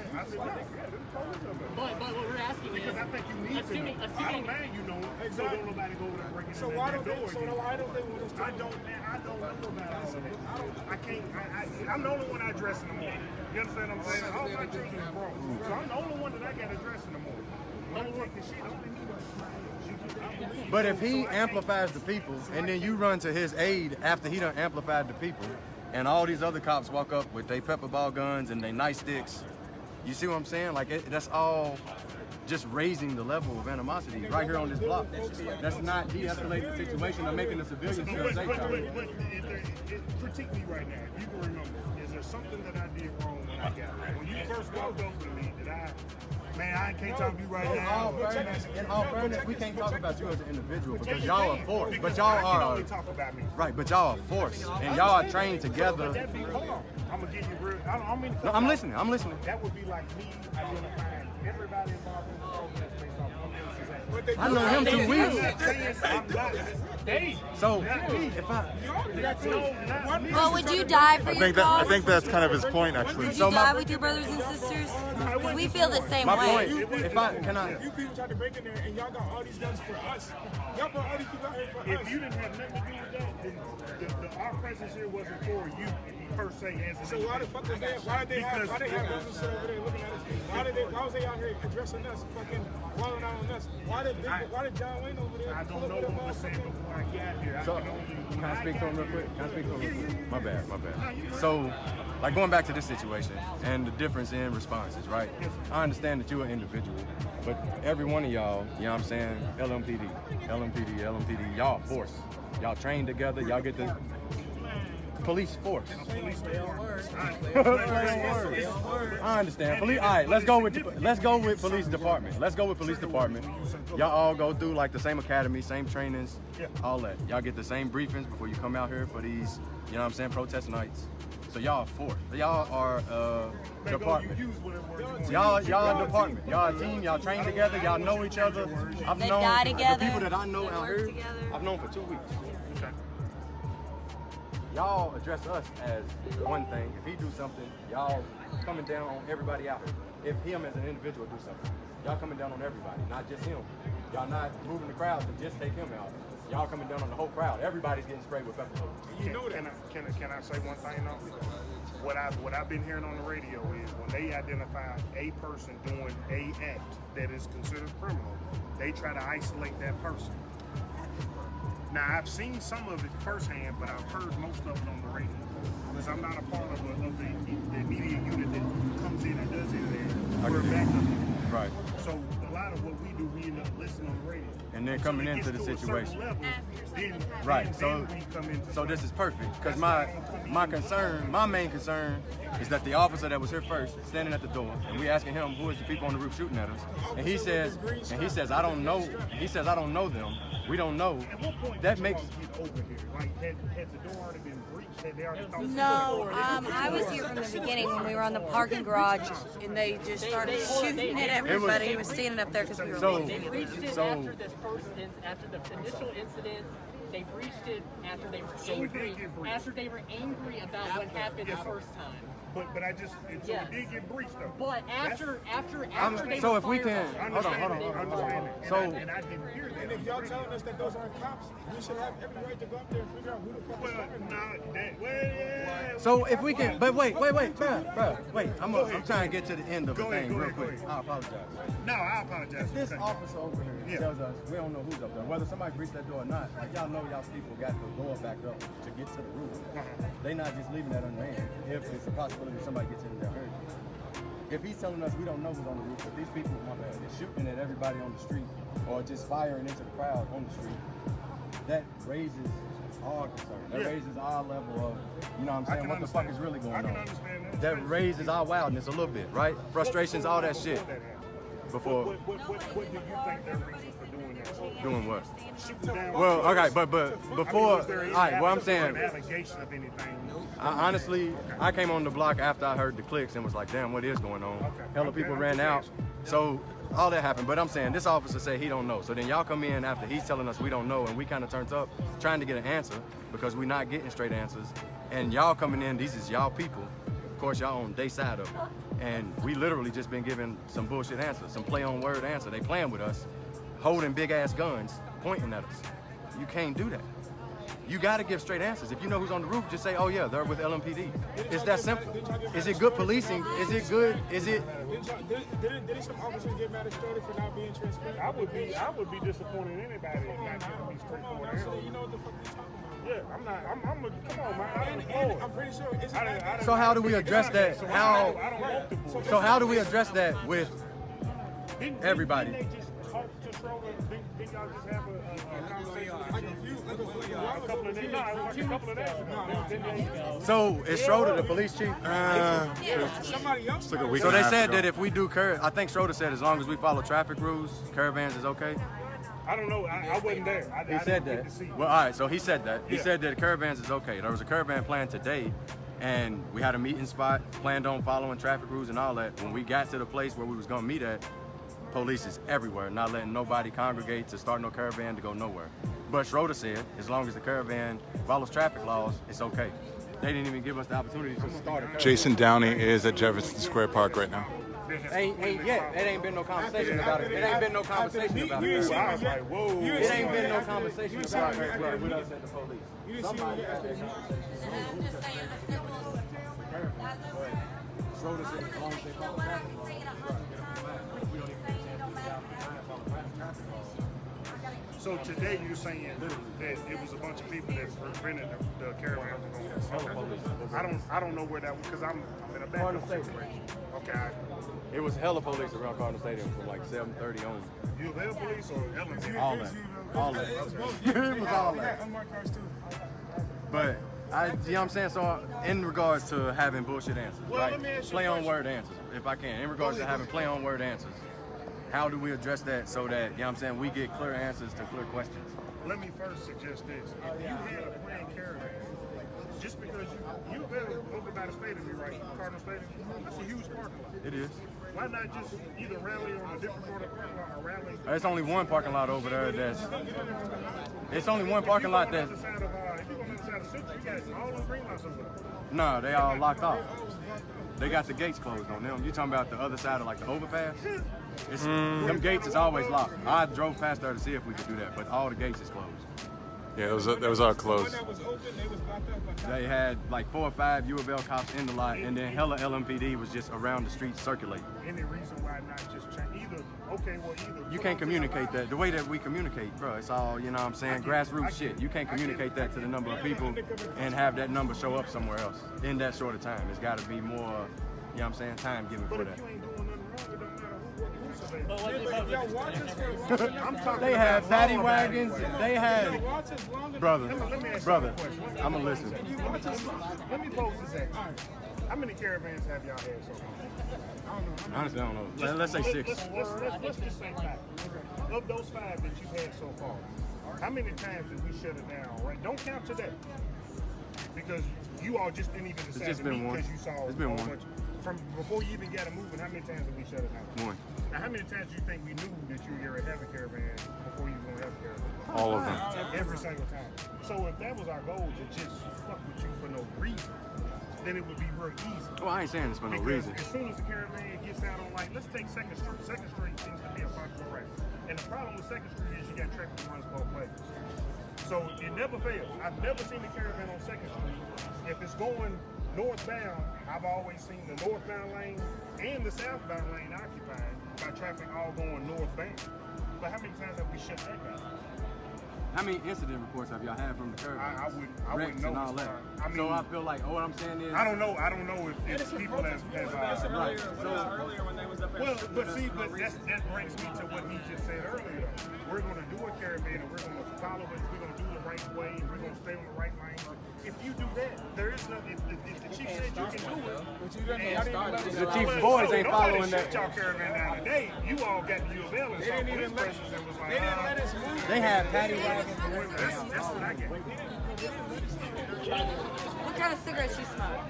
[SPEAKER 1] But what we're asking is,
[SPEAKER 3] because I think you need to know. I don't mind you know, so don't nobody go over there breaking in that door again.
[SPEAKER 16] Why don't they want us to?
[SPEAKER 3] I don't know about all of that. I can't. I'm the only one I dress in the morning. You understand what I'm saying? All my children are grown, so I'm the only one that I got to dress in the morning. When I take the shit, I don't need.
[SPEAKER 21] But if he amplifies the people, and then you run to his aid after he done amplified the people, and all these other cops walk up with their pepper ball guns and their nightsticks, you see what I'm saying? Like that's all just raising the level of animosity right here on this block. That's not de-escalating the situation or making the civilians feel safe.
[SPEAKER 3] Critique me right now. If you can remember, is there something that I did wrong when I got here? When you first walked over to me, I can't talk to you right now.
[SPEAKER 21] In all fairness, we can't talk about you as an individual because y'all are force. But y'all are
[SPEAKER 3] talk about me.
[SPEAKER 21] Right, but y'all are force, and y'all are trained together.
[SPEAKER 3] Hold on, I'm gonna give you real. I don't mean to.
[SPEAKER 21] No, I'm listening. I'm listening.
[SPEAKER 3] That would be like me identifying everybody involved in the program based off of who else is at.
[SPEAKER 21] I know him too well. So if
[SPEAKER 11] Well, would you die for your cause?
[SPEAKER 10] I think that's kind of his point, actually.
[SPEAKER 11] Would you die with your brothers and sisters? Because we feel the same way.
[SPEAKER 21] Point,
[SPEAKER 16] You people tried to break in there and y'all got all these guns for us. Y'all brought all these people out here for us.
[SPEAKER 3] If you didn't have nothing to do with that, then our presence here wasn't for you per se.
[SPEAKER 16] So why the fuck was they? Why did they have guns and shit over there looking at us? Why was they out here addressing us, fucking walling out on us? Why did John Wayne over there?
[SPEAKER 3] I don't know what was saying before I got here.
[SPEAKER 21] So, can I speak to him real quick? My bad. So, like going back to this situation and the difference in responses, right? I understand that you're an individual, but every one of y'all, you know what I'm saying, LMPD, y'all force. Y'all train together, y'all get the... police force.
[SPEAKER 3] Police department.
[SPEAKER 21] I understand. All right, let's go with police department. Let's go with police department. Y'all all go through like the same academy, same trainings, all that. Y'all get the same briefings before you come out here for these, you know what I'm saying, protest nights. So y'all are force. Y'all are department. Y'all department. Y'all a team. Y'all train together. Y'all know each other. I've known the people that I know out here. I've known for 2 weeks.
[SPEAKER 3] Okay.
[SPEAKER 21] Y'all address us as one thing. If he do something, y'all coming down on everybody out here. If him as an individual do something, y'all coming down on everybody, not just him. Y'all not moving the crowd to just take him out. Y'all coming down on the whole crowd. Everybody's getting sprayed with pepper spray.
[SPEAKER 3] You know that. Can I say one thing though? What I've been hearing on the radio is when they identify a person doing a act that is considered criminal, they try to isolate that person. Now I've seen some of it firsthand, but I've heard most of it on the radio because I'm not a part of the media unit that comes in and does it. And we're back up.
[SPEAKER 21] Right.
[SPEAKER 3] So a lot of what we do, we end up listening on the radio.
[SPEAKER 21] And then coming into the situation.
[SPEAKER 3] Right.
[SPEAKER 21] So this is perfect because my main concern is that the officer that was here first, standing at the door, and we asking him who is the people on the roof shooting at us, and he says I don't know. He says I don't know them. We don't know. That makes.
[SPEAKER 3] Had the door already been breached? Had they already thought?
[SPEAKER 13] No, I was here from the beginning when we were on the parking garage, and they just started shooting at everybody who was standing up there because we were
[SPEAKER 1] They breached it after the initial incident. They breached it after they were angry. After they were angry about what happened the first time.
[SPEAKER 3] But it did get breached though.
[SPEAKER 1] But after they
[SPEAKER 21] so
[SPEAKER 1] were
[SPEAKER 21] if we can
[SPEAKER 1] fired,
[SPEAKER 21] hold on.
[SPEAKER 3] So and I didn't hear that.
[SPEAKER 16] And if y'all telling us that those aren't cops, we should have every right to go up there and figure out who the fuck is
[SPEAKER 21] So if we can, but wait, bro, wait. I'm trying to get to the end of the thing real quick. I apologize.
[SPEAKER 3] No, I apologize.
[SPEAKER 21] If this officer over here tells us we don't know who's up there, whether somebody breached that door or not, like y'all know y'all people got the door back up to get to the roof. They not just leaving that unmanned if it's a possibility somebody gets in there hurt. If he's telling us we don't know who's on the roof, but these people, my bad, they're shooting at everybody on the street or just firing into the crowd on the street, that raises our concern. That raises our level of, you know what I'm saying, what the fuck is really going on. That raises our wildness a little bit, right? Frustrations, all that shit. Before.
[SPEAKER 3] What do you think their reason for doing that?
[SPEAKER 21] Doing what?
[SPEAKER 3] Shooting down.
[SPEAKER 21] Well, okay, but before, all right, what I'm saying.
[SPEAKER 3] Allegation of anything?
[SPEAKER 21] Honestly, I came on the block after I heard the clicks and was like, damn, what is going on? Hella people ran out. So all that happened. But I'm saying this officer said he don't know. So then y'all come in after he's telling us we don't know, and we kind of turned up trying to get an answer because we're not getting straight answers. And y'all coming in, these is y'all people. Of course, y'all on their side of it. And we literally just been given some bullshit answers, some play on word answer. They playing with us, holding big ass guns, pointing at us. You can't do that. You got to give straight answers. If you know who's on the roof, just say, oh yeah, they're with LMPD. It's that simple. Is it good policing? Is it good? Is it?
[SPEAKER 16] Didn't some officers get mad at Shorty for not being transparent?
[SPEAKER 3] I would be disappointed in anybody not giving me straightforward answers.
[SPEAKER 16] You know what the fuck you're talking about?
[SPEAKER 3] Yeah, come on, man.
[SPEAKER 16] I'm pretty sure.
[SPEAKER 21] So how do we address that? So how do we address that with everybody?
[SPEAKER 3] Didn't they just talk to Schroeder? Didn't y'all just have a conversation? A couple of days.
[SPEAKER 21] So is Schroeder the police chief?
[SPEAKER 16] Somebody else.
[SPEAKER 21] So they said that if we do I think Schroeder said as long as we follow traffic rules, caravans is okay.
[SPEAKER 3] I don't know. I wasn't there.
[SPEAKER 21] He said that. Well, all right. So he said that. He said that caravans is okay. There was a caravan planned today, and we had a meeting spot planned on following traffic rules and all that. When we got to the place where we was gonna meet at, police is everywhere, not letting nobody congregate to start no caravan to go nowhere. But Schroeder said, as long as the caravan follows traffic laws, it's okay. They didn't even give us the opportunity to start a caravan.
[SPEAKER 9] Jason Downey is at Jefferson Square Park right now.
[SPEAKER 21] Ain't yet. It ain't been no conversation about it. It ain't been no conversation about it.
[SPEAKER 3] I was like, whoa.
[SPEAKER 21] It ain't been no conversation about it with us at the police.
[SPEAKER 16] You didn't see me after
[SPEAKER 21] Schroeder said as long as they follow traffic laws, we don't even
[SPEAKER 3] So today you're saying that it was a bunch of people that prevented the caravan from going. I don't know where that was because I'm in a backup situation. Okay.
[SPEAKER 21] It was hella police around Cardinal Stadium from like 7:30 on.
[SPEAKER 3] You have police or LMPD?
[SPEAKER 21] All that. All that. It was all that. But You know what I'm saying? So in regards to having bullshit answers,
[SPEAKER 3] Well,
[SPEAKER 21] right?
[SPEAKER 3] let me ask you
[SPEAKER 21] Play
[SPEAKER 3] a
[SPEAKER 21] on
[SPEAKER 3] question.
[SPEAKER 21] word answers, if I can. In regards to having play on word answers, how do we address that so that, you know what I'm saying, we get clear answers to clear questions?
[SPEAKER 3] Let me first suggest this. If you had a planned caravan, just because you available over by the stadium, you're right, Cardinal Stadium, that's a huge parking lot.
[SPEAKER 21] It is.
[SPEAKER 3] Why not just either rally on a different part of the parking lot or rally?
[SPEAKER 21] There's only one parking lot over there that's... It's only one parking lot that's...
[SPEAKER 3] If you go on the other side of Central, you got all those green lights over there.
[SPEAKER 21] No, they all locked off. They got the gates closed on them. You talking about the other side of like the overpass? Them gates is always locked. I drove past there to see if we could do that, but all the gates is closed.
[SPEAKER 10] Yeah, it was all closed.
[SPEAKER 21] They had like 4 or 5 U of L cops in the lot, and then hella LMPD was just around the streets circulating.
[SPEAKER 3] Any reason why not just change either? Okay, well either.
[SPEAKER 21] You can't communicate that. The way that we communicate, bro, it's all, you know what I'm saying, grassroots shit. You can't communicate that to the number of people and have that number show up somewhere else in that short of time. It's got to be more, you know what I'm saying, time given for that. They had paddy wagons. They had, brother, I'm gonna listen.
[SPEAKER 3] Let me pose this at you. How many caravans have y'all had so far?
[SPEAKER 21] Honestly, I don't know. Let's say 6.
[SPEAKER 3] Let's just say 5. Of those 5 that you've had so far, how many times did we shut it down? Right? Don't count today, because you all just didn't even decide
[SPEAKER 21] just
[SPEAKER 3] to
[SPEAKER 21] been
[SPEAKER 3] meet
[SPEAKER 21] one.
[SPEAKER 3] because you saw.
[SPEAKER 21] It's been one.
[SPEAKER 3] From before you even got it moving, how many times did we shut it down?
[SPEAKER 21] 1.
[SPEAKER 3] Now, how many times do you think we knew that you were going to have a caravan before you were going to have a caravan?
[SPEAKER 21] All of them.
[SPEAKER 3] Every single time. So if that was our goal to just fuck with you for no reason, then it would be real easy.
[SPEAKER 21] Well, I ain't saying this for no
[SPEAKER 3] Because
[SPEAKER 21] reason.
[SPEAKER 3] as soon as the caravan gets out on, like, let's take 2nd Street. 2nd Street seems to be a popular route. And the problem with 2nd Street is you got traffic that runs both ways. So it never fails. I've never seen a caravan on 2nd Street. If it's going northbound, I've always seen the northbound lane and the southbound lane occupied by traffic all going northbound. But how many times have we shut that down?
[SPEAKER 21] How many incident reports have y'all had from the caravans?
[SPEAKER 3] I wouldn't know.
[SPEAKER 21] And all that.
[SPEAKER 3] I mean,
[SPEAKER 21] so I feel like, what I'm saying is,
[SPEAKER 3] I don't know if people have
[SPEAKER 21] right.
[SPEAKER 3] earlier when they was up. Well, but see, that brings me to what he just said earlier. We're going to do a caravan and we're going to follow it. We're going to do the right way and we're going to stay on the right lane. If you do that, there is nothing. If the chief said you can do it,
[SPEAKER 21] the chief's boys ain't following that.
[SPEAKER 3] Y'all caravan down today. You all got the U of L and saw police presence and was like,
[SPEAKER 21] They had paddy wagons.
[SPEAKER 3] That's what I get.
[SPEAKER 13] What kind of cigarettes you smoke?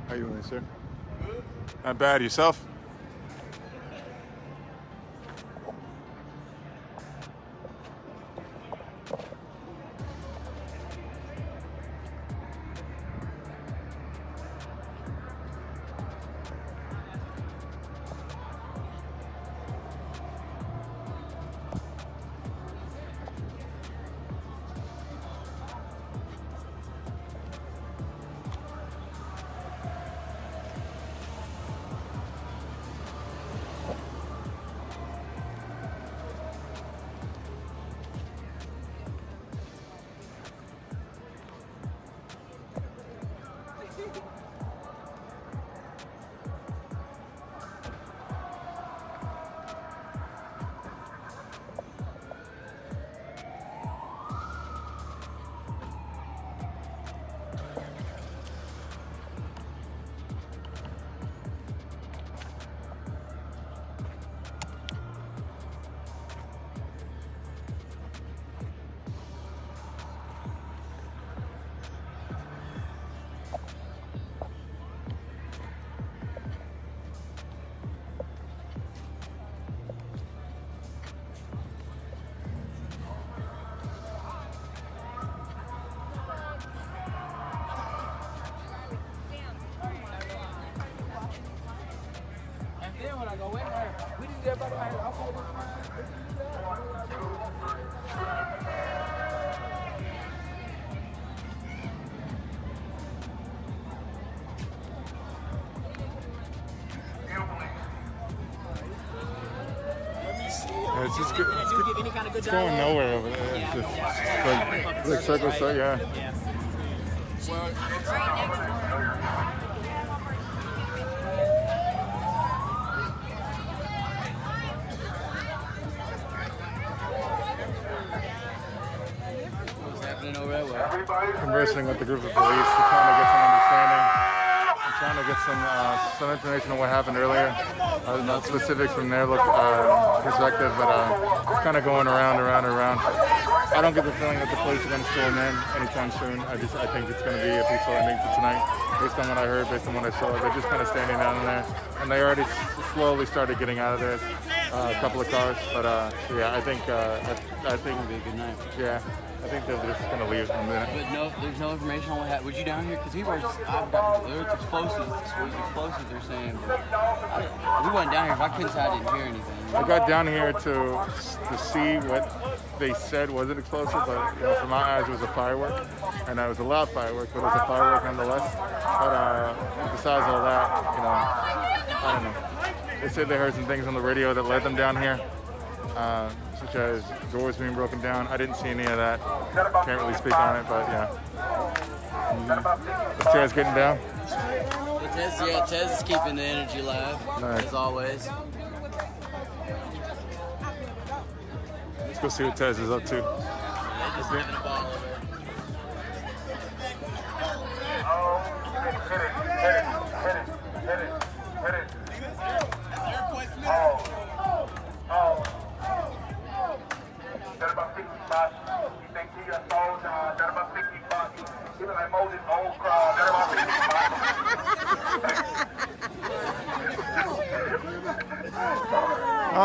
[SPEAKER 10] How you doing, sir? Not bad. Yourself? it's just good.
[SPEAKER 19] Did you give any kind of good
[SPEAKER 10] It's going
[SPEAKER 19] dialogue?
[SPEAKER 10] nowhere over there. It's just like circle, so yeah.
[SPEAKER 12] What's happening over that way?
[SPEAKER 10] Conversing with the group of police to kind of get some understanding. I'm trying to get some information on what happened earlier. Not specifics from their perspective, but it's kind of going around. I don't get the feeling that the police are going to storm in anytime soon. I think it's going to be a peaceful ending to tonight, based on what I heard, based on what I saw. They're just kind of standing down in there, and they already slowly started getting out of there. A couple of cars, but yeah, I think it'll be a good night. Yeah. I think they're just going to leave in a minute.
[SPEAKER 12] But there's no information on what happened. Was you down here? Because I've got there's explosives they're saying, but we went down here, so I couldn't say I didn't hear anything.
[SPEAKER 10] I got down here to see what they said wasn't explosive, but from my eyes it was a firework, and it was a loud firework, but it was a firework nonetheless. But besides all that, I don't know. They said they heard some things on the radio that led them down here. Such as doors being broken down. I didn't see any of that. Can't really speak on it, but yeah. The chair's getting down.
[SPEAKER 12] Tez is keeping the energy alive, as always.
[SPEAKER 10] Let's go see what Tez is up to.
[SPEAKER 12] They just living a ball over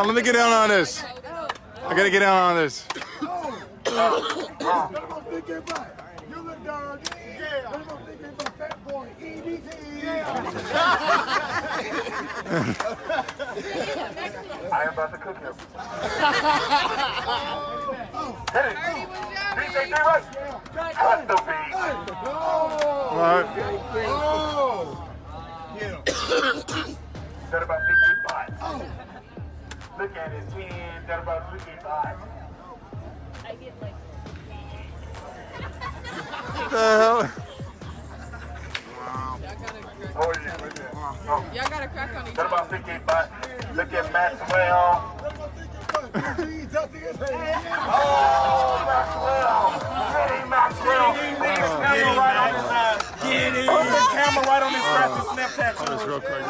[SPEAKER 10] Let me get down on this. I gotta get down on this.
[SPEAKER 2] I am about to cook him. Hit it. DJ right. Cut the beat.
[SPEAKER 10] What?
[SPEAKER 2] That about 55. Look at his hand. That about 55.
[SPEAKER 4] I get like.
[SPEAKER 10] What the hell?
[SPEAKER 2] Oh, yeah.
[SPEAKER 11] Y'all gotta crack on each
[SPEAKER 2] That
[SPEAKER 11] other.
[SPEAKER 2] about 55. Look at Maxwell. Maxwell. Hey, Maxwell. Get it. Put the camera right on his Snapchat.
[SPEAKER 10] Real quick.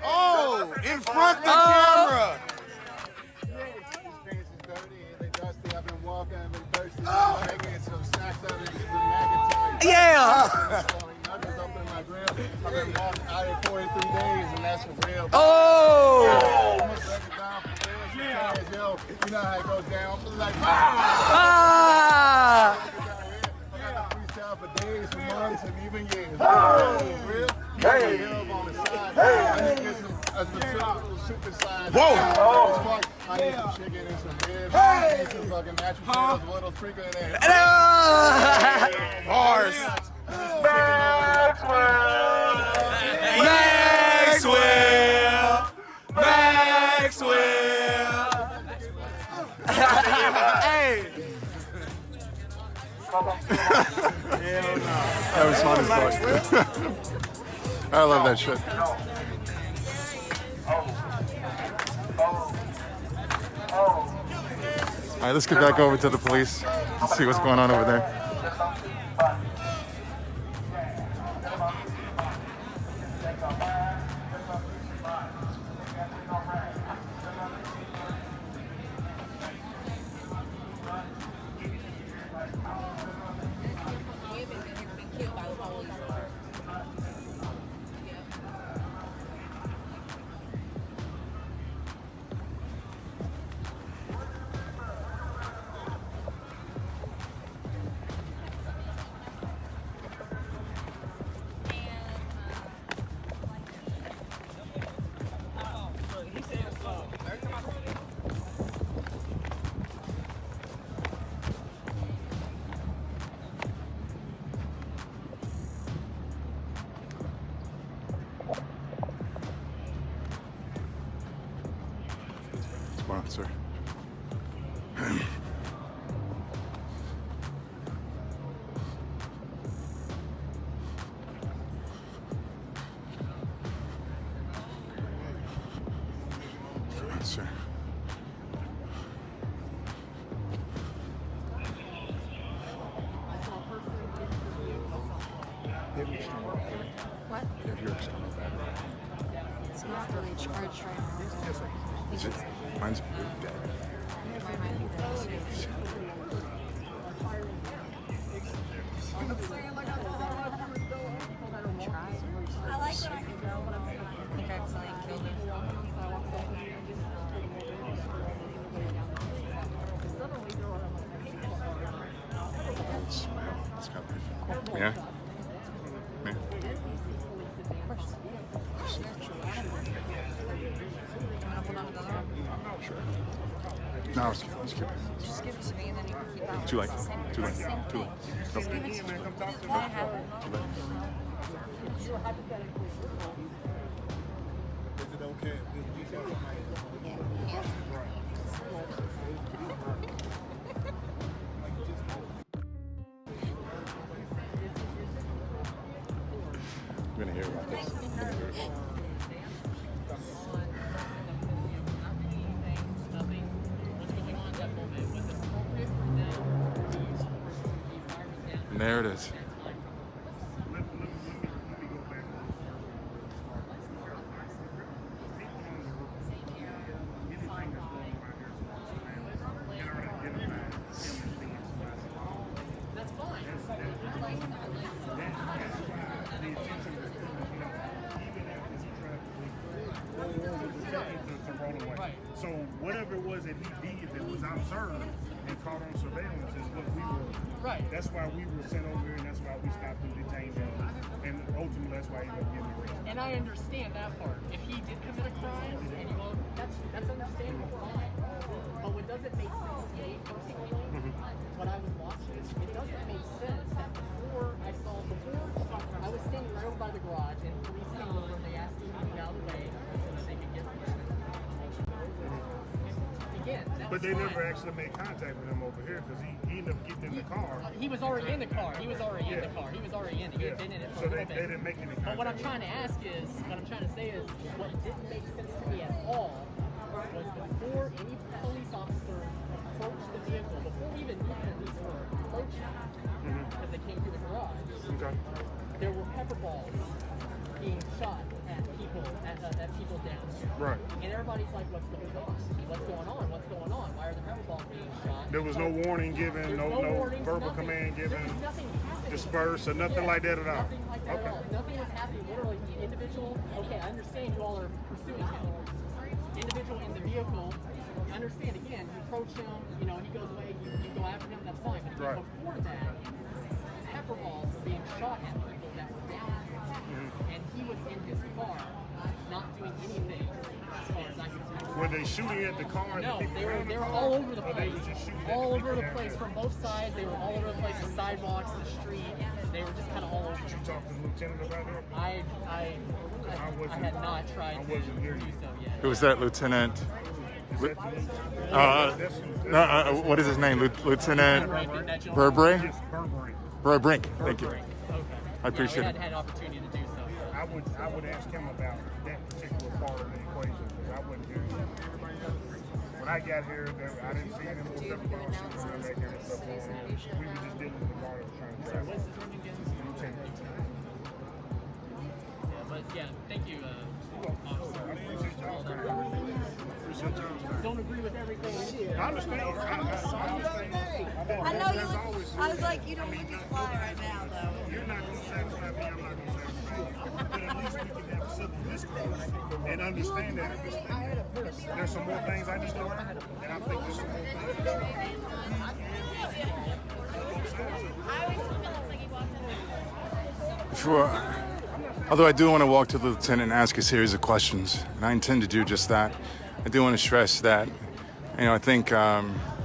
[SPEAKER 14] Oh, in front of the camera.
[SPEAKER 7] Yeah.
[SPEAKER 14] I've been walking out here 43 days, and that's for real.
[SPEAKER 7] Oh.
[SPEAKER 14] You know how it goes down. Like, freestyle for days, for months, and even years. Real? Hey. On the side. Hey. I need to get some super size.
[SPEAKER 7] Whoa.
[SPEAKER 14] I need some chicken and some ribs. I need some fucking natural potatoes, a little sprinkle in there.
[SPEAKER 7] Bars. Hey.
[SPEAKER 10] That was fun as fuck. I love that shit. All right, let's get back over to the police and see what's going on over there.
[SPEAKER 11] What?
[SPEAKER 10] You have your external battery.
[SPEAKER 11] It's not really charged right now.
[SPEAKER 10] Is it? Mine's dead.
[SPEAKER 11] Mine might be dead too. I like it. I think I accidentally killed it.
[SPEAKER 10] It's got yeah? Yeah. Sure. No, let's keep it.
[SPEAKER 11] Just give it to me and then you can keep it.
[SPEAKER 10] Too late. Too late. Too late.
[SPEAKER 11] Just give it to me. I have it.
[SPEAKER 10] Too late.
[SPEAKER 3] Is it okay if you tell somebody?
[SPEAKER 10] I'm gonna hear about this. And there it is.
[SPEAKER 3] So whatever it was that he did that was observed and caught on surveillance is what we were.
[SPEAKER 1] Right.
[SPEAKER 3] That's why we were sent over here, and that's why we stopped and detained him. And ultimately, that's why he ended up getting arrested.
[SPEAKER 1] And I understand that part. If he did commit a crime, and you won't, that's understandable. Fine. But what doesn't make sense to me personally, when I was watching, it doesn't make sense that before I was standing right over by the garage, and police came over and they asked me to get out of the way so that they could get me. Again,
[SPEAKER 3] but they never actually made contact with him over here because he ended up getting in the car.
[SPEAKER 1] He was already in the car. He was already in the car. He was already in it. He had been in it for a little bit.
[SPEAKER 3] They didn't make any contact.
[SPEAKER 1] But what I'm trying to ask is, what I'm trying to say is, what didn't make sense to me at all was before any police officer approached the vehicle, before even the police were approaching, because they came through the garage, there were pepper balls being shot at people down there.
[SPEAKER 3] Right.
[SPEAKER 1] And everybody's like, what's going on? What's going on? What's going on? Why are the pepper balls being shot?
[SPEAKER 3] There was no warning given, no
[SPEAKER 1] warnings,
[SPEAKER 3] verbal
[SPEAKER 1] nothing.
[SPEAKER 3] command given,
[SPEAKER 1] Nothing happened.
[SPEAKER 3] disperse, or nothing like that at all.
[SPEAKER 1] Nothing like that at all. Nothing was happening. Literally, the individual, okay, I understand you all are pursuing him. Individual in the vehicle, I understand, again, you approach him, you know, and he goes away, you go after him, that's fine. But before that, pepper balls were being shot at people that were down there. And he was in his car, not doing anything as far as I can tell.
[SPEAKER 3] Were they shooting at the car?
[SPEAKER 1] No, they were all over the place. All over the place from both sides. They were all over the place, the sidewalks, the street. They were just kind of all over.
[SPEAKER 3] Did you talk to the lieutenant about it?
[SPEAKER 1] I had not tried to do so yet.
[SPEAKER 10] Who was that, Lieutenant? What is his name? Lieutenant Burberry?
[SPEAKER 3] Yes, Burberry.
[SPEAKER 10] Burbrink. Thank you.
[SPEAKER 1] Okay.
[SPEAKER 10] I appreciate it.
[SPEAKER 1] I had an opportunity to do so.
[SPEAKER 3] I would ask him about that particular part of the equation because I wouldn't hear it. When I got here, I didn't see any more pepper balls shooting around back here and stuff going on. We were just dealing with the car that was trying to drive.
[SPEAKER 1] What's his name again?
[SPEAKER 3] Lieutenant.
[SPEAKER 1] Yeah, but yeah, thank you, officer.
[SPEAKER 3] I appreciate y'all's time. Appreciate y'all's time.
[SPEAKER 1] Don't agree with everything you did.
[SPEAKER 3] I understand.
[SPEAKER 11] I know you would. I was like, you don't look as fly right now, though.
[SPEAKER 3] You're not going to satisfy me. I'm not going to satisfy you. But at least we can have civil discourse and understand that there's some more things I need to learn, and I think there's some more things.
[SPEAKER 10] Although I do want to walk to the lieutenant and ask a series of questions, and I intend to do just that. I do want to stress that, I think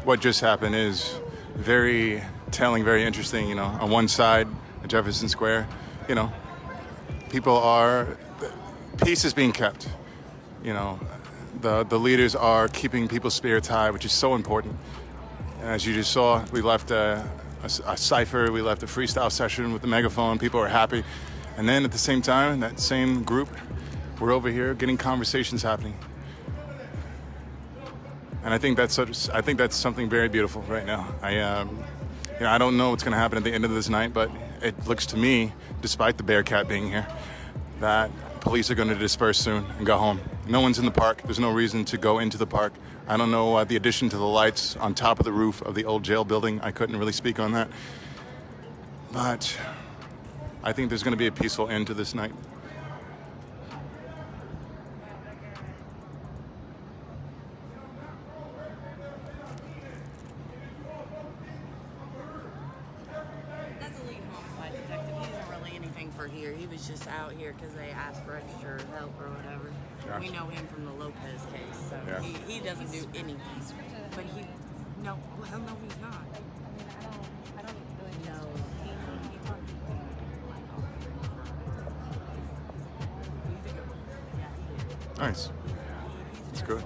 [SPEAKER 10] what just happened is very telling, very interesting. On one side, Jefferson Square, peace is being kept. The leaders are keeping people's spirits high, which is so important. And as you just saw, we left a cipher, we left a freestyle session with the megaphone. People are happy. And then at the same time, that same group, we're over here getting conversations happening. And I think that's something very beautiful right now. I don't know what's going to happen at the end of this night, but it looks to me, despite the Bearcat being here, that police are going to disperse soon and go home. No one's in the park. There's no reason to go into the park. I don't know the addition to the lights on top of the roof of the old jail building. I couldn't really speak on that. But I think there's going to be a peaceful end to this night.
[SPEAKER 6] That's a lead homicide detective. He isn't really anything for here. He was just out here because they asked for extra help or whatever.
[SPEAKER 10] Gotcha.
[SPEAKER 6] We know him from the Lopez case, so
[SPEAKER 10] Yeah.
[SPEAKER 6] he doesn't do anything. But he, no, well, hell no, he's not.
[SPEAKER 11] I don't really
[SPEAKER 6] No, he talks.
[SPEAKER 10] Nice. That's good.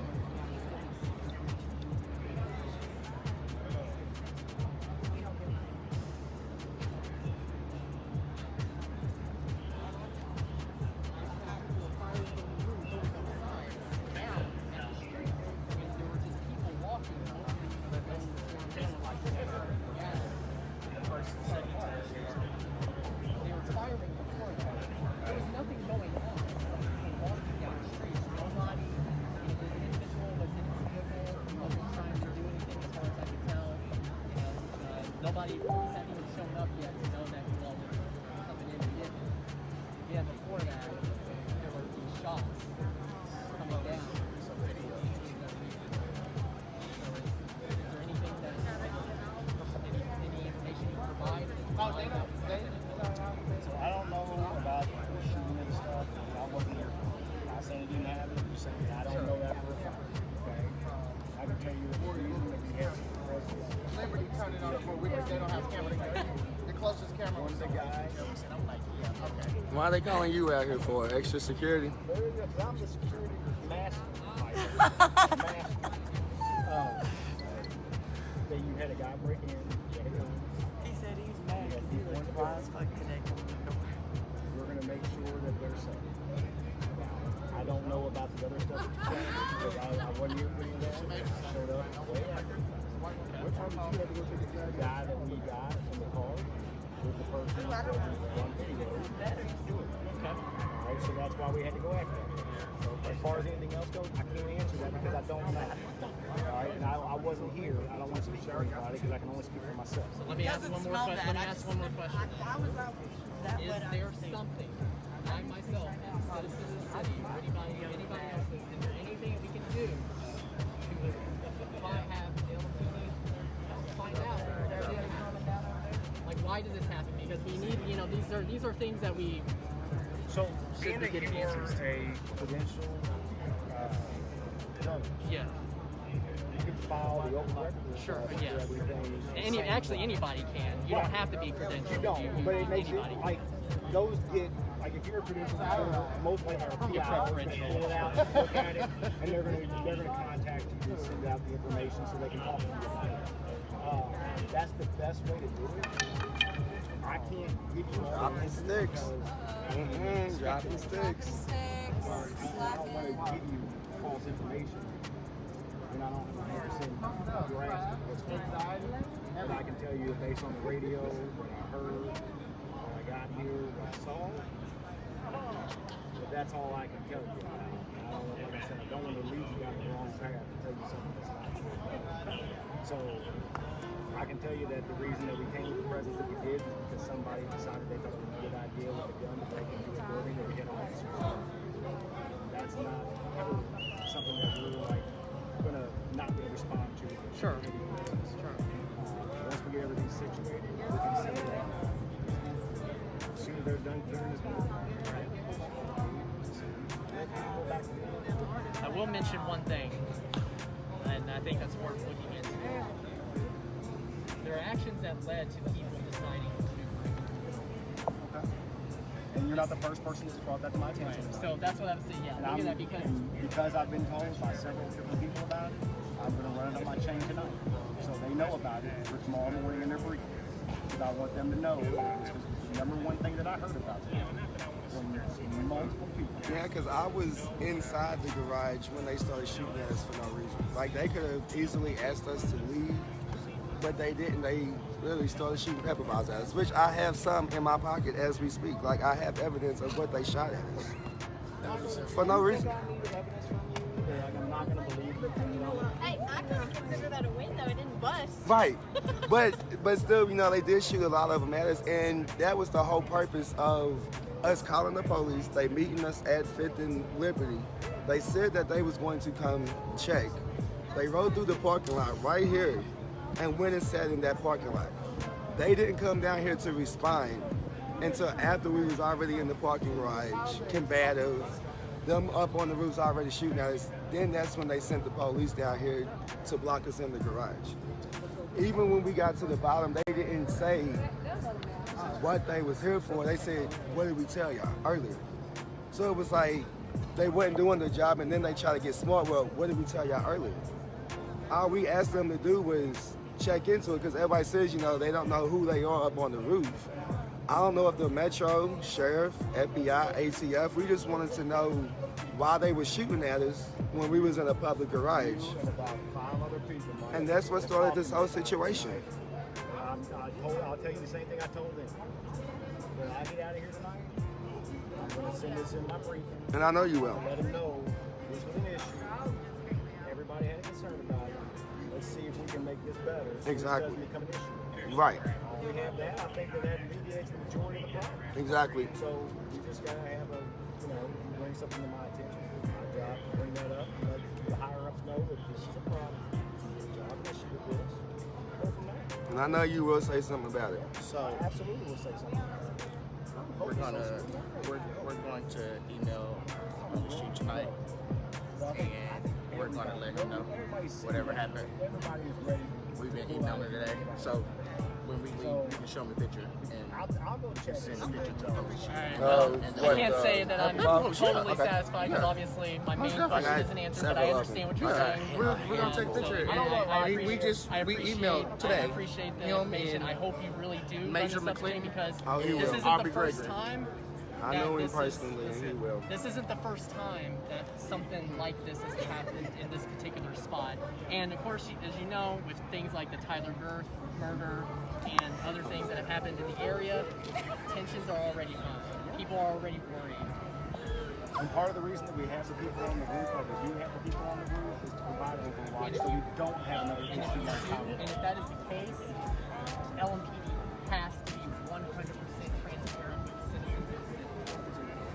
[SPEAKER 1] Nobody hadn't even shown up yet to know that he was coming in and getting it. Again, before that, there were these shots coming down. So is there anything that, any information you can provide?
[SPEAKER 20] So I don't know about the shooting and stuff. I wasn't here. I'm not saying it didn't happen. I'm just saying I don't know that for a fact. Okay? I can tell you the reason that we had
[SPEAKER 7] Liberty turned it on for because they don't have camera. The closest camera was the guy. I'm like, yeah, okay.
[SPEAKER 12] Why are they calling you out here for? Extra security?
[SPEAKER 20] I'm the security master. That you had a guy break in.
[SPEAKER 6] He said he's mad because he was dry as fuck today.
[SPEAKER 20] We're going to make sure that they're safe. I don't know about the other stuff that you're saying because I wasn't here for any of that. I showed up way after. What time did you have to go pick up the guy that we got in the car with the person that was on video? Okay. All right, so that's why we had to go after him. So as far as anything else goes, I can't answer that because I don't know. All right, and I wasn't here. I don't want to speak for anybody because I can only speak for myself.
[SPEAKER 1] So let me ask one more question. Let me ask one more question. Is there something, I myself, as a citizen of the city, or anybody else, is there anything we can do to have the LPD find out if they're doing it? Like, why did this happen? Because we need, these are things that we should be getting answers to.
[SPEAKER 20] A credential journalist.
[SPEAKER 1] Yeah.
[SPEAKER 20] You can file the open record.
[SPEAKER 1] Sure, yeah. Actually, anybody can. You don't have to be credentialed.
[SPEAKER 20] You don't, but it makes it like those get like if you're a credential, most likely are PI. Pull it out, look at it, and they're gonna contact you to send out the information so they can talk to you about it. That's the best way to do it. I can't give you
[SPEAKER 12] dropping sticks. Dropping sticks.
[SPEAKER 20] I don't want to give you false information. And I don't 100% grasp what's going on. But I can tell you based on the radio, what I heard, when I got here, what I saw. But that's all I can tell you. Like I said, I don't want to lead you down the wrong path and tell you something that's not true. So I can tell you that the reason that we came with the presence that we did is because somebody decided they thought it was a good idea with a gun to break into a building that we had officers. That's not something that we're like gonna not be able to respond to.
[SPEAKER 1] Sure.
[SPEAKER 20] Once we get everything situated, we can see that as soon as they're done clearing this building.
[SPEAKER 1] I will mention one thing, and I think that's worth looking into. There are actions that led to people deciding to do it.
[SPEAKER 20] Okay. And you're not the first person that's brought that to my attention.
[SPEAKER 1] Right. So that's what I was saying, yeah. Look at that
[SPEAKER 20] because I've been told by several different people about it, I'm going to run it on my chain tonight. So they know about it for tomorrow morning in their briefing. Because I want them to know this was the number one thing that I heard about them from multiple people.
[SPEAKER 12] Yeah, because I was inside the garage when they started shooting at us for no reason. Like, they could have easily asked us to leave
[SPEAKER 17] but they didn't. They literally started shooting pepper balls at us, which I have some in my pocket as we speak. Like, I have evidence of what they shot at us for no reason.
[SPEAKER 4] Hey, I kind of consider that a win, though. It didn't bust.
[SPEAKER 17] Right, but still, you know, they did shoot a lot of them at us, and that was the whole purpose of us calling the police. They meeting us at 5th and Liberty. They said that they was going to come check. They rode through the parking lot right here and went and sat in that parking lot. They didn't come down here to respond until after we was already in the parking garage, combative, them up on the roofs already shooting at us. Then that's when they sent the police down here to block us in the garage. Even when we got to the bottom, they didn't say what they was here for. They said, what did we tell y'all earlier? So it was like they wasn't doing their job, and then they try to get smart. Well, what did we tell y'all earlier? All we asked them to do was check into it, because everybody says, you know, they don't know who they are up on the roof. I don't know if the Metro, Sheriff, FBI, ATF, we just wanted to know why they were shooting at us when we was in a public garage. And that's what started this whole situation.
[SPEAKER 20] I'll tell you the same thing I told them. When I get out of here tonight, I'm going to send this in my briefing.
[SPEAKER 17] And I know you will.
[SPEAKER 20] Let them know this was an issue. Everybody had a concern about it. Let's see if we can make this better.
[SPEAKER 17] Exactly.
[SPEAKER 20] It doesn't become an issue.
[SPEAKER 17] Right.
[SPEAKER 20] We have that. I think that alleviates the majority of the problem.
[SPEAKER 17] Exactly.
[SPEAKER 20] So we just got to have a, you know, bring something to my attention. It's my job to bring that up and let the higher ups know that this is a problem. It's your job to issue with this. Go from there.
[SPEAKER 17] And I know you will say something about it.
[SPEAKER 20] So absolutely, we'll say something about it.
[SPEAKER 22] We're going to email the chief tonight, and we're going to let him know whatever happened. We've been emailing today, so when we leave, you can show me a picture and send a picture to the police.
[SPEAKER 1] I can't say that I'm totally satisfied, because obviously my main question isn't answered, but I understand what you're saying.
[SPEAKER 22] We're going to take a picture. We emailed today.
[SPEAKER 1] I appreciate the information. I hope you really do
[SPEAKER 22] Major
[SPEAKER 1] run this up to me,
[SPEAKER 22] McClain,
[SPEAKER 1] because
[SPEAKER 17] he
[SPEAKER 1] this
[SPEAKER 17] will.
[SPEAKER 1] isn't the first time.
[SPEAKER 17] I know him personally, and he will.
[SPEAKER 1] This isn't the first time that something like this has happened in this particular spot. And of course, as you know, with things like the Tyler Girth murder and other things that have happened in the area, tensions are already high. People are already worried.
[SPEAKER 20] And part of the reason that we have the people on the roof, or we do have the people on the roof, is to provide overwatch so we don't have another issue like Tyler.
[SPEAKER 1] And if that is the case, LMPD has to be 100% transparent with citizens,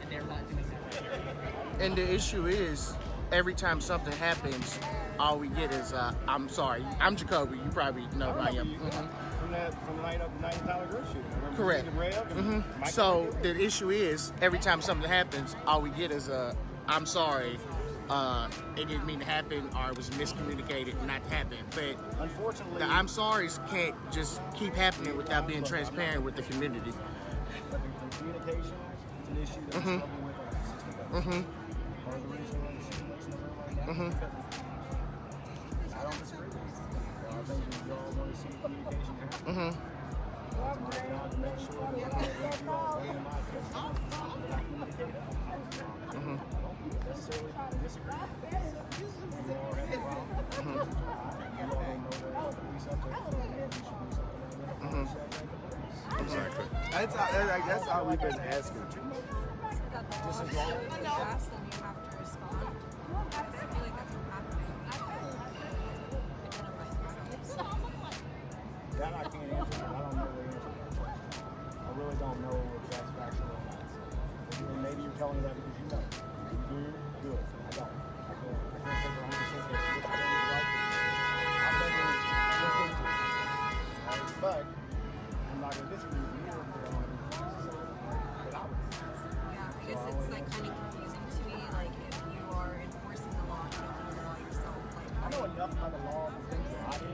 [SPEAKER 1] and they're not doing that.
[SPEAKER 22] And the issue is, every time something happens, all we get is, I'm sorry. I'm Jacoby. You probably know who I am.
[SPEAKER 20] From the night of the Tyler Girth shooting.
[SPEAKER 22] Correct. So the issue is, every time something happens, all we get is, I'm sorry. It didn't mean to happen, or it was miscommunicated, not to happen. But
[SPEAKER 20] unfortunately,
[SPEAKER 22] the I'm sorries can't just keep happening without being transparent with the community.
[SPEAKER 20] Communication is an issue that we're struggling with on a consistent basis. Part of the reason we're in the situation we're in right now. I don't disagree with you. I think we all want to see communication happen. It's my job to make sure that we all weigh in my opinion that I communicate out. I don't necessarily disagree. You all have a problem. You all don't know that the police up there, so we should do something.
[SPEAKER 17] Exactly. That's all we've been asking.
[SPEAKER 20] Just as long as
[SPEAKER 11] you ask them, you have to respond. I feel like that's what happened.
[SPEAKER 20] That I can't answer. I don't know the answer to that question. I really don't know if that's factual or not. And maybe you're telling me that because you know. If you do it. I don't. I can't say for 100% that what I think is right. I've never looked into it. Right? But I'm not going to disagree with you if they're on but I would.
[SPEAKER 11] Yeah, I guess it's like kind of confusing to me. Like if you are enforcing the law, you don't know the law yourself. Like
[SPEAKER 20] I know enough about the law to think that I do.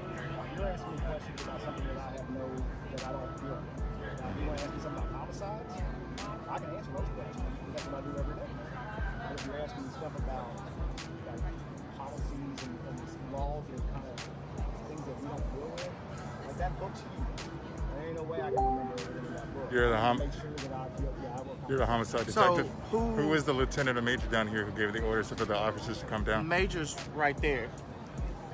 [SPEAKER 20] You're asking me questions about something that I have that I don't feel. Now, if you want to ask me something about homicides, I can answer those questions. That's what I do every day. But if you're asking me stuff about like policies and laws that kind of things that we don't deal with, like that book's huge. There ain't no way I can remember everything in that book.
[SPEAKER 9] You're the
[SPEAKER 20] make sure that I will.
[SPEAKER 9] You're the homicide detective. Who is the lieutenant or major down here who gave the orders for the officers to come down?
[SPEAKER 22] Major's right there,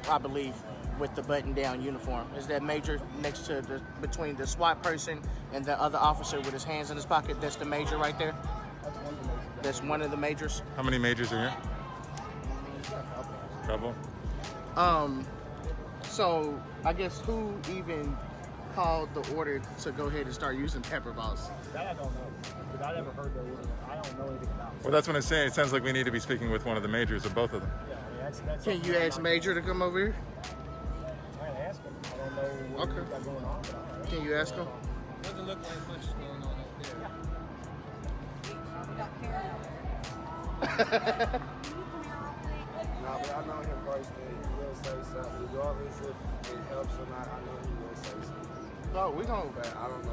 [SPEAKER 22] I believe. with the button-down uniform. Is that major next to between the SWAT person and the other officer with his hands in his pocket? That's the major right there? That's one of the majors?
[SPEAKER 9] How many majors are here? Couple.
[SPEAKER 22] So I guess who even called the order to go ahead and start using pepper balls?
[SPEAKER 20] That I don't know. Because I never heard the order. I don't know anything about it.
[SPEAKER 9] Well, that's what I'm saying. It sounds like we need to be speaking with one of the majors or both of them.
[SPEAKER 20] Yeah, I mean, that's
[SPEAKER 22] Can you ask Major to come over here?
[SPEAKER 20] I can ask him. I don't know what he's got going on.
[SPEAKER 22] Can you ask him?
[SPEAKER 5] Doesn't look like much is going on up there.
[SPEAKER 17] No, but I know him personally. He will say something. Regardless if it helps or not, I know he will say something.
[SPEAKER 22] No, we gonna.
[SPEAKER 17] But I don't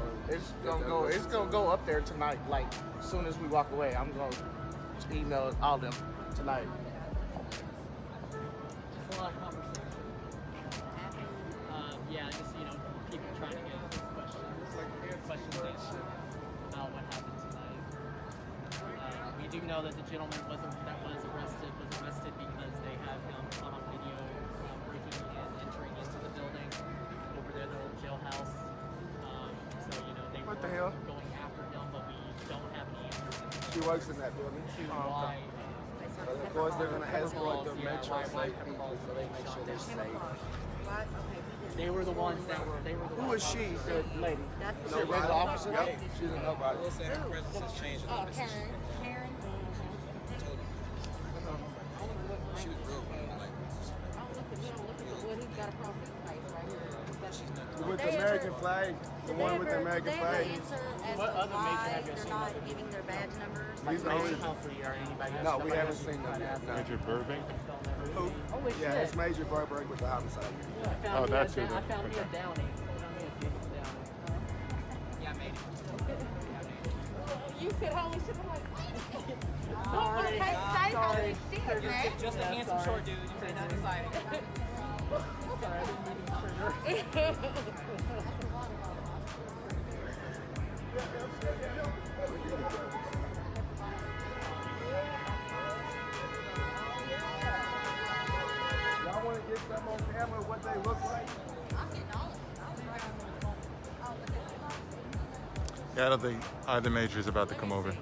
[SPEAKER 17] know.
[SPEAKER 22] It's gonna go up there tonight. Like as soon as we walk away, I'm gonna email all them tonight.
[SPEAKER 1] It's a lot of conversation. Yeah, just people trying to get questions answered about what happened tonight. We do know that the gentleman that was arrested because they have him caught on video breaking and entering into the building over there, the old jailhouse. So they were going after him, but we don't have any answers.
[SPEAKER 17] She works in that building.
[SPEAKER 1] Why?
[SPEAKER 17] But of course, they're going to escort the metro safe people so they make sure they're safe.
[SPEAKER 1] They were the ones that were.
[SPEAKER 22] Who is she, the lady?
[SPEAKER 17] That's
[SPEAKER 22] the regular officer?
[SPEAKER 17] Yep. She's a nobody.
[SPEAKER 5] We'll say her presence has changed.
[SPEAKER 13] Karen.
[SPEAKER 5] She was real like.
[SPEAKER 17] With the American flag, the one with the American flag.
[SPEAKER 13] What other major have you seen? They're not giving their badge numbers.
[SPEAKER 17] He's the only. No, we haven't seen them yet. No.
[SPEAKER 9] Major Burbank?
[SPEAKER 17] Who? Yeah, it's Major Burbank with the homicide.
[SPEAKER 9] Oh, that's who.
[SPEAKER 1] I found me a Downing. Yeah, maybe.
[SPEAKER 4] You could only sit like.
[SPEAKER 1] Sorry.
[SPEAKER 19] Just a handsome short dude. You say nothing exciting.
[SPEAKER 1] Sorry, I didn't mean to trigger.
[SPEAKER 17] Y'all want to get some on camera what they look like?
[SPEAKER 9] Yeah, I don't think either major is about to come over.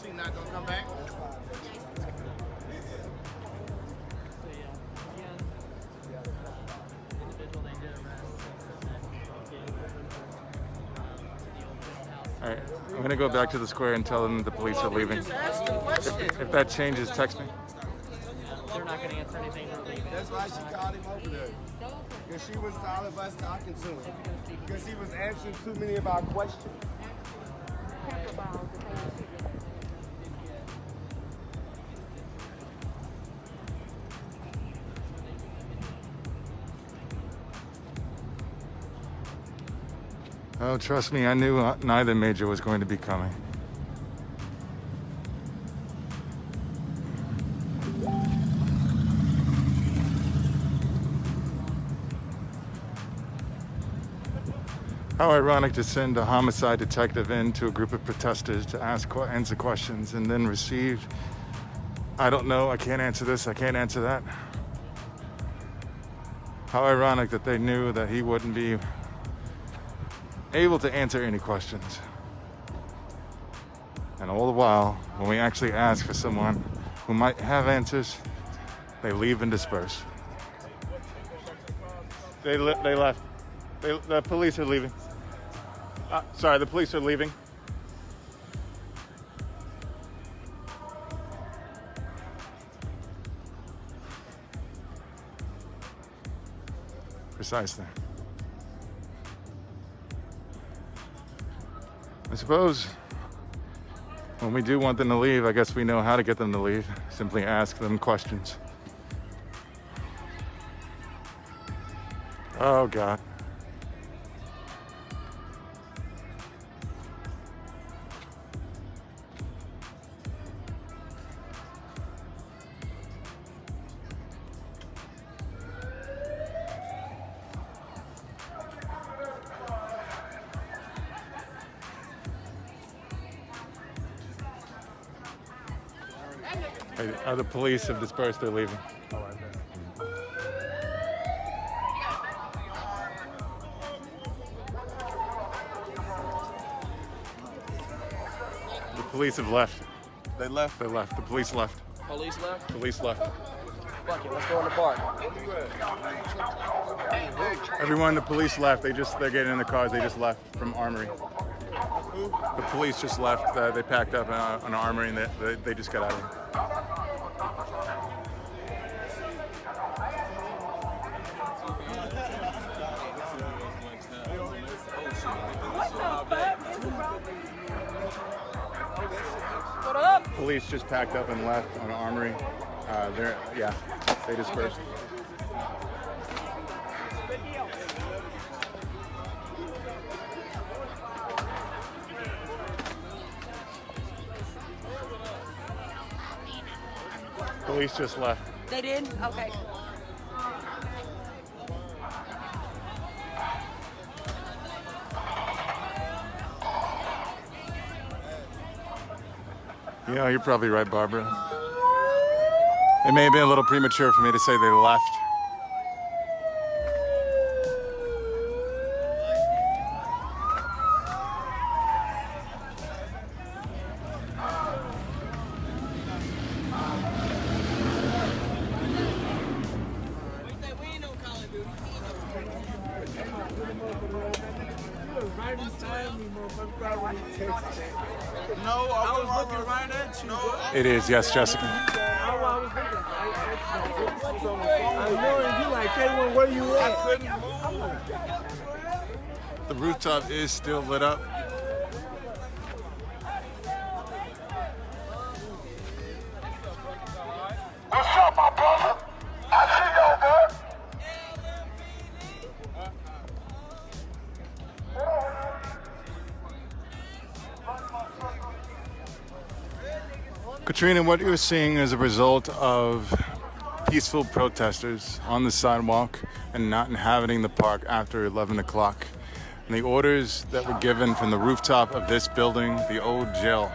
[SPEAKER 22] She not gonna come back?
[SPEAKER 9] All right, I'm going to go back to the square and tell them the police are leaving. If that changes, text me.
[SPEAKER 1] They're not going to answer anything. They're leaving.
[SPEAKER 17] That's why she called him over there. Because she was tired of us talking to him. Because he was answering too many of our questions.
[SPEAKER 9] Oh, trust me, I knew neither major was going to be coming. How ironic to send a homicide detective in to a group of protesters to answer questions and then receive, I don't know, I can't answer this, I can't answer that. How ironic that they knew that he wouldn't be able to answer any questions. And all the while, when we actually ask for someone who might have answers, they leave and disperse. They left. The police are leaving. Sorry, the police are leaving. Precisely. I suppose when we do want them to leave, I guess we know how to get them to leave. Simply ask them questions. Oh, God.
[SPEAKER 10] The police have dispersed. They're leaving. The police have left.
[SPEAKER 15] They left?
[SPEAKER 10] They left. The police left.
[SPEAKER 19] Police left?
[SPEAKER 10] Police left.
[SPEAKER 19] Fuck it, let's go in the park.
[SPEAKER 10] Everyone, the police left. They're getting in the cars. They just left from Armory. The police just left. They packed up an Armory and they just got out of here.
[SPEAKER 19] What up?
[SPEAKER 10] Police just packed up and left on Armory. They dispersed. Police just left.
[SPEAKER 13] They did? Okay.
[SPEAKER 10] Yeah, you're probably right, Barbara. It may have been a little premature for me to say they left.
[SPEAKER 15] No, I was looking right at you.
[SPEAKER 10] It is, yes, Jessica.
[SPEAKER 7] I know, and you like, K1, where you at?
[SPEAKER 15] I couldn't move.
[SPEAKER 10] The rooftop is still lit up.
[SPEAKER 14] What's up, my brother? I see y'all, bud.
[SPEAKER 10] Katrina, what you're seeing is a result of peaceful protesters on the sidewalk and not inhabiting the park after 11 o'clock. And the orders that were given from the rooftop of this building, the old jail.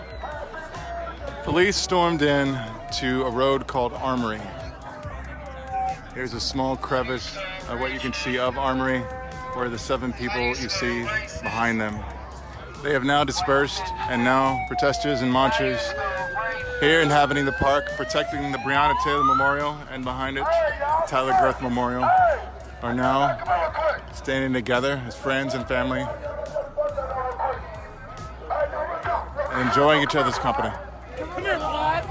[SPEAKER 10] Police stormed in to a road called Armory. Here's a small crevice of what you can see of Armory, where the 7 people you see behind them. They have now dispersed, and now protesters and marchers here inhabiting the park, protecting the Breonna Taylor Memorial, and behind it, Tyler Girth Memorial, are now standing together as friends and family and enjoying each other's company.
[SPEAKER 7] Come here, bud.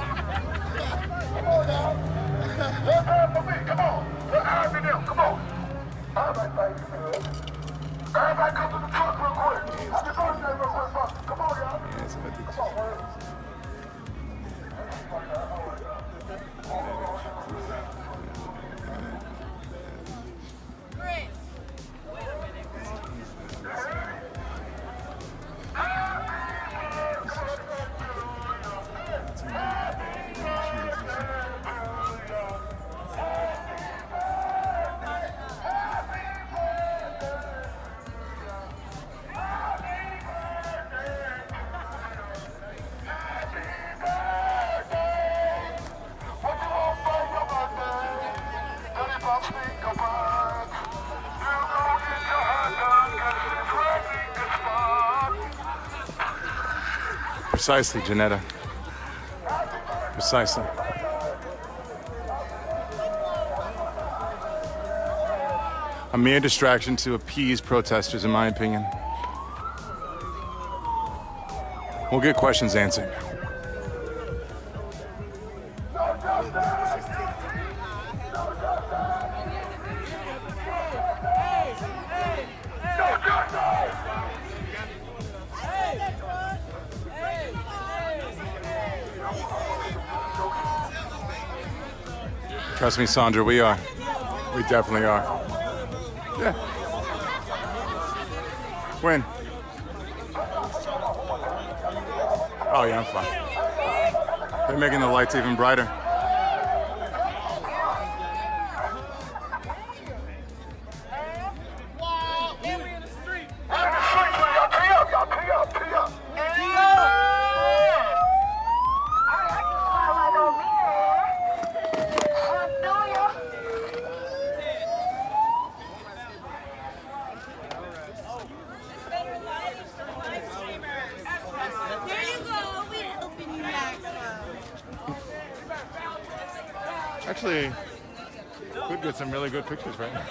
[SPEAKER 14] Come on. Come on. Everybody come to the truck real quick. Happy birthday real quick, bud. Come on, y'all.
[SPEAKER 10] Precisely, Janetta. Precisely. A mere distraction to appease protesters, in my opinion. We'll get questions answered. Trust me, Sandra, we are. We definitely are. Yeah. When? Oh yeah, I'm fine. They're making the lights even brighter. Actually, could get some really good pictures right now.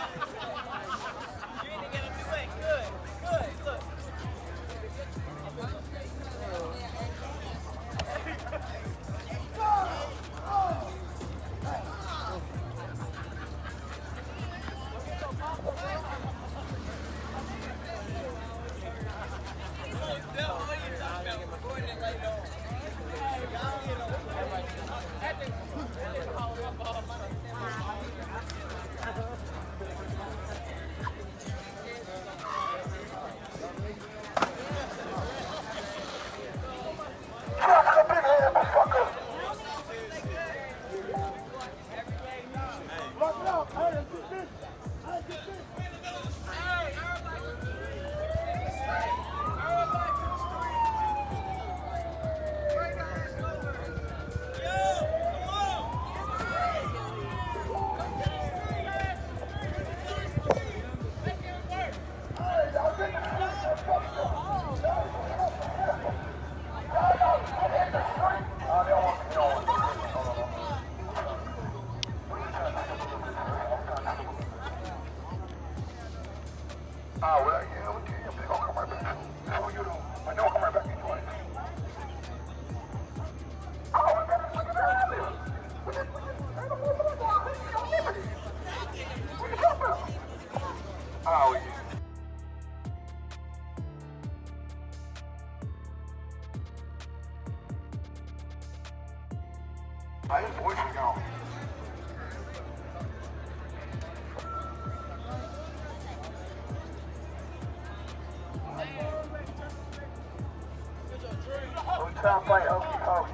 [SPEAKER 8] Who's trying to play hokey pokey?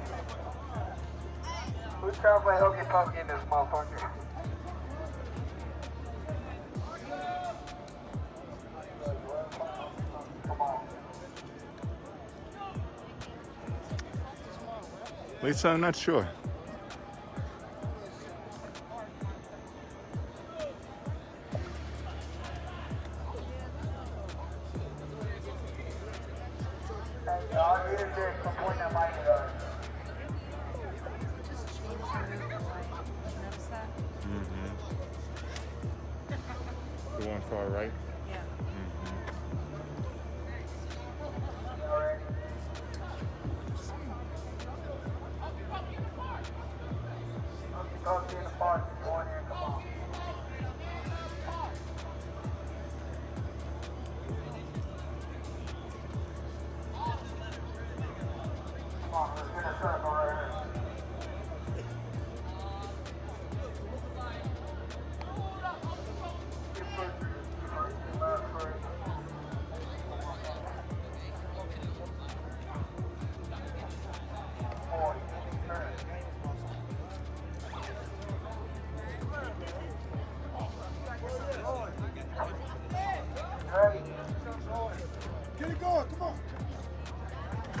[SPEAKER 8] Who's trying to play hokey pokey in this motherfucker?
[SPEAKER 10] Lisa, I'm not sure. The one far right?
[SPEAKER 6] Yeah.
[SPEAKER 7] Get it going, come on.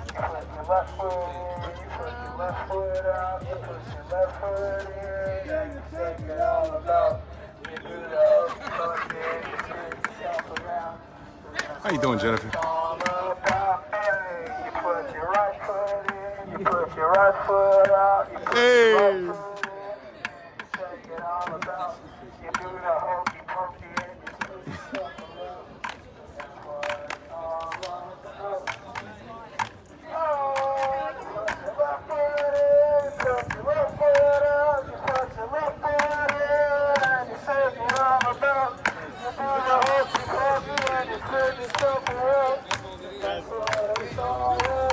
[SPEAKER 8] Put your left foot in, you put your left foot out, you put your left foot in, you take it all about. You do the hokey pokey, you turn yourself around.
[SPEAKER 10] How you doing, Jennifer?
[SPEAKER 8] All about, hey, you put your right foot in, you put your right foot out, you put your left foot in, you take it all about. You do the hokey pokey, and you turn yourself around. That's what it's all about.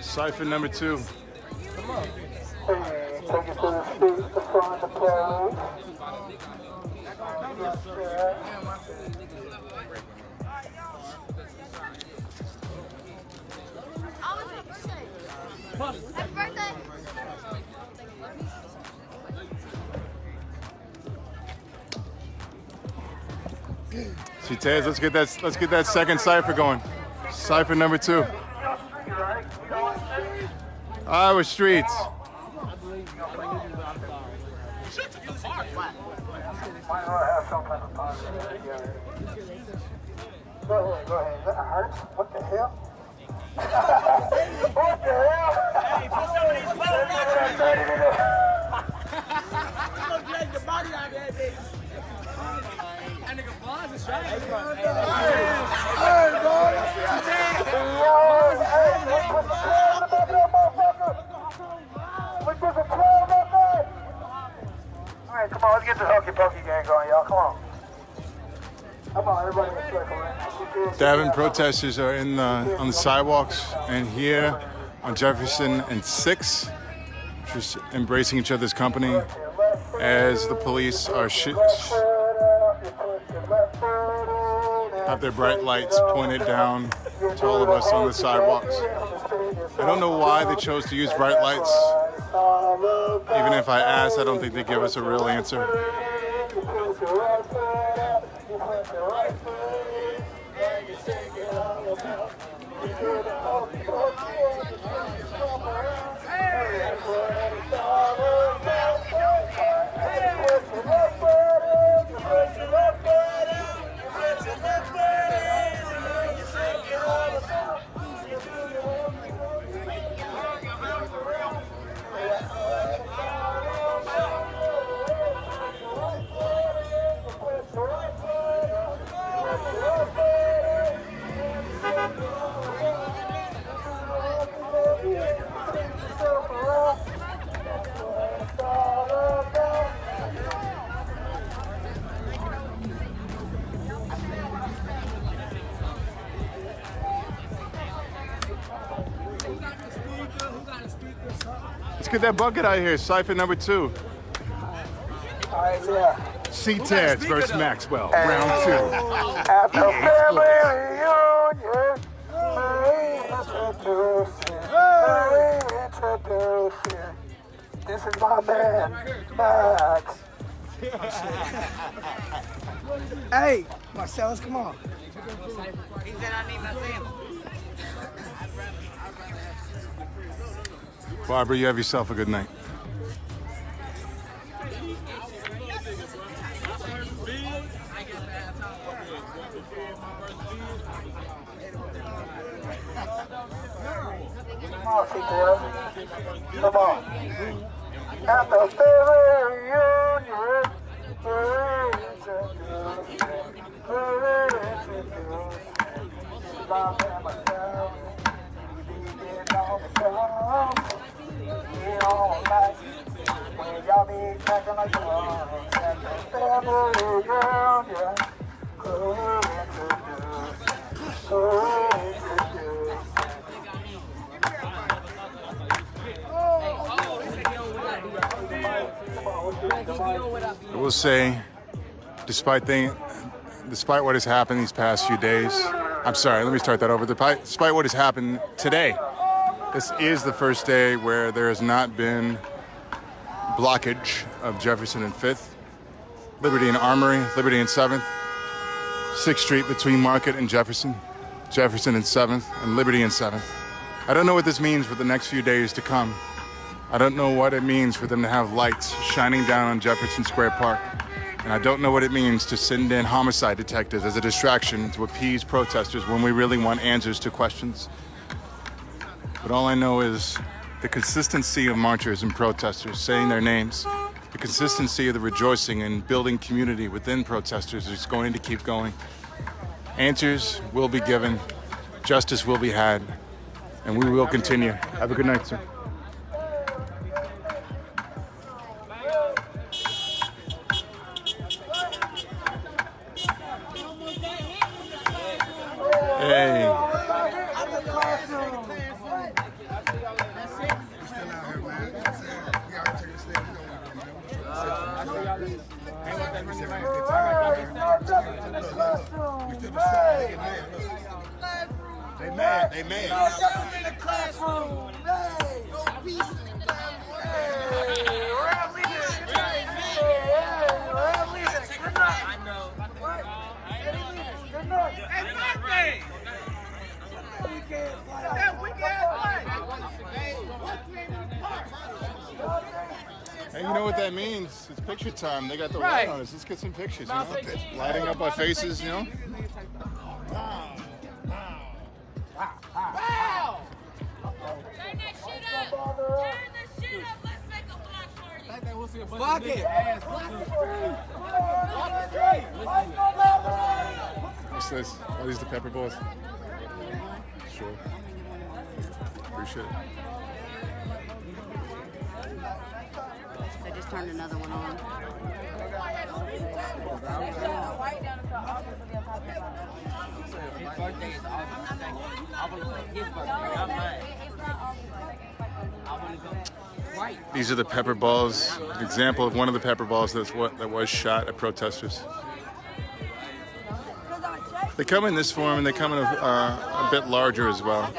[SPEAKER 10] Siphon number 2.
[SPEAKER 8] Take it to the street to find the police.
[SPEAKER 4] Happy birthday!
[SPEAKER 10] So Taz, let's get that second cipher going. Cipher number 2. Iowa streets.
[SPEAKER 8] Go ahead. That hurts. What the hell? What the hell? Hey, put some of these photos back there. I'm gonna drag the body out of that bitch. That nigga Bonds is right. Hey, boy. Let's get the 12 up there. All right, come on. Let's get the hokey pokey gang going, y'all. Come on. Come on, everybody in a circle, man.
[SPEAKER 10] Davin protesters are on the sidewalks and here on Jefferson and 6th, just embracing each other's company as the police are have their bright lights pointed down to all of us on the sidewalks. I don't know why they chose to use bright lights. Even if I ask, I don't think they give us a real answer. Let's get that bucket out of here. Cipher number 2.
[SPEAKER 8] All right, yeah.
[SPEAKER 10] C-Tads versus Maxwell, round 2.
[SPEAKER 8] At the family reunion, introducing. This is my man, Max.
[SPEAKER 7] Hey, Marcellus, come on.
[SPEAKER 6] He said I need my sample.
[SPEAKER 10] Barbara, you have yourself a good night.
[SPEAKER 8] Come on, C-Tails. Come on. At the family reunion,
[SPEAKER 10] I will say, despite what has happened these past few days, I'm sorry, let me start that over. Despite what has happened today, this is the first day where there has not been blockage of Jefferson and 5th, Liberty and Armory, Liberty and 7th, 6th Street between Market and Jefferson, Jefferson and 7th, and Liberty and 7th. I don't know what this means for the next few days to come. I don't know what it means for them to have lights shining down on Jefferson Square Park. And I don't know what it means to send in homicide detectives as a distraction to appease protesters when we really want answers to questions. But all I know is the consistency of marchers and protesters saying their names, the consistency of the rejoicing and building community within protesters is going to keep going. Answers will be given, justice will be had, and we will continue. Have a good night, sir. Hey.
[SPEAKER 14] They mad.
[SPEAKER 8] In the classroom. Hey. No peace in the Good night. I know. What?
[SPEAKER 10] Hey, you know what that means? It's picture time. They got the
[SPEAKER 7] Right.
[SPEAKER 10] light on us. Let's get some pictures. You know? Lighting up our faces, you know?
[SPEAKER 7] Wow!
[SPEAKER 4] Turn that shit up! Turn the shit up! Let's make a block party!
[SPEAKER 7] Fuck it!
[SPEAKER 10] What's this? Are these the pepper balls? Sure. Appreciate it.
[SPEAKER 13] They just turned another one on.
[SPEAKER 12] His birthday is August 2nd. I want to say his birthday, not mine. I want to go. Right.
[SPEAKER 10] These are the pepper balls. An example of one of the pepper balls that was shot at protesters. They come in this form and they come in a bit larger as well.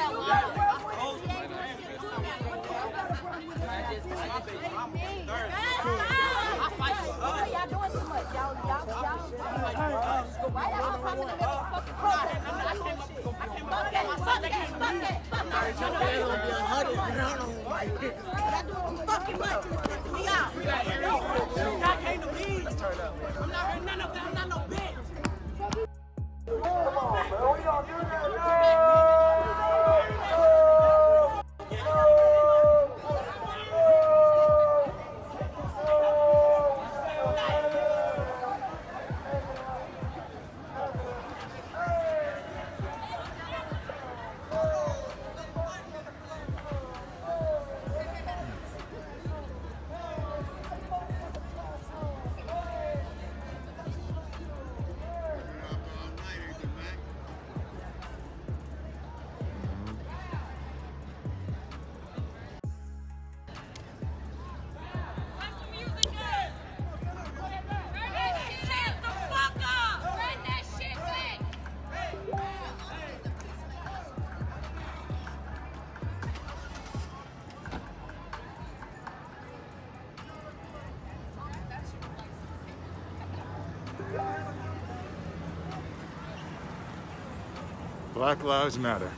[SPEAKER 10] Black Lives Matter.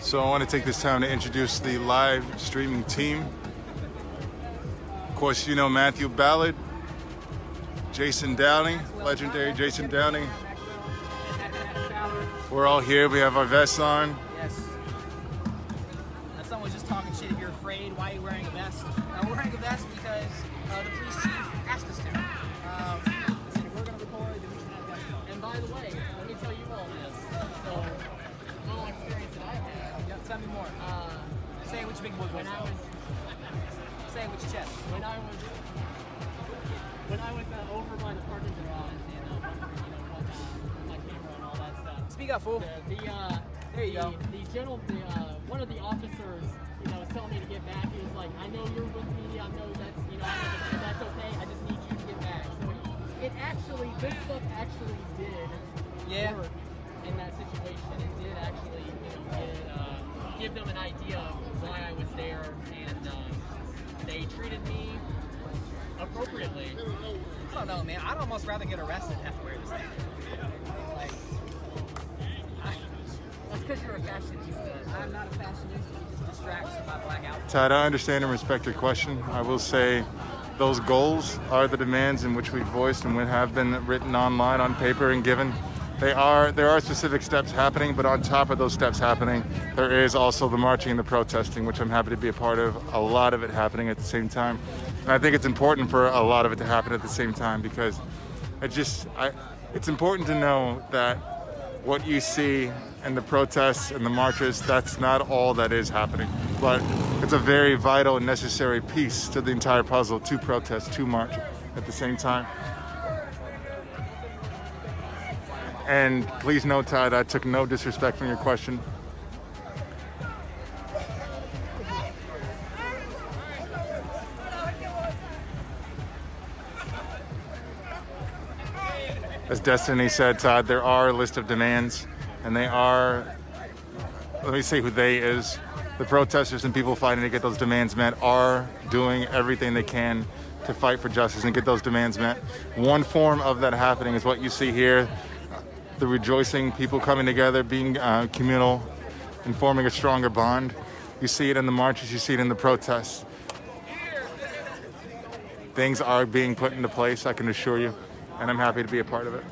[SPEAKER 10] So I want to take this time to introduce the live streaming team. Of course, you know Matthew Ballard, Jason Downey, legendary Jason Downey. We're all here. We have our vests on.
[SPEAKER 19] Yes. Someone was just talking shit. If you're afraid, why are you wearing a vest? We're wearing a vest because the police chief asked us to. Said if we're going to record, then we should have vests on. And by the way, let me tell you all this. So, a little experience that I had. Yeah, tell me more. Say which big boy was Say which chest. When I was over by the parking garage and my camera and all that stuff. Speak up, fool. There you go. One of the officers, was telling me to get back. He was like, "I know you're with me. I know that's, that's okay. I just need you to get back." So this stuff actually did work in that situation. It did actually, give them an idea of why I was there, and they treated me appropriately. I don't know, man. I'd almost rather get arrested than have to wear this thing. That's because you're a fashionista. I'm not a fashionista. I'm just distracted by black outfits.
[SPEAKER 10] Todd, I understand and respect your question. I will say those goals are the demands in which we voiced and have been written online on paper and given. There are specific steps happening, but on top of those steps happening, there is also the marching and the protesting, which I'm happy to be a part of. A lot of it happening at the same time. And I think it's important for a lot of it to happen at the same time because it's important to know that what you see in the protests and the marches, that's not all that is happening. But it's a very vital and necessary piece to the entire puzzle, to protest, to march at the same time. And please note, Todd, I took no disrespect from your question. As Destiny said, Todd, there are a list of demands, and they are, let me say who they is. The protesters and people fighting to get those demands met are doing everything they can to fight for justice and get those demands met. One form of that happening is what you see here, the rejoicing, people coming together, being communal, and forming a stronger bond. You see it in the marches, you see it in the protests. Things are being put into place, I can assure you, and I'm happy to be a part of it.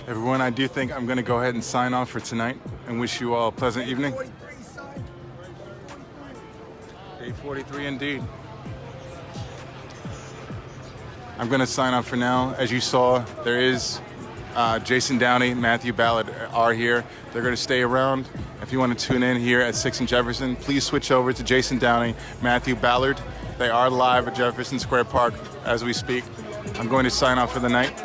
[SPEAKER 10] Everyone, I do think I'm going to go ahead and sign off for tonight and wish you all a pleasant evening. Day 43 indeed. I'm going to sign off for now. As you saw, there is Jason Downey, Matthew Ballard are here. They're going to stay around. If you want to tune in here at 6 and Jefferson, please switch over to Jason Downey, Matthew Ballard. They are live at Jefferson Square Park as we speak. I'm going to sign off for the night.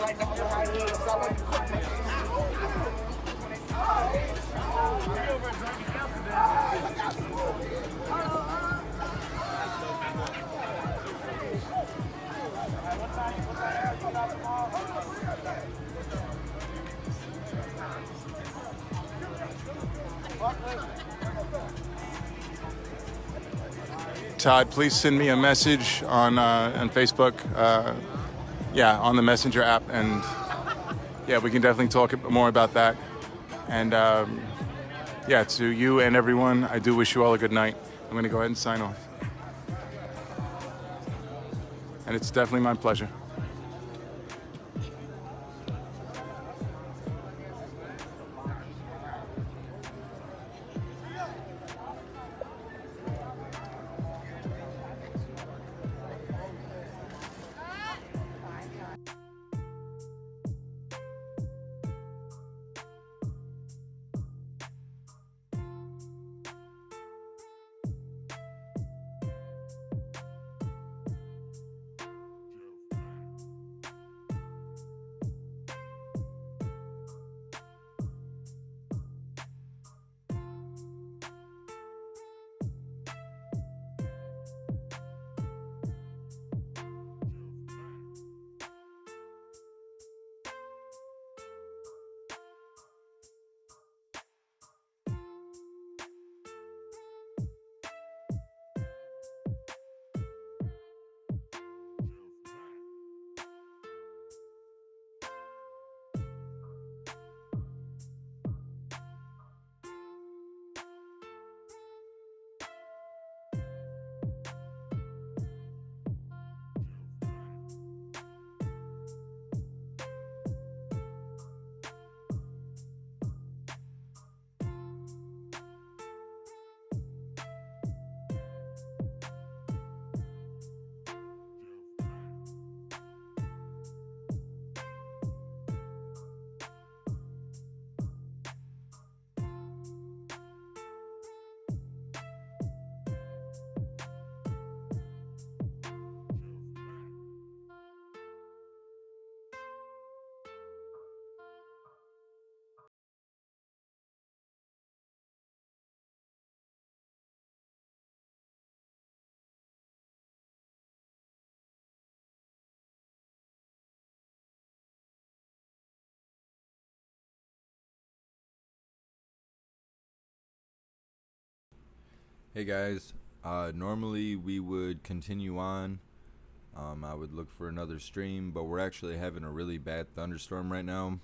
[SPEAKER 10] Todd, please send me a message on Facebook, on the Messenger app, and we can definitely talk more about that. And to you and everyone, I do wish you all a good night. I'm going to go ahead and sign off. And it's definitely my pleasure.
[SPEAKER 16] Hey guys, normally we would continue on. I would look for another stream, but we're actually having a really bad thunderstorm right now.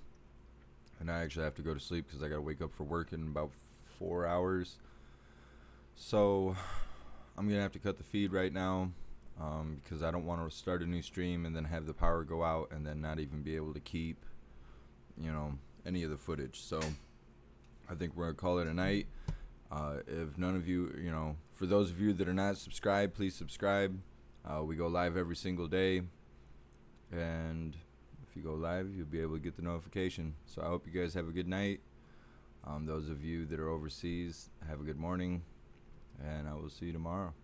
[SPEAKER 16] and I actually have to go to sleep because I got to wake up for work in about 4 hours. So I'm gonna have to cut the feed right now because I don't want to start a new stream and then have the power go out and then not even be able to keep, you know, any of the footage. So I think we're gonna call it a night. If none of you, you know, for those of you that are not subscribed, please subscribe. We go live every single day, and if you go live, you'll be able to get the notification. So I hope you guys have a good night. Those of you that are overseas, have a good morning, and I will see you tomorrow.